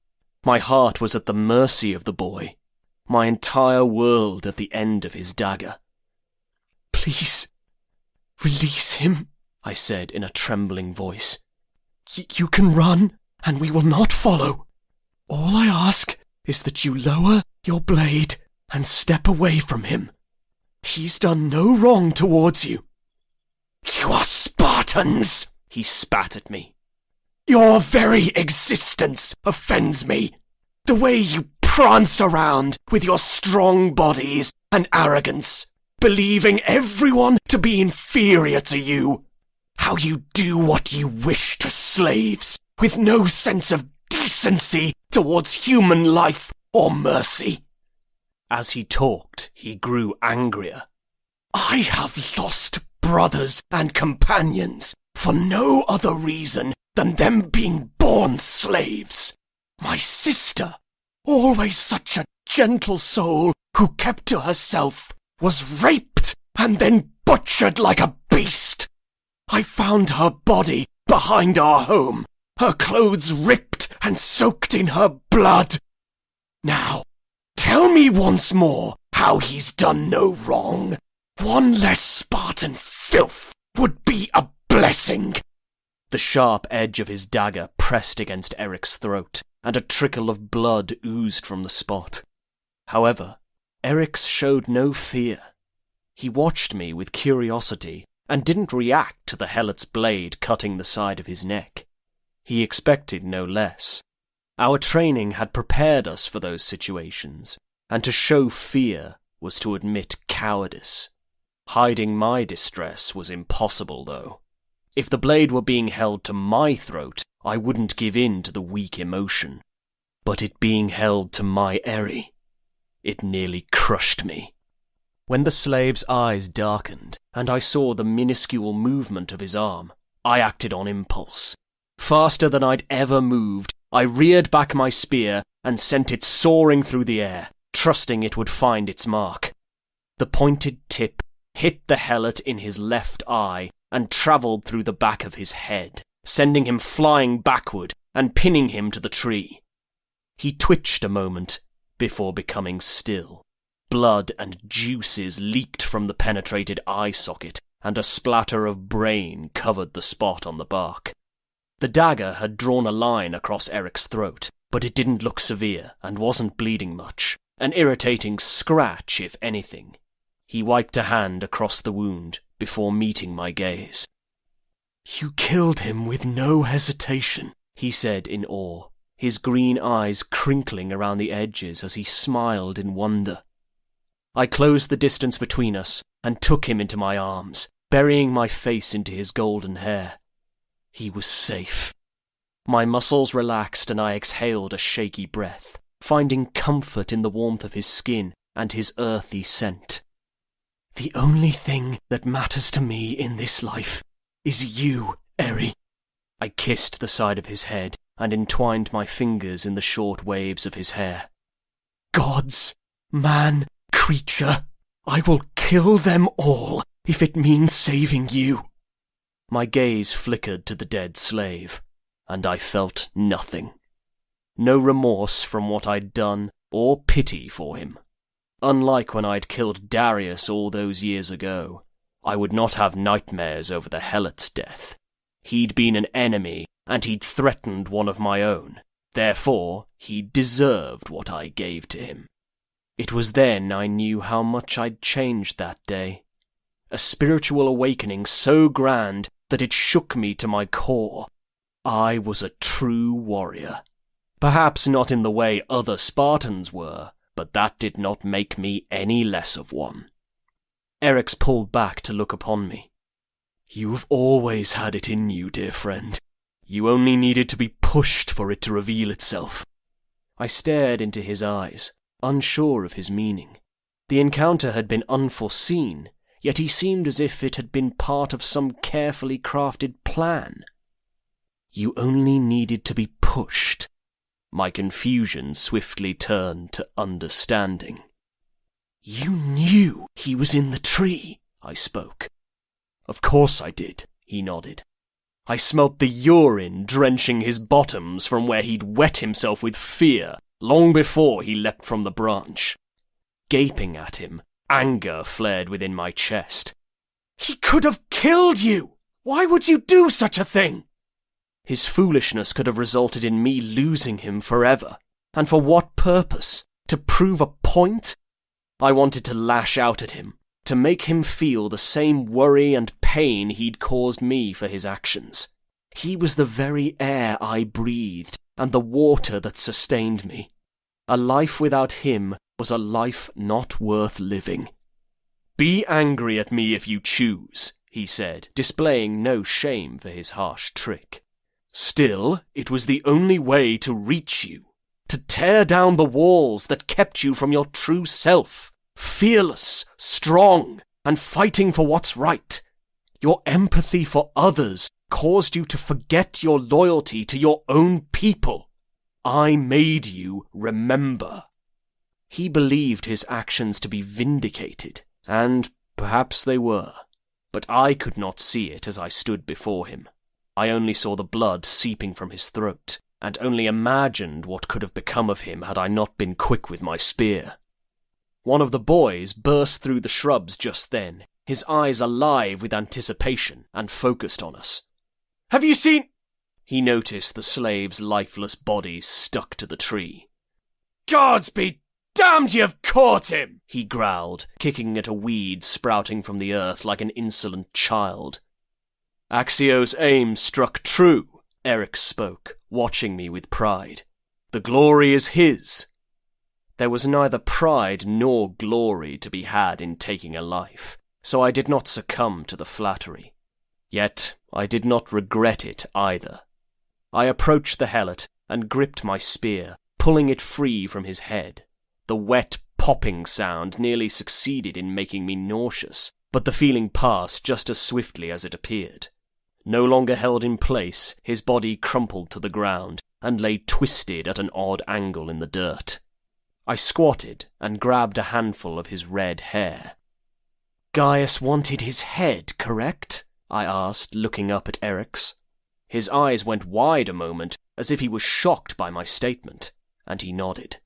My heart was at the mercy of the boy, my entire world at the end of his dagger. "Please, release him," I said in a trembling voice. You can run, and we will not follow. All I ask is that you lower your blade and step away from him. He's done no wrong towards you." "You are Spartans," he spat at me. "Your very existence offends me. The way you prance around with your strong bodies and arrogance, believing everyone to be inferior to you. How you do what you wish to slaves, with no sense of decency towards human life or mercy." As he talked, he grew angrier. "I have lost brothers and companions for no other reason than them being born slaves. My sister, always such a gentle soul who kept to herself, was raped and then butchered like a beast. I found her body behind our home, her clothes ripped and soaked in her blood. Now, tell me once more how he's done no wrong. One less Spartan filth would be a blessing." The sharp edge of his dagger pressed against Eric's throat, and a trickle of blood oozed from the spot. However, Eric showed no fear. He watched me with curiosity and didn't react to the helot's blade cutting the side of his neck. He expected no less. Our training had prepared us for those situations, and to show fear was to admit cowardice. Hiding my distress was impossible, though. If the blade were being held to my throat, I wouldn't give in to the weak emotion. But it being held to my Eri, it nearly crushed me. When the slave's eyes darkened, and I saw the minuscule movement of his arm, I acted on impulse. Faster than I'd ever moved, I reared back my spear and sent it soaring through the air, trusting it would find its mark. The pointed tip hit the helot in his left eye and travelled through the back of his head, sending him flying backward and pinning him to the tree. He twitched a moment before becoming still. Blood and juices leaked from the penetrated eye socket, and a splatter of brain covered the spot on the bark. The dagger had drawn a line across Eric's throat, but it didn't look severe and wasn't bleeding much. An irritating scratch, if anything. He wiped a hand across the wound before meeting my gaze. "You killed him with no hesitation," he said in awe, his green eyes crinkling around the edges as he smiled in wonder. I closed the distance between us and took him into my arms, burying my face into his golden hair. He was safe. My muscles relaxed and I exhaled a shaky breath, finding comfort in the warmth of his skin and his earthy scent. "The only thing that matters to me in this life is you, Eri." I kissed the side of his head and entwined my fingers in the short waves of his hair. "Gods, man, creature, I will kill them all if it means saving you." My gaze flickered to the dead slave, and I felt nothing. No remorse from what I'd done, or pity for him. Unlike when I'd killed Darius all those years ago, I would not have nightmares over the helot's death. He'd been an enemy, and he'd threatened one of my own. Therefore, he deserved what I gave to him. It was then I knew how much I'd changed that day. A spiritual awakening so grand that it shook me to my core. I was a true warrior. Perhaps not in the way other Spartans were, but that did not make me any less of one. Eric's pulled back to look upon me. "You've always had it in you, dear friend. You only needed to be pushed for it to reveal itself." I stared into his eyes, unsure of his meaning. The encounter had been unforeseen, yet he seemed as if it had been part of some carefully crafted plan. "You only needed to be pushed." My confusion swiftly turned to understanding. "You knew he was in the tree," I spoke. "Of course I did," he nodded. "I smelt the urine drenching his bottoms from where he'd wet himself with fear long before he leapt from the branch." Gaping at him, anger flared within my chest. "He could have killed you! Why would you do such a thing?" His foolishness could have resulted in me losing him forever. And for what purpose? To prove a point? I wanted to lash out at him, to make him feel the same worry and pain he'd caused me for his actions. He was the very air I breathed, and the water that sustained me. A life without him was a life not worth living. "Be angry at me if you choose," he said, displaying no shame for his harsh trick. "Still, it was the only way to reach you, to tear down the walls that kept you from your true self, fearless, strong, and fighting for what's right. Your empathy for others caused you to forget your loyalty to your own people. I made you remember." He believed his actions to be vindicated, and perhaps they were, but I could not see it as I stood before him. I only saw the blood seeping from his throat, and only imagined what could have become of him had I not been quick with my spear. One of the boys burst through the shrubs just then, his eyes alive with anticipation and focused on us. Have you seen—" He noticed the slave's lifeless body stuck to the tree. "Gods be damned, you've caught him!" he growled, kicking at a weed sprouting from the earth like an insolent child. Axios' aim struck true, Eric spoke, watching me with pride. The glory is his. There was neither pride nor glory to be had in taking a life, so I did not succumb to the flattery. Yet I did not regret it either. I approached the helot and gripped my spear, pulling it free from his head. The wet, popping sound nearly succeeded in making me nauseous, but the feeling passed just as swiftly as it appeared. No longer held in place, his body crumpled to the ground and lay twisted at an odd angle in the dirt. I squatted and grabbed a handful of his red hair. "Gaius wanted his head, correct?" I asked, looking up at Eric's. His eyes went wide a moment, as if he was shocked by my statement, and he nodded.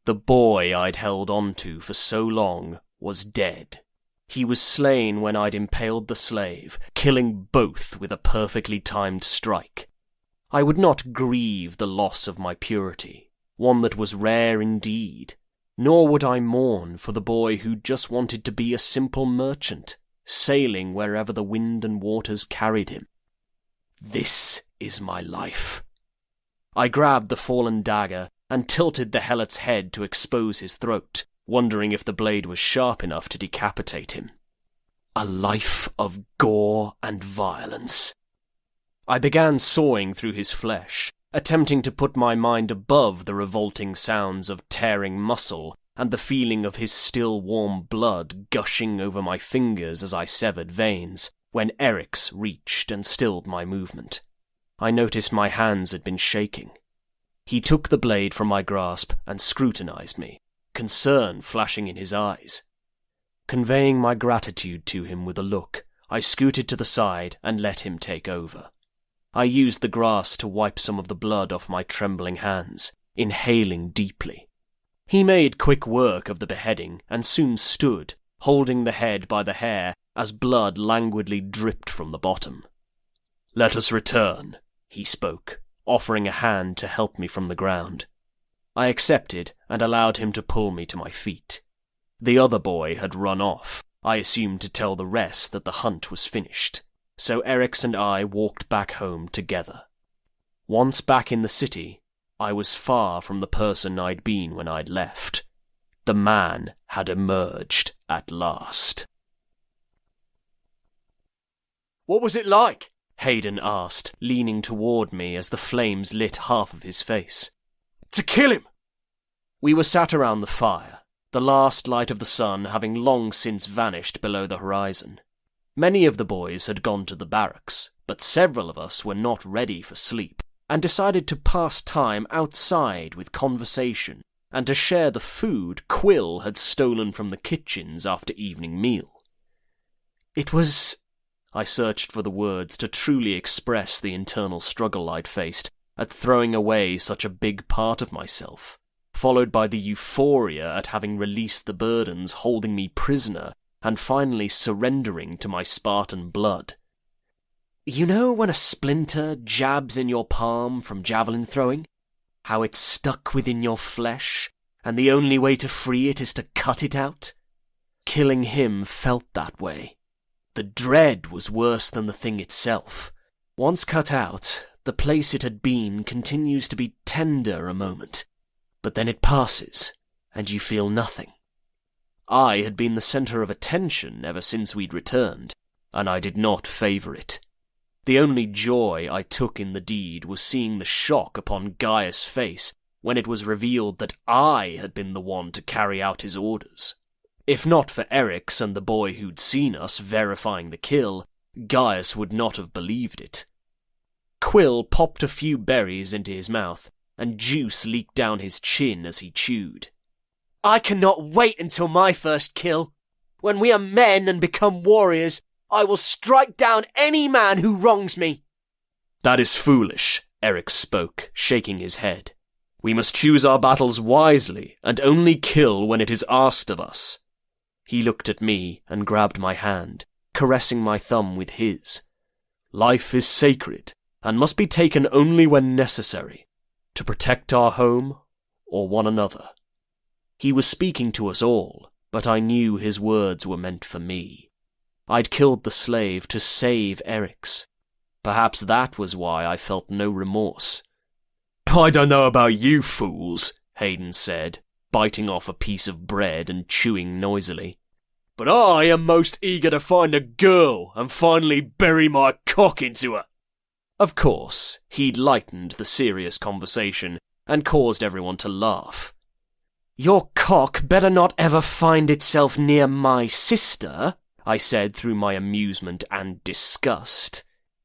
The boy I'd held on to for so long was dead. He was slain when I'd impaled the slave, killing both with a perfectly timed strike. I would not grieve the loss of my purity, one that was rare indeed, nor would I mourn for the boy who just wanted to be a simple merchant, sailing wherever the wind and waters carried him. This is my life. I grabbed the fallen dagger and tilted the helot's head to expose his throat, wondering if the blade was sharp enough to decapitate him. A life of gore and violence. I began sawing through his flesh, attempting to put my mind above the revolting sounds of tearing muscle and the feeling of his still warm blood gushing over my fingers as I severed veins, when Eric's reached and stilled my movement. I noticed my hands had been shaking. He took the blade from my grasp and scrutinized me, concern flashing in his eyes. Conveying my gratitude to him with a look, I scooted to the side and let him take over. I used the grass to wipe some of the blood off my trembling hands, inhaling deeply. He made quick work of the beheading and soon stood, holding the head by the hair as blood languidly dripped from the bottom. "Let us return," he spoke, offering a hand to help me from the ground. I accepted and allowed him to pull me to my feet. The other boy had run off, I assumed to tell the rest that the hunt was finished, so Eric's and I walked back home together. Once back in the city, I was far from the person I'd been when I'd left. The man had emerged at last. "What was it like?" Hayden asked, leaning toward me as the flames lit half of his face. "To kill him!" We were sat around the fire, the last light of the sun having long since vanished below the horizon. Many of the boys had gone to the barracks, but several of us were not ready for sleep, and decided to pass time outside with conversation, and to share the food Quill had stolen from the kitchens after evening meal. It was... I searched for the words to truly express the internal struggle I'd faced at throwing away such a big part of myself, followed by the euphoria at having released the burdens holding me prisoner and finally surrendering to my Spartan blood. You know when a splinter jabs in your palm from javelin throwing? How it's stuck within your flesh, and the only way to free it is to cut it out? Killing him felt that way. The dread was worse than the thing itself. Once cut out, the place it had been continues to be tender a moment, but then it passes, and you feel nothing. I had been the centre of attention ever since we'd returned, and I did not favour it. The only joy I took in the deed was seeing the shock upon Gaius' face when it was revealed that I had been the one to carry out his orders. If not for Eric's and the boy who'd seen us verifying the kill, Gaius would not have believed it. Quill popped a few berries into his mouth, and juice leaked down his chin as he chewed. "I cannot wait until my first kill. When we are men and become warriors, I will strike down any man who wrongs me." "That is foolish," Eric spoke, shaking his head. "We must choose our battles wisely, and only kill when it is asked of us." He looked at me and grabbed my hand, caressing my thumb with his. Life is sacred, and must be taken only when necessary, to protect our home or one another. He was speaking to us all, but I knew his words were meant for me. I'd killed the slave to save Eric's. Perhaps that was why I felt no remorse. "I don't know about you fools," Hayden said, biting off a piece of bread and chewing noisily, "but I am most eager to find a girl and finally bury my cock into her." Of course, he'd lightened the serious conversation and caused everyone to laugh. "Your cock better not ever find itself near my sister," I said through my amusement and disgust.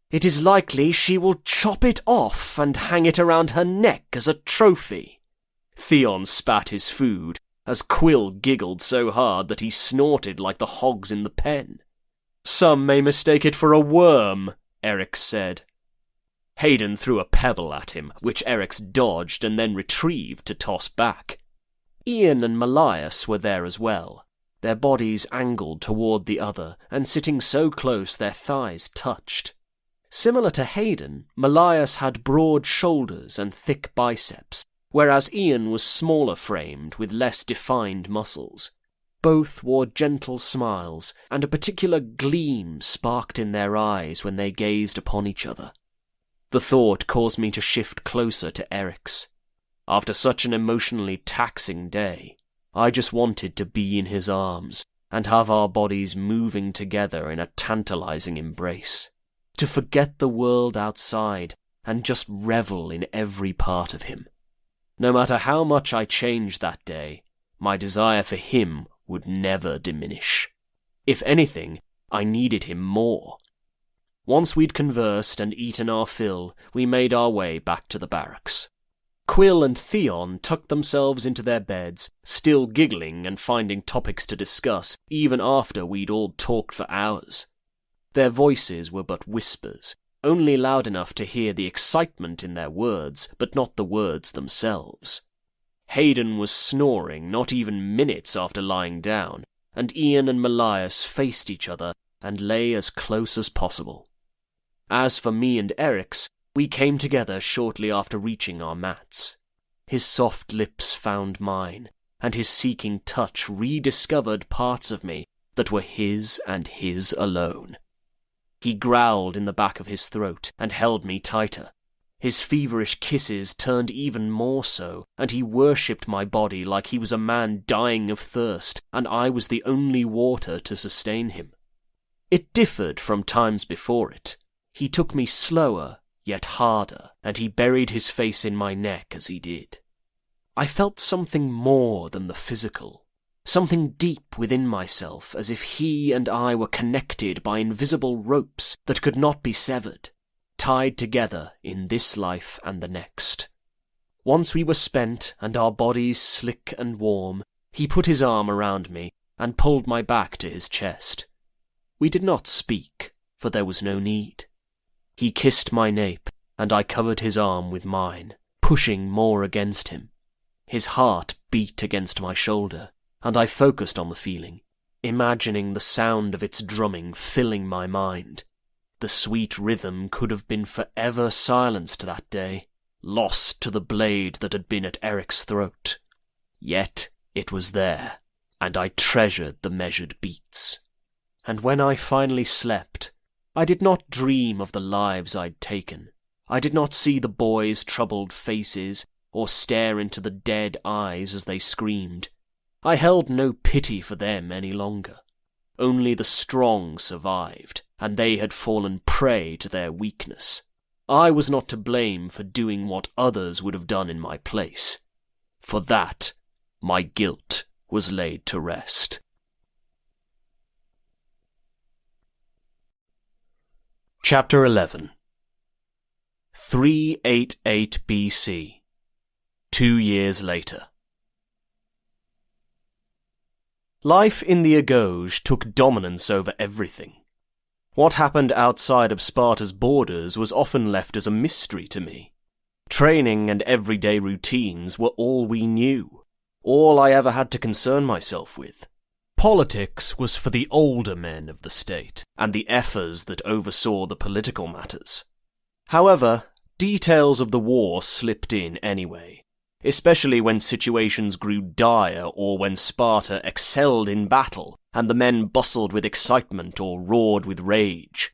"It is likely she will chop it off and hang it around her neck as a trophy." Theon spat his food, as Quill giggled so hard that he snorted like the hogs in the pen. "Some may mistake it for a worm," Eric said. Hayden threw a pebble at him, which Eric's dodged and then retrieved to toss back. Ian and Malias were there as well, their bodies angled toward the other and sitting so close their thighs touched. Similar to Hayden, Malias had broad shoulders and thick biceps, whereas Ian was smaller-framed with less defined muscles. Both wore gentle smiles, and a particular gleam sparked in their eyes when they gazed upon each other. The thought caused me to shift closer to Eric's. After such an emotionally taxing day, I just wanted to be in his arms and have our bodies moving together in a tantalizing embrace, to forget the world outside and just revel in every part of him. No matter how much I changed that day, my desire for him would never diminish. If anything, I needed him more. Once we'd conversed and eaten our fill, we made our way back to the barracks. Quill and Theon tucked themselves into their beds, still giggling and finding topics to discuss even after we'd all talked for hours. Their voices were but whispers, only loud enough to hear the excitement in their words, but not the words themselves. Hayden was snoring not even minutes after lying down, and Ian and Malias faced each other and lay as close as possible. As for me and Eric's, we came together shortly after reaching our mats. His soft lips found mine, and his seeking touch rediscovered parts of me that were his and his alone. He growled in the back of his throat and held me tighter. His feverish kisses turned even more so, and he worshipped my body like he was a man dying of thirst, and I was the only water to sustain him. It differed from times before it. He took me slower, yet harder, and he buried his face in my neck as he did. I felt something more than the physical, something deep within myself, as if he and I were connected by invisible ropes that could not be severed, tied together in this life and the next. Once we were spent and our bodies slick and warm, he put his arm around me and pulled my back to his chest. We did not speak, for there was no need. He kissed my nape, and I covered his arm with mine, pushing more against him. His heart beat against my shoulder, and I focused on the feeling, imagining the sound of its drumming filling my mind. The sweet rhythm could have been forever silenced that day, lost to the blade that had been at Eric's throat. Yet it was there, and I treasured the measured beats. And when I finally slept, I did not dream of the lives I'd taken. I did not see the boys' troubled faces, or stare into the dead eyes as they screamed. I held no pity for them any longer. Only the strong survived, and they had fallen prey to their weakness. I was not to blame for doing what others would have done in my place. For that, my guilt was laid to rest. Chapter 11. 388 BC. 2 years later. Life in the Agauge took dominance over everything. What happened outside of Sparta's borders was often left as a mystery to me. Training and everyday routines were all we knew, all I ever had to concern myself with. Politics was for the older men of the state, and the ephors that oversaw the political matters. However, details of the war slipped in anyway, especially when situations grew dire or when Sparta excelled in battle and the men bustled with excitement or roared with rage.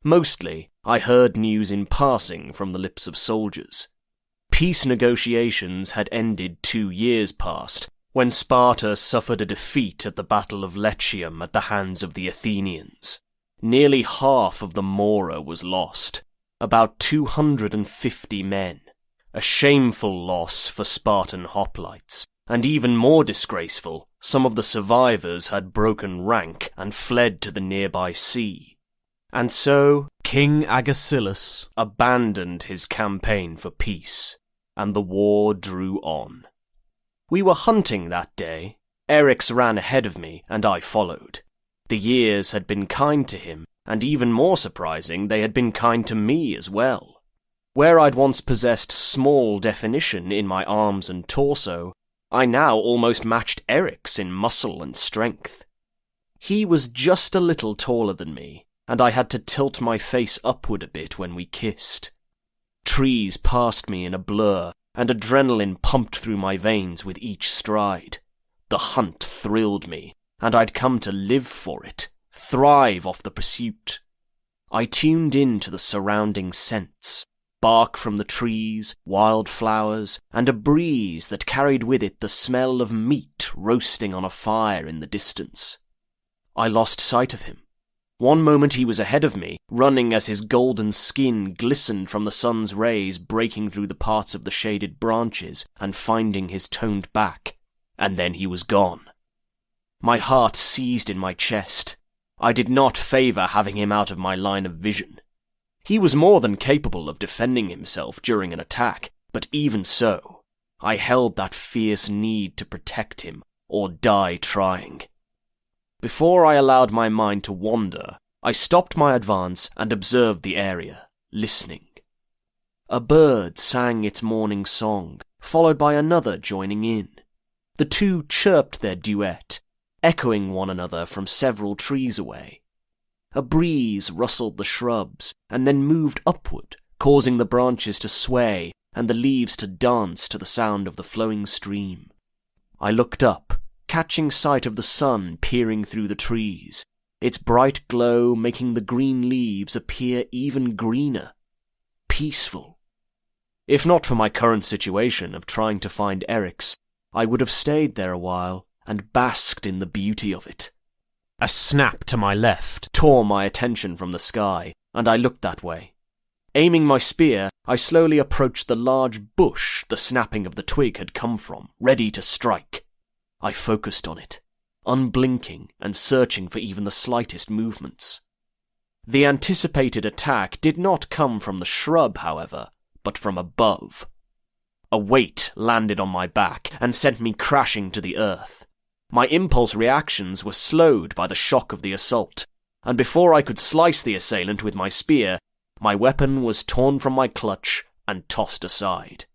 Mostly, I heard news in passing from the lips of soldiers. Peace negotiations had ended 2 years past, when Sparta suffered a defeat at the Battle of Latium at the hands of the Athenians. Nearly half of the Mora was lost, about 250 men. A shameful loss for Spartan hoplites, and even more disgraceful, some of the survivors had broken rank and fled to the nearby sea. And so, King Agesilaus abandoned his campaign for peace, and the war drew on. We were hunting that day. Eryx ran ahead of me, and I followed. The years had been kind to him, and even more surprising, they had been kind to me as well. Where I'd once possessed small definition in my arms and torso, I now almost matched Eryx in muscle and strength. He was just a little taller than me, and I had to tilt my face upward a bit when we kissed. Trees passed me in a blur, and adrenaline pumped through my veins with each stride. The hunt thrilled me, and I'd come to live for it, thrive off the pursuit. I tuned in to the surrounding scents, bark from the trees, wildflowers, and a breeze that carried with it the smell of meat roasting on a fire in the distance. I lost sight of him. One moment he was ahead of me, running as his golden skin glistened from the sun's rays breaking through the parts of the shaded branches and finding his toned back, and then he was gone. My heart seized in my chest. I did not favour having him out of my line of vision. He was more than capable of defending himself during an attack, but even so, I held that fierce need to protect him or die trying. Before I allowed my mind to wander, I stopped my advance and observed the area, listening. A bird sang its morning song, followed by another joining in. The two chirped their duet, echoing one another from several trees away. A breeze rustled the shrubs, and then moved upward, causing the branches to sway and the leaves to dance to the sound of the flowing stream. I looked up, catching sight of the sun peering through the trees, its bright glow making the green leaves appear even greener. Peaceful. If not for my current situation of trying to find Eryx, I would have stayed there a while and basked in the beauty of it. A snap to my left tore my attention from the sky, and I looked that way. Aiming my spear, I slowly approached the large bush the snapping of the twig had come from, ready to strike. I focused on it, unblinking and searching for even the slightest movements. The anticipated attack did not come from the shrub, however, but from above. A weight landed on my back and sent me crashing to the earth. My impulse reactions were slowed by the shock of the assault, and before I could slice the assailant with my spear, my weapon was torn from my clutch and tossed aside.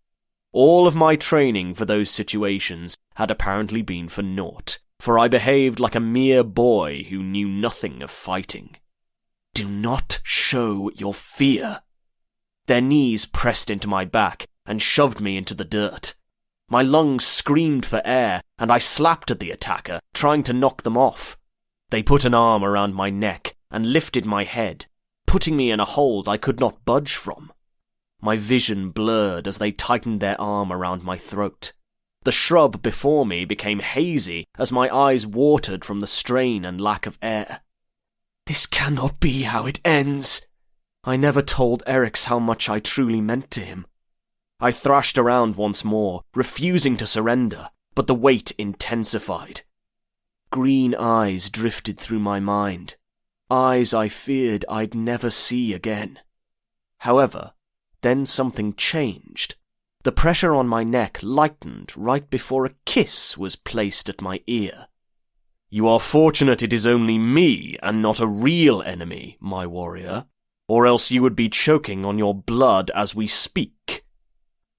All of my training for those situations had apparently been for naught, for I behaved like a mere boy who knew nothing of fighting. Do not show your fear. Their knees pressed into my back and shoved me into the dirt. My lungs screamed for air, and I slapped at the attacker, trying to knock them off. They put an arm around my neck and lifted my head, putting me in a hold I could not budge from. My vision blurred as they tightened their arm around my throat. The shrub before me became hazy as my eyes watered from the strain and lack of air. This cannot be how it ends. I never told Eryx how much I truly meant to him. I thrashed around once more, refusing to surrender, but the weight intensified. Green eyes drifted through my mind, eyes I feared I'd never see again. However, then something changed. The pressure on my neck lightened right before a kiss was placed at my ear. You are fortunate it is only me and not a real enemy, my warrior, or else you would be choking on your blood as we speak.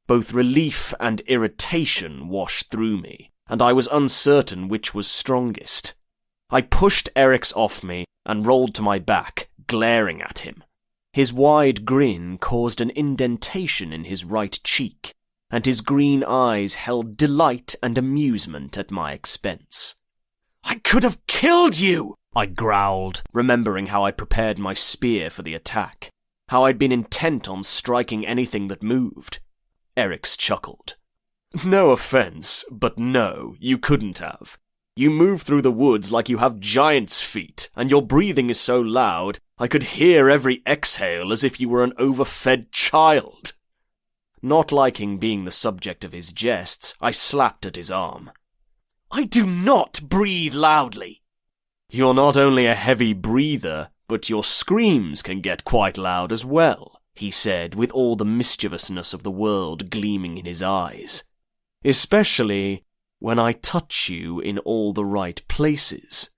Both relief and irritation washed through me, and I was uncertain which was strongest. I pushed Eric's off me and rolled to my back, glaring at him. His wide grin caused an indentation in his right cheek, and his green eyes held delight and amusement at my expense. "I could have killed you!" I growled, remembering how I'd prepared my spear for the attack, how I'd been intent on striking anything that moved. Eric's chuckled. "No offense, but no, you couldn't have. You move through the woods like you have giant's feet, and your breathing is so loud I could hear every exhale as if you were an overfed child." Not liking being the subject of his jests, I slapped at his arm. "I do not breathe loudly." "You're not only a heavy breather, but your screams can get quite loud as well," he said, with all the mischievousness of the world gleaming in his eyes. "Especially when I touch you in all the right places."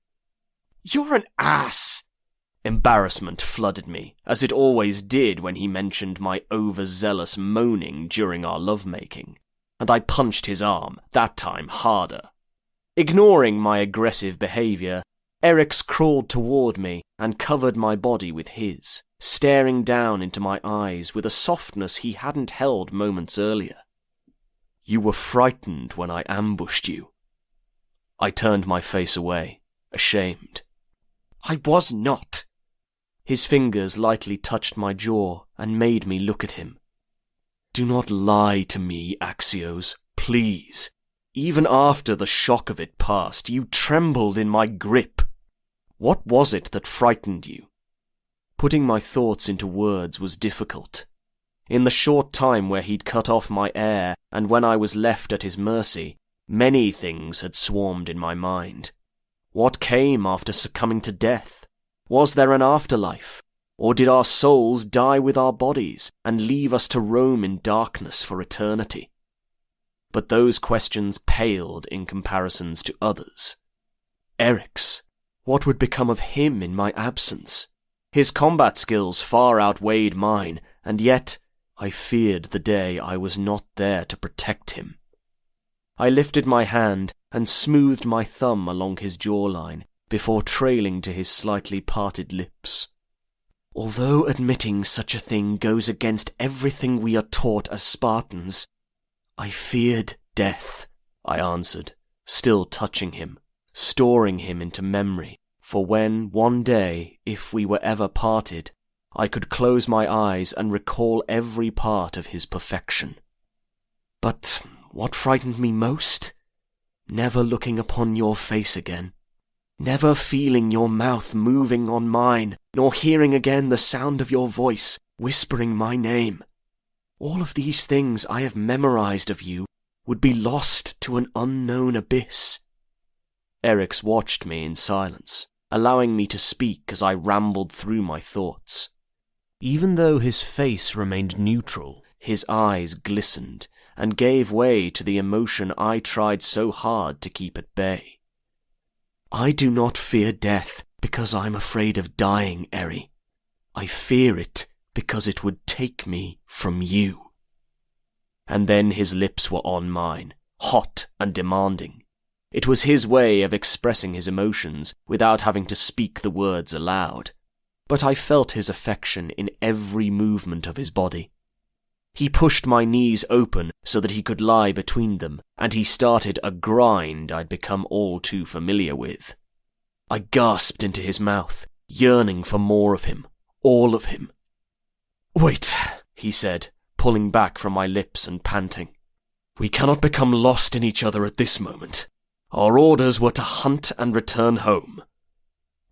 "You're an ass." Embarrassment flooded me, as it always did when he mentioned my overzealous moaning during our lovemaking, and I punched his arm, that time harder. Ignoring my aggressive behavior, Eric's crawled toward me and covered my body with his, staring down into my eyes with a softness he hadn't held moments earlier. "You were frightened when I ambushed you." I turned my face away, ashamed. "I was not." His fingers lightly touched my jaw and made me look at him. "Do not lie to me, Axios, please. Even after the shock of it passed, you trembled in my grip. What was it that frightened you?" Putting my thoughts into words was difficult. In the short time where he'd cut off my air and when I was left at his mercy, many things had swarmed in my mind. What came after succumbing to death? Was there an afterlife? Or did our souls die with our bodies and leave us to roam in darkness for eternity? But those questions paled in comparisons to others. Eric's. What would become of him in my absence? His combat skills far outweighed mine, and yet I feared the day I was not there to protect him. I lifted my hand and smoothed my thumb along his jawline before trailing to his slightly parted lips. "Although admitting such a thing goes against everything we are taught as Spartans, I feared death," I answered, still touching him, storing him into memory, for when, one day, if we were ever parted, I could close my eyes and recall every part of his perfection. But what frightened me most? Never looking upon your face again. Never feeling your mouth moving on mine, nor hearing again the sound of your voice whispering my name. All of these things I have memorized of you would be lost to an unknown abyss. Eric's watched me in silence, allowing me to speak as I rambled through my thoughts. Even though his face remained neutral, his eyes glistened and gave way to the emotion I tried so hard to keep at bay. I do not fear death because I'm afraid of dying, Eri. I fear it because it would take me from you. And then his lips were on mine, hot and demanding. It was his way of expressing his emotions without having to speak the words aloud. But I felt his affection in every movement of his body. He pushed my knees open so that he could lie between them, and he started a grind I'd become all too familiar with. I gasped into his mouth, yearning for more of him, all of him. "Wait," he said, pulling back from my lips and panting. "We cannot become lost in each other at this moment. Our orders were to hunt and return home."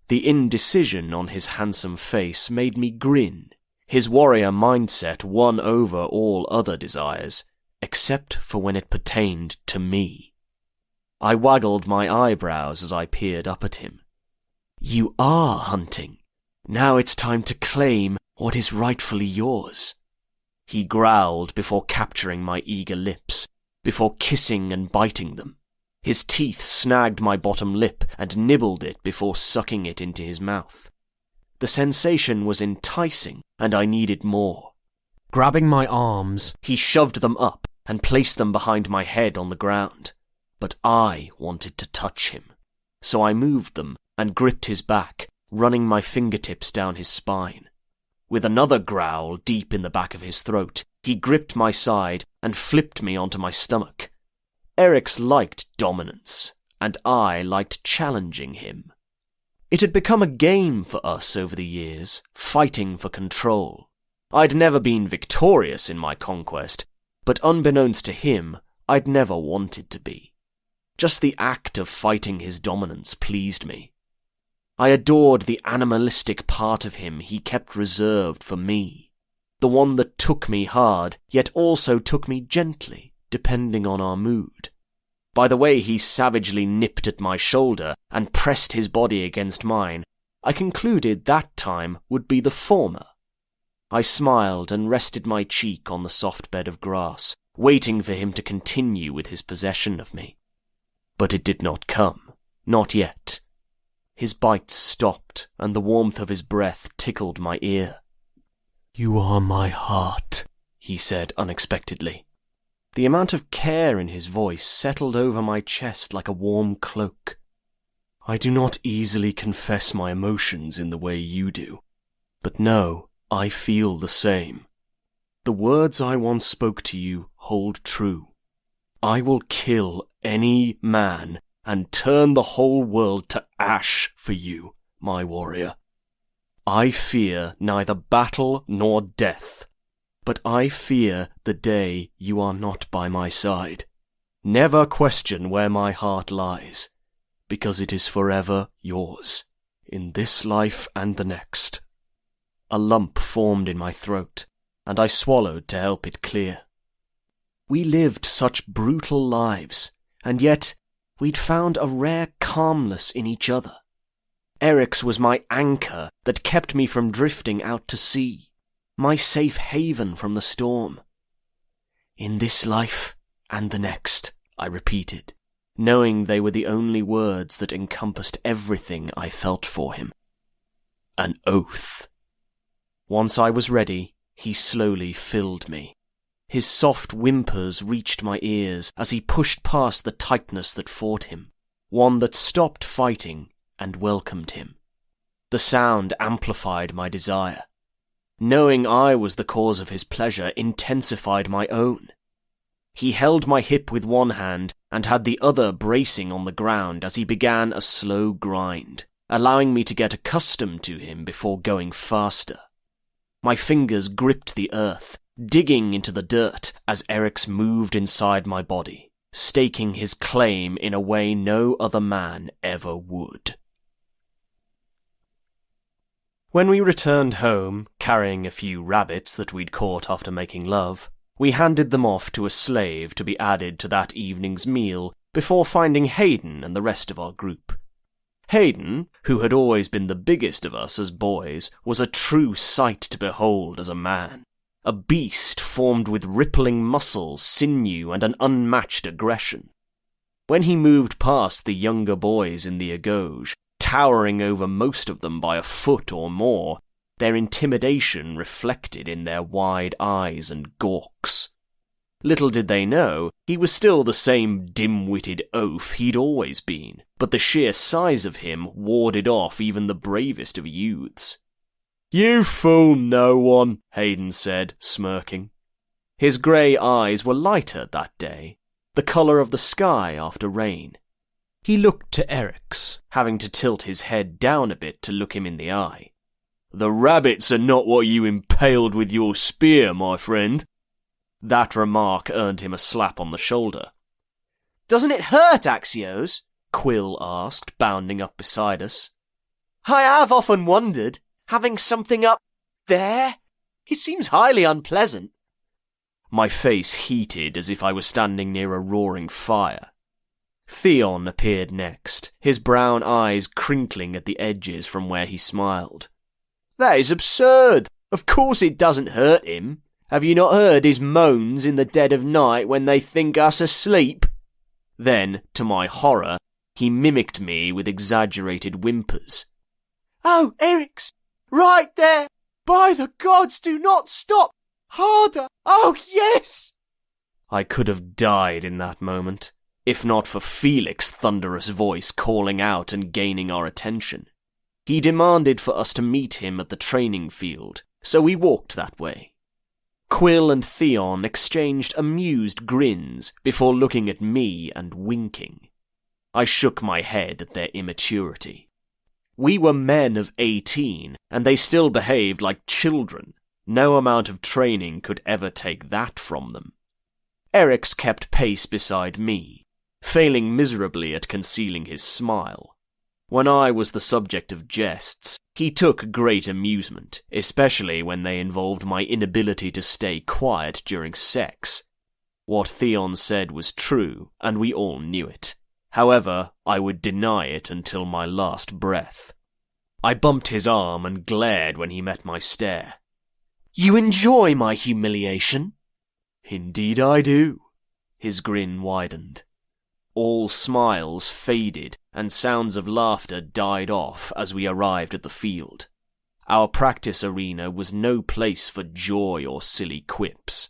The indecision on his handsome face made me grin. His warrior mindset won over all other desires, except for when it pertained to me. I waggled my eyebrows as I peered up at him. "You are hunting. Now it's time to claim what is rightfully yours." He growled before capturing my eager lips, before kissing and biting them. His teeth snagged my bottom lip and nibbled it before sucking it into his mouth. The sensation was enticing, and I needed more. Grabbing my arms, he shoved them up and placed them behind my head on the ground. But I wanted to touch him, so I moved them and gripped his back, running my fingertips down his spine. With another growl deep in the back of his throat, he gripped my side and flipped me onto my stomach. Eryx liked dominance, and I liked challenging him. It had become a game for us over the years, fighting for control. I'd never been victorious in my conquest, but unbeknownst to him, I'd never wanted to be. Just the act of fighting his dominance pleased me. I adored the animalistic part of him he kept reserved for me, the one that took me hard, yet also took me gently, depending on our mood. By the way he savagely nipped at my shoulder and pressed his body against mine, I concluded that time would be the former. I smiled and rested my cheek on the soft bed of grass, waiting for him to continue with his possession of me. But it did not come, not yet. His bites stopped, and the warmth of his breath tickled my ear. "You are my heart," he said unexpectedly. The amount of care in his voice settled over my chest like a warm cloak. "I do not easily confess my emotions in the way you do, but no, I feel the same. The words I once spoke to you hold true. I will kill any man and turn the whole world to ash for you, my warrior. I fear neither battle nor death, but I fear the day you are not by my side. Never question where my heart lies, because it is forever yours, in this life and the next." A lump formed in my throat, and I swallowed to help it clear. We lived such brutal lives, and yet we'd found a rare calmness in each other. Eryx was my anchor that kept me from drifting out to sea, my safe haven from the storm. "In this life and the next," I repeated, knowing they were the only words that encompassed everything I felt for him. An oath. Once I was ready, he slowly filled me. His soft whimpers reached my ears as he pushed past the tightness that fought him, one that stopped fighting and welcomed him. The sound amplified my desire. Knowing I was the cause of his pleasure intensified my own. He held my hip with one hand and had the other bracing on the ground as he began a slow grind, allowing me to get accustomed to him before going faster. My fingers gripped the earth, digging into the dirt as Eryx moved inside my body, staking his claim in a way no other man ever would. When we returned home, carrying a few rabbits that we'd caught after making love, we handed them off to a slave to be added to that evening's meal before finding Hayden and the rest of our group. Hayden, who had always been the biggest of us as boys, was a true sight to behold as a man. A beast formed with rippling muscles, sinew, and an unmatched aggression. When he moved past the younger boys in the agauge, towering over most of them by a foot or more, their intimidation reflected in their wide eyes and gawks. Little did they know, he was still the same dim-witted oaf he'd always been, but the sheer size of him warded off even the bravest of youths. "You fool no one," Hayden said, smirking. His grey eyes were lighter that day, the colour of the sky after rain. He looked to Eryx, having to tilt his head down a bit to look him in the eye. "The rabbits are not what you impaled with your spear, my friend." That remark earned him a slap on the shoulder. "Doesn't it hurt, Axios?" Quill asked, bounding up beside us. "I have often wondered, having something up there, it seems highly unpleasant." My face heated as if I was standing near a roaring fire. Theon appeared next, his brown eyes crinkling at the edges from where he smiled. "That is absurd. Of course it doesn't hurt him. Have you not heard his moans in the dead of night when they think us asleep?" Then, to my horror, he mimicked me with exaggerated whimpers. "Oh, Eryx! Right there! By the gods, do not stop! Harder! Oh, yes!" I could have died in that moment. if not for Felix's thunderous voice calling out and gaining our attention. He demanded for us to meet him at the training field, so we walked that way. Quill and Theon exchanged amused grins before looking at me and winking. I shook my head at their immaturity. We were men of 18, and they still behaved like children. No amount of training could ever take that from them. Eric's kept pace beside me, failing miserably at concealing his smile. When I was the subject of jests, he took great amusement, especially when they involved my inability to stay quiet during sex. What Theon said was true, and we all knew it. However, I would deny it until my last breath. I bumped his arm and glared when he met my stare. "You enjoy my humiliation?" "Indeed I do." His grin widened. All smiles faded, and sounds of laughter died off as we arrived at the field. Our practice arena was no place for joy or silly quips.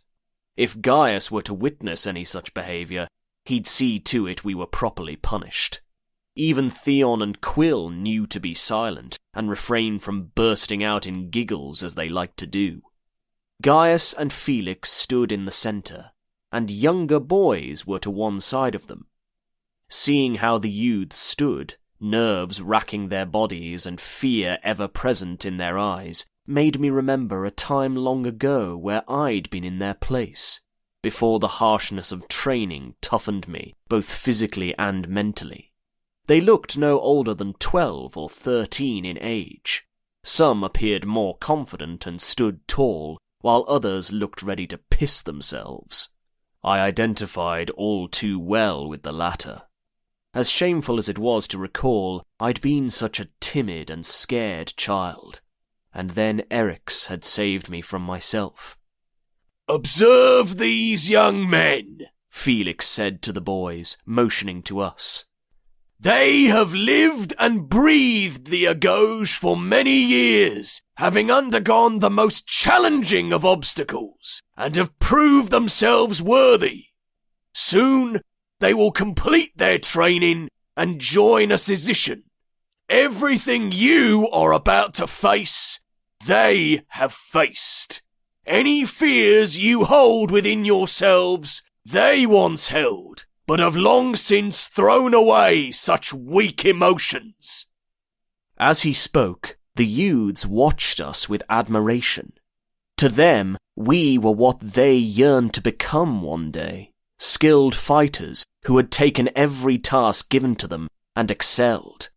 If Gaius were to witness any such behaviour, he'd see to it we were properly punished. Even Theon and Quill knew to be silent, and refrain from bursting out in giggles as they liked to do. Gaius and Felix stood in the centre, and younger boys were to one side of them. Seeing how the youths stood, nerves racking their bodies and fear ever present in their eyes, made me remember a time long ago where I'd been in their place, before the harshness of training toughened me, both physically and mentally. They looked no older than 12 or 13 in age. Some appeared more confident and stood tall, while others looked ready to piss themselves. I identified all too well with the latter. As shameful as it was to recall, I'd been such a timid and scared child. And then Eric's had saved me from myself. "Observe these young men," Felix said to the boys, motioning to us. "They have lived and breathed the Agauge for many years, having undergone the most challenging of obstacles, and have proved themselves worthy. Soon they will complete their training and join a position. Everything you are about to face, they have faced. Any fears you hold within yourselves, they once held, but have long since thrown away such weak emotions." As he spoke, the youths watched us with admiration. To them, we were what they yearned to become one day. Skilled fighters who had taken every task given to them and excelled.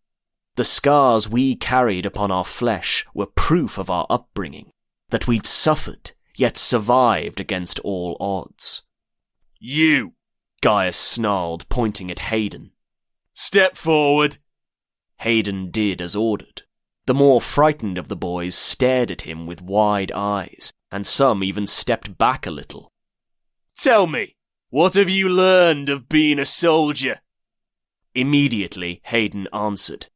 The scars we carried upon our flesh were proof of our upbringing, that we'd suffered, yet survived against all odds. "You," Gaius snarled, pointing at Hayden. "Step forward." Hayden did as ordered. The more frightened of the boys stared at him with wide eyes, and some even stepped back a little. "Tell me, what have you learned of being a soldier?" Immediately, Hayden answered.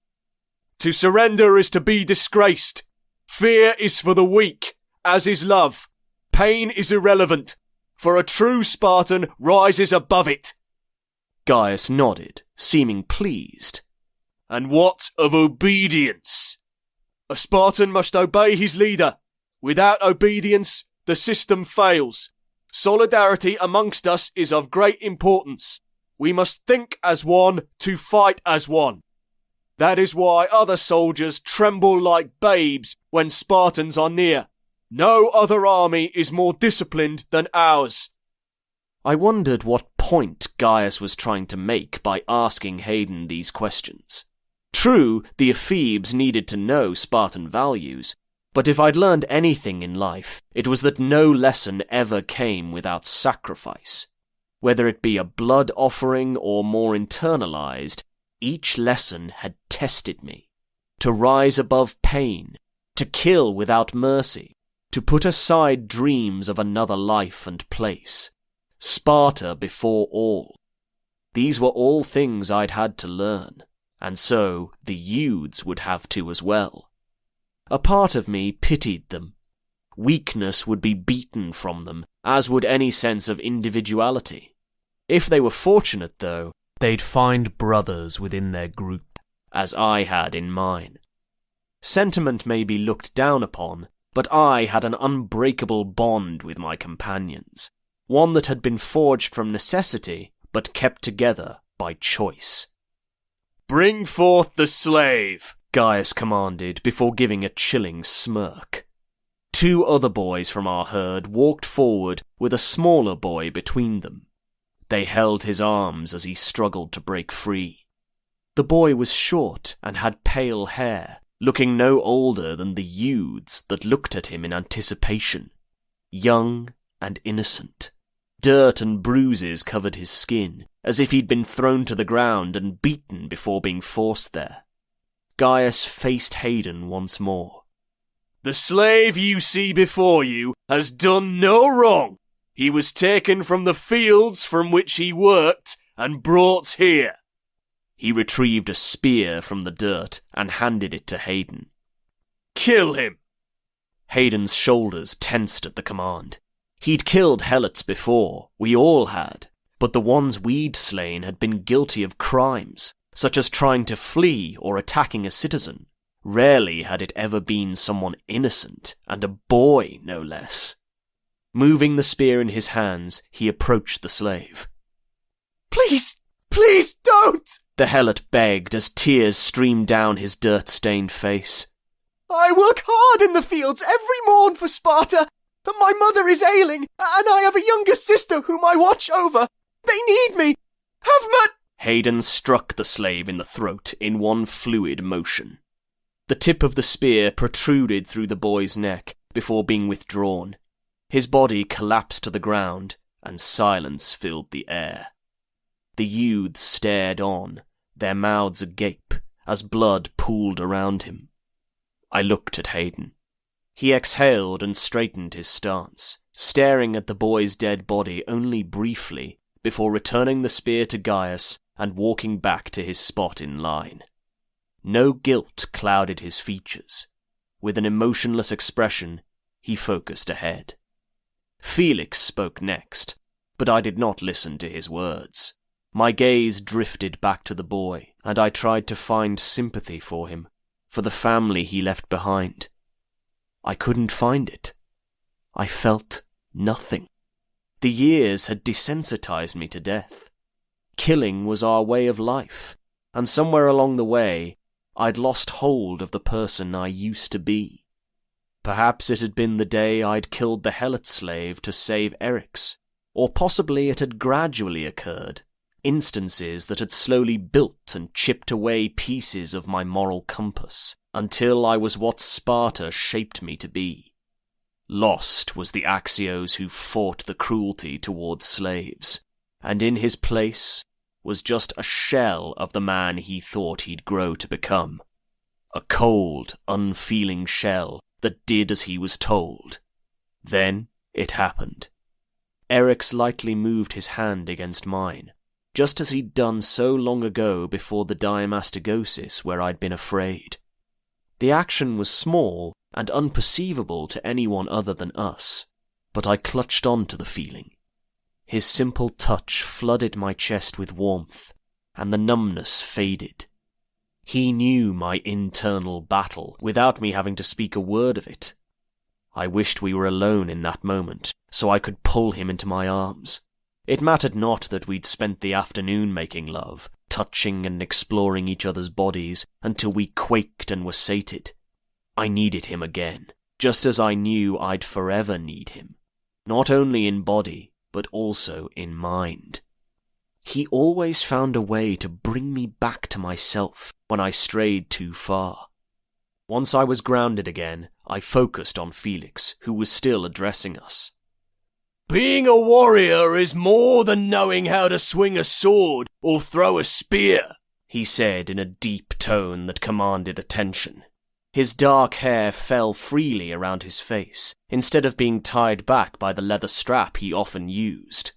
"To surrender is to be disgraced. Fear is for the weak, as is love. Pain is irrelevant, for a true Spartan rises above it." Gaius nodded, seeming pleased. "And what of obedience?" "A Spartan must obey his leader. Without obedience, the system fails. Solidarity amongst us is of great importance. We must think as one to fight as one. That is why other soldiers tremble like babes when Spartans are near. No other army is more disciplined than ours." I wondered what point Gaius was trying to make by asking Hayden these questions. True, the Ephebes needed to know Spartan values, but if I'd learned anything in life, it was that no lesson ever came without sacrifice. Whether it be a blood offering or more internalized, each lesson had tested me. To rise above pain, to kill without mercy, to put aside dreams of another life and place. Sparta before all. These were all things I'd had to learn, and so the youths would have to as well. A part of me pitied them. Weakness would be beaten from them, as would any sense of individuality. If they were fortunate, though, They'd find brothers within their group, as I had in mine. Sentiment may be looked down upon, but I had an unbreakable bond with my companions, one that had been forged from necessity, but kept together by choice. "Bring forth the slave," Gaius commanded before giving a chilling smirk. 2 other boys from our herd walked forward with a smaller boy between them. They held his arms as he struggled to break free. The boy was short and had pale hair, looking no older than the youths that looked at him in anticipation. Young and innocent. Dirt and bruises covered his skin, as if he'd been thrown to the ground and beaten before being forced there. Gaius faced Hayden once more. "The slave you see before you has done no wrong. He was taken from the fields from which he worked and brought here." He retrieved a spear from the dirt and handed it to Hayden. "Kill him." Hayden's shoulders tensed at the command. He'd killed helots before, we all had, but the ones we'd slain had been guilty of crimes, such as trying to flee or attacking a citizen. Rarely had it ever been someone innocent, and a boy no less. Moving the spear in his hands, he approached the slave. Please don't!" the helot begged as tears streamed down his dirt-stained face. "I work hard in the fields every morn for Sparta. But my mother is ailing, and I have a younger sister whom I watch over. They need me. Hayden struck the slave in the throat in one fluid motion. The tip of the spear protruded through the boy's neck before being withdrawn. His body collapsed to the ground, and silence filled the air. The youths stared on, their mouths agape, as blood pooled around him. I looked at Hayden. He exhaled and straightened his stance, staring at the boy's dead body only briefly before returning the spear to Gaius and walking back to his spot in line. No guilt clouded his features. With an emotionless expression, he focused ahead. Felix spoke next, but I did not listen to his words. My gaze drifted back to the boy, and I tried to find sympathy for him, for the family he left behind. I couldn't find it. I felt nothing. The years had desensitized me to death. Killing was our way of life, and somewhere along the way, I'd lost hold of the person I used to be. Perhaps it had been the day I'd killed the helot slave to save Eryx, or possibly it had gradually occurred, instances that had slowly built and chipped away pieces of my moral compass, until I was what Sparta shaped me to be. Lost was the Axios who fought the cruelty towards slaves, and in his place was just a shell of the man he thought he'd grow to become. A cold, unfeeling shell that did as he was told. Then it happened. Eryx lightly moved his hand against mine, just as he'd done so long ago before the diamastagosis where I'd been afraid. The action was small and unperceivable to anyone other than us, but I clutched on to the feeling. His simple touch flooded my chest with warmth, and the numbness faded. He knew my internal battle without me having to speak a word of it. I wished we were alone in that moment, so I could pull him into my arms. It mattered not that we'd spent the afternoon making love, touching and exploring each other's bodies until we quaked and were sated. I needed him again, just as I knew I'd forever need him, not only in body, but also in mind. He always found a way to bring me back to myself when I strayed too far. Once I was grounded again, I focused on Felix, who was still addressing us. "Being a warrior is more than knowing how to swing a sword or throw a spear," he said in a deep tone that commanded attention. His dark hair fell freely around his face, instead of being tied back by the leather strap he often used.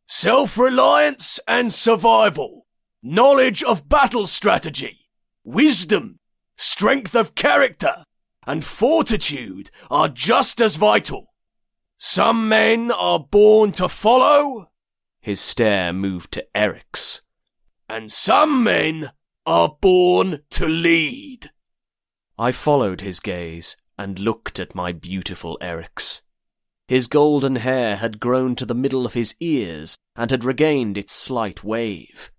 "Self-reliance and survival, knowledge of battle strategy, wisdom, strength of character, and fortitude are just as vital. Some men are born to follow." His stare moved to Eryx. and some men are born to lead. I followed his gaze and looked at my beautiful Eryx. His golden hair had grown to the middle of his ears and had regained its slight wave.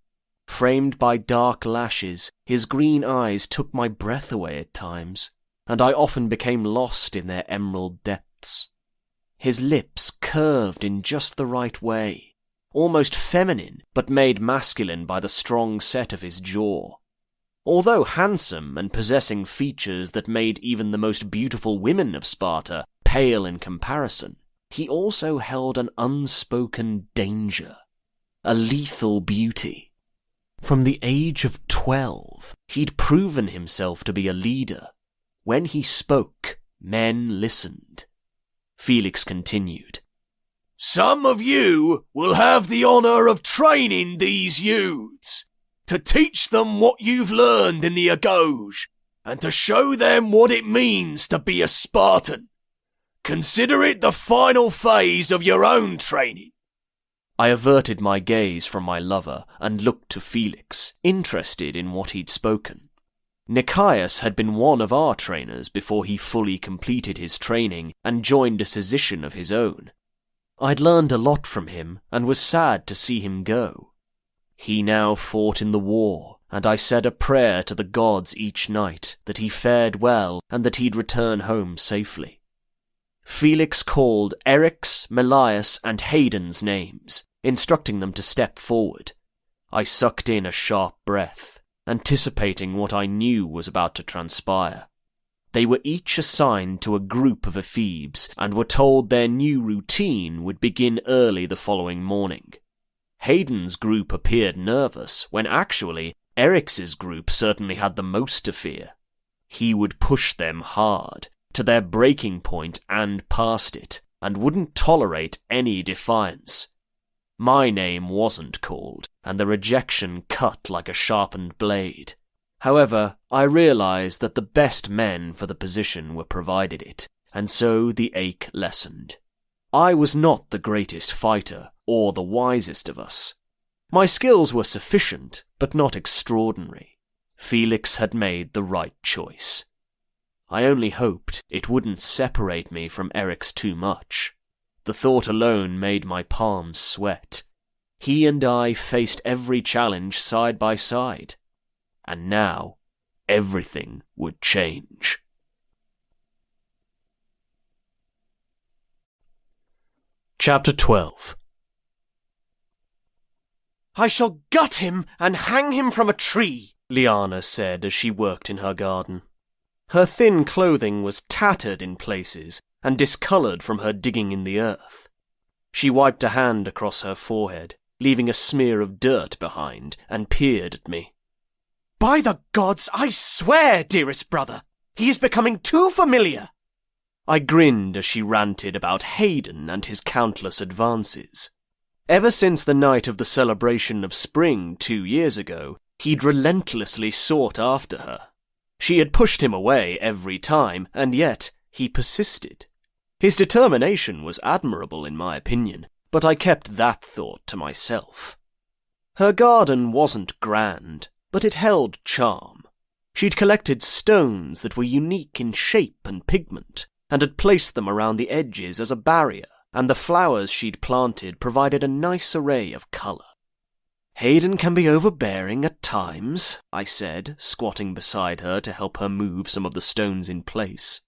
Framed by dark lashes, his green eyes took my breath away at times, and I often became lost in their emerald depths. His lips curved in just the right way, almost feminine, but made masculine by the strong set of his jaw. Although handsome and possessing features that made even the most beautiful women of Sparta pale in comparison, he also held an unspoken danger, a lethal beauty. From the age of 12, he'd proven himself to be a leader. When he spoke, men listened. Felix continued. Some of you will have the honour of training these youths, to teach them what you've learned in the Agoge, and to show them what it means to be a Spartan. Consider it the final phase of your own training. I averted my gaze from my lover and looked to Felix, interested in what he'd spoken. Nikias had been one of our trainers before he fully completed his training and joined a sedition of his own. I'd learned a lot from him and was sad to see him go. He now fought in the war, and I said a prayer to the gods each night that he fared well and that he'd return home safely. Felix called Eryx, Melias, and Hayden's names, instructing them to step forward. I sucked in a sharp breath, anticipating what I knew was about to transpire. They were each assigned to a group of ephebes and were told their new routine would begin early the following morning. Hayden's group appeared nervous, when actually Eryx's group certainly had the most to fear. He would push them hard, to their breaking point and past it, and wouldn't tolerate any defiance. My name wasn't called, and the rejection cut like a sharpened blade. However, I realized that the best men for the position were provided it, and so the ache lessened. I was not the greatest fighter, or the wisest of us. My skills were sufficient, but not extraordinary. Felix had made the right choice. I only hoped it wouldn't separate me from Eryx too much. The thought alone made my palms sweat. He and I faced every challenge side by side. And now, everything would change. Chapter 12. I shall gut him and hang him from a tree, Liana said as she worked in her garden. Her thin clothing was tattered in places and discoloured from her digging in the earth. She wiped a hand across her forehead, leaving a smear of dirt behind, and peered at me. By the gods, I swear, dearest brother, he is becoming too familiar. I grinned as she ranted about Hayden and his countless advances. Ever since the night of the celebration of spring 2 years ago, he'd relentlessly sought after her. She had pushed him away every time, and yet he persisted. His determination was admirable in my opinion, but I kept that thought to myself. Her garden wasn't grand, but it held charm. She'd collected stones that were unique in shape and pigment, and had placed them around the edges as a barrier, and the flowers she'd planted provided a nice array of colour. Hayden can be overbearing at times, I said, squatting beside her to help her move some of the stones in place.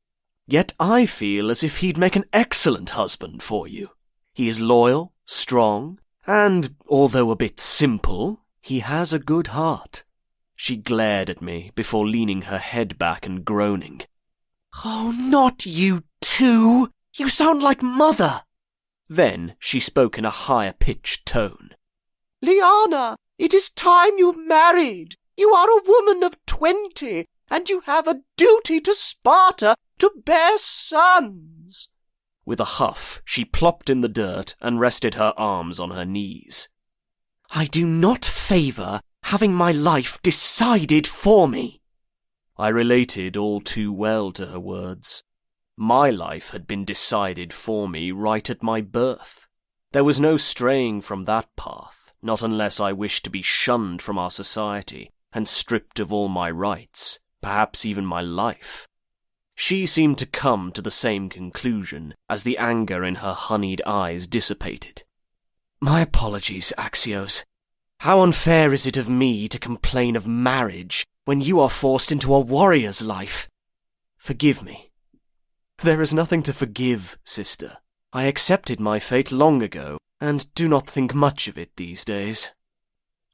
Yet I feel as if he'd make an excellent husband for you. He is loyal, strong, and, although a bit simple, he has a good heart. She glared at me before leaning her head back and groaning. Oh, not you too! You sound like Mother! Then she spoke in a higher-pitched tone. Liana, it is time you married. You are a woman of 20, and you have a duty to Sparta to bear sons. With a huff, she plopped in the dirt and rested her arms on her knees. I do not favour having my life decided for me. I related all too well to her words. My life had been decided for me right at my birth. There was no straying from that path. not unless I wished to be shunned from our society and stripped of all my rights, perhaps even my life. She seemed to come to the same conclusion as the anger in her honeyed eyes dissipated. My apologies, Axios. How unfair is it of me to complain of marriage when you are forced into a warrior's life? Forgive me. There is nothing to forgive, sister. I accepted my fate long ago, and do not think much of it these days.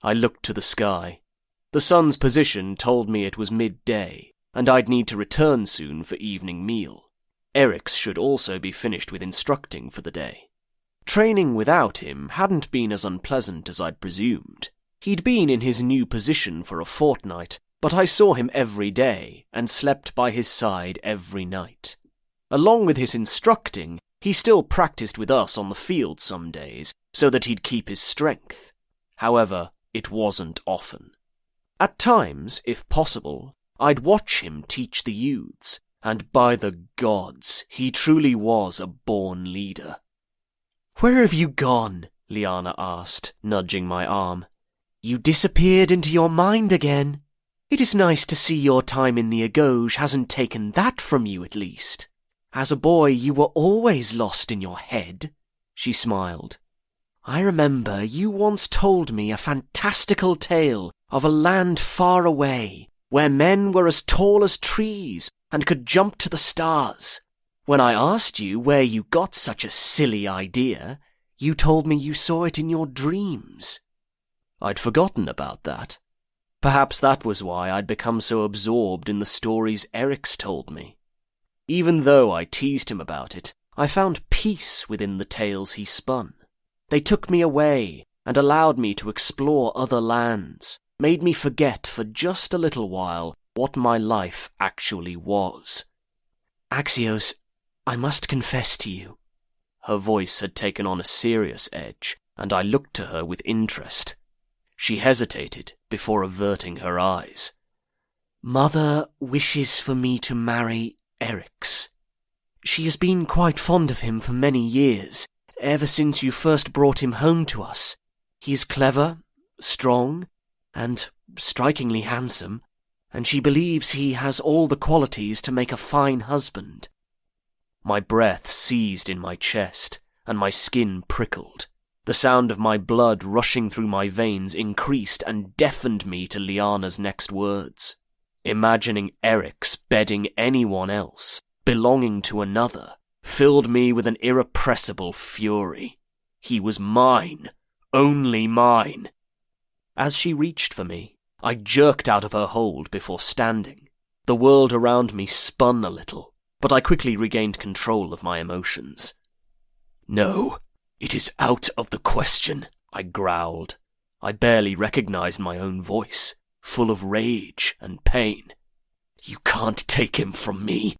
I looked to the sky. The sun's position told me it was midday, and I'd need to return soon for evening meal. Eric's should also be finished with instructing for the day. Training without him hadn't been as unpleasant as I'd presumed. He'd been in his new position for a fortnight, but I saw him every day and slept by his side every night. Along with his instructing, he still practiced with us on the field some days, so that he'd keep his strength. However, it wasn't often. At times, if possible, I'd watch him teach the youths, and by the gods, he truly was a born leader. "Where have you gone?" Liana asked, nudging my arm. "You disappeared into your mind again. It is nice to see your time in the Agauge hasn't taken that from you at least. As a boy, you were always lost in your head." She smiled. "I remember you once told me a fantastical tale of a land far away, where men were as tall as trees and could jump to the stars. When I asked you where you got such a silly idea, you told me you saw it in your dreams." I'd forgotten about that. Perhaps that was why I'd become so absorbed in the stories Eric's told me. Even though I teased him about it, I found peace within the tales he spun. They took me away and allowed me to explore other lands, made me forget for just a little while what my life actually was. "Axios, I must confess to you." Her voice had taken on a serious edge, and I looked to her with interest. She hesitated before averting her eyes. "Mother wishes for me to marry Eric's. She has been quite fond of him for many years, ever since you first brought him home to us. He is clever, strong, and strikingly handsome, and she believes he has all the qualities to make a fine husband." My breath seized in my chest, and my skin prickled. The sound of my blood rushing through my veins increased and deafened me to Liana's next words. Imagining Eric's bedding anyone else, belonging to another, filled me with an irrepressible fury. He was mine, only mine. As she reached for me, I jerked out of her hold before standing. The world around me spun a little, but I quickly regained control of my emotions. "No, it is out of the question," I growled. I barely recognized my own voice, full of rage and pain. "You can't take him from me.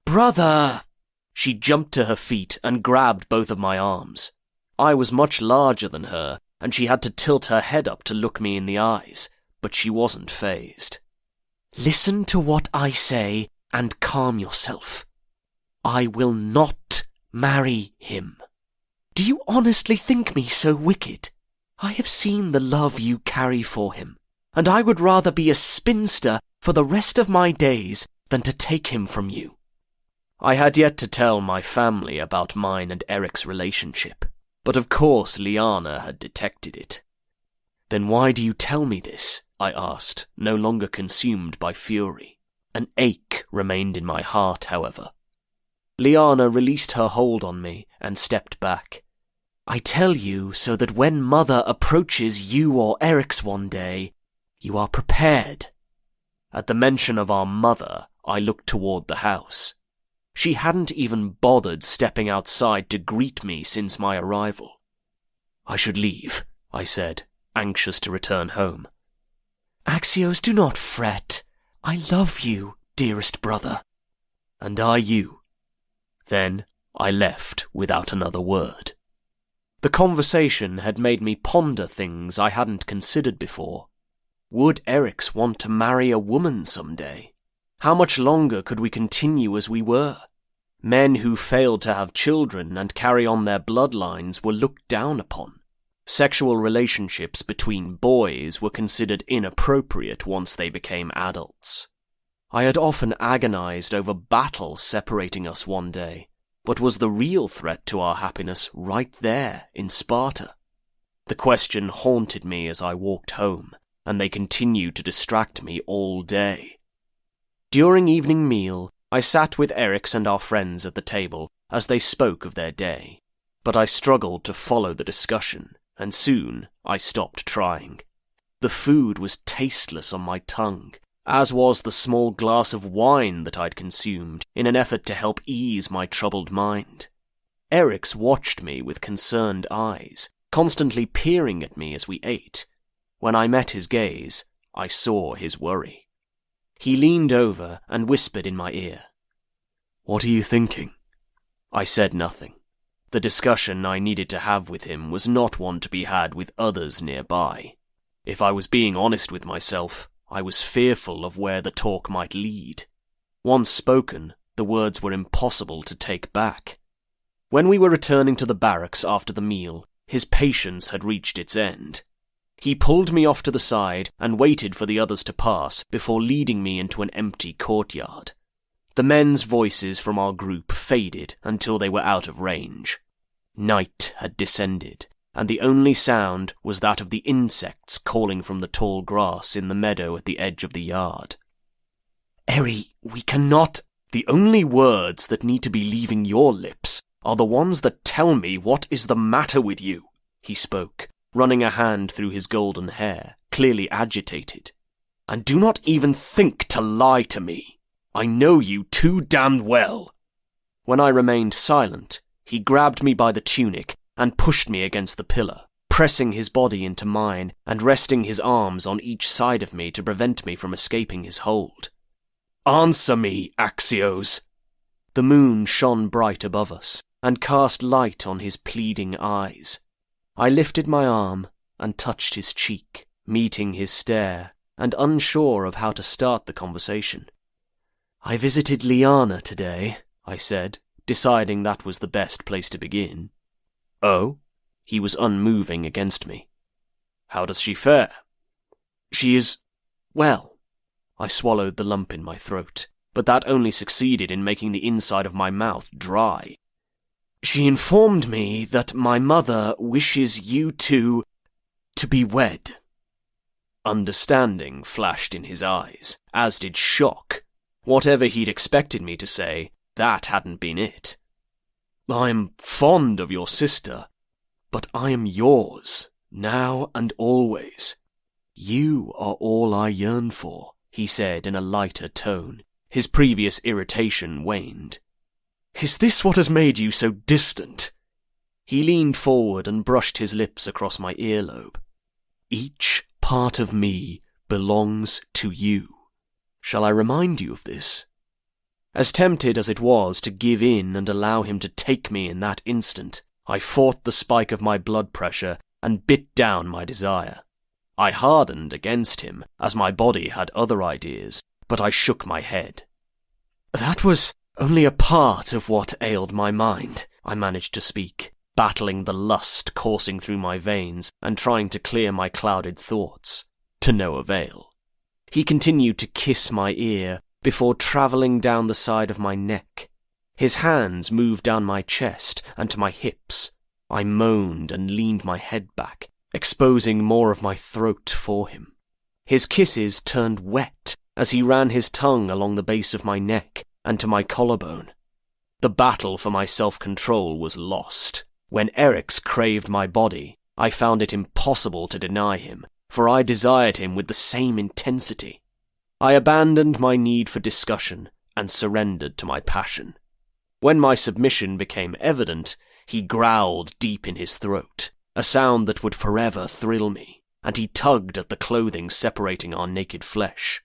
Brother!" She jumped to her feet and grabbed both of my arms. I was much larger than her, and she had to tilt her head up to look me in the eyes, but she wasn't fazed. "Listen to what I say and calm yourself. I will not marry him. Do you honestly think me so wicked? I have seen the love you carry for him, and I would rather be a spinster for the rest of my days than to take him from you." I had yet to tell my family about mine and Eric's relationship, but of course Liana had detected it. "Then why do you tell me this?" I asked, no longer consumed by fury. An ache remained in my heart, however. Liana released her hold on me and stepped back. "I tell you so that when Mother approaches you or Eric's one day, you are prepared." At the mention of our mother, I looked toward the house. She hadn't even bothered stepping outside to greet me since my arrival. "I should leave," I said, anxious to return home. "Axios, do not fret. I love you, dearest brother." "And I you." Then I left without another word. The conversation had made me ponder things I hadn't considered before. Would Eric's want to marry a woman someday? How much longer could we continue as we were? Men who failed to have children and carry on their bloodlines were looked down upon. Sexual relationships between boys were considered inappropriate once they became adults. I had often agonized over battles separating us one day, but was the real threat to our happiness right there in Sparta? The question haunted me as I walked home, and they continued to distract me all day. During evening meal, I sat with Eric's and our friends at the table as they spoke of their day, but I struggled to follow the discussion, and soon I stopped trying. The food was tasteless on my tongue, as was the small glass of wine that I'd consumed in an effort to help ease my troubled mind. Eric's watched me with concerned eyes, constantly peering at me as we ate. When I met his gaze, I saw his worry. He leaned over and whispered in my ear. "What are you thinking?" I said nothing. The discussion I needed to have with him was not one to be had with others nearby. If I was being honest with myself, I was fearful of where the talk might lead. Once spoken, the words were impossible to take back. When we were returning to the barracks after the meal, his patience had reached its end. He pulled me off to the side and waited for the others to pass before leading me into an empty courtyard. The men's voices from our group faded until they were out of range. Night had descended, and the only sound was that of the insects calling from the tall grass in the meadow at the edge of the yard. "Eri, we cannot—" "The only words that need to be leaving your lips are the ones that tell me what is the matter with you," he spoke, running a hand through his golden hair, clearly agitated. "And do not even think to lie to me. I know you too damned well." When I remained silent, he grabbed me by the tunic and pushed me against the pillar, pressing his body into mine and resting his arms on each side of me to prevent me from escaping his hold. "Answer me, Axios." The moon shone bright above us and cast light on his pleading eyes. I lifted my arm and touched his cheek, meeting his stare and unsure of how to start the conversation. "I visited Liana today," I said, deciding that was the best place to begin. "Oh?" He was unmoving against me. "How does she fare?" "She is well." I swallowed the lump in my throat, but that only succeeded in making the inside of my mouth dry. "She informed me that my mother wishes you to be wed." Understanding flashed in his eyes, as did shock. Whatever he'd expected me to say, that hadn't been it. "I am fond of your sister, but I am yours, now and always. You are all I yearn for," he said in a lighter tone. His previous irritation waned. "Is this what has made you so distant?" He leaned forward and brushed his lips across my earlobe. "Each part of me belongs to you. Shall I remind you of this?" As tempted as it was to give in and allow him to take me in that instant, I fought the spike of my blood pressure and bit down my desire. I hardened against him, as my body had other ideas, but I shook my head. "That was only a part of what ailed my mind," I managed to speak, battling the lust coursing through my veins and trying to clear my clouded thoughts. To no avail. He continued to kiss my ear before travelling down the side of my neck. His hands moved down my chest and to my hips. I moaned and leaned my head back, exposing more of my throat for him. His kisses turned wet as he ran his tongue along the base of my neck and to my collarbone. The battle for my self-control was lost. When Eric's craved my body, I found it impossible to deny him, for I desired him with the same intensity. I abandoned my need for discussion and surrendered to my passion. When my submission became evident, he growled deep in his throat, a sound that would forever thrill me, and he tugged at the clothing separating our naked flesh.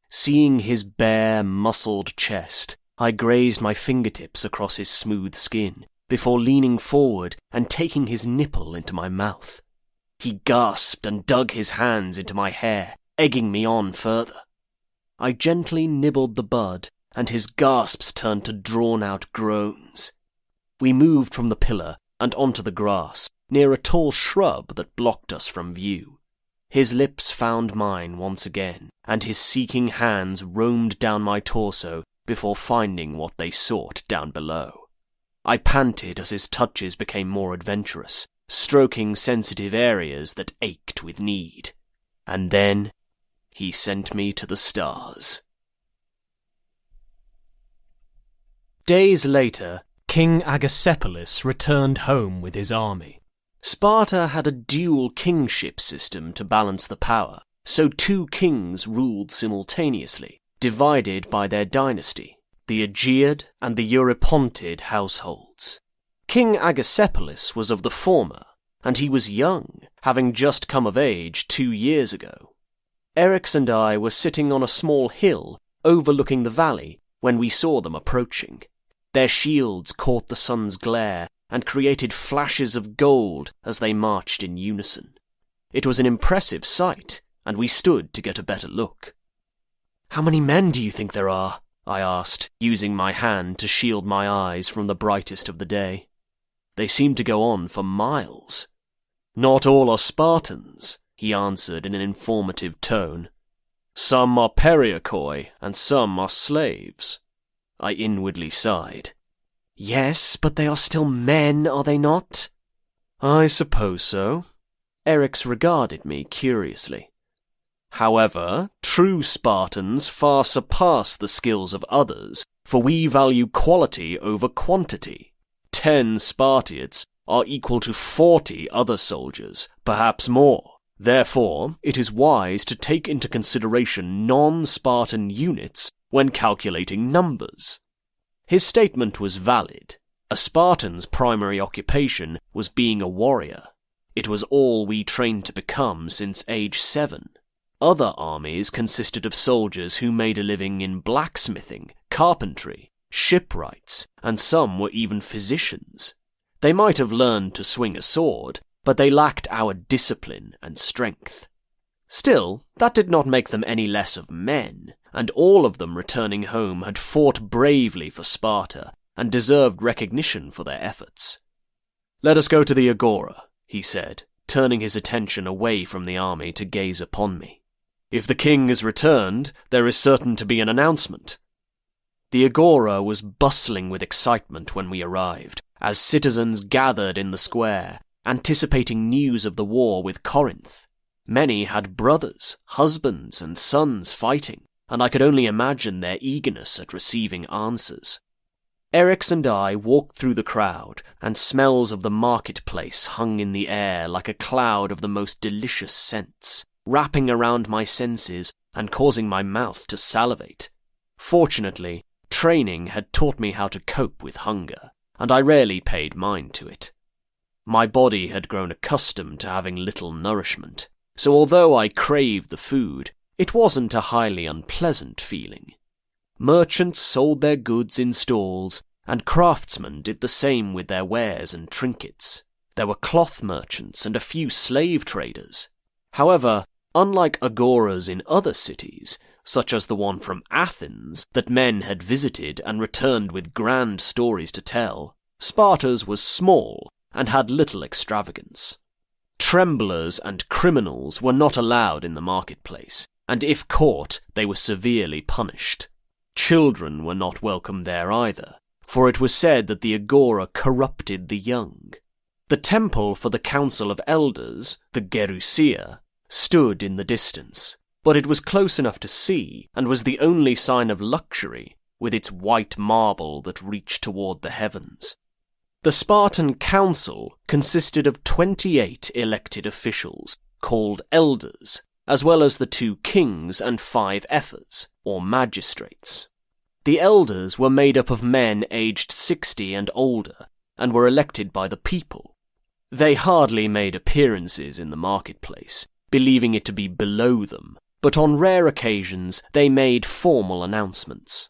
Seeing his bare, muscled chest, I grazed my fingertips across his smooth skin, before leaning forward and taking his nipple into my mouth. He gasped and dug his hands into my hair, egging me on further. I gently nibbled the bud, and his gasps turned to drawn-out groans. We moved from the pillar and onto the grass, near a tall shrub that blocked us from view. His lips found mine once again, and his seeking hands roamed down my torso before finding what they sought down below. I panted as his touches became more adventurous, stroking sensitive areas that ached with need. And then he sent me to the stars. Days later, King Agacephalus returned home with his army. Sparta had a dual kingship system to balance the power, so two kings ruled simultaneously, divided by their dynasty, the Aegeid and the Eurypontid households. King Agacephalus was of the former, and he was young, having just come of age 2 years ago. Eryx and I were sitting on a small hill overlooking the valley when we saw them approaching. Their shields caught the sun's glare and created flashes of gold as they marched in unison. It was an impressive sight, and we stood to get a better look. "How many men do you think there are?" I asked, using my hand to shield my eyes from the brightest of the day. They seemed to go on for miles. "Not all are Spartans," he answered in an informative tone. "Some are periakoi, and some are slaves." I inwardly sighed. "Yes, but they are still men, are they not?" "I suppose so." Eryx regarded me curiously. "However, true Spartans far surpass the skills of others, for we value quality over quantity. 10 Spartiates are equal to 40 other soldiers, perhaps more. Therefore, it is wise to take into consideration non-Spartan units when calculating numbers." His statement was valid. A Spartan's primary occupation was being a warrior. It was all we trained to become since age 7. Other armies consisted of soldiers who made a living in blacksmithing, carpentry, shipwrights, and some were even physicians. They might have learned to swing a sword, but they lacked our discipline and strength. Still, that did not make them any less of men, and all of them returning home had fought bravely for Sparta and deserved recognition for their efforts. "Let us go to the agora," he said, turning his attention away from the army to gaze upon me. "If the king is returned, there is certain to be an announcement." The agora was bustling with excitement when we arrived, as citizens gathered in the square, anticipating news of the war with Corinth. Many had brothers, husbands, and sons fighting, and I could only imagine their eagerness at receiving answers. Eryx and I walked through the crowd, and smells of the marketplace hung in the air like a cloud of the most delicious scents, wrapping around my senses and causing my mouth to salivate. Fortunately, training had taught me how to cope with hunger, and I rarely paid mind to it. My body had grown accustomed to having little nourishment, so although I craved the food, it wasn't a highly unpleasant feeling. Merchants sold their goods in stalls, and craftsmen did the same with their wares and trinkets. There were cloth merchants and a few slave traders. However, unlike agoras in other cities, such as the one from Athens that men had visited and returned with grand stories to tell, Sparta's was small and had little extravagance. Tremblers and criminals were not allowed in the marketplace, and if caught, they were severely punished. Children were not welcome there either, for it was said that the agora corrupted the young. The temple for the Council of Elders, the Gerousia, stood in the distance, but it was close enough to see, and was the only sign of luxury, with its white marble that reached toward the heavens. The Spartan council consisted of 28 elected officials, called elders, as well as the 2 kings and 5 ephors, or magistrates. The elders were made up of men aged 60 and older, and were elected by the people. They hardly made appearances in the marketplace, believing it to be below them, but on rare occasions they made formal announcements.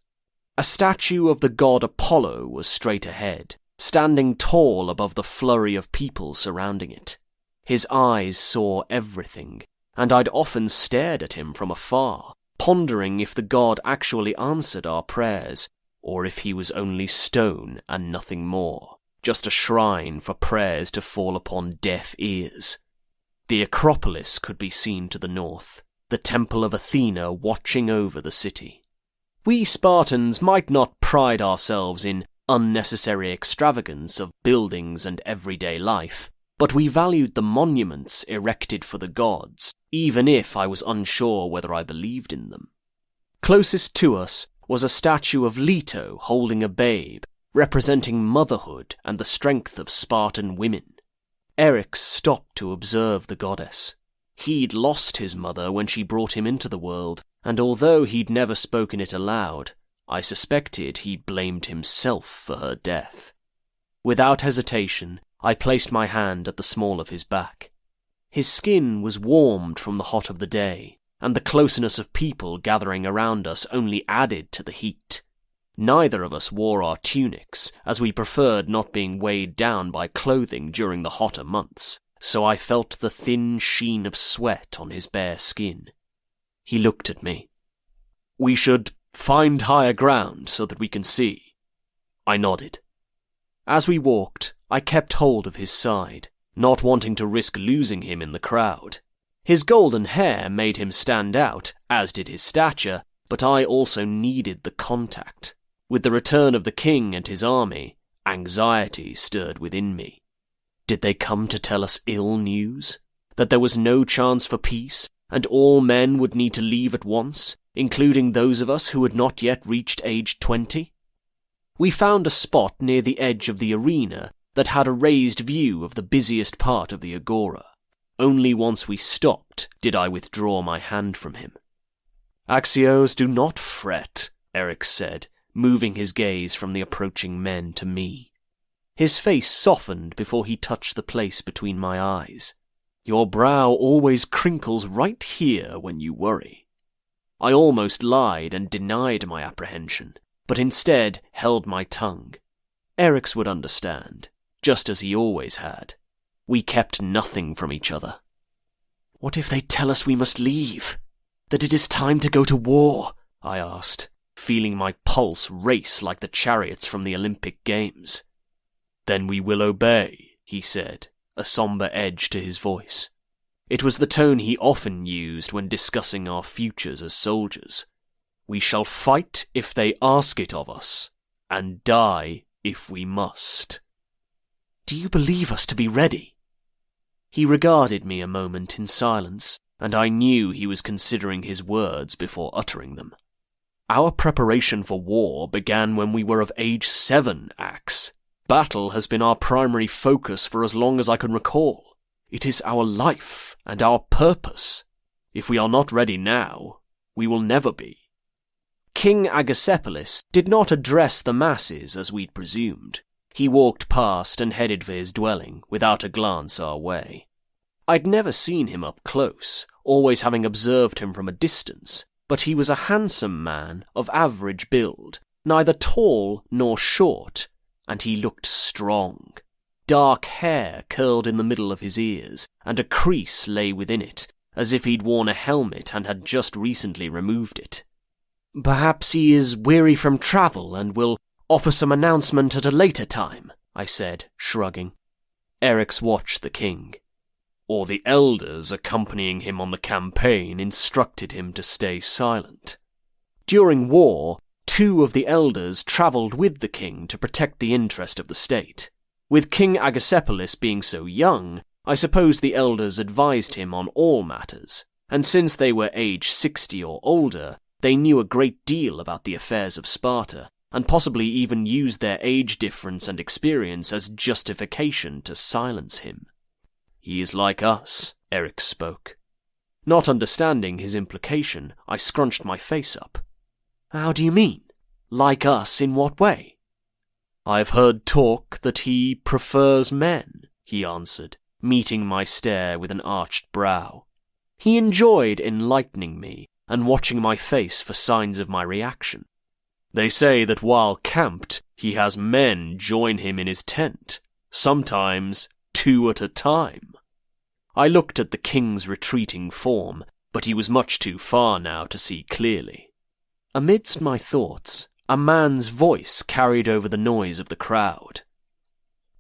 A statue of the god Apollo was straight ahead, standing tall above the flurry of people surrounding it. His eyes saw everything, and I'd often stared at him from afar, pondering if the god actually answered our prayers, or if he was only stone and nothing more. just a shrine for prayers to fall upon deaf ears. The Acropolis could be seen to the north, the Temple of Athena watching over the city. We Spartans might not pride ourselves in unnecessary extravagance of buildings and everyday life, but we valued the monuments erected for the gods, even if I was unsure whether I believed in them. Closest to us was a statue of Leto holding a babe, representing motherhood and the strength of Spartan women. Eryx stopped to observe the goddess. He'd lost his mother when she brought him into the world, and although he'd never spoken it aloud, I suspected he blamed himself for her death. Without hesitation, I placed my hand at the small of his back. His skin was warmed from the hot of the day, and the closeness of people gathering around us only added to the heat. Neither of us wore our tunics, as we preferred not being weighed down by clothing during the hotter months, so I felt the thin sheen of sweat on his bare skin. He looked at me. "We should find higher ground so that we can see." I nodded. As we walked, I kept hold of his side, not wanting to risk losing him in the crowd. His golden hair made him stand out, as did his stature, but I also needed the contact. With the return of the king and his army, anxiety stirred within me. Did they come to tell us ill news? That there was no chance for peace, and all men would need to leave at once, including those of us who had not yet reached age 20? We found a spot near the edge of the arena that had a raised view of the busiest part of the agora. Only once we stopped did I withdraw my hand from him. "Axios, do not fret," Eryx said, moving his gaze from the approaching men to me. His face softened before he touched the place between my eyes. "Your brow always crinkles right here when you worry." I almost lied and denied my apprehension, but instead held my tongue. Eryx would understand, just as he always had. We kept nothing from each other. "What if they tell us we must leave? That it is time to go to war?" I asked, feeling my pulse race like the chariots from the Olympic Games. "Then we will obey," he said, a somber edge to his voice. It was the tone he often used when discussing our futures as soldiers. "We shall fight if they ask it of us, and die if we must." "Do you believe us to be ready?" He regarded me a moment in silence, and I knew he was considering his words before uttering them. "Our preparation for war began when we were of age 7, Ax. Battle has been our primary focus for as long as I can recall. It is our life and our purpose. If we are not ready now, we will never be." King Agasepolis did not address the masses as we'd presumed. He walked past and headed for his dwelling without a glance our way. I'd never seen him up close, always having observed him from a distance, but he was a handsome man of average build, neither tall nor short, and he looked strong. Dark hair curled in the middle of his ears, and a crease lay within it, as if he'd worn a helmet and had just recently removed it. "Perhaps he is weary from travel and will offer some announcement at a later time," I said, shrugging. Eryx watched the king. "Or the elders accompanying him on the campaign instructed him to stay silent. During war, 2 of the elders travelled with the king to protect the interest of the state. With King Agasepolis being so young, I suppose the elders advised him on all matters, and since they were age 60 or older, they knew a great deal about the affairs of Sparta, and possibly even used their age difference and experience as justification to silence him." "He is like us," Eryx spoke. Not understanding his implication, I scrunched my face up. "How do you mean? Like us in what way?" "I've heard talk that he prefers men," he answered, meeting my stare with an arched brow. He enjoyed enlightening me and watching my face for signs of my reaction. "They say that while camped, he has men join him in his tent, sometimes 2 at a time." I looked at the king's retreating form, but he was much too far now to see clearly. Amidst my thoughts, a man's voice carried over the noise of the crowd.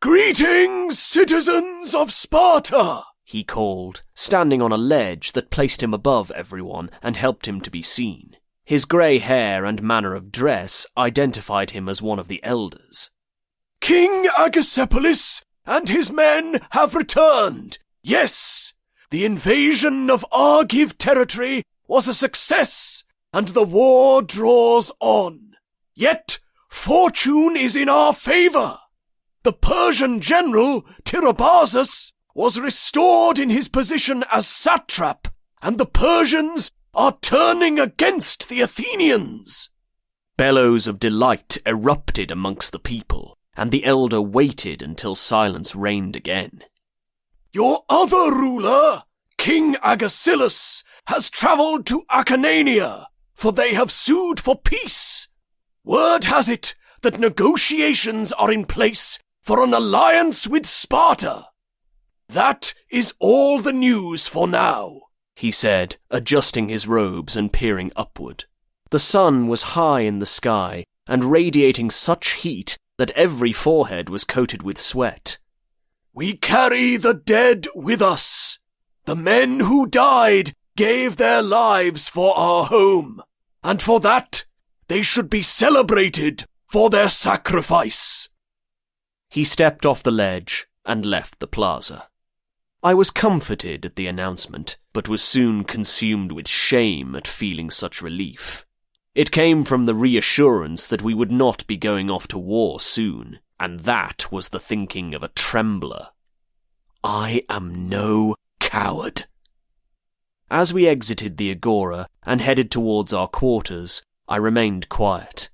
Greetings, citizens of Sparta, he called, standing on a ledge that placed him above everyone and helped him to be seen. His grey hair and manner of dress identified him as one of the elders. King Agassipolis and his men have returned. Yes, the invasion of Argive territory was a success, and the war draws on. Yet, fortune is in our favour. The Persian general, Tiribazus, was restored in his position as satrap, and the Persians are turning against the Athenians. Bellows of delight erupted amongst the people, and the elder waited until silence reigned again. Your other ruler, King Agesilaus, has travelled to Acarnania, for they have sued for peace. Word has it that negotiations are in place for an alliance with Sparta. That is all the news for now, he said, adjusting his robes and peering upward. The sun was high in the sky and radiating such heat that every forehead was coated with sweat. We carry the dead with us. The men who died gave their lives for our home, and for that they should be celebrated for their sacrifice. He stepped off the ledge and left the plaza. I was comforted at the announcement, but was soon consumed with shame at feeling such relief. It came from the reassurance that we would not be going off to war soon, and that was the thinking of a trembler. I am no coward. As we exited the agora and headed towards our quarters, I remained quiet.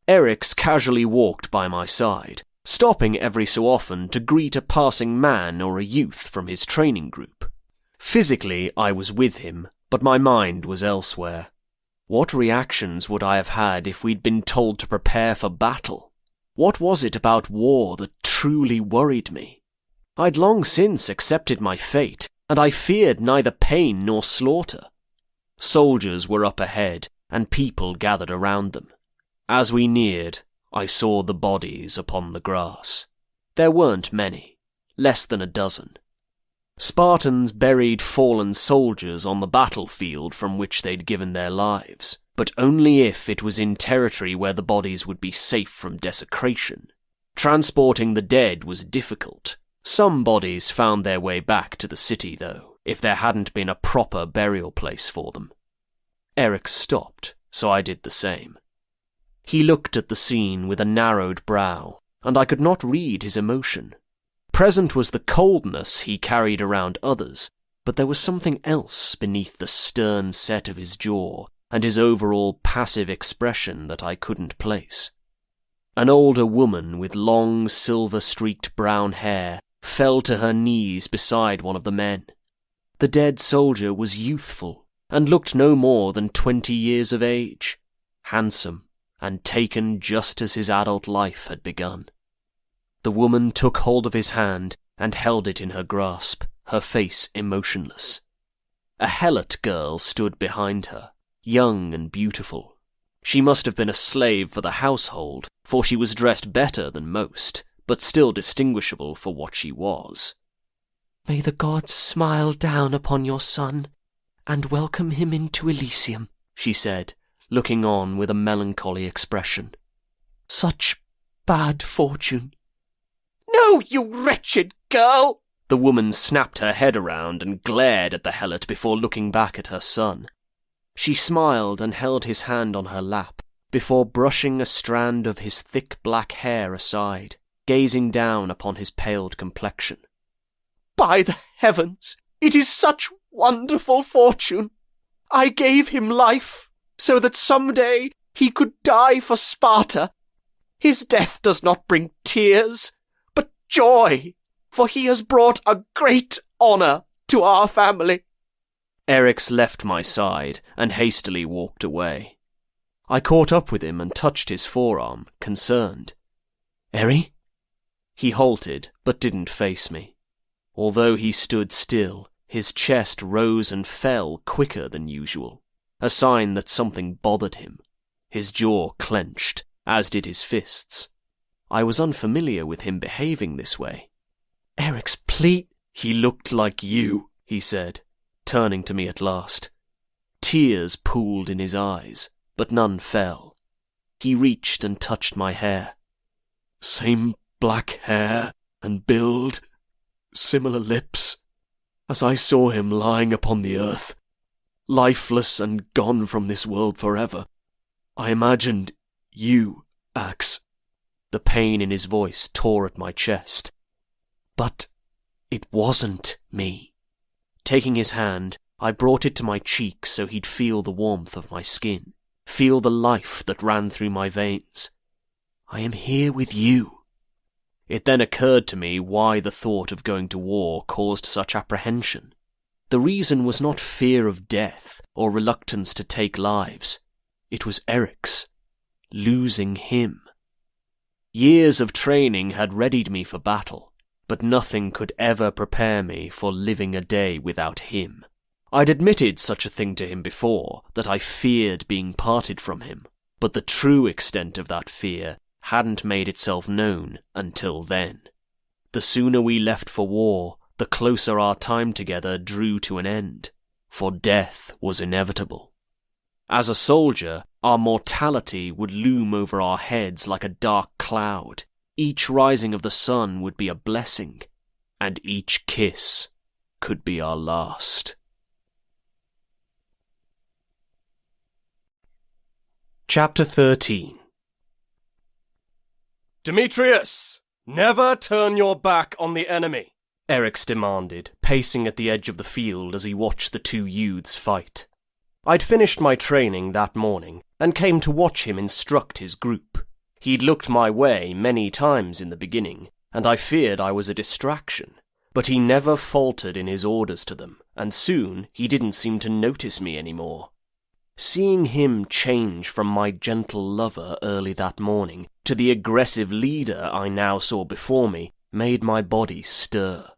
Eryx casually walked by my side, stopping every so often to greet a passing man or a youth from his training group. Physically, I was with him, but my mind was elsewhere. What reactions would I have had if we'd been told to prepare for battle? What was it about war that truly worried me? I'd long since accepted my fate, and I feared neither pain nor slaughter. Soldiers were up ahead, and people gathered around them. As we neared, I saw the bodies upon the grass. There weren't many, less than a dozen. Spartans buried fallen soldiers on the battlefield from which they'd given their lives, but only if it was in territory where the bodies would be safe from desecration. Transporting the dead was difficult. Some bodies found their way back to the city, though, if there hadn't been a proper burial place for them. Eryx stopped, so I did the same. He looked at the scene with a narrowed brow, and I could not read his emotion. Present was the coldness he carried around others, but there was something else beneath the stern set of his jaw and his overall passive expression that I couldn't place. An older woman with long, silver-streaked brown hair fell to her knees beside one of the men. The dead soldier was youthful and looked no more than 20 years of age, handsome, and taken just as his adult life had begun. The woman took hold of his hand and held it in her grasp, her face emotionless. A helot girl stood behind her, young and beautiful. She must have been a slave for the household, for she was dressed better than most, but still distinguishable for what she was. "May the gods smile down upon your son, and welcome him into Elysium," she said, looking on with a melancholy expression. "Such bad fortune." "No, you wretched girl!" The woman snapped her head around and glared at the helot before looking back at her son. She smiled and held his hand on her lap, before brushing a strand of his thick black hair aside, gazing down upon his paled complexion. "By the heavens, it is such wonderful fortune! I gave him life, so that some day he could die for Sparta. His death does not bring tears, but joy, for he has brought a great honour to our family." Eryx left my side and hastily walked away. I caught up with him and touched his forearm, concerned. "Eri?" He halted, but didn't face me. Although he stood still, his chest rose and fell quicker than usual, a sign that something bothered him. His jaw clenched, as did his fists. I was unfamiliar with him behaving this way. Eric's pleat. He looked like you, he said, turning to me at last. Tears pooled in his eyes, but none fell. He reached and touched my hair. Same black hair and build, similar lips, as I saw him lying upon the earth, lifeless and gone from this world forever. I imagined you, Ax. The pain in his voice tore at my chest. But it wasn't me. Taking his hand, I brought it to my cheek so he'd feel the warmth of my skin, feel the life that ran through my veins. I am here with you. It then occurred to me why the thought of going to war caused such apprehension. The reason was not fear of death or reluctance to take lives. It was Eric's. Losing him. Years of training had readied me for battle, but nothing could ever prepare me for living a day without him. I'd admitted such a thing to him before, that I feared being parted from him, but the true extent of that fear hadn't made itself known until then. The sooner we left for war, the closer our time together drew to an end, for death was inevitable. As a soldier, our mortality would loom over our heads like a dark cloud. Each rising of the sun would be a blessing, and each kiss could be our last. Chapter 13. Demetrius, never turn your back on the enemy, Eric's demanded, pacing at the edge of the field as he watched the two youths fight. I'd finished my training that morning and came to watch him instruct his group. He'd looked my way many times in the beginning, and I feared I was a distraction, but he never faltered in his orders to them, and soon he didn't seem to notice me anymore. Seeing him change from my gentle lover early that morning to the aggressive leader I now saw before me made my body stir.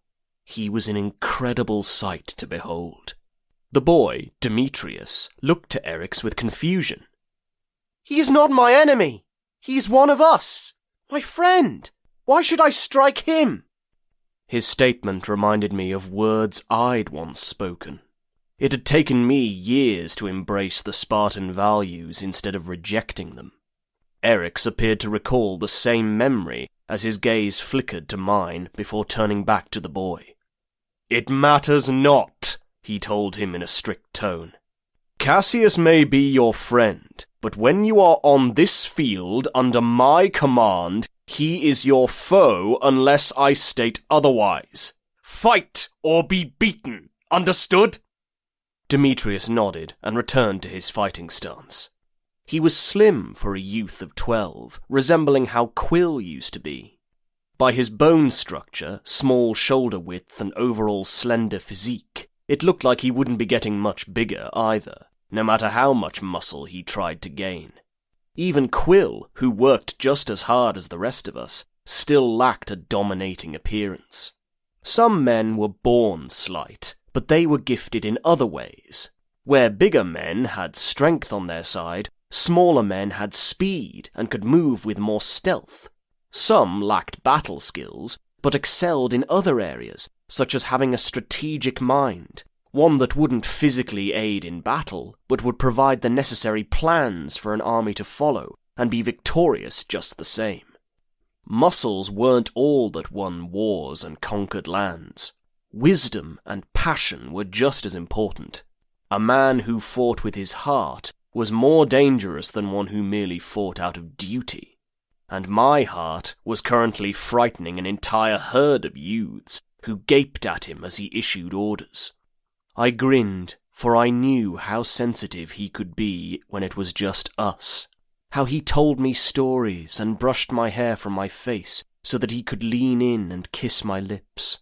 He was an incredible sight to behold. The boy, Demetrius, looked to Eric's with confusion. He is not my enemy. He is one of us. My friend. Why should I strike him? His statement reminded me of words I'd once spoken. It had taken me years to embrace the Spartan values instead of rejecting them. Eric's appeared to recall the same memory as his gaze flickered to mine before turning back to the boy. It matters not, he told him in a strict tone. Cassius may be your friend, but when you are on this field under my command, he is your foe unless I state otherwise. Fight or be beaten, understood? Demetrius nodded and returned to his fighting stance. He was slim for a youth of 12, resembling how Quill used to be. By his bone structure, small shoulder width, and overall slender physique, it looked like he wouldn't be getting much bigger either, no matter how much muscle he tried to gain. Even Quill, who worked just as hard as the rest of us, still lacked a dominating appearance. Some men were born slight, but they were gifted in other ways. Where bigger men had strength on their side, smaller men had speed and could move with more stealth. Some lacked battle skills, but excelled in other areas, such as having a strategic mind, one that wouldn't physically aid in battle, but would provide the necessary plans for an army to follow and be victorious just the same. Muscles weren't all that won wars and conquered lands. Wisdom and passion were just as important. A man who fought with his heart was more dangerous than one who merely fought out of duty. And my heart was currently frightening an entire herd of youths who gaped at him as he issued orders. I grinned, for I knew how sensitive he could be when it was just us. How he told me stories and brushed my hair from my face so that he could lean in and kiss my lips.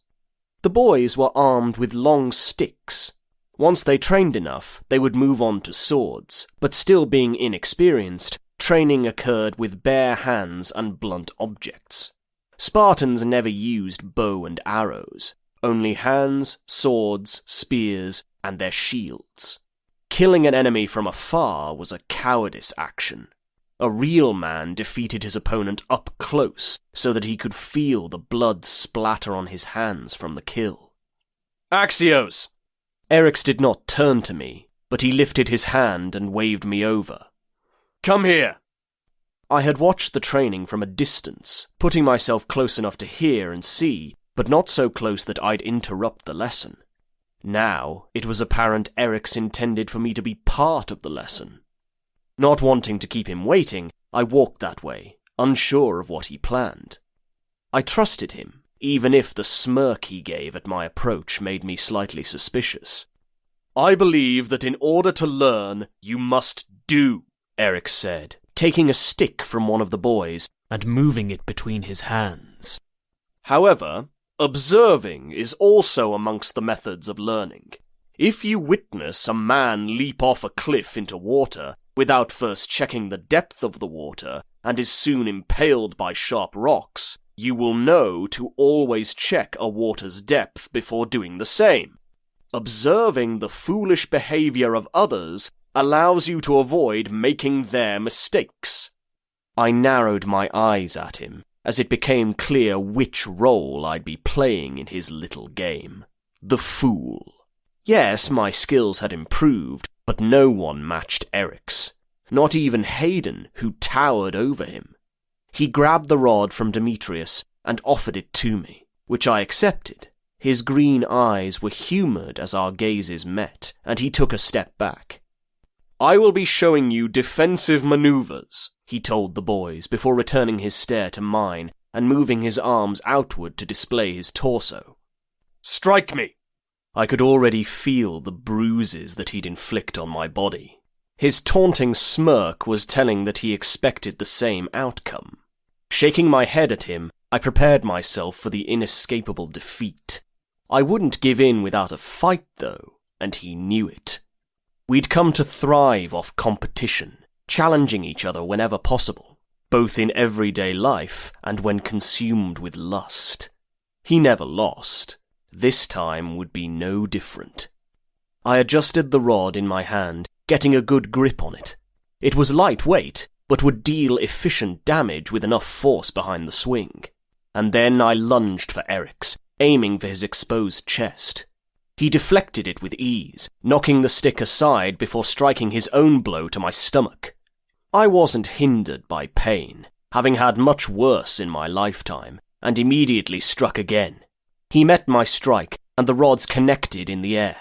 The boys were armed with long sticks. Once they trained enough, they would move on to swords, but still being inexperienced, training occurred with bare hands and blunt objects. Spartans never used bow and arrows, only hands, swords, spears, and their shields. Killing an enemy from afar was a cowardice action. A real man defeated his opponent up close so that he could feel the blood splatter on his hands from the kill. Axios! Eryx did not turn to me, but he lifted his hand and waved me over. Come here! I had watched the training from a distance, putting myself close enough to hear and see, but not so close that I'd interrupt the lesson. Now, it was apparent Eryx intended for me to be part of the lesson. Not wanting to keep him waiting, I walked that way, unsure of what he planned. I trusted him, even if the smirk he gave at my approach made me slightly suspicious. I believe that in order to learn, you must do, Eryx said, taking a stick from one of the boys and moving it between his hands. However, observing is also amongst the methods of learning. If you witness a man leap off a cliff into water without first checking the depth of the water and is soon impaled by sharp rocks, you will know to always check a water's depth before doing the same. Observing the foolish behavior of others allows you to avoid making their mistakes. I narrowed my eyes at him, as it became clear which role I'd be playing in his little game. The fool. Yes, my skills had improved, but no one matched Eryx. Not even Hayden, who towered over him. He grabbed the rod from Demetrius and offered it to me, which I accepted. His green eyes were humoured as our gazes met, and he took a step back. I will be showing you defensive maneuvers, he told the boys before returning his stare to mine and moving his arms outward to display his torso. Strike me! I could already feel the bruises that he'd inflict on my body. His taunting smirk was telling that he expected the same outcome. Shaking my head at him, I prepared myself for the inescapable defeat. I wouldn't give in without a fight, though, and he knew it. We'd come to thrive off competition, challenging each other whenever possible, both in everyday life and when consumed with lust. He never lost. This time would be no different. I adjusted the rod in my hand, getting a good grip on it. It was lightweight, but would deal efficient damage with enough force behind the swing. And then I lunged for Eryx, aiming for his exposed chest. He deflected it with ease, knocking the stick aside before striking his own blow to my stomach. I wasn't hindered by pain, having had much worse in my lifetime, and immediately struck again. He met my strike, and the rods connected in the air.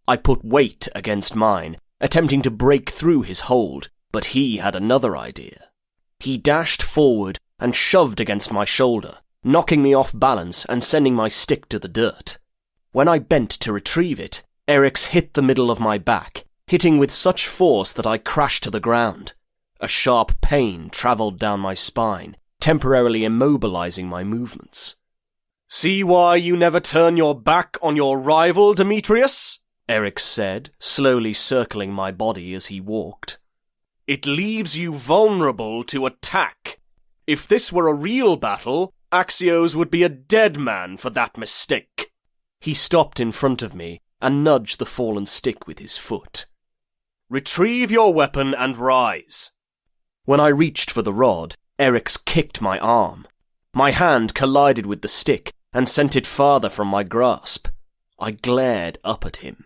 I put weight against mine, attempting to break through his hold, but he had another idea. He dashed forward and shoved against my shoulder, knocking me off balance and sending my stick to the dirt. When I bent to retrieve it, Eryx hit the middle of my back, hitting with such force that I crashed to the ground. A sharp pain travelled down my spine, temporarily immobilizing my movements. See why you never turn your back on your rival, Demetrius? Eryx said, slowly circling my body as he walked. It leaves you vulnerable to attack. If this were a real battle, Axios would be a dead man for that mistake. He stopped in front of me and nudged the fallen stick with his foot. Retrieve your weapon and rise. When I reached for the rod, Eryx kicked my arm. My hand collided with the stick and sent it farther from my grasp. I glared up at him.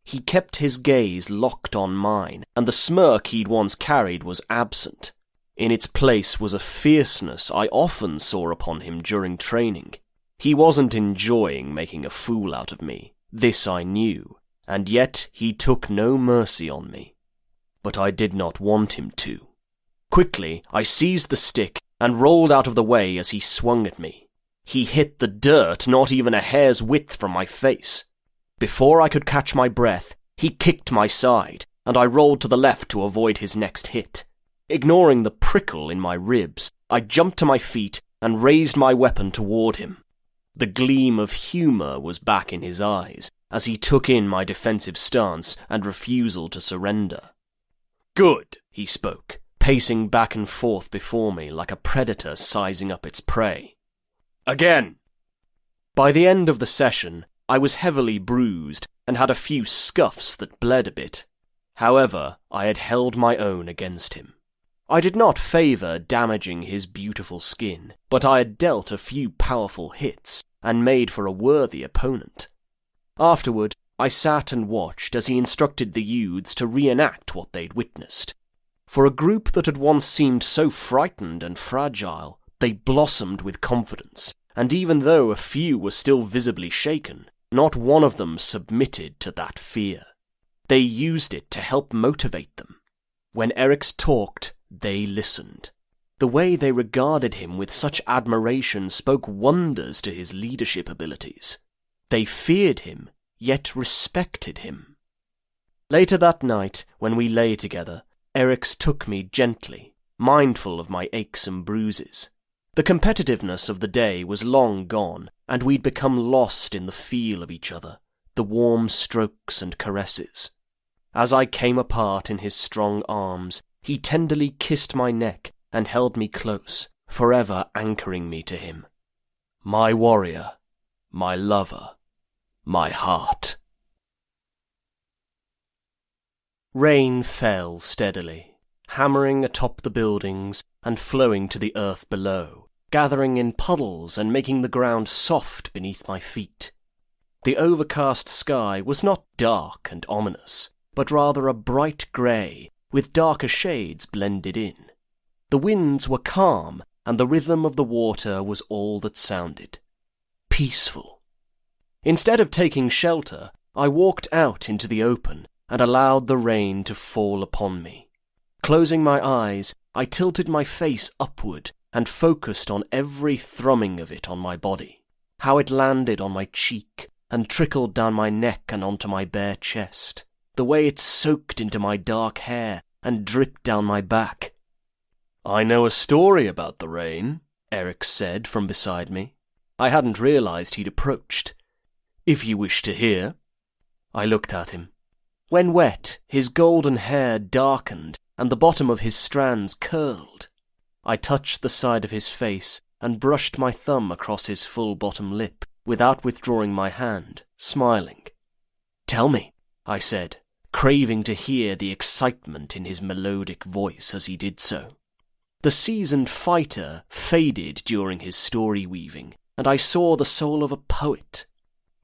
He kept his gaze locked on mine, and the smirk he'd once carried was absent. In its place was a fierceness I often saw upon him during training. He wasn't enjoying making a fool out of me. This I knew, and yet he took no mercy on me. But I did not want him to. Quickly, I seized the stick and rolled out of the way as he swung at me. He hit the dirt not even a hair's width from my face. Before I could catch my breath, he kicked my side, and I rolled to the left to avoid his next hit. Ignoring the prickle in my ribs, I jumped to my feet and raised my weapon toward him. The gleam of humour was back in his eyes as he took in my defensive stance and refusal to surrender. Good, he spoke, pacing back and forth before me like a predator sizing up its prey. Again. By the end of the session, I was heavily bruised and had a few scuffs that bled a bit. However, I had held my own against him. I did not favour damaging his beautiful skin, but I had dealt a few powerful hits and made for a worthy opponent. Afterward, I sat and watched as he instructed the youths to reenact what they'd witnessed. For a group that had once seemed so frightened and fragile, they blossomed with confidence, and even though a few were still visibly shaken, not one of them submitted to that fear. They used it to help motivate them. When Eryx talked, they listened. The way they regarded him with such admiration spoke wonders to his leadership abilities. They feared him, yet respected him. Later that night, when we lay together, Eryx took me gently, mindful of my aches and bruises. The competitiveness of the day was long gone, and we'd become lost in the feel of each other, the warm strokes and caresses. As I came apart in his strong arms, he tenderly kissed my neck and held me close, forever anchoring me to him. My warrior, my lover, my heart. Rain fell steadily, hammering atop the buildings and flowing to the earth below, gathering in puddles and making the ground soft beneath my feet. The overcast sky was not dark and ominous, but rather a bright grey, with darker shades blended in. The winds were calm, and the rhythm of the water was all that sounded. Peaceful. Instead of taking shelter, I walked out into the open and allowed the rain to fall upon me. Closing my eyes, I tilted my face upward and focused on every thrumming of it on my body, how it landed on my cheek and trickled down my neck and onto my bare chest, the way it soaked into my dark hair and dripped down my back. "I know a story about the rain," Eryx said from beside me. I hadn't realized he'd approached. "If you wish to hear." I looked at him. When wet, his golden hair darkened and the bottom of his strands curled. I touched the side of his face and brushed my thumb across his full bottom lip without withdrawing my hand, smiling. "Tell me," I said, craving to hear the excitement in his melodic voice as he did so. The seasoned fighter faded during his story-weaving, and I saw the soul of a poet.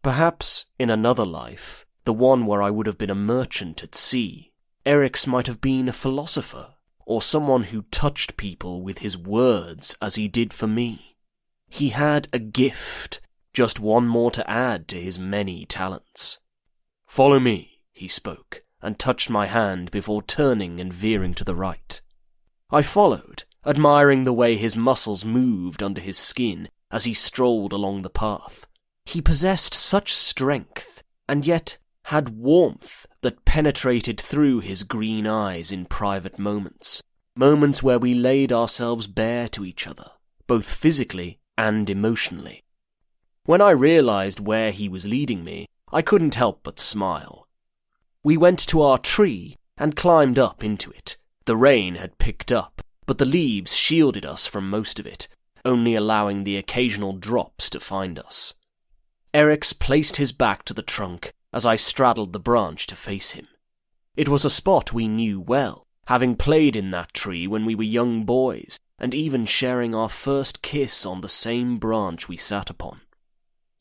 Perhaps, in another life, the one where I would have been a merchant at sea, Eryx might have been a philosopher, or someone who touched people with his words as he did for me. He had a gift, just one more to add to his many talents. "Follow me," he spoke, and touched my hand before turning and veering to the right. I followed, admiring the way his muscles moved under his skin as he strolled along the path. He possessed such strength, and yet had warmth that penetrated through his green eyes in private moments where we laid ourselves bare to each other, both physically and emotionally. When I realized where he was leading me, I couldn't help but smile. We went to our tree and climbed up into it. The rain had picked up, but the leaves shielded us from most of it, only allowing the occasional drops to find us. Eryx placed his back to the trunk as I straddled the branch to face him. It was a spot we knew well, having played in that tree when we were young boys, and even sharing our first kiss on the same branch we sat upon.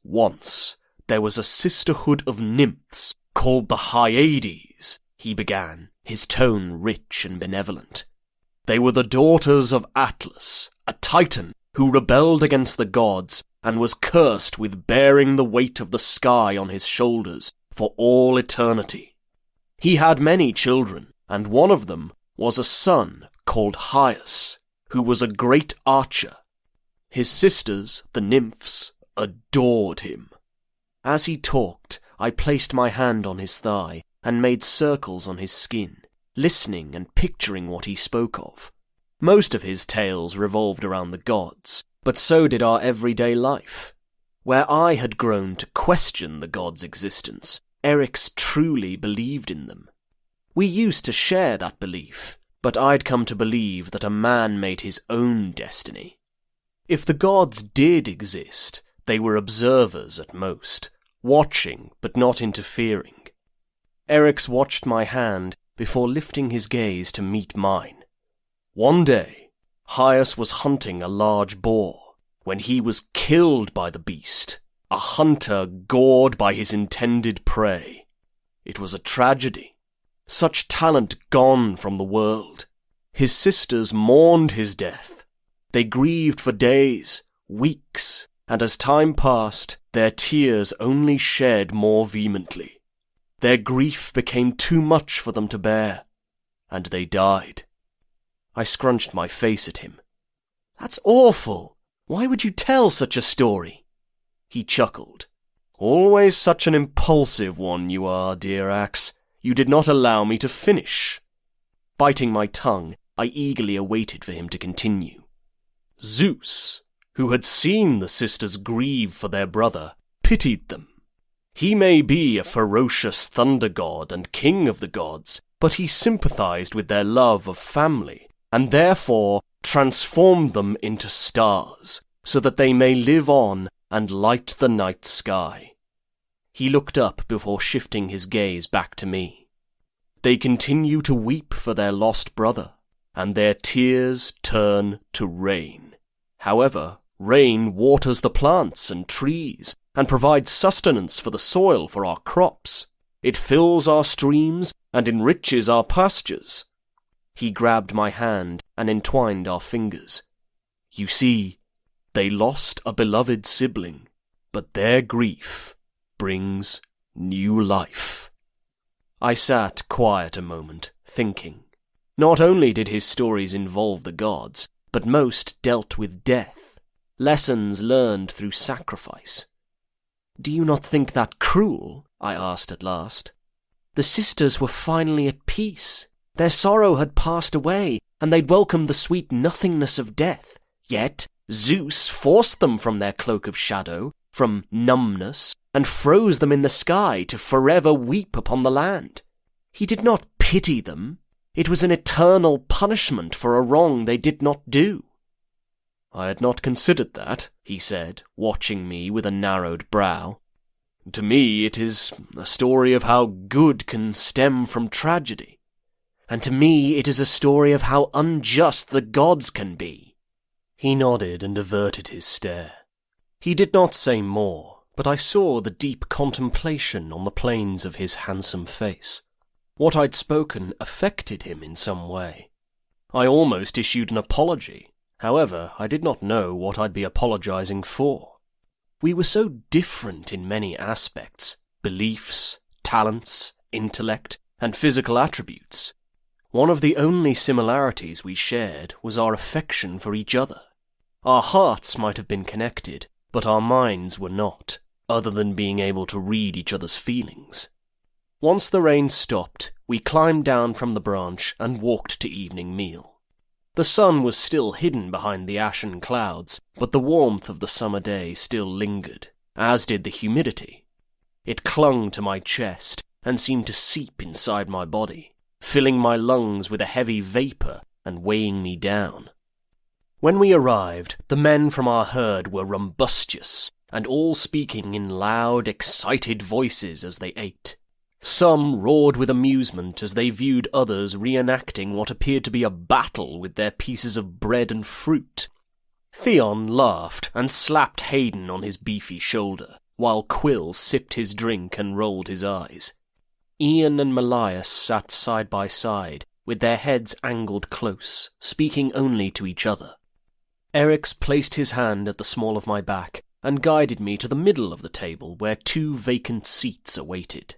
"Once there was a sisterhood of nymphs called the Hyades," he began, his tone rich and benevolent. "They were the daughters of Atlas, a titan who rebelled against the gods and was cursed with bearing the weight of the sky on his shoulders for all eternity. He had many children, and one of them was a son called Hyas, who was a great archer. His sisters, the nymphs, adored him." As he talked, I placed my hand on his thigh and made circles on his skin, listening and picturing what he spoke of. Most of his tales revolved around the gods, but so did our everyday life. Where I had grown to question the gods' existence, Eryx truly believed in them. We used to share that belief, but I'd come to believe that a man made his own destiny. If the gods did exist, they were observers at most, watching but not interfering. Eryx watched my hand before lifting his gaze to meet mine. One day, Hyas was hunting a large boar when he was killed by the beast, a hunter gored by his intended prey. It was a tragedy. Such talent gone from the world. His sisters mourned his death. They grieved for days, weeks, and as time passed, their tears only shed more vehemently. Their grief became too much for them to bear, and they died. I scrunched my face at him. "That's awful. Why would you tell such a story?" He chuckled. "Always such an impulsive one you are, dear Axe. You did not allow me to finish." Biting my tongue, I eagerly awaited for him to continue. Zeus, who had seen the sisters grieve for their brother, pitied them. He may be a ferocious thunder god and king of the gods, but he sympathized with their love of family, and therefore transformed them into stars, so that they may live on and light the night sky. He looked up before shifting his gaze back to me. They continue to weep for their lost brother, and their tears turn to rain. However, rain waters the plants and trees, and provides sustenance for the soil for our crops. It fills our streams and enriches our pastures. He grabbed my hand and entwined our fingers. You see, they lost a beloved sibling, but their grief brings new life. I sat quiet a moment, thinking. Not only did his stories involve the gods, but most dealt with death, lessons learned through sacrifice. "Do you not think that cruel?" I asked at last. "The sisters were finally at peace. Their sorrow had passed away, and they'd welcomed the sweet nothingness of death. Yet Zeus forced them from their cloak of shadow, from numbness, and froze them in the sky to forever weep upon the land. He did not pity them. It was an eternal punishment for a wrong they did not do." "I had not considered that," he said, watching me with a narrowed brow. "To me it is a story of how good can stem from tragedy. And to me it is a story of how unjust the gods can be." He nodded and averted his stare. He did not say more, but I saw the deep contemplation on the planes of his handsome face. What I'd spoken affected him in some way. I almost issued an apology. However, I did not know what I'd be apologizing for. We were so different in many aspects, beliefs, talents, intellect, and physical attributes. One of the only similarities we shared was our affection for each other. Our hearts might have been connected, but our minds were not, other than being able to read each other's feelings. Once the rain stopped, we climbed down from the branch and walked to evening meal. The sun was still hidden behind the ashen clouds, but the warmth of the summer day still lingered, as did the humidity. It clung to my chest and seemed to seep inside my body, filling my lungs with a heavy vapour and weighing me down. When we arrived, the men from our herd were rumbustious, and all speaking in loud, excited voices as they ate. Some roared with amusement as they viewed others reenacting what appeared to be a battle with their pieces of bread and fruit. Theon laughed and slapped Hayden on his beefy shoulder, while Quill sipped his drink and rolled his eyes. Ian and Melias sat side by side, with their heads angled close, speaking only to each other. Eryx placed his hand at the small of my back and guided me to the middle of the table where 2 vacant seats awaited.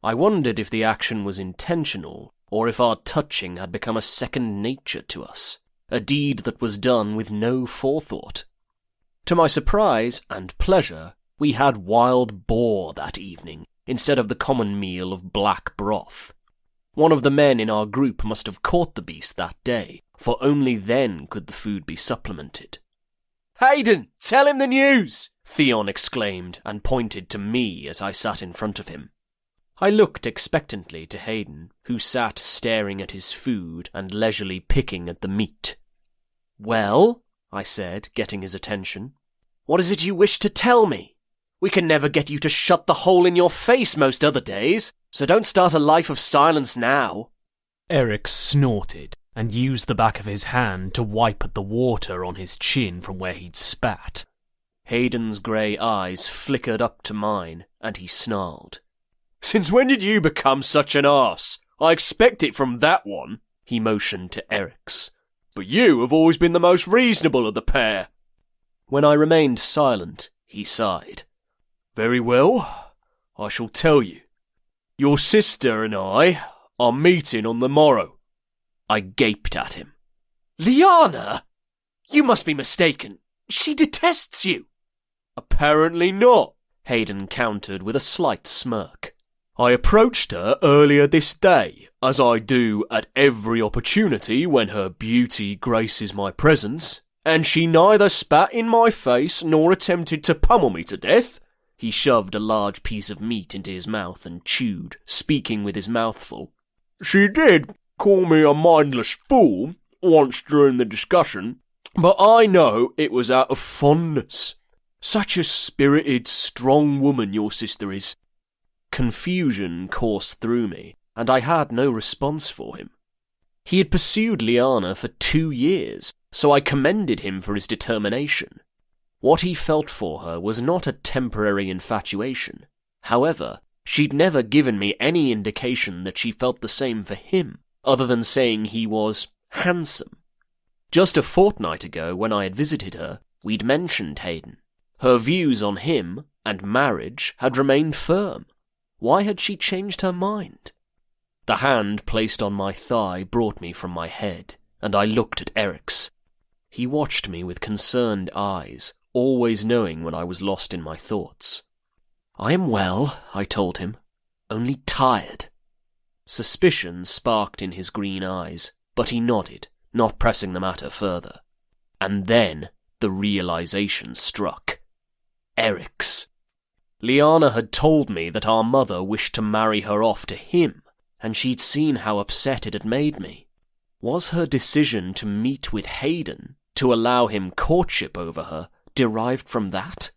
I wondered if the action was intentional, or if our touching had become a second nature to us, a deed that was done with no forethought. To my surprise and pleasure, we had wild boar that evening, instead of the common meal of black broth. One of the men in our group must have caught the beast that day, for only then could the food be supplemented. "Hayden, tell him the news!" Theon exclaimed, and pointed to me as I sat in front of him. I looked expectantly to Hayden, who sat staring at his food and leisurely picking at the meat. "Well," I said, getting his attention, "what is it you wish to tell me? We can never get you to shut the hole in your face most other days, so don't start a life of silence now." Eryx snorted and used the back of his hand to wipe at the water on his chin from where he'd spat. Hayden's grey eyes flickered up to mine, and he snarled. "Since when did you become such an arse? I expect it from that one." He motioned to Eric's. "But you have always been the most reasonable of the pair." When I remained silent, he sighed. "Very well, I shall tell you. Your sister and I are meeting on the morrow." I gaped at him. Liana? You must be mistaken. She detests you. "Apparently not," Hayden countered with a slight smirk. "I approached her earlier this day, as I do at every opportunity when her beauty graces my presence, and she neither spat in my face nor attempted to pummel me to death." He shoved a large piece of meat into his mouth and chewed, speaking with his mouth full. "She did call me a mindless fool once during the discussion, but I know it was out of fondness. Such a spirited, strong woman your sister is." Confusion coursed through me, and I had no response for him. He had pursued Liana for 2 years, so I commended him for his determination. What he felt for her was not a temporary infatuation. However, she'd never given me any indication that she felt the same for him, other than saying he was handsome. Just a fortnight ago, when I had visited her, we'd mentioned Hayden. Her views on him and marriage had remained firm. Why had she changed her mind? The hand placed on my thigh brought me from my head, and I looked at Eric's. He watched me with concerned eyes, always knowing when I was lost in my thoughts. "I am well," I told him, "only tired." Suspicion sparked in his green eyes, but he nodded, not pressing the matter further. And then the realization struck. Eric's. Liana had told me that our mother wished to marry her off to him, and she'd seen how upset it had made me. Was her decision to meet with Hayden, to allow him courtship over her, derived from that?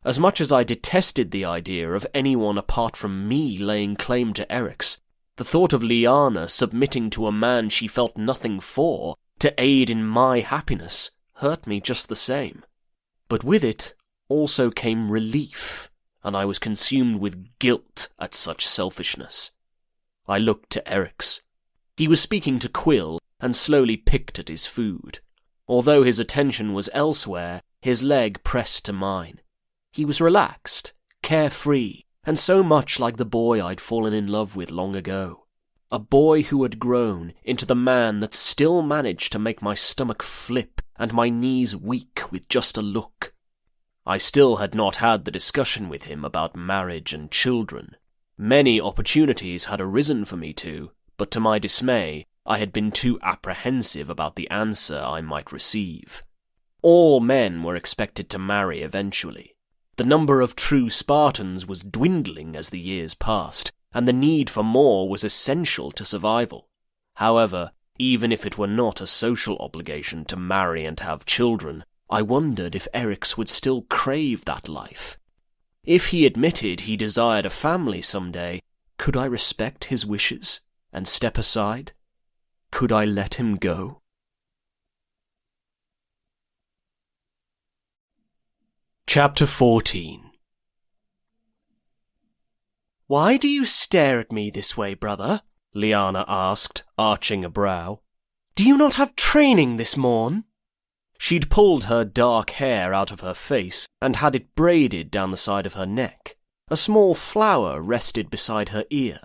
As much as I detested the idea of anyone apart from me laying claim to Eric's, the thought of Liana submitting to a man she felt nothing for to aid in my happiness hurt me just the same. But with it also came relief, and I was consumed with guilt at such selfishness. I looked to Eric's. He was speaking to Quill and slowly picked at his food. Although his attention was elsewhere, his leg pressed to mine. He was relaxed, carefree, and so much like the boy I'd fallen in love with long ago. A boy who had grown into the man that still managed to make my stomach flip and my knees weak with just a look. I still had not had the discussion with him about marriage and children. Many opportunities had arisen for me to, but to my dismay, I had been too apprehensive about the answer I might receive. All men were expected to marry eventually. The number of true Spartans was dwindling as the years passed, and the need for more was essential to survival. However, even if it were not a social obligation to marry and have children, I wondered if Eric's would still crave that life. If he admitted he desired a family someday, could I respect his wishes and step aside? Could I let him go? Chapter 14. "Why do you stare at me this way, brother?" Liana asked, arching a brow. "Do you not have training this morn?" She'd pulled her dark hair out of her face and had it braided down the side of her neck. A small flower rested beside her ear.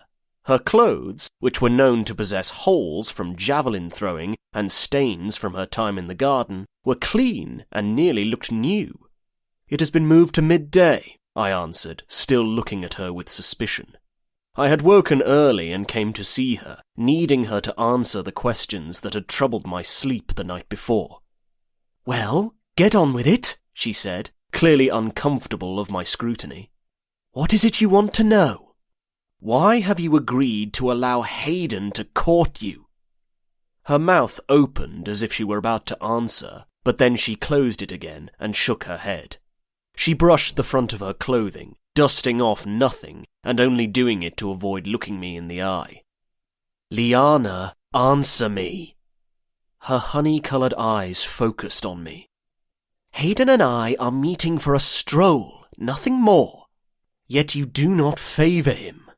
Her clothes, which were known to possess holes from javelin throwing and stains from her time in the garden, were clean and nearly looked new. "It has been moved to midday," I answered, still looking at her with suspicion. I had woken early and came to see her, needing her to answer the questions that had troubled my sleep the night before. "Well, get on with it," she said, clearly uncomfortable of my scrutiny. "What is it you want to know?" "Why have you agreed to allow Hayden to court you?" Her mouth opened as if she were about to answer, but then she closed it again and shook her head. She brushed the front of her clothing, dusting off nothing, and only doing it to avoid looking me in the eye. "Liana, answer me." Her honey-coloured eyes focused on me. "Hayden and I are meeting for a stroll, nothing more. Yet you do not favour him."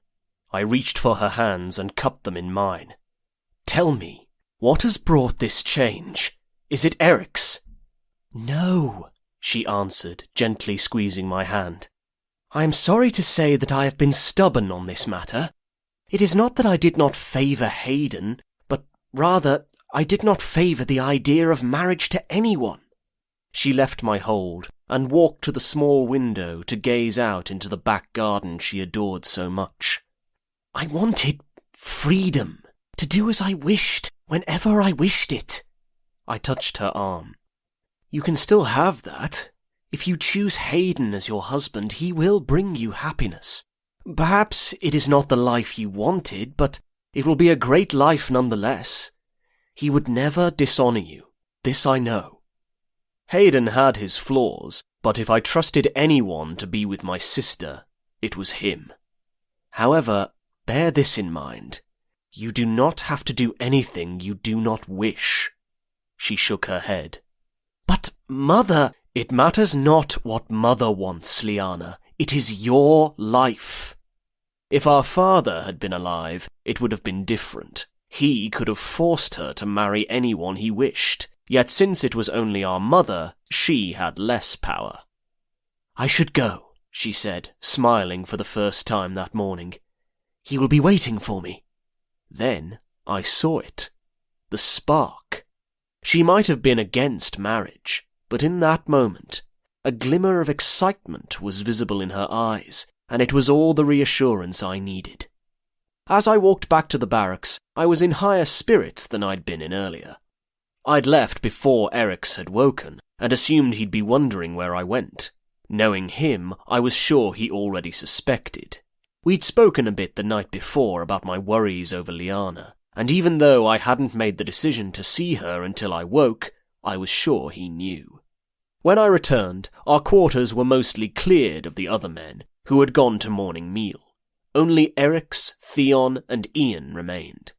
I reached for her hands and cupped them in mine. "Tell me, what has brought this change? Is it Eric's?" "No," she answered, gently squeezing my hand. "I am sorry to say that I have been stubborn on this matter. It is not that I did not favour Hayden, but rather I did not favour the idea of marriage to anyone." She left my hold and walked to the small window to gaze out into the back garden she adored so much. "I wanted freedom, to do as I wished, whenever I wished it." I touched her arm. "You can still have that. If you choose Hayden as your husband, he will bring you happiness. Perhaps it is not the life you wanted, but it will be a great life nonetheless. He would never dishonour you. This I know." Hayden had his flaws, but if I trusted anyone to be with my sister, it was him. However, bear this in mind. You do not have to do anything you do not wish. She shook her head. "But, Mother—" "It matters not what Mother wants, Liana. It is your life." If our father had been alive, it would have been different. He could have forced her to marry anyone he wished. Yet since it was only our mother, she had less power. "I should go," she said, smiling for the first time that morning. "He will be waiting for me." Then I saw it. The spark. She might have been against marriage, but in that moment, a glimmer of excitement was visible in her eyes, and it was all the reassurance I needed. As I walked back to the barracks, I was in higher spirits than I'd been in earlier. I'd left before Eric's had woken, and assumed he'd be wondering where I went. Knowing him, I was sure he already suspected. We'd spoken a bit the night before about my worries over Liana, and even though I hadn't made the decision to see her until I woke, I was sure he knew. When I returned, our quarters were mostly cleared of the other men, who had gone to morning meal. Only Eric's, Theon, and Ian remained.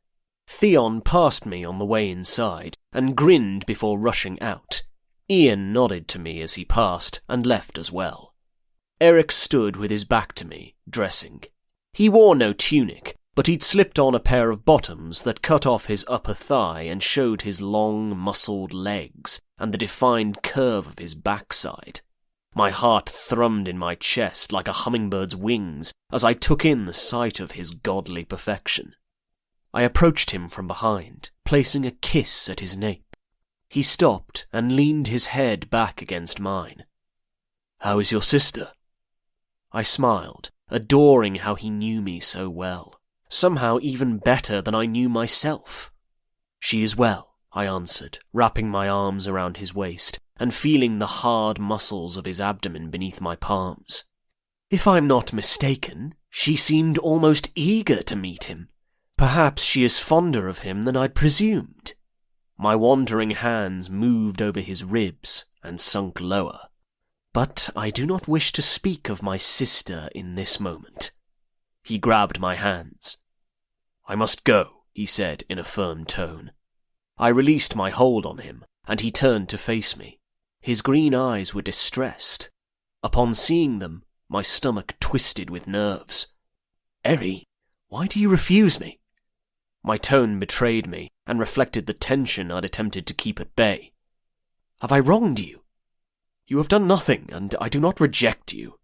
Theon passed me on the way inside, and grinned before rushing out. Ian nodded to me as he passed, and left as well. Eric stood with his back to me, dressing. He wore no tunic, but he'd slipped on a pair of bottoms that cut off his upper thigh and showed his long, muscled legs, and the defined curve of his backside. My heart thrummed in my chest like a hummingbird's wings as I took in the sight of his godly perfection. I approached him from behind, placing a kiss at his nape. He stopped and leaned his head back against mine. "How is your sister?" I smiled, adoring how he knew me so well, somehow even better than I knew myself. "She is well," I answered, wrapping my arms around his waist and feeling the hard muscles of his abdomen beneath my palms. "If I'm not mistaken, she seemed almost eager to meet him. Perhaps she is fonder of him than I'd presumed." My wandering hands moved over his ribs and sunk lower. "But I do not wish to speak of my sister in this moment." He grabbed my hands. "I must go," he said in a firm tone. I released my hold on him, and he turned to face me. His green eyes were distressed. Upon seeing them, my stomach twisted with nerves. "Eri, why do you refuse me?" My tone betrayed me, and reflected the tension I'd attempted to keep at bay. "Have I wronged you?" "You have done nothing, and I do not reject you."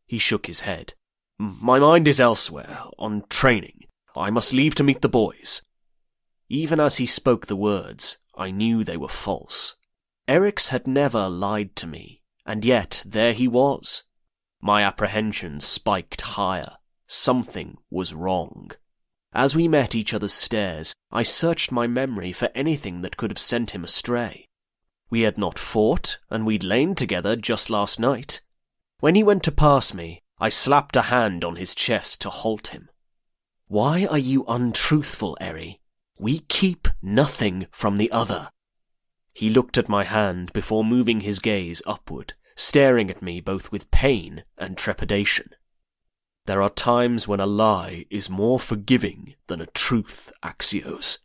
He shook his head. "My mind is elsewhere, on training. I must leave to meet the boys." Even as he spoke the words, I knew they were false. Eric's had never lied to me, and yet there he was. My apprehensions spiked higher. Something was wrong. As we met each other's stares, I searched my memory for anything that could have sent him astray. We had not fought, and we'd lain together just last night. When he went to pass me, I slapped a hand on his chest to halt him. "Why are you untruthful, Eri? We keep nothing from the other." He looked at my hand before moving his gaze upward, staring at me both with pain and trepidation. "There are times when a lie is more forgiving than a truth, Axios.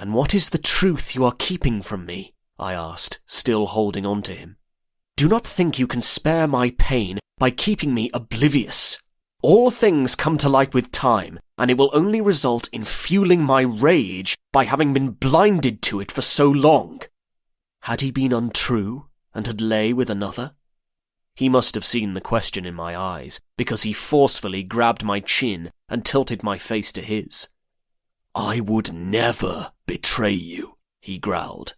"And what is the truth you are keeping from me?" I asked, still holding on to him. "Do not think you can spare my pain by keeping me oblivious. All things come to light with time, and it will only result in fueling my rage by having been blinded to it for so long." Had he been untrue and had lay with another? He must have seen the question in my eyes, because he forcefully grabbed my chin and tilted my face to his. "I would never betray you," he growled.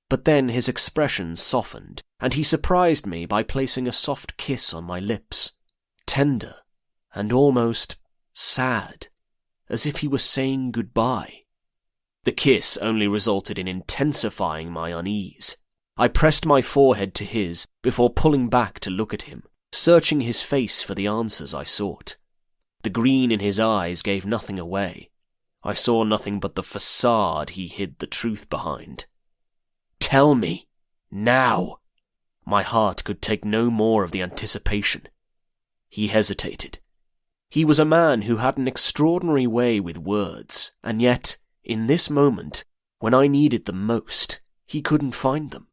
But then his expression softened, and he surprised me by placing a soft kiss on my lips, tender and almost sad, as if he were saying goodbye. The kiss only resulted in intensifying my unease. I pressed my forehead to his before pulling back to look at him, searching his face for the answers I sought. The green in his eyes gave nothing away. I saw nothing but the facade he hid the truth behind. "Tell me, now!" My heart could take no more of the anticipation. He hesitated. He was a man who had an extraordinary way with words, and yet, in this moment, when I needed them most, he couldn't find them.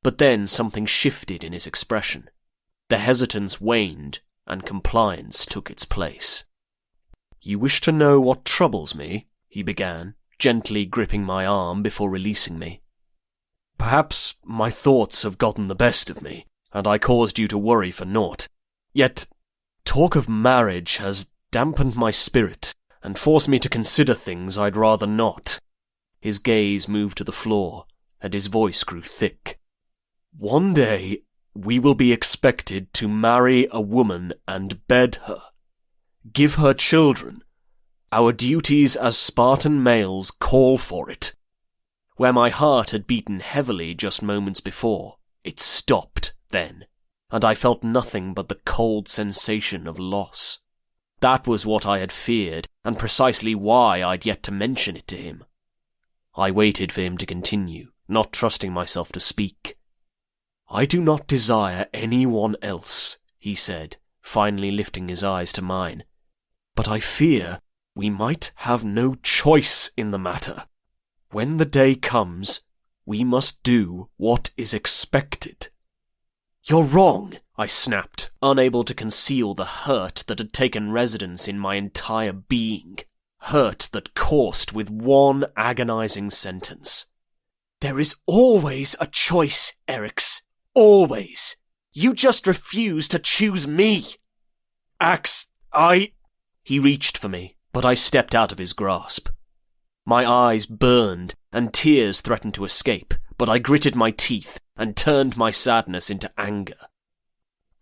But then something shifted in his expression. The hesitance waned, and compliance took its place. "You wish to know what troubles me?" he began, gently gripping my arm before releasing me. "Perhaps my thoughts have gotten the best of me, and I caused you to worry for naught. Yet, talk of marriage has dampened my spirit and forced me to consider things I'd rather not." His gaze moved to the floor, and his voice grew thick. "One day, we will be expected to marry a woman and bed her, give her children. Our duties as Spartan males call for it." Where my heart had beaten heavily just moments before, it stopped then, and I felt nothing but the cold sensation of loss. That was what I had feared, and precisely why I'd yet to mention it to him. I waited for him to continue, not trusting myself to speak. "I do not desire anyone else," he said, finally lifting his eyes to mine. "But I fear we might have no choice in the matter. When the day comes, we must do what is expected." "You're wrong," I snapped, unable to conceal the hurt that had taken residence in my entire being. Hurt that coursed with one agonizing sentence. "There is always a choice, Erix. Always. You just refuse to choose me." He reached for me, but I stepped out of his grasp. My eyes burned, and tears threatened to escape, but I gritted my teeth and turned my sadness into anger.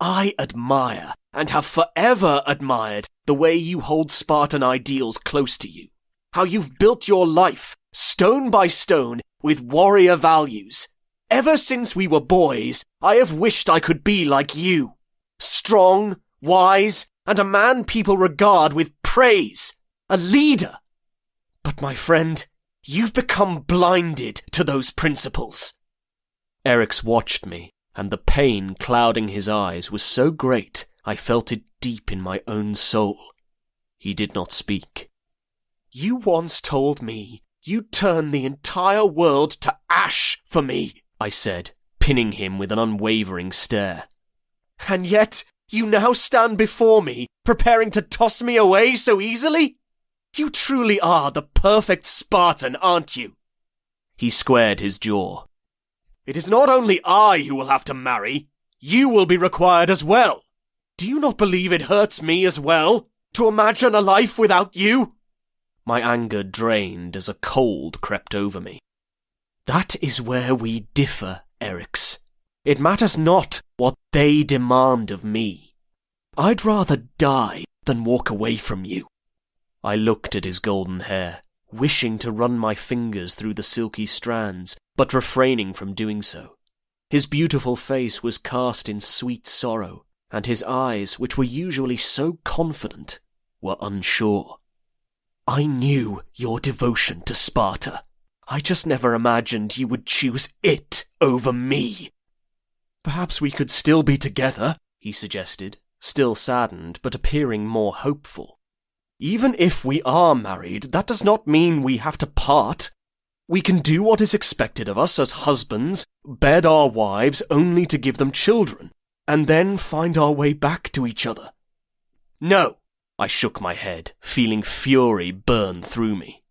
"I admire, and have forever admired, the way you hold Spartan ideals close to you. How you've built your life, stone by stone, with warrior values. Ever since we were boys, I have wished I could be like you. Strong, wise, and a man people regard with praise. A leader. But my friend, you've become blinded to those principles." Erix watched me, and the pain clouding his eyes was so great I felt it deep in my own soul. He did not speak. "You once told me you'd turn the entire world to ash for me," I said, pinning him with an unwavering stare. "And yet you now stand before me, preparing to toss me away so easily? You truly are the perfect Spartan, aren't you?" He squared his jaw. "It is not only I who will have to marry. You will be required as well. Do you not believe it hurts me as well, to imagine a life without you?" My anger drained as a cold crept over me. "That is where we differ, Erix. It matters not what they demand of me. I'd rather die than walk away from you." I looked at his golden hair, wishing to run my fingers through the silky strands, but refraining from doing so. His beautiful face was cast in sweet sorrow, and his eyes, which were usually so confident, were unsure. "I knew your devotion to Sparta. I just never imagined you would choose it over me." "Perhaps we could still be together," he suggested, still saddened, but appearing more hopeful. "Even if we are married, that does not mean we have to part." We can do what is expected of us as husbands, bed our wives only to give them children, and then find our way back to each other. No, I shook my head, feeling fury burn through me.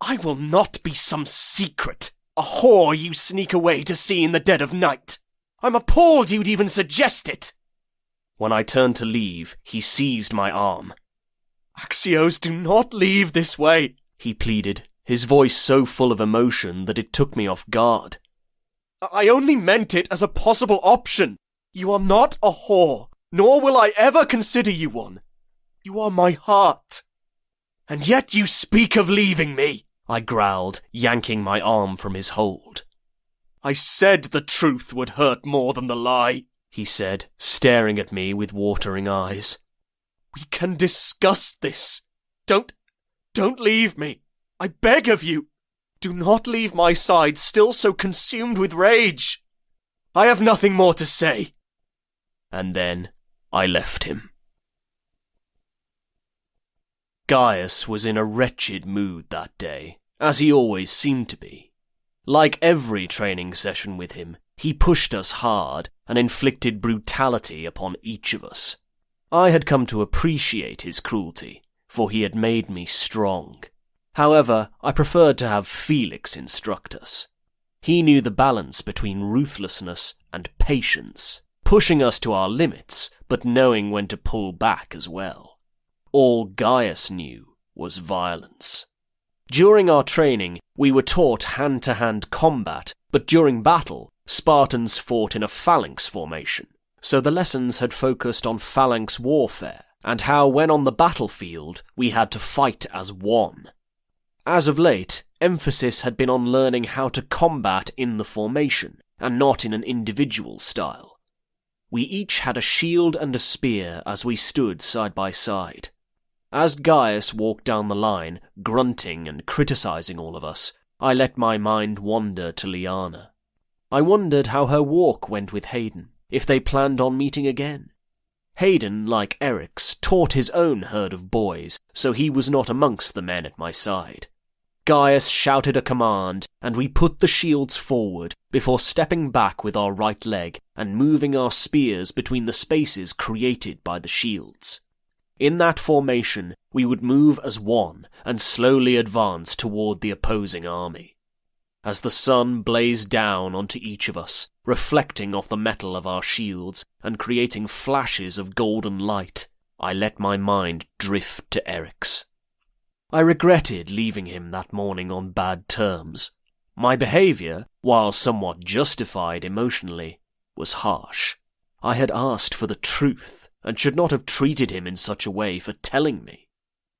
I will not be some secret, a whore you sneak away to see in the dead of night. I'm appalled you'd even suggest it. When I turned to leave, he seized my arm. Axios, do not leave this way, he pleaded, his voice so full of emotion that it took me off guard. I only meant it as a possible option. You are not a whore, nor will I ever consider you one. You are my heart. And yet you speak of leaving me, I growled, yanking my arm from his hold. I said the truth would hurt more than the lie, he said, staring at me with watering eyes. We can discuss this. Don't leave me. I beg of you. Do not leave my side still so consumed with rage. I have nothing more to say. And then I left him. Gaius was in a wretched mood that day, as he always seemed to be. Like every training session with him, he pushed us hard and inflicted brutality upon each of us. I had come to appreciate his cruelty, for he had made me strong. However, I preferred to have Felix instruct us. He knew the balance between ruthlessness and patience, pushing us to our limits, but knowing when to pull back as well. All Gaius knew was violence. During our training, we were taught hand-to-hand combat, but during battle, Spartans fought in a phalanx formation, so the lessons had focused on phalanx warfare, and how when on the battlefield, we had to fight as one. As of late, emphasis had been on learning how to combat in the formation, and not in an individual style. We each had a shield and a spear as we stood side by side. As Gaius walked down the line, grunting and criticizing all of us, I let my mind wander to Liana. I wondered how her walk went with Hayden, if they planned on meeting again. Hayden, like Eric's, taught his own herd of boys, so he was not amongst the men at my side. Gaius shouted a command, and we put the shields forward before stepping back with our right leg and moving our spears between the spaces created by the shields. In that formation, we would move as one and slowly advance toward the opposing army. As the sun blazed down onto each of us, reflecting off the metal of our shields and creating flashes of golden light, I let my mind drift to Eric's. I regretted leaving him that morning on bad terms. My behaviour, while somewhat justified emotionally, was harsh. I had asked for the truth, and should not have treated him in such a way for telling me.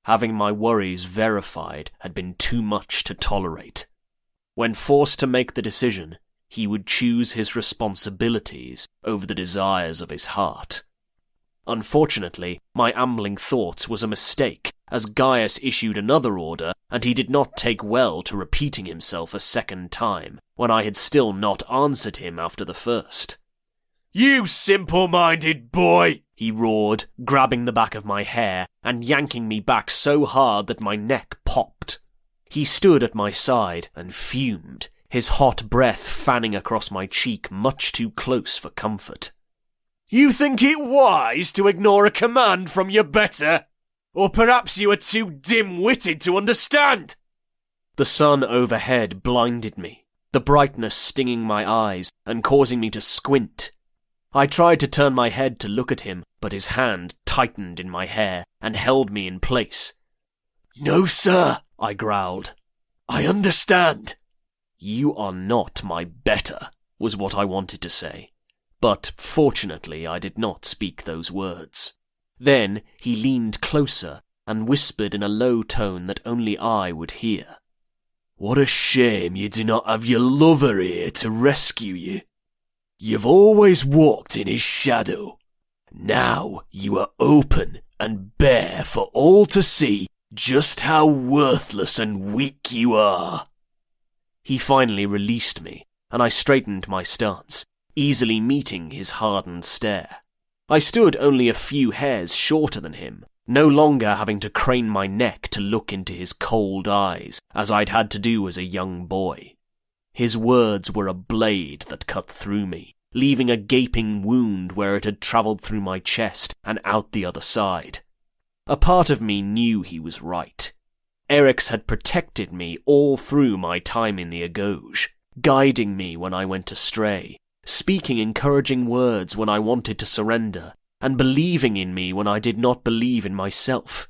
Having my worries verified had been too much to tolerate. When forced to make the decision, he would choose his responsibilities over the desires of his heart. Unfortunately, my ambling thoughts was a mistake, as Gaius issued another order, and he did not take well to repeating himself a second time, when I had still not answered him after the first. You simple-minded boy! He roared, grabbing the back of my hair and yanking me back so hard that my neck popped. He stood at my side and fumed, his hot breath fanning across my cheek much too close for comfort. You think it wise to ignore a command from your better? Or perhaps you are too dim-witted to understand? The sun overhead blinded me, the brightness stinging my eyes and causing me to squint. I tried to turn my head to look at him, but his hand tightened in my hair and held me in place. No, sir, I growled. I understand. You are not my better, was what I wanted to say. But fortunately I did not speak those words. Then he leaned closer and whispered in a low tone that only I would hear. What a shame you do not have your lover here to rescue you. You've always walked in his shadow. Now you are open and bare for all to see just how worthless and weak you are. He finally released me, and I straightened my stance, easily meeting his hardened stare. I stood only a few hairs shorter than him, no longer having to crane my neck to look into his cold eyes, as I'd had to do as a young boy. His words were a blade that cut through me, leaving a gaping wound where it had travelled through my chest and out the other side. A part of me knew he was right. Eric's had protected me all through my time in the Agauge, guiding me when I went astray, speaking encouraging words when I wanted to surrender, and believing in me when I did not believe in myself.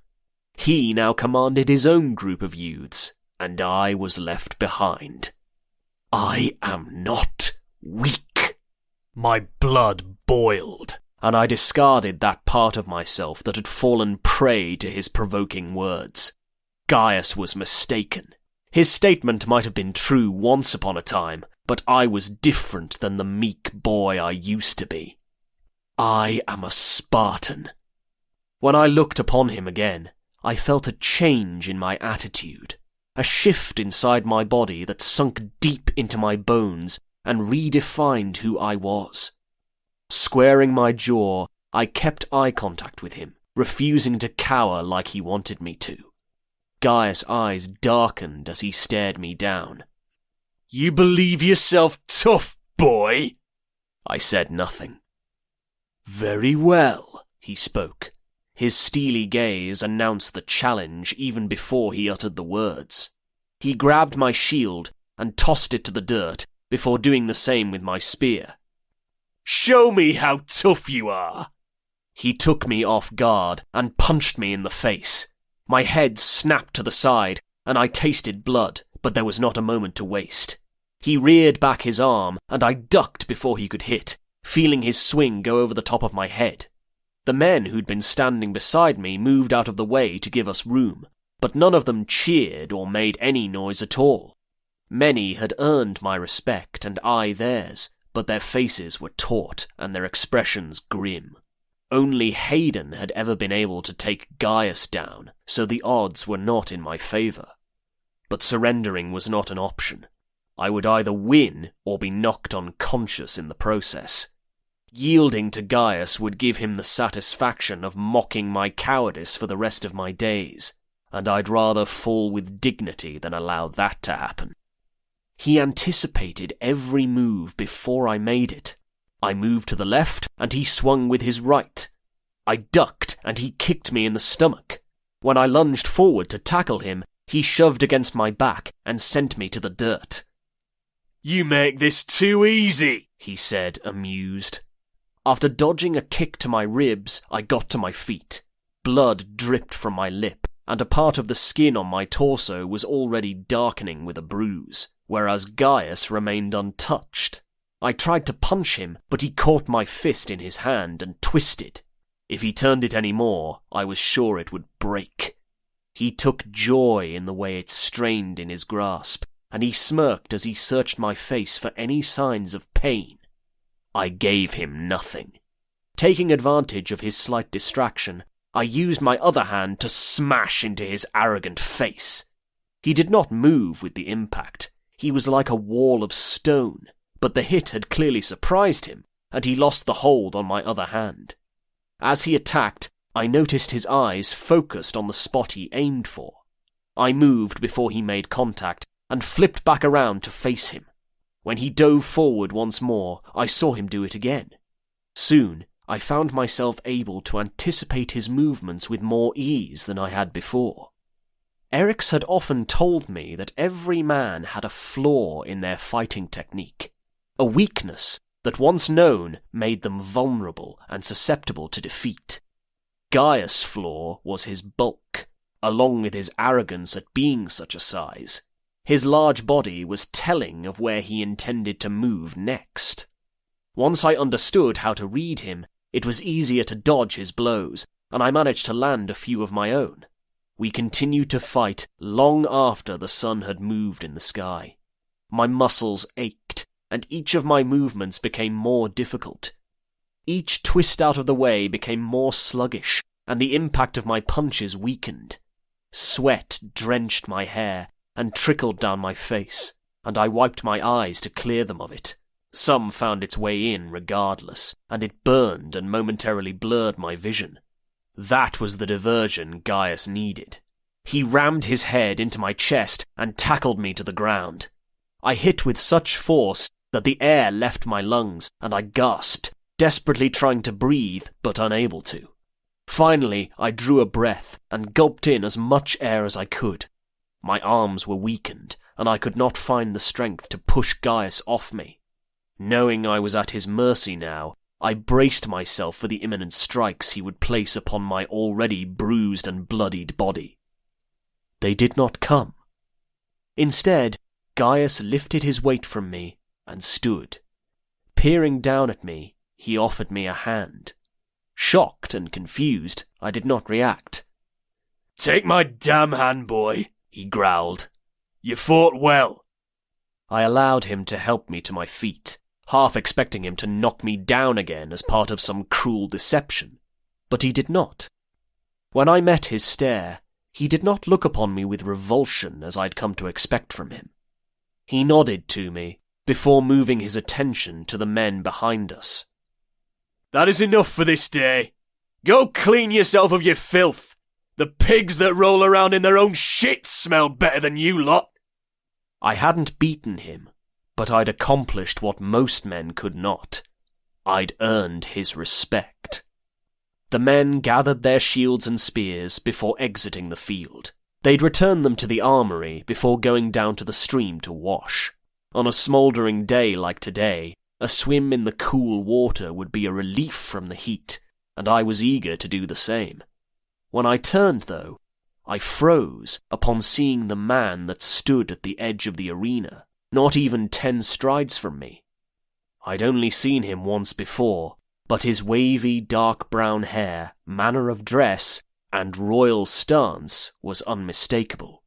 He now commanded his own group of youths, and I was left behind. I am not weak. My blood boiled, and I discarded that part of myself that had fallen prey to his provoking words. Gaius was mistaken. His statement might have been true once upon a time, but I was different than the meek boy I used to be. I am a Spartan. When I looked upon him again, I felt a change in my attitude, a shift inside my body that sunk deep into my bones and redefined who I was. Squaring my jaw, I kept eye contact with him, refusing to cower like he wanted me to. Gaius' eyes darkened as he stared me down. You believe yourself tough, boy? I said nothing. Very well, he spoke. His steely gaze announced the challenge even before he uttered the words. He grabbed my shield and tossed it to the dirt before doing the same with my spear. Show me how tough you are. He took me off guard and punched me in the face. My head snapped to the side, and I tasted blood, but there was not a moment to waste. He reared back his arm, and I ducked before he could hit, feeling his swing go over the top of my head. The men who'd been standing beside me moved out of the way to give us room, but none of them cheered or made any noise at all. Many had earned my respect, and I theirs, but their faces were taut and their expressions grim. Only Hayden had ever been able to take Gaius down, so the odds were not in my favour. But surrendering was not an option. I would either win or be knocked unconscious in the process. Yielding to Gaius would give him the satisfaction of mocking my cowardice for the rest of my days, and I'd rather fall with dignity than allow that to happen. He anticipated every move before I made it. I moved to the left, and he swung with his right. I ducked, and he kicked me in the stomach. When I lunged forward to tackle him, he shoved against my back and sent me to the dirt. You make this too easy, he said, amused. After dodging a kick to my ribs, I got to my feet. Blood dripped from my lip, and a part of the skin on my torso was already darkening with a bruise, whereas Gaius remained untouched. I tried to punch him, but he caught my fist in his hand and twisted. If he turned it any more, I was sure it would break. He took joy in the way it strained in his grasp, and he smirked as he searched my face for any signs of pain. I gave him nothing. Taking advantage of his slight distraction, I used my other hand to smash into his arrogant face. He did not move with the impact. He was like a wall of stone, but the hit had clearly surprised him, and he lost the hold on my other hand. As he attacked, I noticed his eyes focused on the spot he aimed for. I moved before he made contact, and flipped back around to face him. When he dove forward once more, I saw him do it again. Soon, I found myself able to anticipate his movements with more ease than I had before. Eric's had often told me that every man had a flaw in their fighting technique, a weakness that once known made them vulnerable and susceptible to defeat. Gaius' flaw was his bulk, along with his arrogance at being such a size. His large body was telling of where he intended to move next. Once I understood how to read him, it was easier to dodge his blows, and I managed to land a few of my own. We continued to fight long after the sun had moved in the sky. My muscles ached, and each of my movements became more difficult. Each twist out of the way became more sluggish, and the impact of my punches weakened. Sweat drenched my hair and trickled down my face, and I wiped my eyes to clear them of it. Some found its way in regardless, and it burned and momentarily blurred my vision. That was the diversion Gaius needed. He rammed his head into my chest and tackled me to the ground. I hit with such force that the air left my lungs, and I gasped, desperately trying to breathe, but unable to. Finally, I drew a breath and gulped in as much air as I could. My arms were weakened, and I could not find the strength to push Gaius off me. Knowing I was at his mercy now, I braced myself for the imminent strikes he would place upon my already bruised and bloodied body. They did not come. Instead, Gaius lifted his weight from me and stood. Peering down at me, he offered me a hand. Shocked and confused, I did not react. "Take my damn hand, boy," he growled. "You fought well." I allowed him to help me to my feet, half expecting him to knock me down again as part of some cruel deception. But he did not. When I met his stare, he did not look upon me with revulsion as I'd come to expect from him. He nodded to me, before moving his attention to the men behind us. "That is enough for this day. Go clean yourself of your filth. The pigs that roll around in their own shit smell better than you lot." I hadn't beaten him, but I'd accomplished what most men could not. I'd earned his respect. The men gathered their shields and spears before exiting the field. They'd return them to the armory before going down to the stream to wash. On a smouldering day like today, a swim in the cool water would be a relief from the heat, and I was eager to do the same. When I turned, though, I froze upon seeing the man that stood at the edge of the arena, not even 10 strides from me. I'd only seen him once before, but his wavy dark brown hair, manner of dress, and royal stance was unmistakable.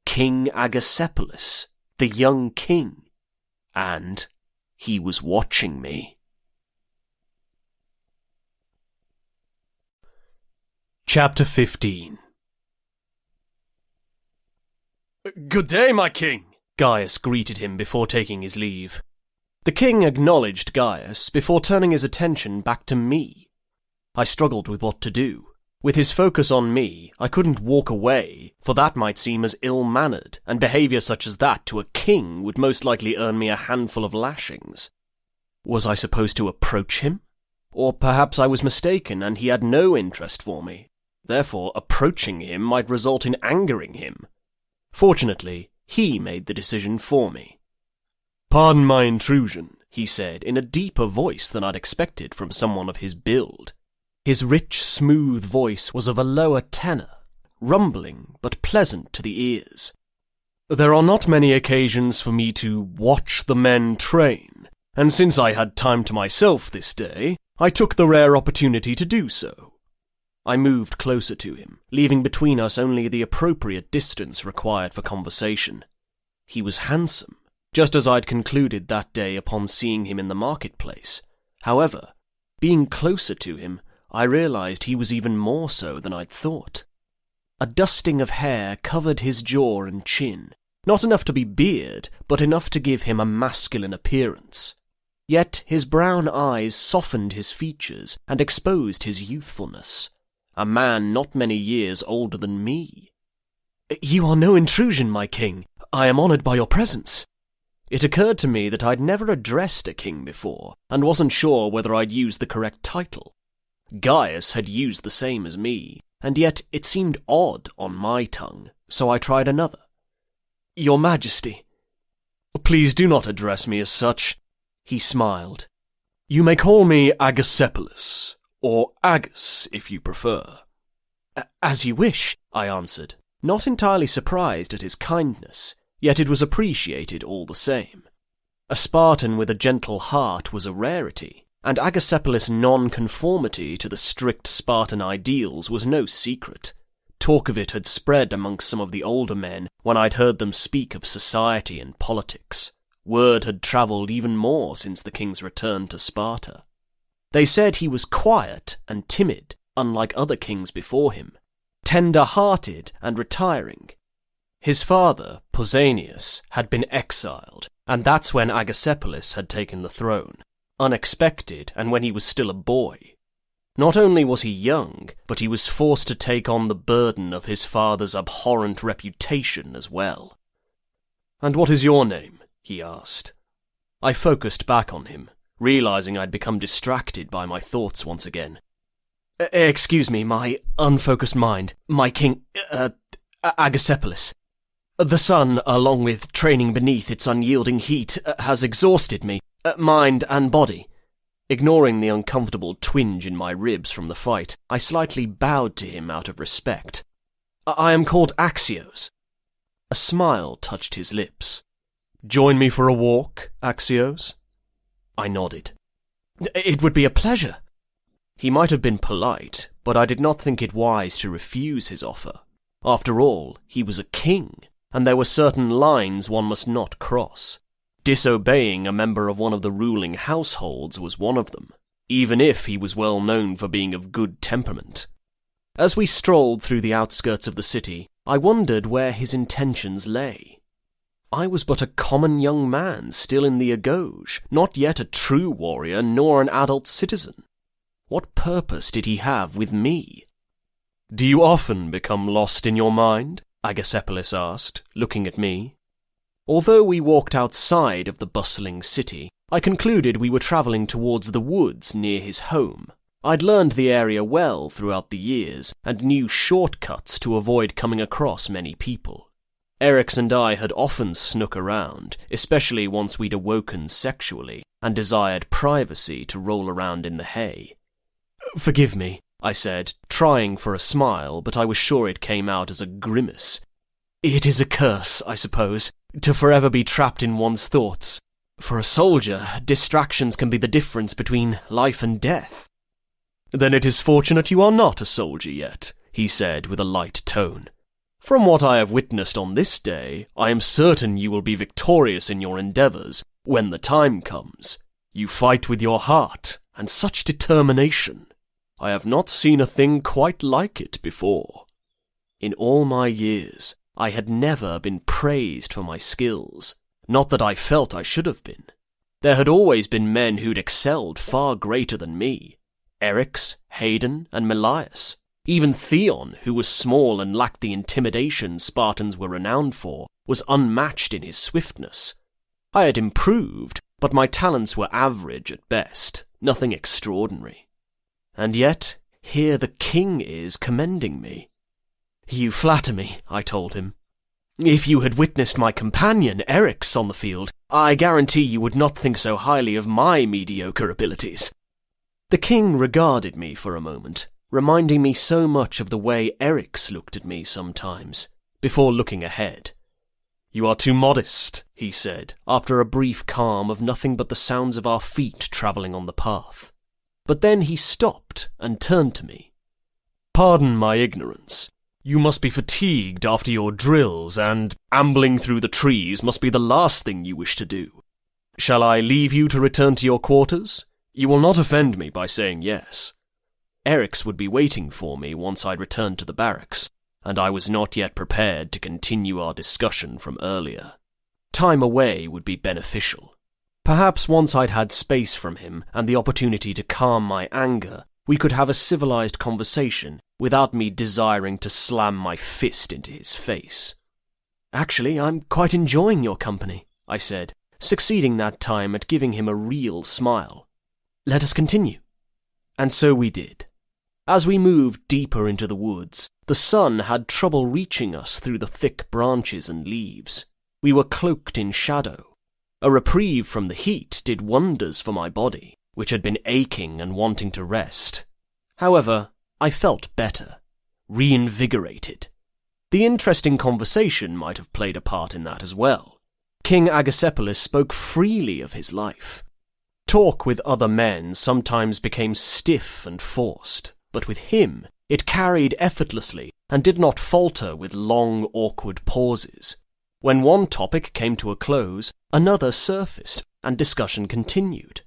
King Agacephalus, the young king, and he was watching me. Chapter 15. "Good day, my king," Gaius greeted him before taking his leave. The king acknowledged Gaius before turning his attention back to me. I struggled with what to do. With his focus on me, I couldn't walk away, for that might seem as ill-mannered, and behaviour such as that to a king would most likely earn me a handful of lashings. Was I supposed to approach him? Or perhaps I was mistaken and he had no interest for me. Therefore, approaching him might result in angering him. Fortunately, he made the decision for me. "Pardon my intrusion," he said in a deeper voice than I'd expected from someone of his build. His rich, smooth voice was of a lower tenor, rumbling but pleasant to the ears. "There are not many occasions for me to watch the men train, and since I had time to myself this day, I took the rare opportunity to do so." I moved closer to him, leaving between us only the appropriate distance required for conversation. He was handsome, just as I'd concluded that day upon seeing him in the marketplace. However, being closer to him, I realized he was even more so than I'd thought. A dusting of hair covered his jaw and chin, not enough to be beard, but enough to give him a masculine appearance. Yet his brown eyes softened his features and exposed his youthfulness. A man not many years older than me. "You are no intrusion, my king. I am honoured by your presence." It occurred to me that I'd never addressed a king before, and wasn't sure whether I'd used the correct title. Gaius had used the same as me, and yet it seemed odd on my tongue, so I tried another. "Your Majesty." "Please do not address me as such." He smiled. "You may call me Agacephalus, or Agus, if you prefer." "As you wish," I answered, not entirely surprised at his kindness, yet it was appreciated all the same. A Spartan with a gentle heart was a rarity, and Agacephalus' non-conformity to the strict Spartan ideals was no secret. Talk of it had spread amongst some of the older men when I'd heard them speak of society and politics. Word had travelled even more since the king's return to Sparta. They said he was quiet and timid, unlike other kings before him, tender-hearted and retiring. His father, Pausanias, had been exiled, and that's when Agacephalus had taken the throne. Unexpected, and when he was still a boy. Not only was he young, but he was forced to take on the burden of his father's abhorrent reputation as well. "And what is your name?" he asked. I focused back on him, realizing I'd become distracted by my thoughts once again. Excuse me, my unfocused mind, my king, Agacephalus. The sun, along with training beneath its unyielding heat, has exhausted me, mind and body." Ignoring the uncomfortable twinge in my ribs from the fight, I slightly bowed to him out of respect. "I am called Axios." A smile touched his lips. "Join me for a walk, Axios?" I nodded. "It would be a pleasure." He might have been polite, but I did not think it wise to refuse his offer. After all, he was a king, and there were certain lines one must not cross. Disobeying a member of one of the ruling households was one of them, even if he was well known for being of good temperament. As we strolled through the outskirts of the city, I wondered where his intentions lay. I was but a common young man still in the Agoge, not yet a true warrior nor an adult citizen. What purpose did he have with me? "Do you often become lost in your mind?" Agacephalus asked, looking at me. Although we walked outside of the bustling city, I concluded we were travelling towards the woods near his home. I'd learned the area well throughout the years, and knew shortcuts to avoid coming across many people. Erix and I had often snuck around, especially once we'd awoken sexually, and desired privacy to roll around in the hay. "Forgive me," I said, trying for a smile, but I was sure it came out as a grimace. "It is a curse, I suppose, to forever be trapped in one's thoughts. For a soldier, distractions can be the difference between life and death." "Then it is fortunate you are not a soldier yet," he said with a light tone. "From what I have witnessed on this day, I am certain you will be victorious in your endeavours when the time comes. You fight with your heart, and such determination. I have not seen a thing quite like it before." In all my years, I had never been praised for my skills. Not that I felt I should have been. There had always been men who'd excelled far greater than me. Erix, Hayden, and Melias. Even Theon, who was small and lacked the intimidation Spartans were renowned for, was unmatched in his swiftness. I had improved, but my talents were average at best, nothing extraordinary. And yet, here the king is commending me. "You flatter me," I told him. "If you had witnessed my companion, Erix, on the field, I guarantee you would not think so highly of my mediocre abilities." The king regarded me for a moment, reminding me so much of the way Erix looked at me sometimes, before looking ahead. "You are too modest," he said, after a brief calm of nothing but the sounds of our feet travelling on the path. But then he stopped and turned to me. "Pardon my ignorance. You must be fatigued after your drills, and ambling through the trees must be the last thing you wish to do. Shall I leave you to return to your quarters? You will not offend me by saying yes." Erix would be waiting for me once I'd returned to the barracks, and I was not yet prepared to continue our discussion from earlier. Time away would be beneficial. Perhaps once I'd had space from him and the opportunity to calm my anger, we could have a civilized conversation without me desiring to slam my fist into his face. "Actually, I'm quite enjoying your company," I said, succeeding that time at giving him a real smile. "Let us continue." And so we did. As we moved deeper into the woods, the sun had trouble reaching us through the thick branches and leaves. We were cloaked in shadow. A reprieve from the heat did wonders for my body, which had been aching and wanting to rest. However, I felt better, reinvigorated. The interesting conversation might have played a part in that as well. King Agacephalus spoke freely of his life. Talk with other men sometimes became stiff and forced, but with him it carried effortlessly and did not falter with long, awkward pauses. When one topic came to a close, another surfaced, and discussion continued.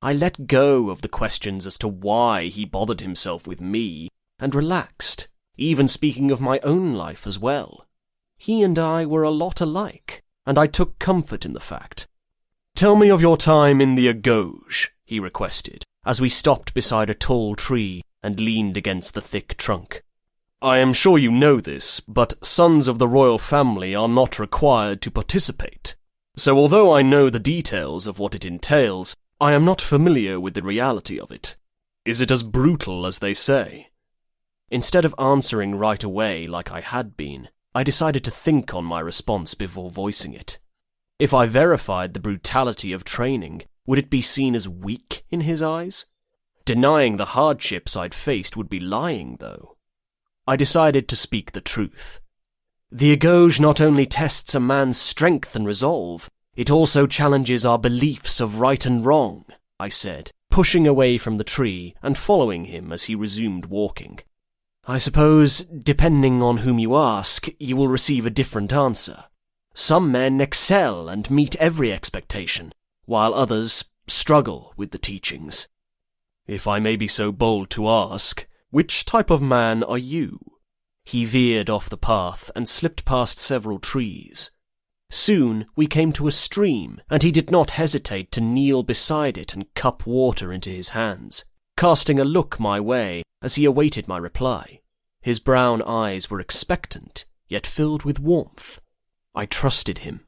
I let go of the questions as to why he bothered himself with me, and relaxed, even speaking of my own life as well. He and I were a lot alike, and I took comfort in the fact. "Tell me of your time in the Agoge," he requested, as we stopped beside a tall tree, and leaned against the thick trunk. I am sure you know this, but sons of the royal family are not required to participate. So although I know the details of what it entails, I am not familiar with the reality of it. Is it as brutal as they say? Instead of answering right away like I had been, I decided to think on my response before voicing it. If I verified the brutality of training, would it be seen as weak in his eyes? Denying the hardships I'd faced would be lying, though. I decided to speak the truth. The Agauge not only tests a man's strength and resolve, it also challenges our beliefs of right and wrong, I said, pushing away from the tree and following him as he resumed walking. I suppose, depending on whom you ask, you will receive a different answer. Some men excel and meet every expectation, while others struggle with the teachings. If I may be so bold to ask, which type of man are you? He veered off the path and slipped past several trees. Soon we came to a stream, and he did not hesitate to kneel beside it and cup water into his hands, casting a look my way as he awaited my reply. His brown eyes were expectant, yet filled with warmth. I trusted him.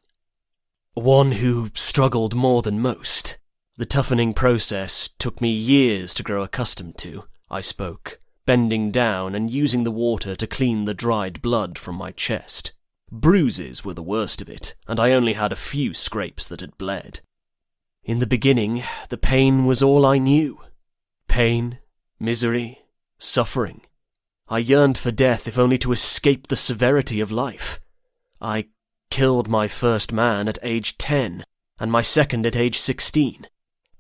One who struggled more than most. The toughening process took me years to grow accustomed to, I spoke, bending down and using the water to clean the dried blood from my chest. Bruises were the worst of it, and I only had a few scrapes that had bled. In the beginning, the pain was all I knew. Pain, misery, suffering. I yearned for death if only to escape the severity of life. I killed my first man at age 10, and my second at age 16.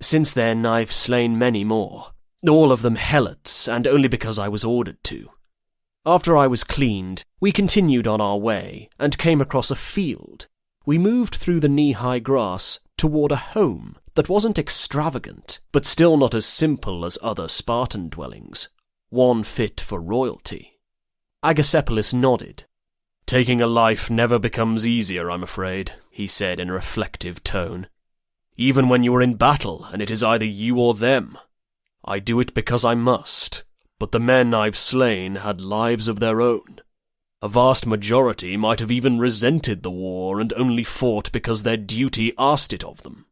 Since then I've slain many more, all of them helots, and only because I was ordered to. After I was cleaned, we continued on our way, and came across a field. We moved through the knee-high grass toward a home that wasn't extravagant, but still not as simple as other Spartan dwellings, one fit for royalty. Agasepolis nodded. Taking a life never becomes easier, I'm afraid, he said in a reflective tone. Even when you are in battle, and it is either you or them. I do it because I must, but the men I've slain had lives of their own. A vast majority might have even resented the war and only fought because their duty asked it of them.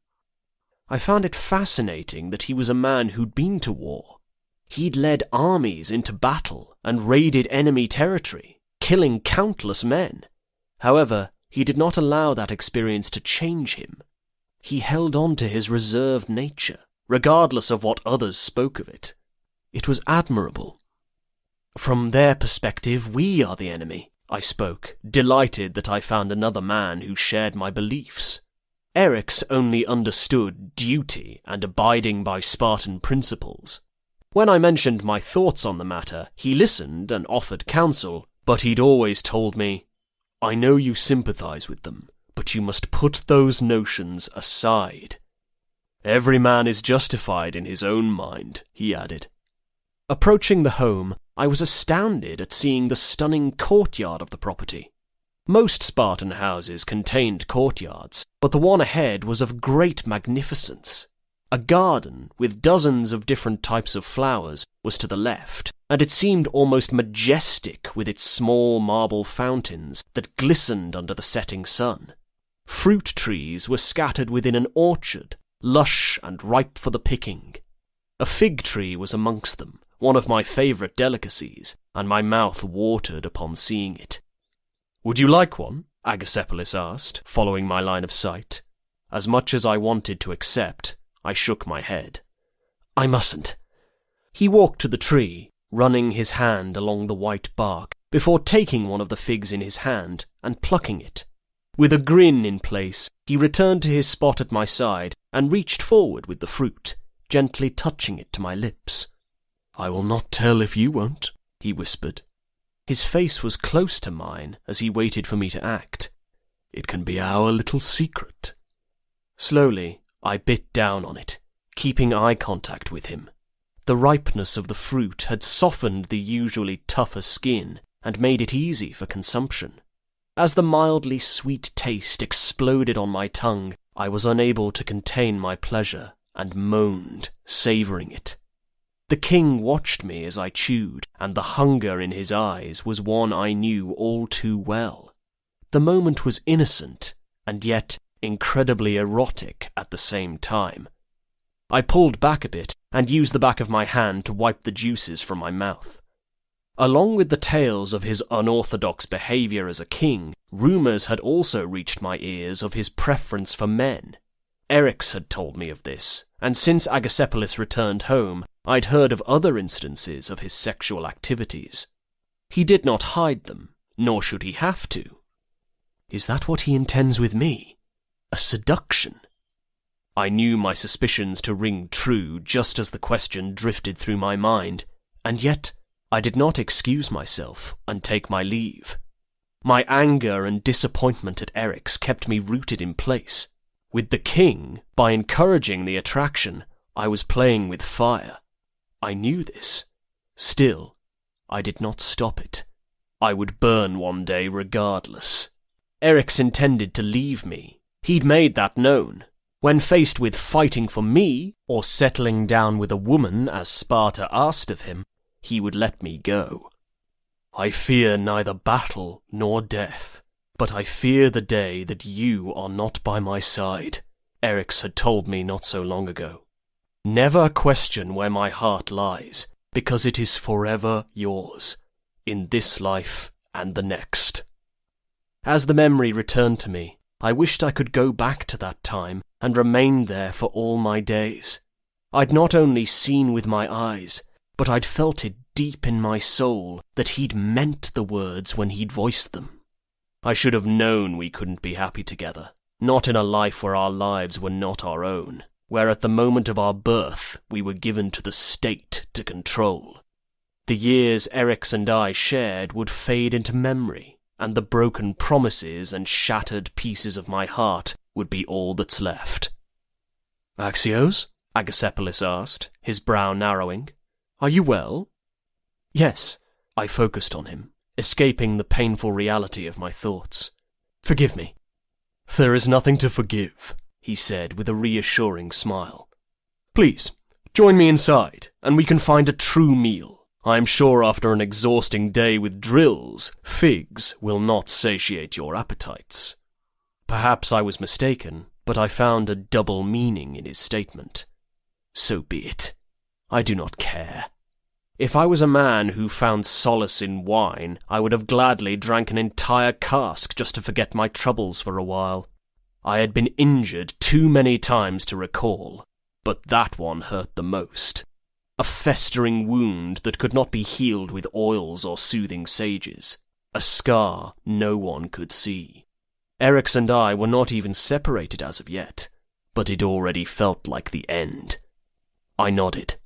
I found it fascinating that he was a man who'd been to war. He'd led armies into battle and raided enemy territory, killing countless men. However, he did not allow that experience to change him. He held on to his reserved nature, regardless of what others spoke of it. It was admirable. From their perspective, we are the enemy, I spoke, delighted that I found another man who shared my beliefs. Eric's only understood duty and abiding by Spartan principles. When I mentioned my thoughts on the matter, he listened and offered counsel, but he'd always told me, I know you sympathize with them, but you must put those notions aside. Every man is justified in his own mind, he added. Approaching the home, I was astounded at seeing the stunning courtyard of the property. Most Spartan houses contained courtyards, but the one ahead was of great magnificence. A garden with dozens of different types of flowers was to the left, and it seemed almost majestic with its small marble fountains that glistened under the setting sun. Fruit trees were scattered within an orchard, lush and ripe for the picking. A fig tree was amongst them, one of my favourite delicacies, and my mouth watered upon seeing it. Would you like one? Agasepolis asked, following my line of sight. As much as I wanted to accept, I shook my head. I mustn't. He walked to the tree, running his hand along the white bark, before taking one of the figs in his hand and plucking it. With a grin in place, he returned to his spot at my side and reached forward with the fruit, gently touching it to my lips. I will not tell if you won't, he whispered. His face was close to mine as he waited for me to act. It can be our little secret. Slowly, I bit down on it, keeping eye contact with him. The ripeness of the fruit had softened the usually tougher skin and made it easy for consumption. As the mildly sweet taste exploded on my tongue, I was unable to contain my pleasure and moaned, savouring it. The king watched me as I chewed, and the hunger in his eyes was one I knew all too well. The moment was innocent, and yet incredibly erotic at the same time. I pulled back a bit and used the back of my hand to wipe the juices from my mouth. Along with the tales of his unorthodox behavior as a king, rumors had also reached my ears of his preference for men. Eryx had told me of this, and since Agasepolis returned home, I'd heard of other instances of his sexual activities. He did not hide them, nor should he have to. Is that what he intends with me? A seduction? I knew my suspicions to ring true just as the question drifted through my mind, and yet I did not excuse myself and take my leave. My anger and disappointment at Eryx kept me rooted in place. With the king, by encouraging the attraction, I was playing with fire. I knew this. Still, I did not stop it. I would burn one day regardless. Eryx intended to leave me. He'd made that known. When faced with fighting for me, or settling down with a woman as Sparta asked of him, he would let me go. I fear neither battle nor death, but I fear the day that you are not by my side, Eryx had told me not so long ago. Never question where my heart lies, because it is forever yours, in this life and the next. As the memory returned to me, I wished I could go back to that time and remain there for all my days. I'd not only seen with my eyes, but I'd felt it deep in my soul that he'd meant the words when he'd voiced them. I should have known we couldn't be happy together, not in a life where our lives were not our own, where at the moment of our birth we were given to the state to control. The years Eryx and I shared would fade into memory, and the broken promises and shattered pieces of my heart would be all that's left. Axios? Agasepolis asked, his brow narrowing. Are you well? Yes, I focused on him, escaping the painful reality of my thoughts. Forgive me. There is nothing to forgive, he said with a reassuring smile. Please, join me inside, and we can find a true meal. I am sure after an exhausting day with drills, figs will not satiate your appetites. Perhaps I was mistaken, but I found a double meaning in his statement. So be it. I do not care. If I was a man who found solace in wine, I would have gladly drank an entire cask just to forget my troubles for a while. I had been injured too many times to recall, but that one hurt the most. A festering wound that could not be healed with oils or soothing sages. A scar no one could see. Eryx and I were not even separated as of yet, but it already felt like the end. I nodded.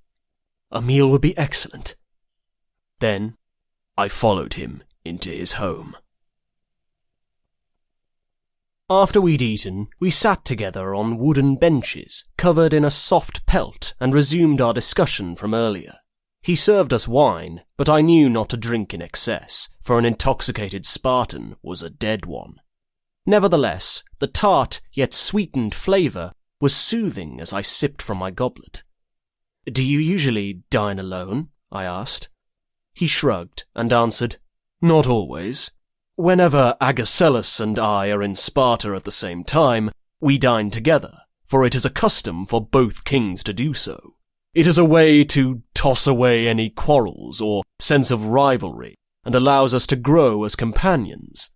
A meal would be excellent. Then I followed him into his home. After we'd eaten, we sat together on wooden benches, covered in a soft pelt, and resumed our discussion from earlier. He served us wine, but I knew not to drink in excess, for an intoxicated Spartan was a dead one. Nevertheless, the tart yet sweetened flavour was soothing as I sipped from my goblet. Do you usually dine alone? I asked. He shrugged and answered, Not always. Whenever Agesilas and I are in Sparta at the same time, we dine together, for it is a custom for both kings to do so. It is a way to toss away any quarrels or sense of rivalry, and allows us to grow as companions.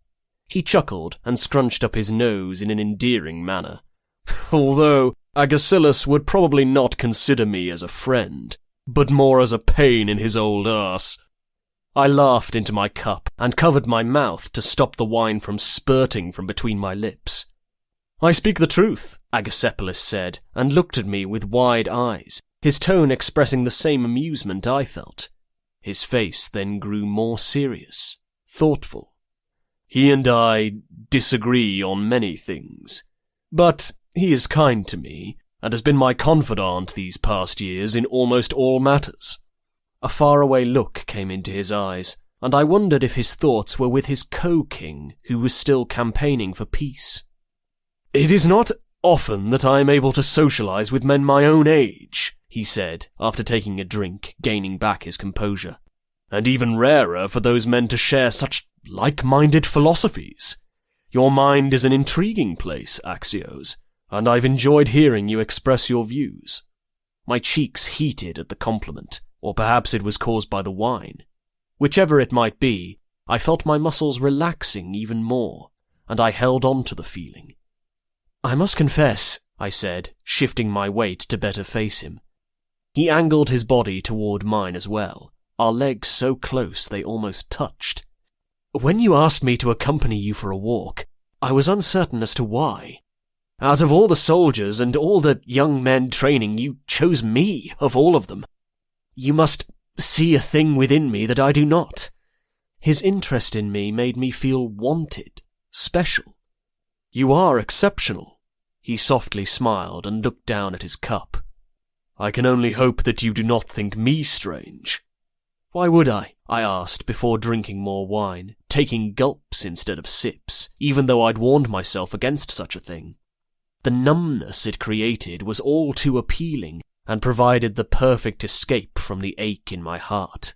He chuckled and scrunched up his nose in an endearing manner. Although Agesilas would probably not consider me as a friend, but more as a pain in his old arse. I laughed into my cup and covered my mouth to stop the wine from spurting from between my lips. I speak the truth, Agasepolis said, and looked at me with wide eyes, his tone expressing the same amusement I felt. His face then grew more serious, thoughtful. He and I disagree on many things, but he is kind to me, and has been my confidant these past years in almost all matters. A faraway look came into his eyes, and I wondered if his thoughts were with his co-king, who was still campaigning for peace. It is not often that I am able to socialize with men my own age, he said, after taking a drink, gaining back his composure. And even rarer for those men to share such like-minded philosophies. Your mind is an intriguing place, Axios, and I've enjoyed hearing you express your views. My cheeks heated at the compliment, or perhaps it was caused by the wine. Whichever it might be, I felt my muscles relaxing even more, and I held on to the feeling. I must confess, I said, shifting my weight to better face him. He angled his body toward mine as well, our legs so close they almost touched. When you asked me to accompany you for a walk, I was uncertain as to why. Out of all the soldiers and all the young men training, you chose me of all of them. You must see a thing within me that I do not. His interest in me made me feel wanted, special. You are exceptional. He softly smiled and looked down at his cup. I can only hope that you do not think me strange. Why would I asked before drinking more wine, taking gulps instead of sips, even though I'd warned myself against such a thing. The numbness it created was all too appealing and provided the perfect escape from the ache in my heart.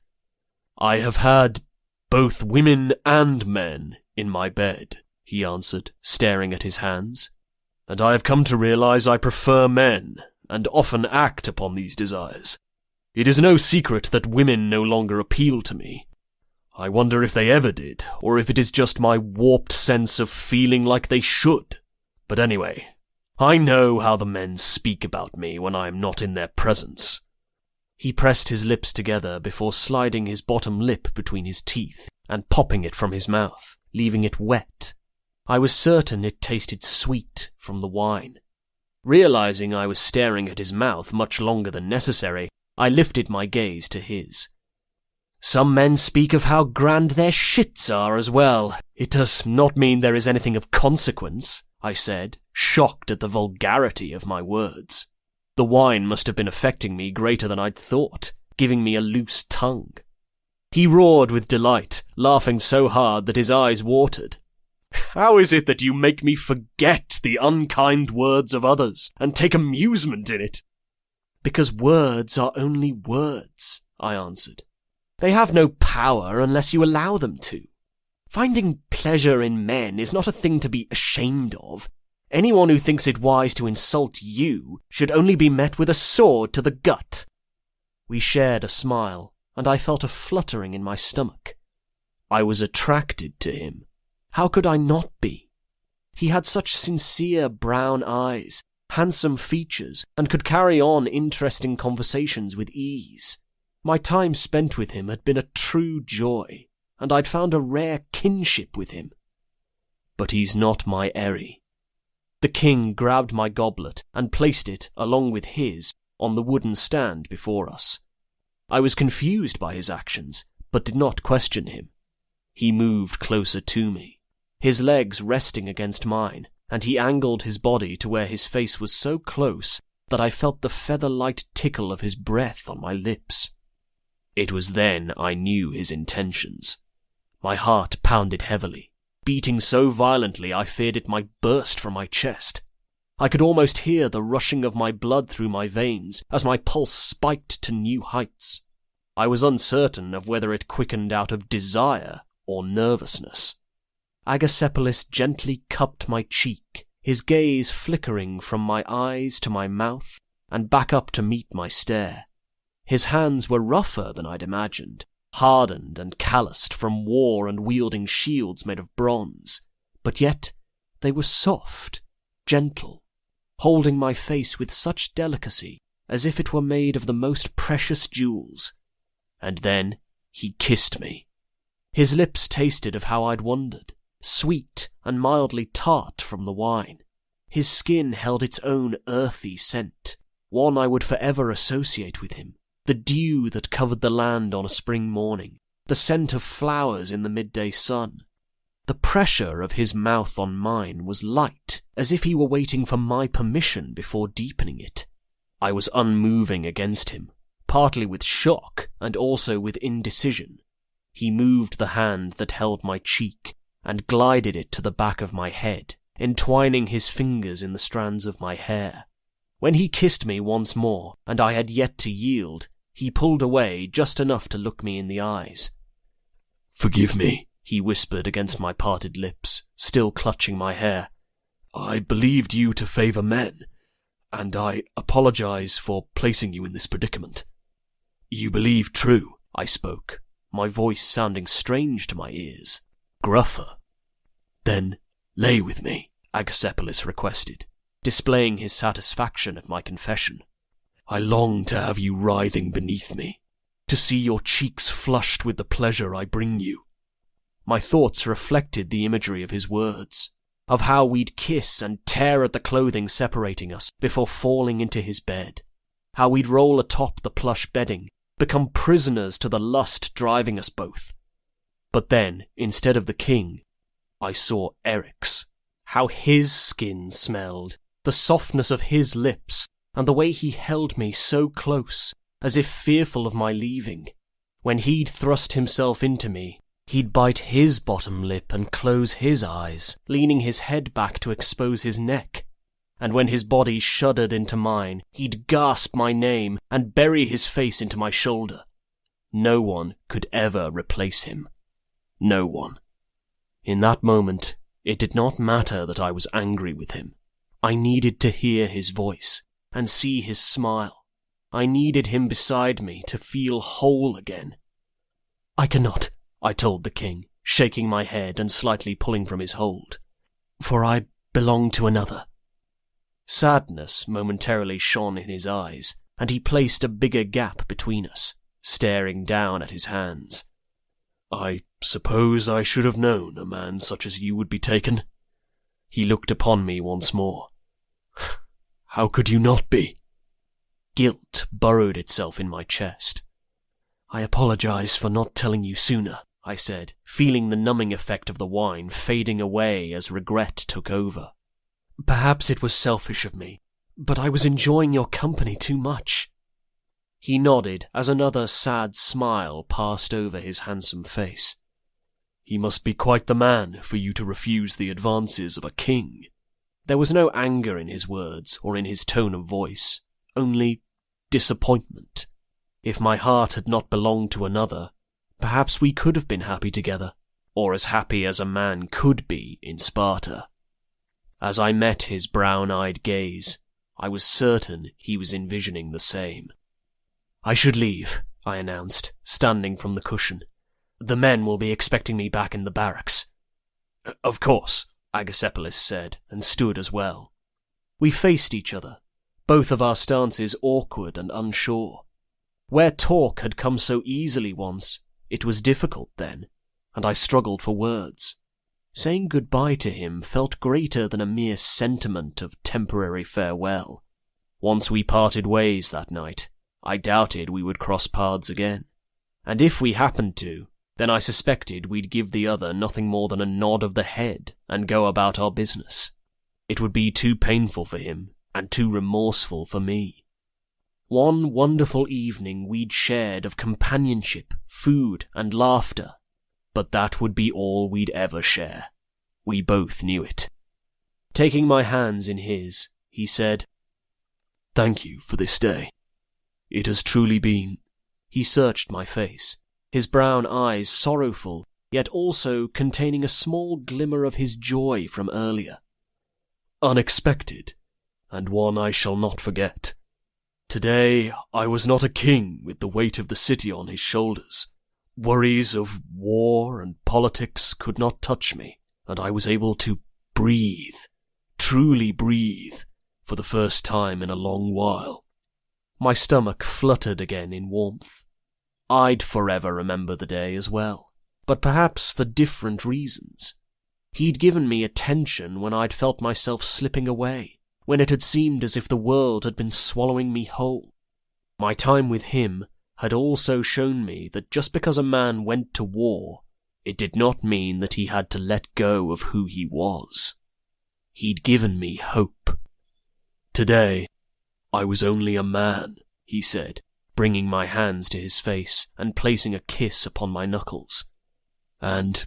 I have had both women and men in my bed, he answered, staring at his hands, and I have come to realize I prefer men, and often act upon these desires. It is no secret that women no longer appeal to me. I wonder if they ever did, or if it is just my warped sense of feeling like they should. But anyway, I know how the men speak about me when I am not in their presence. He pressed his lips together before sliding his bottom lip between his teeth and popping it from his mouth, leaving it wet. I was certain it tasted sweet from the wine. Realizing I was staring at his mouth much longer than necessary, I lifted my gaze to his. Some men speak of how grand their shits are as well. It does not mean there is anything of consequence, I said, shocked at the vulgarity of my words. The wine must have been affecting me greater than I'd thought, giving me a loose tongue. He roared with delight, laughing so hard that his eyes watered. How is it that you make me forget the unkind words of others and take amusement in it? Because words are only words, I answered. They have no power unless you allow them to. Finding pleasure in men is not a thing to be ashamed of. Anyone who thinks it wise to insult you should only be met with a sword to the gut. We shared a smile, and I felt a fluttering in my stomach. I was attracted to him. How could I not be? He had such sincere brown eyes, handsome features, and could carry on interesting conversations with ease. My time spent with him had been a true joy, and I'd found a rare kinship with him. But he's not my Eri. The king grabbed my goblet and placed it, along with his, on the wooden stand before us. I was confused by his actions, but did not question him. He moved closer to me, his legs resting against mine, and he angled his body to where his face was so close that I felt the feather-light tickle of his breath on my lips. It was then I knew his intentions. My heart pounded heavily, beating so violently I feared it might burst from my chest. I could almost hear the rushing of my blood through my veins as my pulse spiked to new heights. I was uncertain of whether it quickened out of desire or nervousness. Agacephalus gently cupped my cheek, his gaze flickering from my eyes to my mouth and back up to meet my stare. His hands were rougher than I'd imagined, hardened and calloused from war and wielding shields made of bronze, but yet they were soft, gentle, holding my face with such delicacy as if it were made of the most precious jewels. And then he kissed me. His lips tasted of how I'd wondered, sweet and mildly tart from the wine. His skin held its own earthy scent, one I would forever associate with him. The dew that covered the land on a spring morning, the scent of flowers in the midday sun. The pressure of his mouth on mine was light, as if he were waiting for my permission before deepening it. I was unmoving against him, partly with shock and also with indecision. He moved the hand that held my cheek and glided it to the back of my head, entwining his fingers in the strands of my hair. When he kissed me once more, and I had yet to yield, he pulled away just enough to look me in the eyes. "Forgive me," he whispered against my parted lips, still clutching my hair. "I believed you to favor men, and I apologize for placing you in this predicament." "You believe true," I spoke, my voice sounding strange to my ears, gruffer. "Then lay with me," Axios requested, displaying his satisfaction at my confession. "I long to have you writhing beneath me, to see your cheeks flushed with the pleasure I bring you." My thoughts reflected the imagery of his words, of how we'd kiss and tear at the clothing separating us before falling into his bed, how we'd roll atop the plush bedding, become prisoners to the lust driving us both. But then, instead of the king, I saw Eric's. How his skin smelled, the softness of his lips, and the way he held me so close, as if fearful of my leaving. When he'd thrust himself into me, he'd bite his bottom lip and close his eyes, leaning his head back to expose his neck. And when his body shuddered into mine, he'd gasp my name and bury his face into my shoulder. No one could ever replace him. No one. In that moment, it did not matter that I was angry with him. I needed to hear his voice and see his smile. I needed him beside me to feel whole again. "I cannot," I told the king, shaking my head and slightly pulling from his hold, "for I belong to another." Sadness momentarily shone in his eyes, and he placed a bigger gap between us, staring down at his hands. "I suppose I should have known a man such as you would be taken." He looked upon me once more. "How could you not be?" Guilt burrowed itself in my chest. "I apologize for not telling you sooner," I said, feeling the numbing effect of the wine fading away as regret took over. "Perhaps it was selfish of me, but I was enjoying your company too much." He nodded as another sad smile passed over his handsome face. "He must be quite the man for you to refuse the advances of a king." There was no anger in his words or in his tone of voice, only disappointment. If my heart had not belonged to another, perhaps we could have been happy together, or as happy as a man could be in Sparta. As I met his brown-eyed gaze, I was certain he was envisioning the same. "I should leave," I announced, standing from the cushion. "The men will be expecting me back in the barracks." "Of course," Axios said, and stood as well. We faced each other, both of our stances awkward and unsure. Where talk had come so easily once, it was difficult then, and I struggled for words. Saying goodbye to him felt greater than a mere sentiment of temporary farewell. Once we parted ways that night, I doubted we would cross paths again. And if we happened to, then I suspected we'd give the other nothing more than a nod of the head and go about our business. It would be too painful for him and too remorseful for me. One wonderful evening we'd shared of companionship, food, and laughter. But that would be all we'd ever share. We both knew it. Taking my hands in his, he said, "Thank you for this day. It has truly been—" He searched my face, his brown eyes sorrowful, yet also containing a small glimmer of his joy from earlier. "Unexpected, and one I shall not forget. Today I was not a king with the weight of the city on his shoulders. Worries of war and politics could not touch me, and I was able to breathe, truly breathe, for the first time in a long while." My stomach fluttered again in warmth. I'd forever remember the day as well, but perhaps for different reasons. He'd given me attention when I'd felt myself slipping away, when it had seemed as if the world had been swallowing me whole. My time with him had also shown me that just because a man went to war, it did not mean that he had to let go of who he was. He'd given me hope. "Today, I was only a man," he said, bringing my hands to his face and placing a kiss upon my knuckles. "And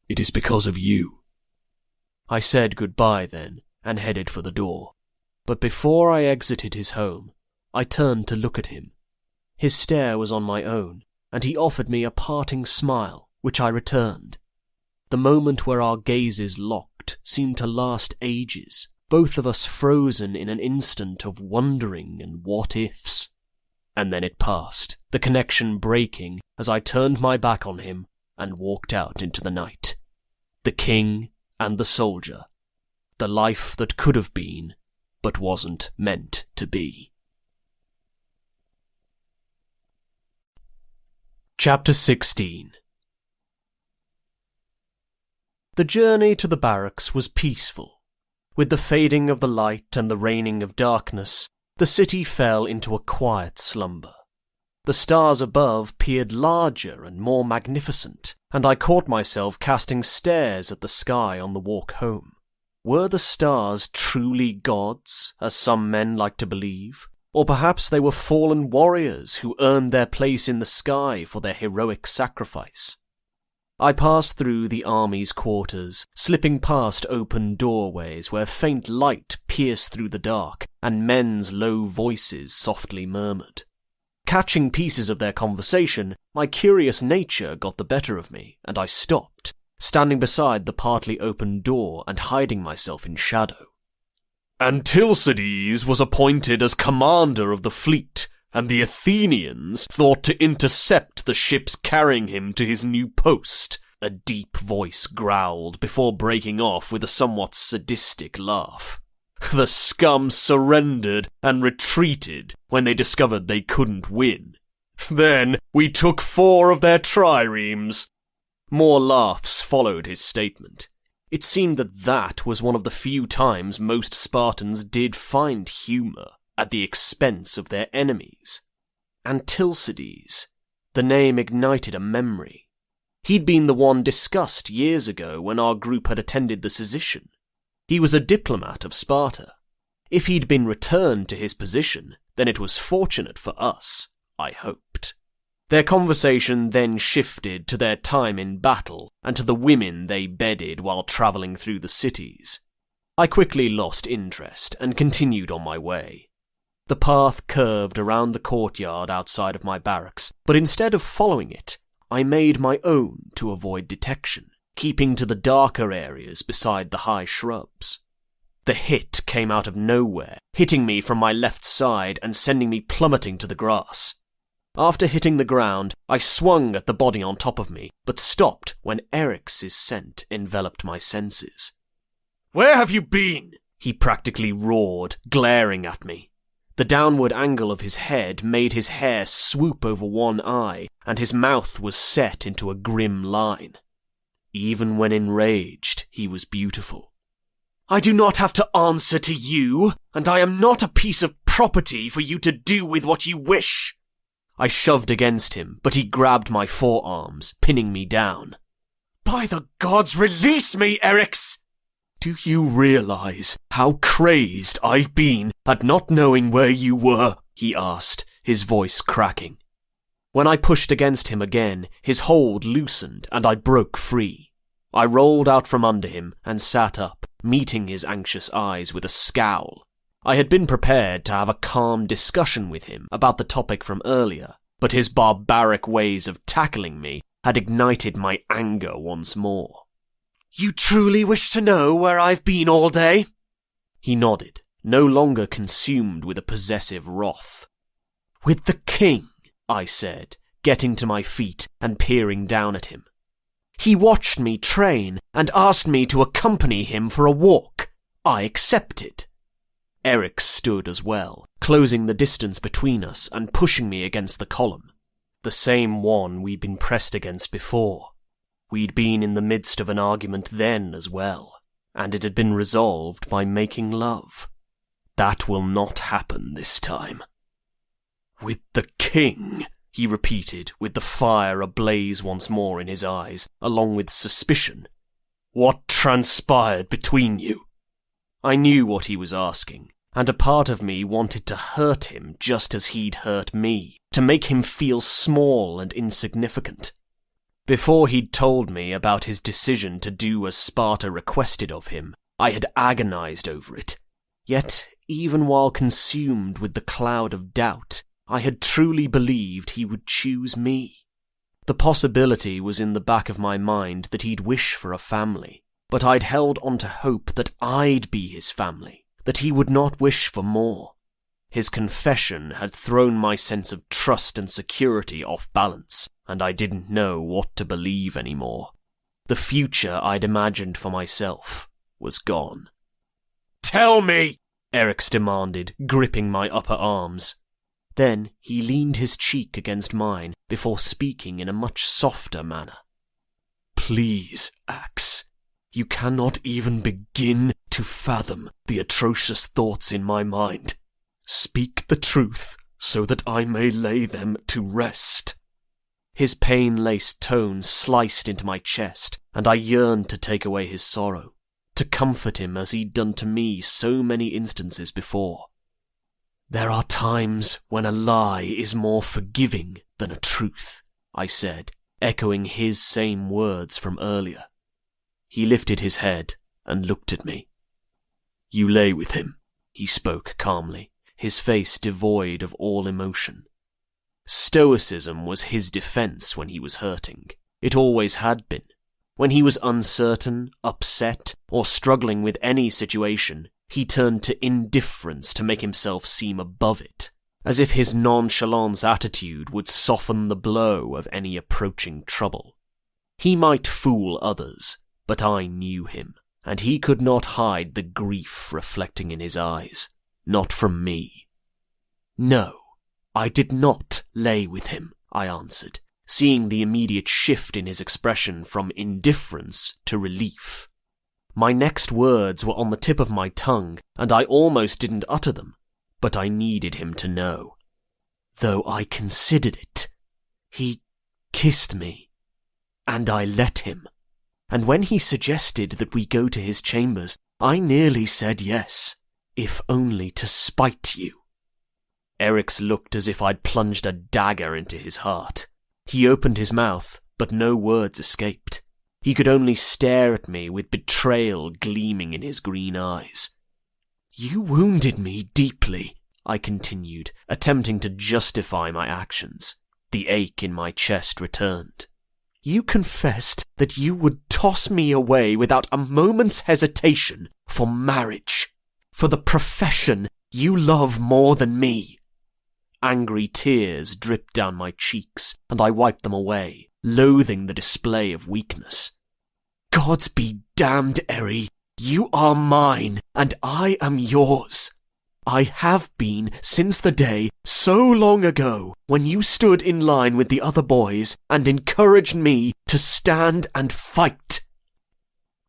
it is because of you." I said goodbye then, and headed for the door. But before I exited his home, I turned to look at him. His stare was on my own, and he offered me a parting smile, which I returned. The moment where our gazes locked seemed to last ages, both of us frozen in an instant of wondering and what-ifs. And then it passed, the connection breaking as I turned my back on him and walked out into the night. The king and the soldier. The life that could have been, but wasn't meant to be. Chapter 16. The journey to the barracks was peaceful. With the fading of the light and the raining of darkness, the city fell into a quiet slumber. The stars above peered larger and more magnificent, and I caught myself casting stares at the sky on the walk home. Were the stars truly gods, as some men like to believe? Or perhaps they were fallen warriors who earned their place in the sky for their heroic sacrifice. I passed through the army's quarters, slipping past open doorways where faint light pierced through the dark, and men's low voices softly murmured. Catching pieces of their conversation, my curious nature got the better of me, and I stopped, standing beside the partly open door and hiding myself in shadow. Antilcides was appointed as commander of the fleet, and the Athenians thought to intercept the ships carrying him to his new post, a deep voice growled before breaking off with a somewhat sadistic laugh. The scum surrendered and retreated when they discovered they couldn't win. Then we took 4 of their triremes. More laughs followed his statement. It seemed that was one of the few times most Spartans did find humour at the expense of their enemies. Antilcides. The name ignited a memory. He'd been the one discussed years ago when our group had attended the Syzytion. He was a diplomat of Sparta. If he'd been returned to his position, then it was fortunate for us, I hoped. Their conversation then shifted to their time in battle and to the women they bedded while travelling through the cities. I quickly lost interest and continued on my way. The path curved around the courtyard outside of my barracks, but instead of following it, I made my own to avoid detection, keeping to the darker areas beside the high shrubs. The hit came out of nowhere, hitting me from my left side and sending me plummeting to the grass. After hitting the ground, I swung at the body on top of me, but stopped when Eric's scent enveloped my senses. Where have you been? He practically roared, glaring at me. The downward angle of his head made his hair swoop over one eye, and his mouth was set into a grim line. Even when enraged, he was beautiful. I do not have to answer to you, and I am not a piece of property for you to do with what you wish. I shoved against him, but he grabbed my forearms, pinning me down. By the gods, release me, Erix! Do you realize how crazed I've been at not knowing where you were? He asked, his voice cracking. When I pushed against him again, his hold loosened and I broke free. I rolled out from under him and sat up, meeting his anxious eyes with a scowl. I had been prepared to have a calm discussion with him about the topic from earlier, but his barbaric ways of tackling me had ignited my anger once more. You truly wish to know where I've been all day? He nodded, no longer consumed with a possessive wrath. With the king, I said, getting to my feet and peering down at him. He watched me train and asked me to accompany him for a walk. I accepted. Eric stood as well, closing the distance between us and pushing me against the column. The same one we'd been pressed against before. We'd been in the midst of an argument then as well, and it had been resolved by making love. That will not happen this time. With the king, he repeated, with the fire ablaze once more in his eyes, along with suspicion. What transpired between you? I knew what he was asking, and a part of me wanted to hurt him just as he'd hurt me, to make him feel small and insignificant. Before he'd told me about his decision to do as Sparta requested of him, I had agonized over it. Yet even while consumed with the cloud of doubt, I had truly believed he would choose me. The possibility was in the back of my mind that he'd wish for a family, but I'd held on to hope that I'd be his family, that he would not wish for more. His confession had thrown my sense of trust and security off balance, and I didn't know what to believe anymore. The future I'd imagined for myself was gone. Tell me! Eric's demanded, gripping my upper arms. Then he leaned his cheek against mine before speaking in a much softer manner. Please, Ax, you cannot even begin to fathom the atrocious thoughts in my mind. Speak the truth so that I may lay them to rest. His pain-laced tone sliced into my chest, and I yearned to take away his sorrow, to comfort him as he'd done to me so many instances before. There are times when a lie is more forgiving than a truth, I said, echoing his same words from earlier. He lifted his head and looked at me. You lay with him, he spoke calmly, his face devoid of all emotion. Stoicism was his defense when he was hurting. It always had been. When he was uncertain, upset, or struggling with any situation, he turned to indifference to make himself seem above it, as if his nonchalance attitude would soften the blow of any approaching trouble. He might fool others, but I knew him, and he could not hide the grief reflecting in his eyes. Not from me. No, I did not lay with him, I answered, seeing the immediate shift in his expression from indifference to relief. My next words were on the tip of my tongue, and I almost didn't utter them, but I needed him to know. Though I considered it, he kissed me, and I let him. And when he suggested that we go to his chambers, I nearly said yes, if only to spite you. Eric's looked as if I'd plunged a dagger into his heart. He opened his mouth, but no words escaped. He could only stare at me with betrayal gleaming in his green eyes. You wounded me deeply, I continued, attempting to justify my actions. The ache in my chest returned. You confessed that you would toss me away without a moment's hesitation for marriage, for the profession you love more than me. Angry tears dripped down my cheeks, and I wiped them away, loathing the display of weakness. Gods be damned, Eri. You are mine, and I am yours. I have been since the day, so long ago, when you stood in line with the other boys and encouraged me to stand and fight.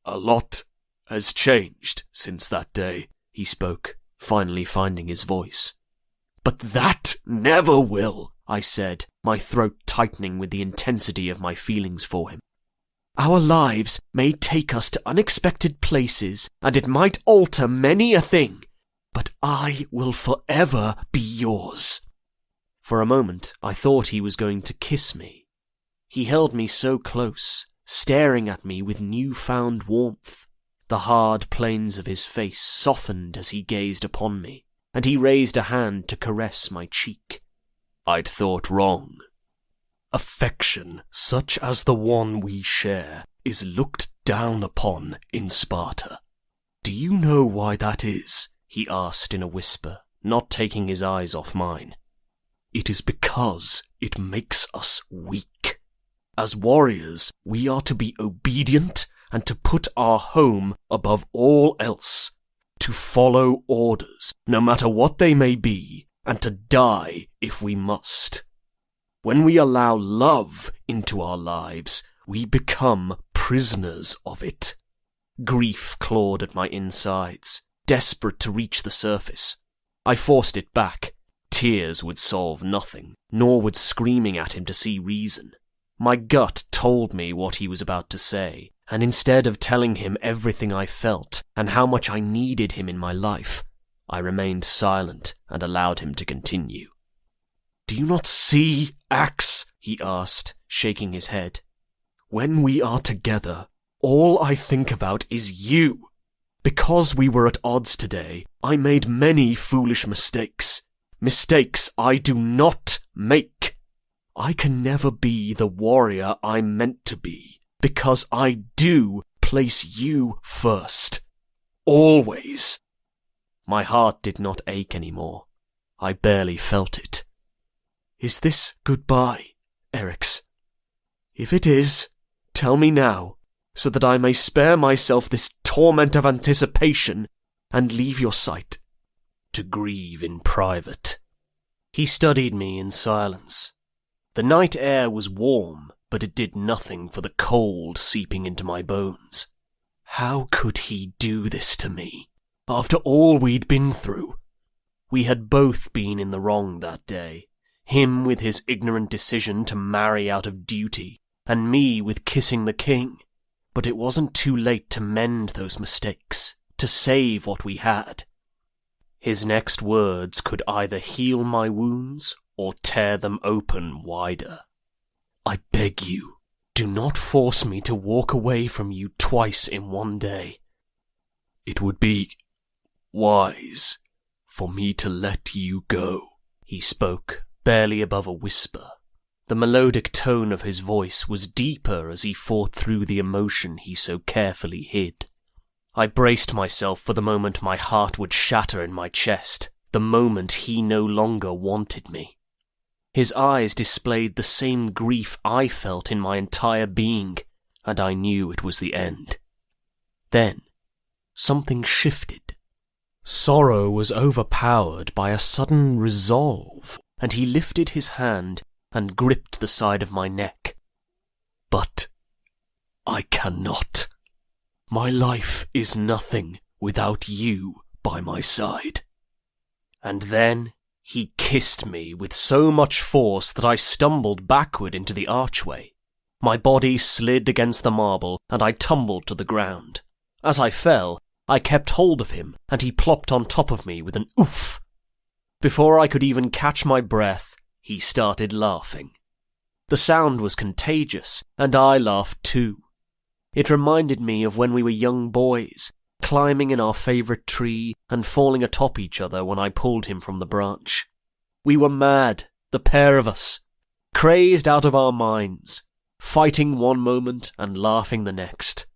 A lot has changed since that day, he spoke, finally finding his voice. But that never will, I said, my throat tightening with the intensity of my feelings for him. Our lives may take us to unexpected places, and it might alter many a thing, but I will forever be yours. For a moment, I thought he was going to kiss me. He held me so close, staring at me with newfound warmth. The hard planes of his face softened as he gazed upon me, and he raised a hand to caress my cheek. I'd thought wrong. Affection, such as the one we share, is looked down upon in Sparta. Do you know why that is? He asked in a whisper, not taking his eyes off mine. It is because it makes us weak. As warriors, we are to be obedient and to put our home above all else, to follow orders, no matter what they may be, and to die if we must. When we allow love into our lives, we become prisoners of it. Grief clawed at my insides, desperate to reach the surface. I forced it back. Tears would solve nothing, nor would screaming at him to see reason. My gut told me what he was about to say, and instead of telling him everything I felt and how much I needed him in my life, I remained silent and allowed him to continue. Do you not see, Ax? He asked, shaking his head. When we are together, all I think about is you. Because we were at odds today, I made many foolish mistakes. Mistakes I do not make. I can never be the warrior I'm meant to be, because I do place you first. Always. My heart did not ache anymore. I barely felt it. Is this goodbye, Eryx? If it is, tell me now, so that I may spare myself this torment of anticipation and leave your sight. To grieve in private. He studied me in silence. The night air was warm, but it did nothing for the cold seeping into my bones. How could he do this to me, after all we'd been through? We had both been in the wrong that day, him with his ignorant decision to marry out of duty, and me with kissing the king. But it wasn't too late to mend those mistakes, to save what we had. His next words could either heal my wounds or tear them open wider. I beg you, do not force me to walk away from you twice in one day. It would be wise for me to let you go, he spoke, barely above a whisper. The melodic tone of his voice was deeper as he fought through the emotion he so carefully hid. I braced myself for the moment my heart would shatter in my chest, the moment he no longer wanted me. His eyes displayed the same grief I felt in my entire being, and I knew it was the end. Then, something shifted. Sorrow was overpowered by a sudden resolve, and he lifted his hand and gripped the side of my neck. But I cannot. My life is nothing without you by my side. And then he kissed me with so much force that I stumbled backward into the archway. My body slid against the marble, and I tumbled to the ground. As I fell, I kept hold of him, and he plopped on top of me with an oof. Before I could even catch my breath, he started laughing. The sound was contagious, and I laughed too. It reminded me of when we were young boys, climbing in our favourite tree and falling atop each other when I pulled him from the branch. We were mad, the pair of us, crazed out of our minds, fighting one moment and laughing the next.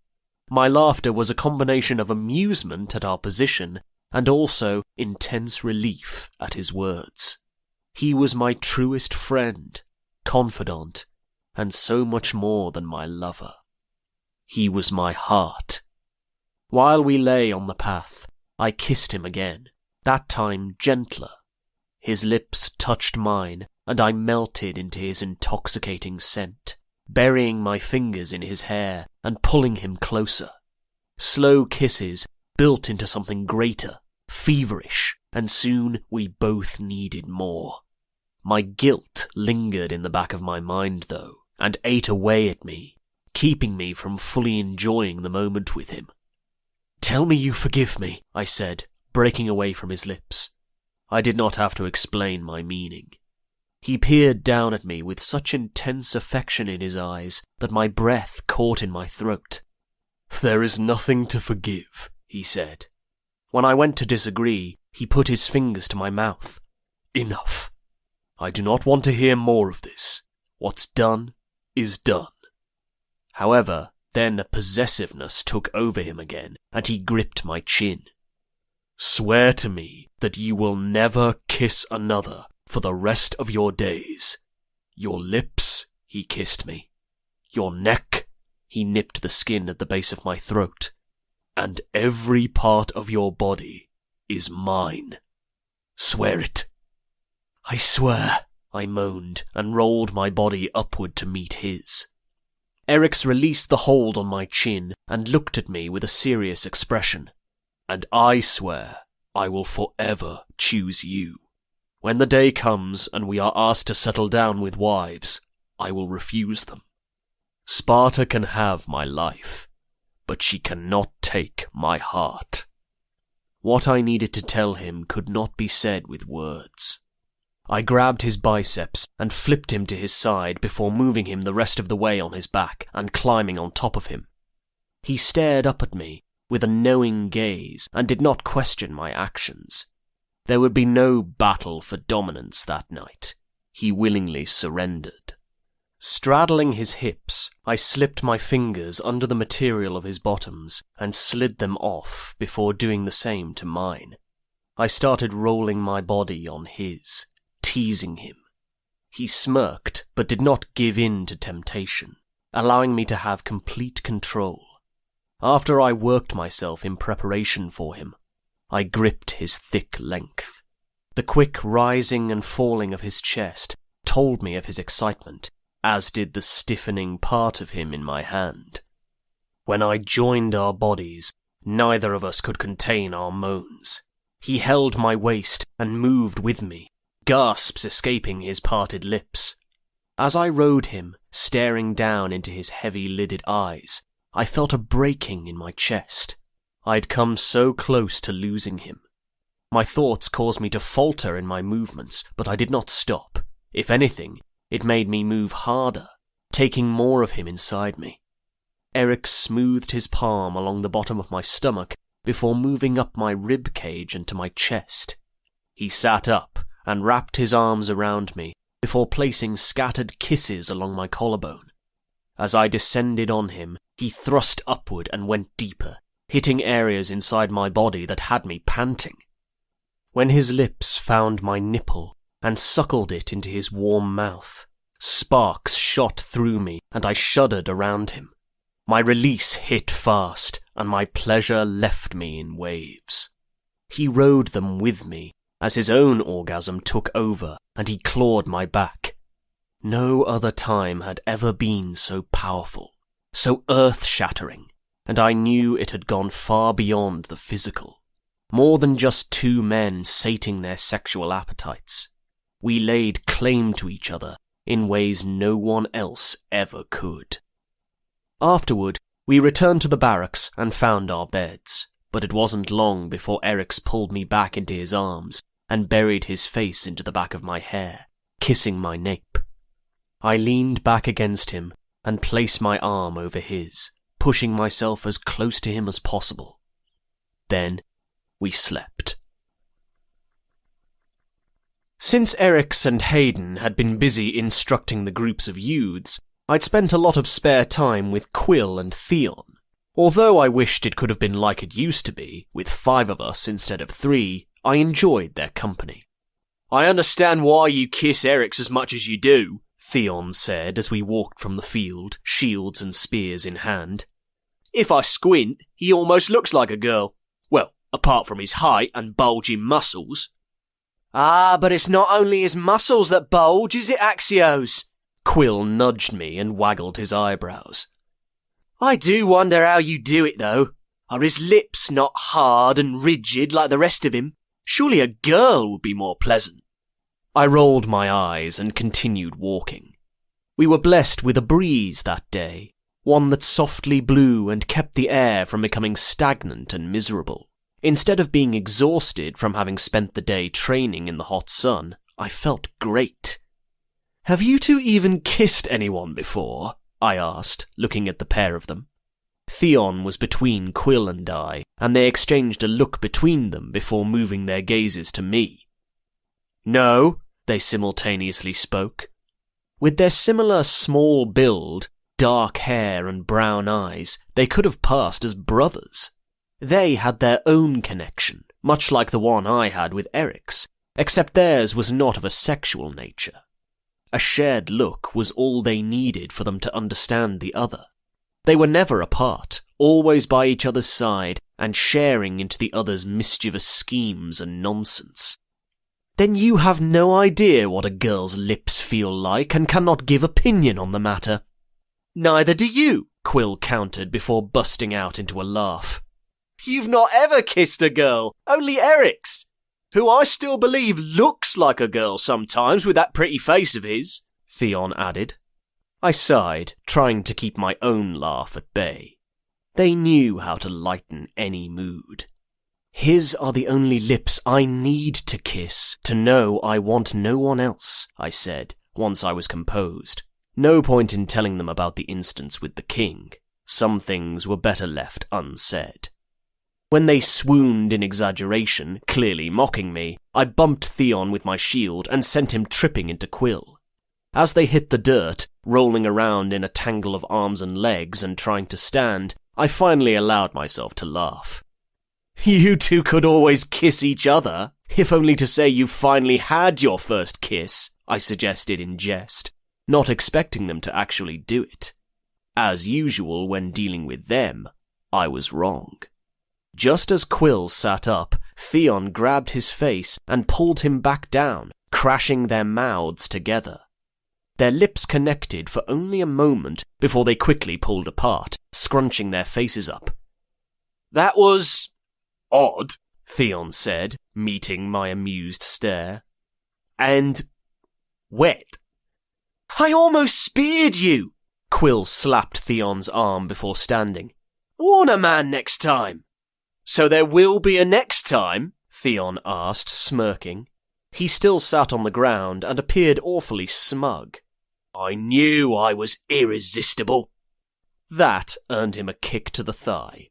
My laughter was a combination of amusement at our position and also intense relief at his words. He was my truest friend, confidant, and so much more than my lover. He was my heart. While we lay on the path, I kissed him again, that time gentler. His lips touched mine, and I melted into his intoxicating scent, burying my fingers in his hair and pulling him closer. Slow kisses built into something greater, feverish, and soon we both needed more. My guilt lingered in the back of my mind, though, and ate away at me, keeping me from fully enjoying the moment with him. "Tell me you forgive me," I said, breaking away from his lips. I did not have to explain my meaning. He peered down at me with such intense affection in his eyes that my breath caught in my throat. "There is nothing to forgive," he said. When I went to disagree, he put his fingers to my mouth. "Enough. I do not want to hear more of this. What's done is done." However, then a possessiveness took over him again, and he gripped my chin. "Swear to me that you will never kiss another for the rest of your days. Your lips," he kissed me. "Your neck," he nipped the skin at the base of my throat. "And every part of your body is mine. Swear it." "I swear," I moaned, and rolled my body upward to meet his. Eryx released the hold on my chin and looked at me with a serious expression. "And I swear I will forever choose you. When the day comes and we are asked to settle down with wives, I will refuse them. Sparta can have my life, but she cannot take my heart." What I needed to tell him could not be said with words. I grabbed his biceps and flipped him to his side before moving him the rest of the way on his back and climbing on top of him. He stared up at me, with a knowing gaze and did not question my actions. There would be no battle for dominance that night. He willingly surrendered. Straddling his hips, I slipped my fingers under the material of his bottoms and slid them off before doing the same to mine. I started rolling my body on his, teasing him. He smirked, but did not give in to temptation, allowing me to have complete control. After I worked myself in preparation for him, I gripped his thick length. The quick rising and falling of his chest told me of his excitement, as did the stiffening part of him in my hand. When I joined our bodies, neither of us could contain our moans. He held my waist and moved with me, gasps escaping his parted lips. As I rode him, staring down into his heavy-lidded eyes, I felt a breaking in my chest. I'd come so close to losing him. My thoughts caused me to falter in my movements, but I did not stop. If anything, it made me move harder, taking more of him inside me. Eric smoothed his palm along the bottom of my stomach before moving up my rib cage and to my chest. He sat up and wrapped his arms around me before placing scattered kisses along my collarbone. As I descended on him, he thrust upward and went deeper, hitting areas inside my body that had me panting. When his lips found my nipple and suckled it into his warm mouth, sparks shot through me and I shuddered around him. My release hit fast, and my pleasure left me in waves. He rode them with me as his own orgasm took over and he clawed my back. No other time had ever been so powerful, so earth-shattering, and I knew it had gone far beyond the physical. More than just two men sating their sexual appetites. We laid claim to each other in ways no one else ever could. Afterward, we returned to the barracks and found our beds, but it wasn't long before Eric's pulled me back into his arms and buried his face into the back of my hair, kissing my nape. I leaned back against him and placed my arm over his, pushing myself as close to him as possible. Then we slept. Since Eric's and Hayden had been busy instructing the groups of youths, I'd spent a lot of spare time with Quill and Theon. Although I wished it could have been like it used to be, with 5 of us instead of 3, I enjoyed their company. I understand why you kiss Eric's as much as you do, Theon said as we walked from the field, shields and spears in hand. If I squint, he almost looks like a girl. Well, apart from his height and bulging muscles. Ah, but it's not only his muscles that bulge, is it, Axios? Quill nudged me and waggled his eyebrows. I do wonder how you do it, though. Are his lips not hard and rigid like the rest of him? Surely a girl would be more pleasant. I rolled my eyes and continued walking. We were blessed with a breeze that day, one that softly blew and kept the air from becoming stagnant and miserable. Instead of being exhausted from having spent the day training in the hot sun, I felt great. "Have you two even kissed anyone before?" I asked, looking at the pair of them. Theon was between Quill and I, and they exchanged a look between them before moving their gazes to me. "No," they simultaneously spoke. With their similar small build, dark hair and brown eyes, they could have passed as brothers. They had their own connection, much like the one I had with Eric's, except theirs was not of a sexual nature. A shared look was all they needed for them to understand the other. They were never apart, always by each other's side, and sharing into the other's mischievous schemes and nonsense. "Then you have no idea what a girl's lips feel like, and cannot give opinion on the matter." "Neither do you," Quill countered before busting out into a laugh. "You've not ever kissed a girl, only Eric's, who I still believe looks like a girl sometimes with that pretty face of his," Theon added. I sighed, trying to keep my own laugh at bay. They knew how to lighten any mood. "His are the only lips I need to kiss to know I want no one else," I said, once I was composed. No point in telling them about the instance with the king. Some things were better left unsaid. When they swooned in exaggeration, clearly mocking me, I bumped Theon with my shield and sent him tripping into Quill. As they hit the dirt, rolling around in a tangle of arms and legs and trying to stand, I finally allowed myself to laugh. You two could always kiss each other, if only to say you've finally had your first kiss, I suggested in jest, not expecting them to actually do it. As usual when dealing with them, I was wrong. Just as Quill sat up, Theon grabbed his face and pulled him back down, crashing their mouths together. Their lips connected for only a moment before they quickly pulled apart, scrunching their faces up. That was odd, Theon said, meeting my amused stare. And wet. I almost speared you! Quill slapped Theon's arm before standing. Warn a man next time. So there will be a next time? Theon asked, smirking. He still sat on the ground and appeared awfully smug. I knew I was irresistible. That earned him a kick to the thigh.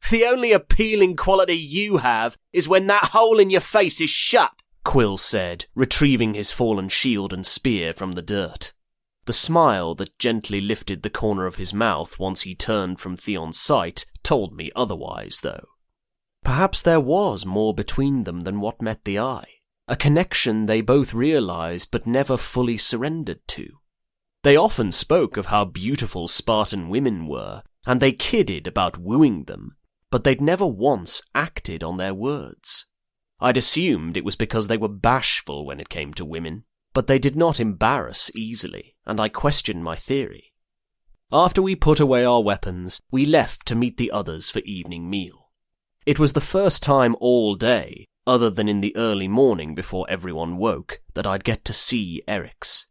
The only appealing quality you have is when that hole in your face is shut, Quill said, retrieving his fallen shield and spear from the dirt. The smile that gently lifted the corner of his mouth once he turned from Theon's sight told me otherwise, though. Perhaps there was more between them than what met the eye, a connection they both realized but never fully surrendered to. They often spoke of how beautiful Spartan women were, and they kidded about wooing them, but they'd never once acted on their words. I'd assumed it was because they were bashful when it came to women, but they did not embarrass easily, and I questioned my theory. After we put away our weapons, we left to meet the others for evening meal. It was the first time all day, other than in the early morning before everyone woke, that I'd get to see Eric's.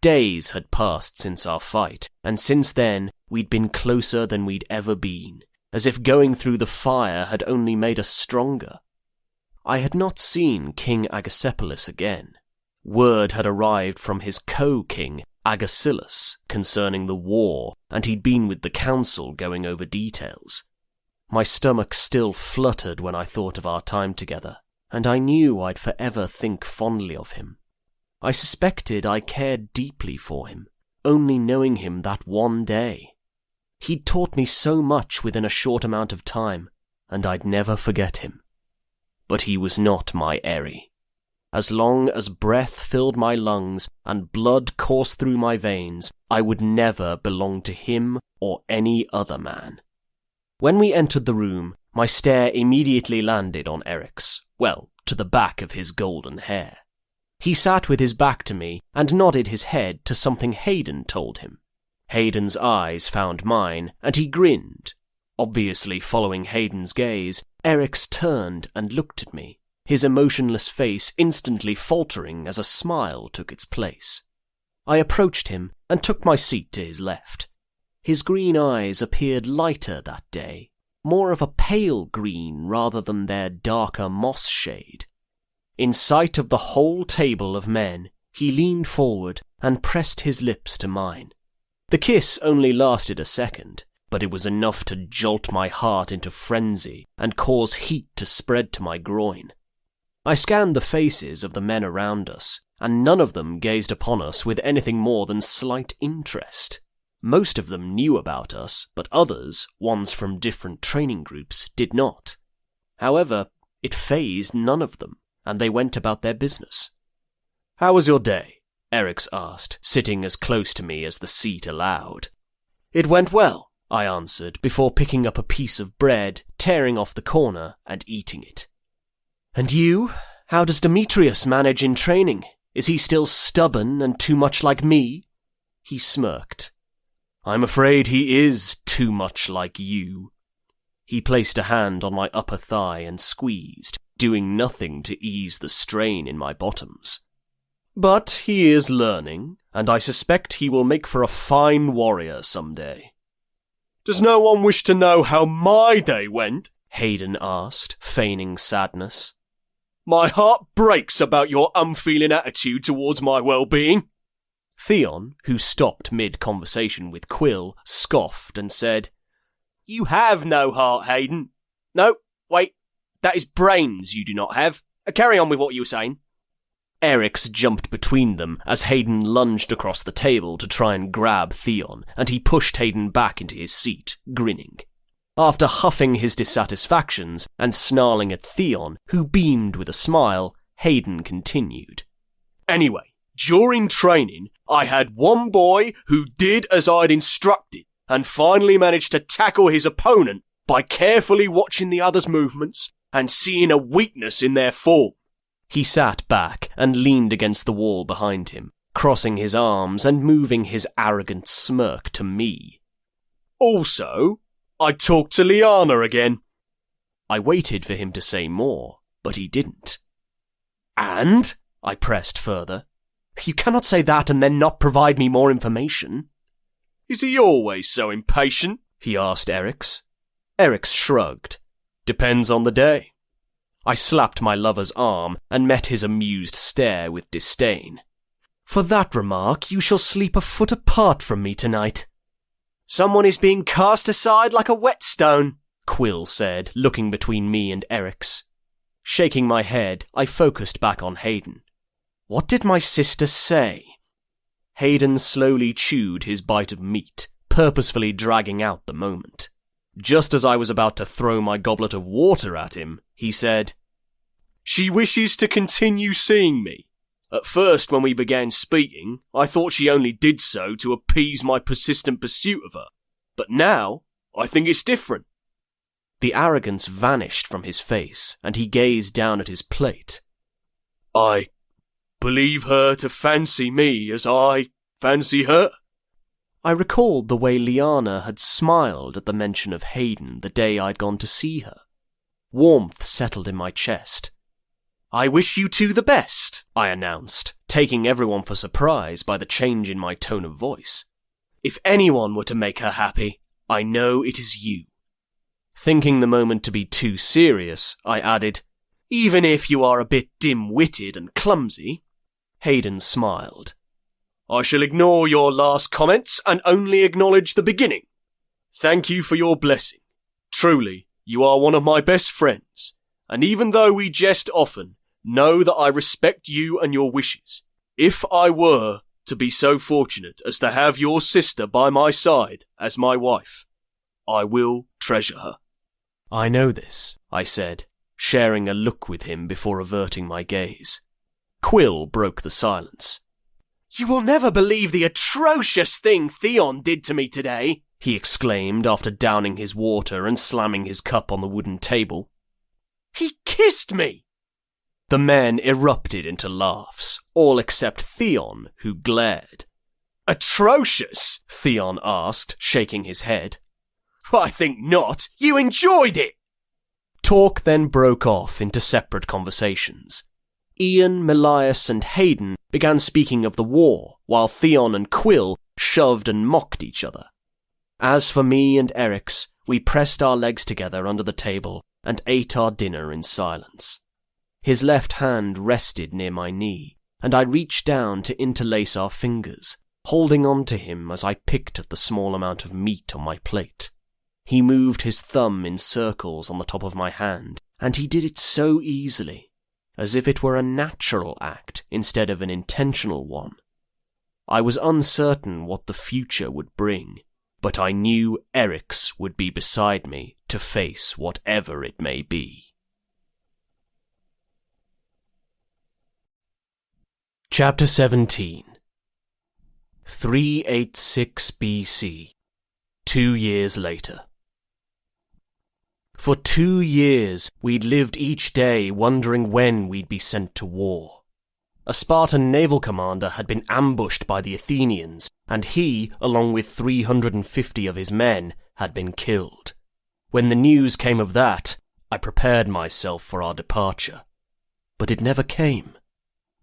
Days had passed since our fight, and since then we'd been closer than we'd ever been, as if going through the fire had only made us stronger. I had not seen King Agacephalus again. Word had arrived from his co-king, Agesilaus, concerning the war, and he'd been with the council going over details. My stomach still fluttered when I thought of our time together, and I knew I'd forever think fondly of him. I suspected I cared deeply for him, only knowing him that one day. He'd taught me so much within a short amount of time, and I'd never forget him. But he was not my Eri. As long as breath filled my lungs and blood coursed through my veins, I would never belong to him or any other man. When we entered the room, my stare immediately landed on Eric's, well, to the back of his golden hair. He sat with his back to me and nodded his head to something Hayden told him. Hayden's eyes found mine, and he grinned. Obviously following Hayden's gaze, Eric's turned and looked at me, his emotionless face instantly faltering as a smile took its place. I approached him and took my seat to his left. His green eyes appeared lighter that day, more of a pale green rather than their darker moss shade. In sight of the whole table of men, he leaned forward and pressed his lips to mine. The kiss only lasted a second, but it was enough to jolt my heart into frenzy and cause heat to spread to my groin. I scanned the faces of the men around us, and none of them gazed upon us with anything more than slight interest. Most of them knew about us, but others, ones from different training groups, did not. However, it fazed none of them, and they went about their business. "How was your day?" Eric's asked, sitting as close to me as the seat allowed. "It went well," I answered, before picking up a piece of bread, tearing off the corner, and eating it. "And you? How does Demetrius manage in training? Is he still stubborn and too much like me?" He smirked. "I'm afraid he is too much like you." He placed a hand on my upper thigh and squeezed, doing nothing to ease the strain in my bottoms. "But he is learning, and I suspect he will make for a fine warrior someday." "Does no one wish to know how my day went?" Hayden asked, feigning sadness. "My heart breaks about your unfeeling attitude towards my well-being." Theon, who stopped mid-conversation with Quill, scoffed and said, "You have no heart, Hayden. No, Wait, that is brains you do not have. Carry on with what you were saying. Eryx jumped between them as Hayden lunged across the table to try and grab Theon, and he pushed Hayden back into his seat, grinning. After huffing his dissatisfactions and snarling at Theon, who beamed with a smile, Hayden continued. Anyway, during training, I had one boy who did as I'd instructed and finally managed to tackle his opponent by carefully watching the other's movements and seeing a weakness in their form. He sat back and leaned against the wall behind him, crossing his arms and moving his arrogant smirk to me. Also, I talked to Liana again. I waited for him to say more, but he didn't. And? I pressed further. You cannot say that and then not provide me more information. Is he always so impatient? He asked Eryx. Eryx shrugged. Depends on the day. I slapped my lover's arm and met his amused stare with disdain. For that remark, you shall sleep a foot apart from me tonight. Someone is being cast aside like a whetstone, Quill said, looking between me and Eryx. Shaking my head, I focused back on Hayden. What did my sister say? Hayden slowly chewed his bite of meat, purposefully dragging out the moment. Just as I was about to throw my goblet of water at him, he said, She wishes to continue seeing me. At first, when we began speaking, I thought she only did so to appease my persistent pursuit of her. But now, I think it's different. The arrogance vanished from his face, and he gazed down at his plate. I believe her to fancy me as I fancy her. I recalled the way Liana had smiled at the mention of Hayden the day I'd gone to see her. Warmth settled in my chest. I wish you two the best, I announced, taking everyone for surprise by the change in my tone of voice. If anyone were to make her happy, I know it is you. Thinking the moment to be too serious, I added, Even if you are a bit dim-witted and clumsy. Hayden smiled. I shall ignore your last comments and only acknowledge the beginning. Thank you for your blessing. Truly, you are one of my best friends, and even though we jest often, know that I respect you and your wishes. If I were to be so fortunate as to have your sister by my side as my wife, I will treasure her. I know this, I said, sharing a look with him before averting my gaze. Quill broke the silence. You will never believe the atrocious thing Theon did to me today, he exclaimed after downing his water and slamming his cup on the wooden table. He kissed me! The men erupted into laughs, all except Theon, who glared. Atrocious? Theon asked, shaking his head. I think not. You enjoyed it! Talk then broke off into separate conversations. Ian, Melias, and Hayden began speaking of the war, while Theon and Quill shoved and mocked each other. As for me and Eryx, we pressed our legs together under the table and ate our dinner in silence. His left hand rested near my knee, and I reached down to interlace our fingers, holding on to him as I picked at the small amount of meat on my plate. He moved his thumb in circles on the top of my hand, and he did it so easily, as if it were a natural act instead of an intentional one. I was uncertain what the future would bring, but I knew Eryx would be beside me to face whatever it may be. Chapter 17 386 BC 2 years later. For 2 years, we'd lived each day wondering when we'd be sent to war. A Spartan naval commander had been ambushed by the Athenians, and he, along with 350 of his men, had been killed. When the news came of that, I prepared myself for our departure. But it never came.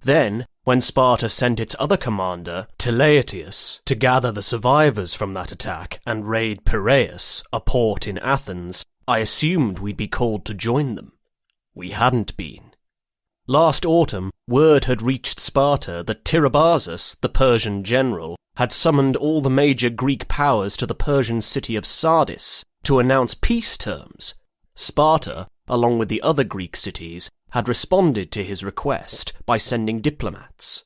Then, when Sparta sent its other commander, Teleatius, to gather the survivors from that attack and raid Piraeus, a port in Athens, I assumed we'd be called to join them. We hadn't been. Last autumn, word had reached Sparta that Tiribazus, the Persian general, had summoned all the major Greek powers to the Persian city of Sardis to announce peace terms. Sparta, along with the other Greek cities, had responded to his request by sending diplomats.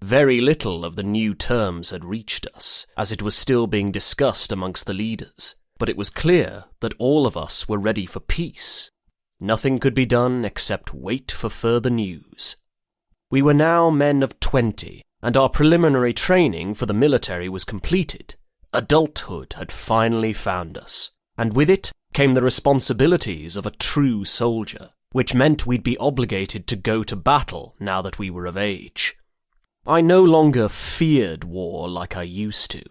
Very little of the new terms had reached us, as it was still being discussed amongst the leaders, but it was clear that all of us were ready for peace. Nothing could be done except wait for further news. We were now men of 20, and our preliminary training for the military was completed. Adulthood had finally found us, and with it came the responsibilities of a true soldier, which meant we'd be obligated to go to battle now that we were of age. I no longer feared war like I used to.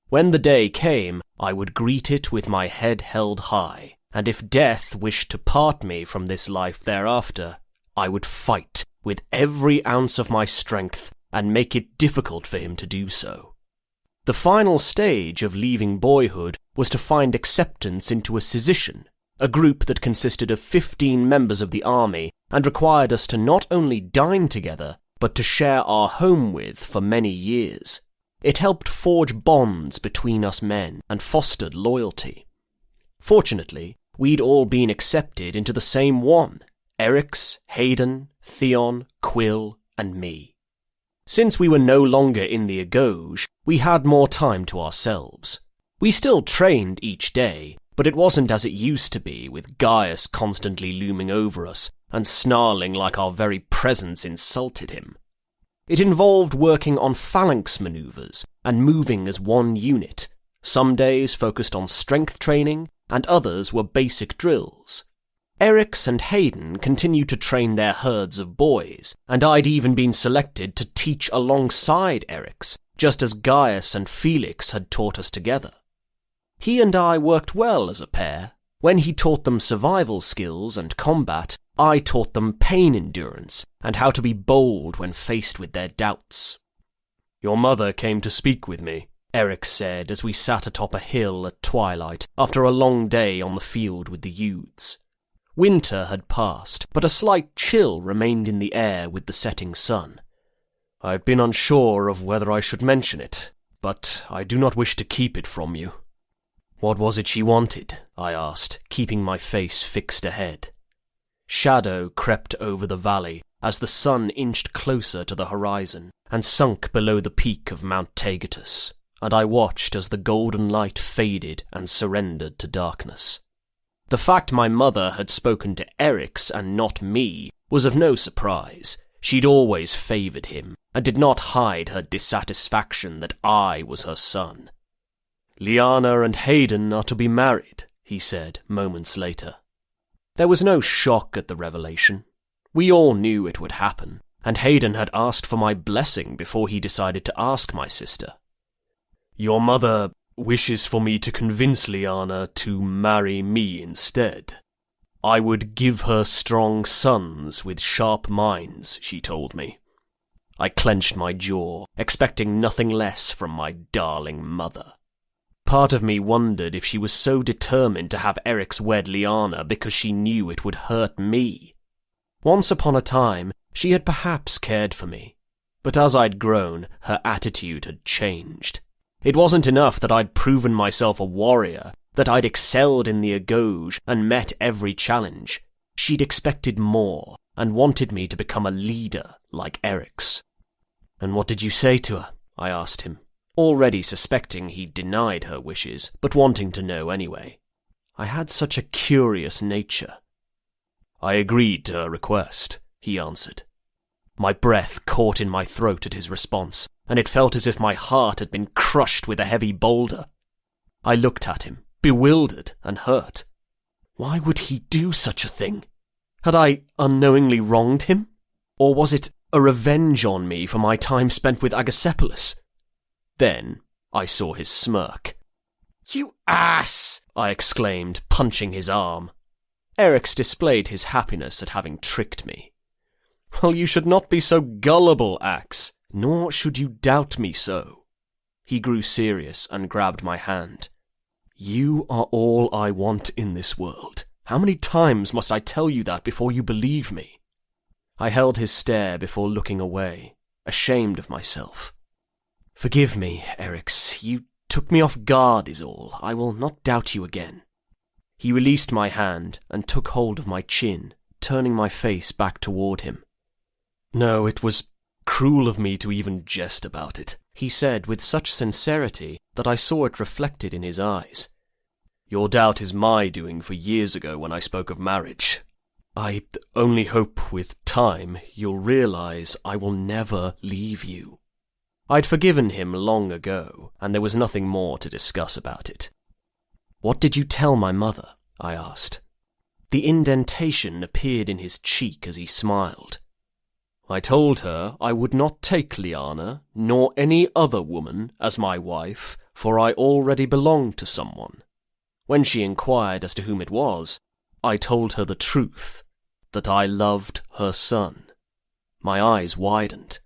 When the day came, I would greet it with my head held high, and if death wished to part me from this life thereafter, I would fight with every ounce of my strength and make it difficult for him to do so. The final stage of leaving boyhood was to find acceptance into a Sizician, a group that consisted of 15 members of the army and required us to not only dine together, but to share our home with for many years. It helped forge bonds between us men and fostered loyalty. Fortunately, we'd all been accepted into the same one: Eryx, Hayden, Theon, Quill, and me. Since we were no longer in the Agauge, we had more time to ourselves. We still trained each day, but it wasn't as it used to be, with Gaius constantly looming over us and snarling like our very presence insulted him. It involved working on phalanx maneuvers and moving as one unit. Some days focused on strength training, and others were basic drills. Eryx and Hayden continued to train their herds of boys, and I'd even been selected to teach alongside Eryx, just as Gaius and Felix had taught us together. He and I worked well as a pair. When he taught them survival skills and combat, I taught them pain endurance and how to be bold when faced with their doubts. "Your mother came to speak with me," Eryx said as we sat atop a hill at twilight after a long day on the field with the youths. Winter had passed, but a slight chill remained in the air with the setting sun. "I've been unsure of whether I should mention it, but I do not wish to keep it from you." "What was it she wanted?" I asked, keeping my face fixed ahead. Shadow crept over the valley as the sun inched closer to the horizon and sunk below the peak of Mount Taygetus, and I watched as the golden light faded and surrendered to darkness. The fact my mother had spoken to Eryx and not me was of no surprise. She'd always favoured him, and did not hide her dissatisfaction that I was her son. "Lyanna and Hayden are to be married," he said moments later. There was no shock at the revelation. We all knew it would happen, and Hayden had asked for my blessing before he decided to ask my sister. "Your mother wishes for me to convince Lyanna to marry me instead. I would give her strong sons with sharp minds," she told me. I clenched my jaw, expecting nothing less from my darling mother. Part of me wondered if she was so determined to have Eryx wed Lyanna because she knew it would hurt me. Once upon a time, she had perhaps cared for me, but as I'd grown, her attitude had changed. It wasn't enough that I'd proven myself a warrior, that I'd excelled in the Agauge and met every challenge. She'd expected more, and wanted me to become a leader like Eryx. "And what did you say to her?" I asked him, already suspecting he'd denied her wishes, but wanting to know anyway. I had such a curious nature. "I agreed to her request," he answered. My breath caught in my throat at his response, and it felt as if my heart had been crushed with a heavy boulder. I looked at him, bewildered and hurt. Why would he do such a thing? Had I unknowingly wronged him? Or was it a revenge on me for my time spent with Agacephalus? Then I saw his smirk. "You ass!" I exclaimed, punching his arm. Eryx displayed his happiness at having tricked me. "Well, you should not be so gullible, Ax, nor should you doubt me so." He grew serious and grabbed my hand. "You are all I want in this world. How many times must I tell you that before you believe me?" I held his stare before looking away, ashamed of myself. "Forgive me, Eryx. You took me off guard is all. I will not doubt you again." He released my hand and took hold of my chin, turning my face back toward him. No, it was cruel of me to even jest about it, he said with such sincerity that I saw it reflected in his eyes. Your doubt is my doing for years ago when I spoke of marriage. I only hope with time you'll realize I will never leave you. I'd forgiven him long ago, and there was nothing more to discuss about it. What did you tell my mother? I asked. The indentation appeared in his cheek as he smiled. I told her I would not take Liana, nor any other woman, as my wife, for I already belonged to someone. When she inquired as to whom it was, I told her the truth, that I loved her son. My eyes widened.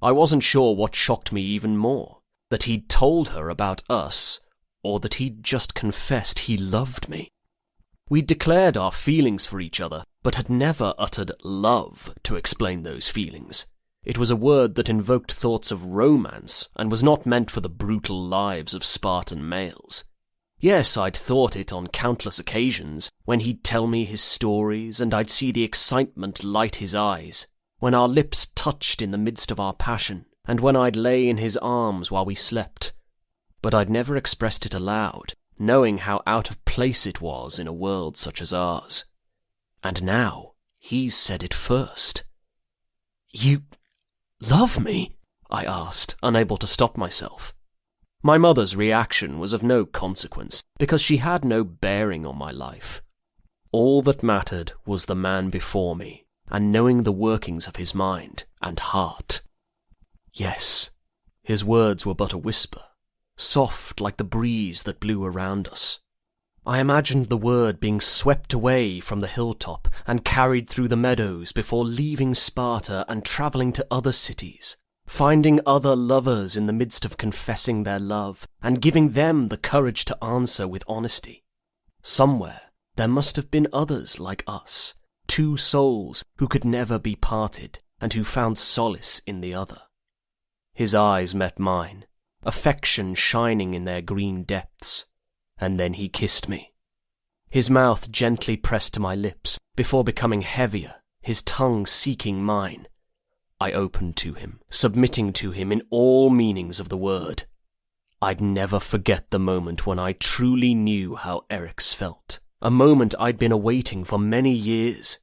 I wasn't sure what shocked me even more, that he'd told her about us, or that he'd just confessed he loved me. We'd declared our feelings for each other, but had never uttered love to explain those feelings. It was a word that invoked thoughts of romance, and was not meant for the brutal lives of Spartan males. Yes, I'd thought it on countless occasions, when he'd tell me his stories, and I'd see the excitement light his eyes, when our lips touched in the midst of our passion, and when I'd lay in his arms while we slept. But I'd never expressed it aloud, knowing how out of place it was in a world such as ours. And now, he's said it first. You love me? I asked, unable to stop myself. My mother's reaction was of no consequence, because she had no bearing on my life. All that mattered was the man before me, and knowing the workings of his mind and heart. Yes, his words were but a whisper, soft like the breeze that blew around us. I imagined the word being swept away from the hilltop and carried through the meadows before leaving Sparta and travelling to other cities, finding other lovers in the midst of confessing their love and giving them the courage to answer with honesty. Somewhere there must have been others like us, two souls who could never be parted and who found solace in the other. His eyes met mine, affection shining in their green depths, and then he kissed me. His mouth gently pressed to my lips before becoming heavier, his tongue seeking mine. I opened to him, submitting to him in all meanings of the word. I'd never forget the moment when I truly knew how Eryx felt, a moment I'd been awaiting for many years.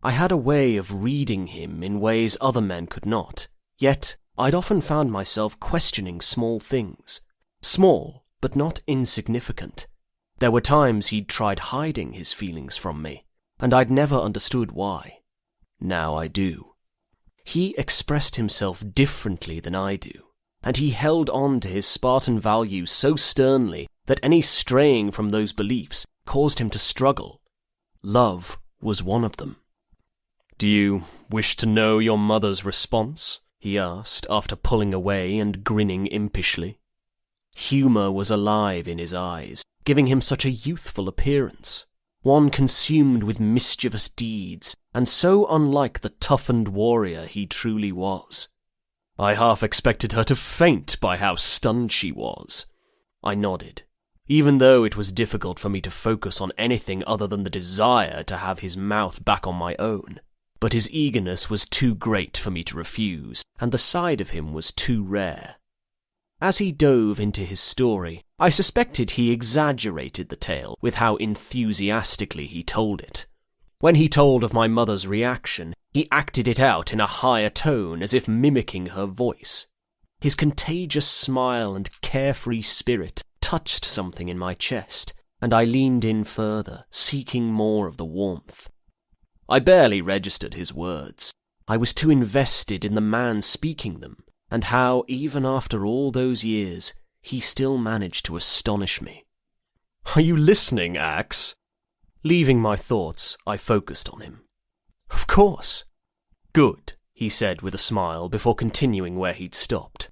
I had a way of reading him in ways other men could not, yet I'd often found myself questioning small things. Small, but not insignificant. There were times he'd tried hiding his feelings from me, and I'd never understood why. Now I do. He expressed himself differently than I do, and he held on to his Spartan values so sternly that any straying from those beliefs caused him to struggle. Love was one of them. "Do you wish to know your mother's response?" he asked, after pulling away and grinning impishly. Humour was alive in his eyes, giving him such a youthful appearance, one consumed with mischievous deeds, and so unlike the toughened warrior he truly was. "I half expected her to faint by how stunned she was." I nodded, even though it was difficult for me to focus on anything other than the desire to have his mouth back on my own. But his eagerness was too great for me to refuse, and the side of him was too rare. As he dove into his story, I suspected he exaggerated the tale with how enthusiastically he told it. When he told of my mother's reaction, he acted it out in a higher tone as if mimicking her voice. His contagious smile and carefree spirit touched something in my chest, and I leaned in further, seeking more of the warmth. I barely registered his words. I was too invested in the man speaking them, and how, even after all those years, he still managed to astonish me. "Are you listening, Ax?" Leaving my thoughts, I focused on him. "Of course." "Good," he said with a smile before continuing where he'd stopped.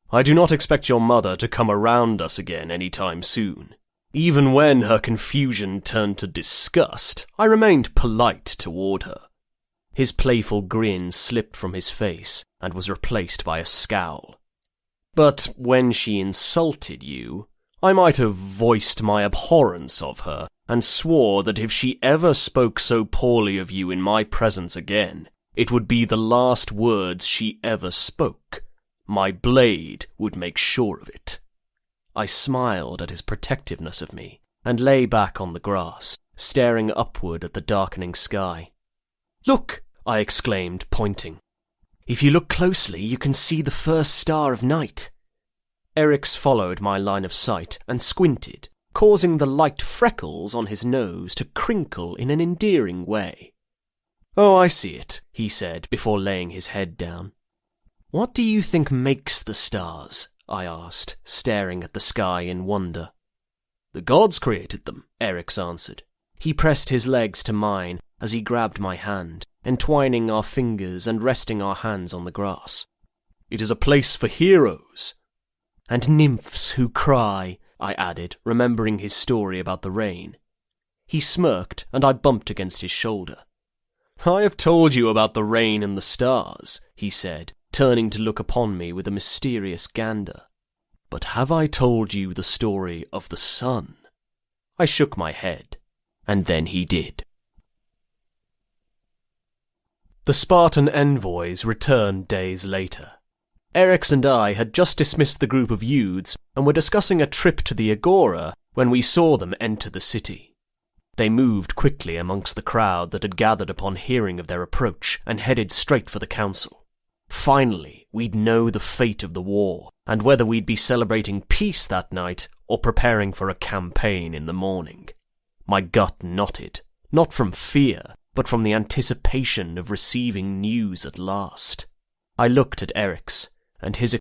"I do not expect your mother to come around us again any time soon. Even when her confusion turned to disgust, I remained polite toward her." His playful grin slipped from his face and was replaced by a scowl. "But when she insulted you, I might have voiced my abhorrence of her, and swore that if she ever spoke so poorly of you in my presence again, it would be the last words she ever spoke. My blade would make sure of it. I smiled at his protectiveness of me, and lay back on the grass, staring upward at the darkening sky. "Look!" I exclaimed, pointing. "If you look closely, you can see the first star of night." Eric's followed my line of sight and squinted, causing the light freckles on his nose to crinkle in an endearing way. "Oh, I see it," he said before laying his head down. "What do you think makes the stars?" I asked, staring at the sky in wonder. "The gods created them," Eric's answered. He pressed his legs to mine as he grabbed my hand, entwining our fingers and resting our hands on the grass. "It is a place for heroes." "And nymphs who cry," I added, remembering his story about the rain. He smirked, and I bumped against his shoulder. "I have told you about the rain and the stars," he said, turning to look upon me with a mysterious gander. "But have I told you the story of the sun?" I shook my head, and then he did. The Spartan envoys returned days later. Eric's and I had just dismissed the group of youths and were discussing a trip to the Agora when we saw them enter the city. They moved quickly amongst the crowd that had gathered upon hearing of their approach and headed straight for the council. Finally, we'd know the fate of the war, and whether we'd be celebrating peace that night or preparing for a campaign in the morning. My gut knotted, not from fear, but from the anticipation of receiving news at last. I looked at Eric's, and his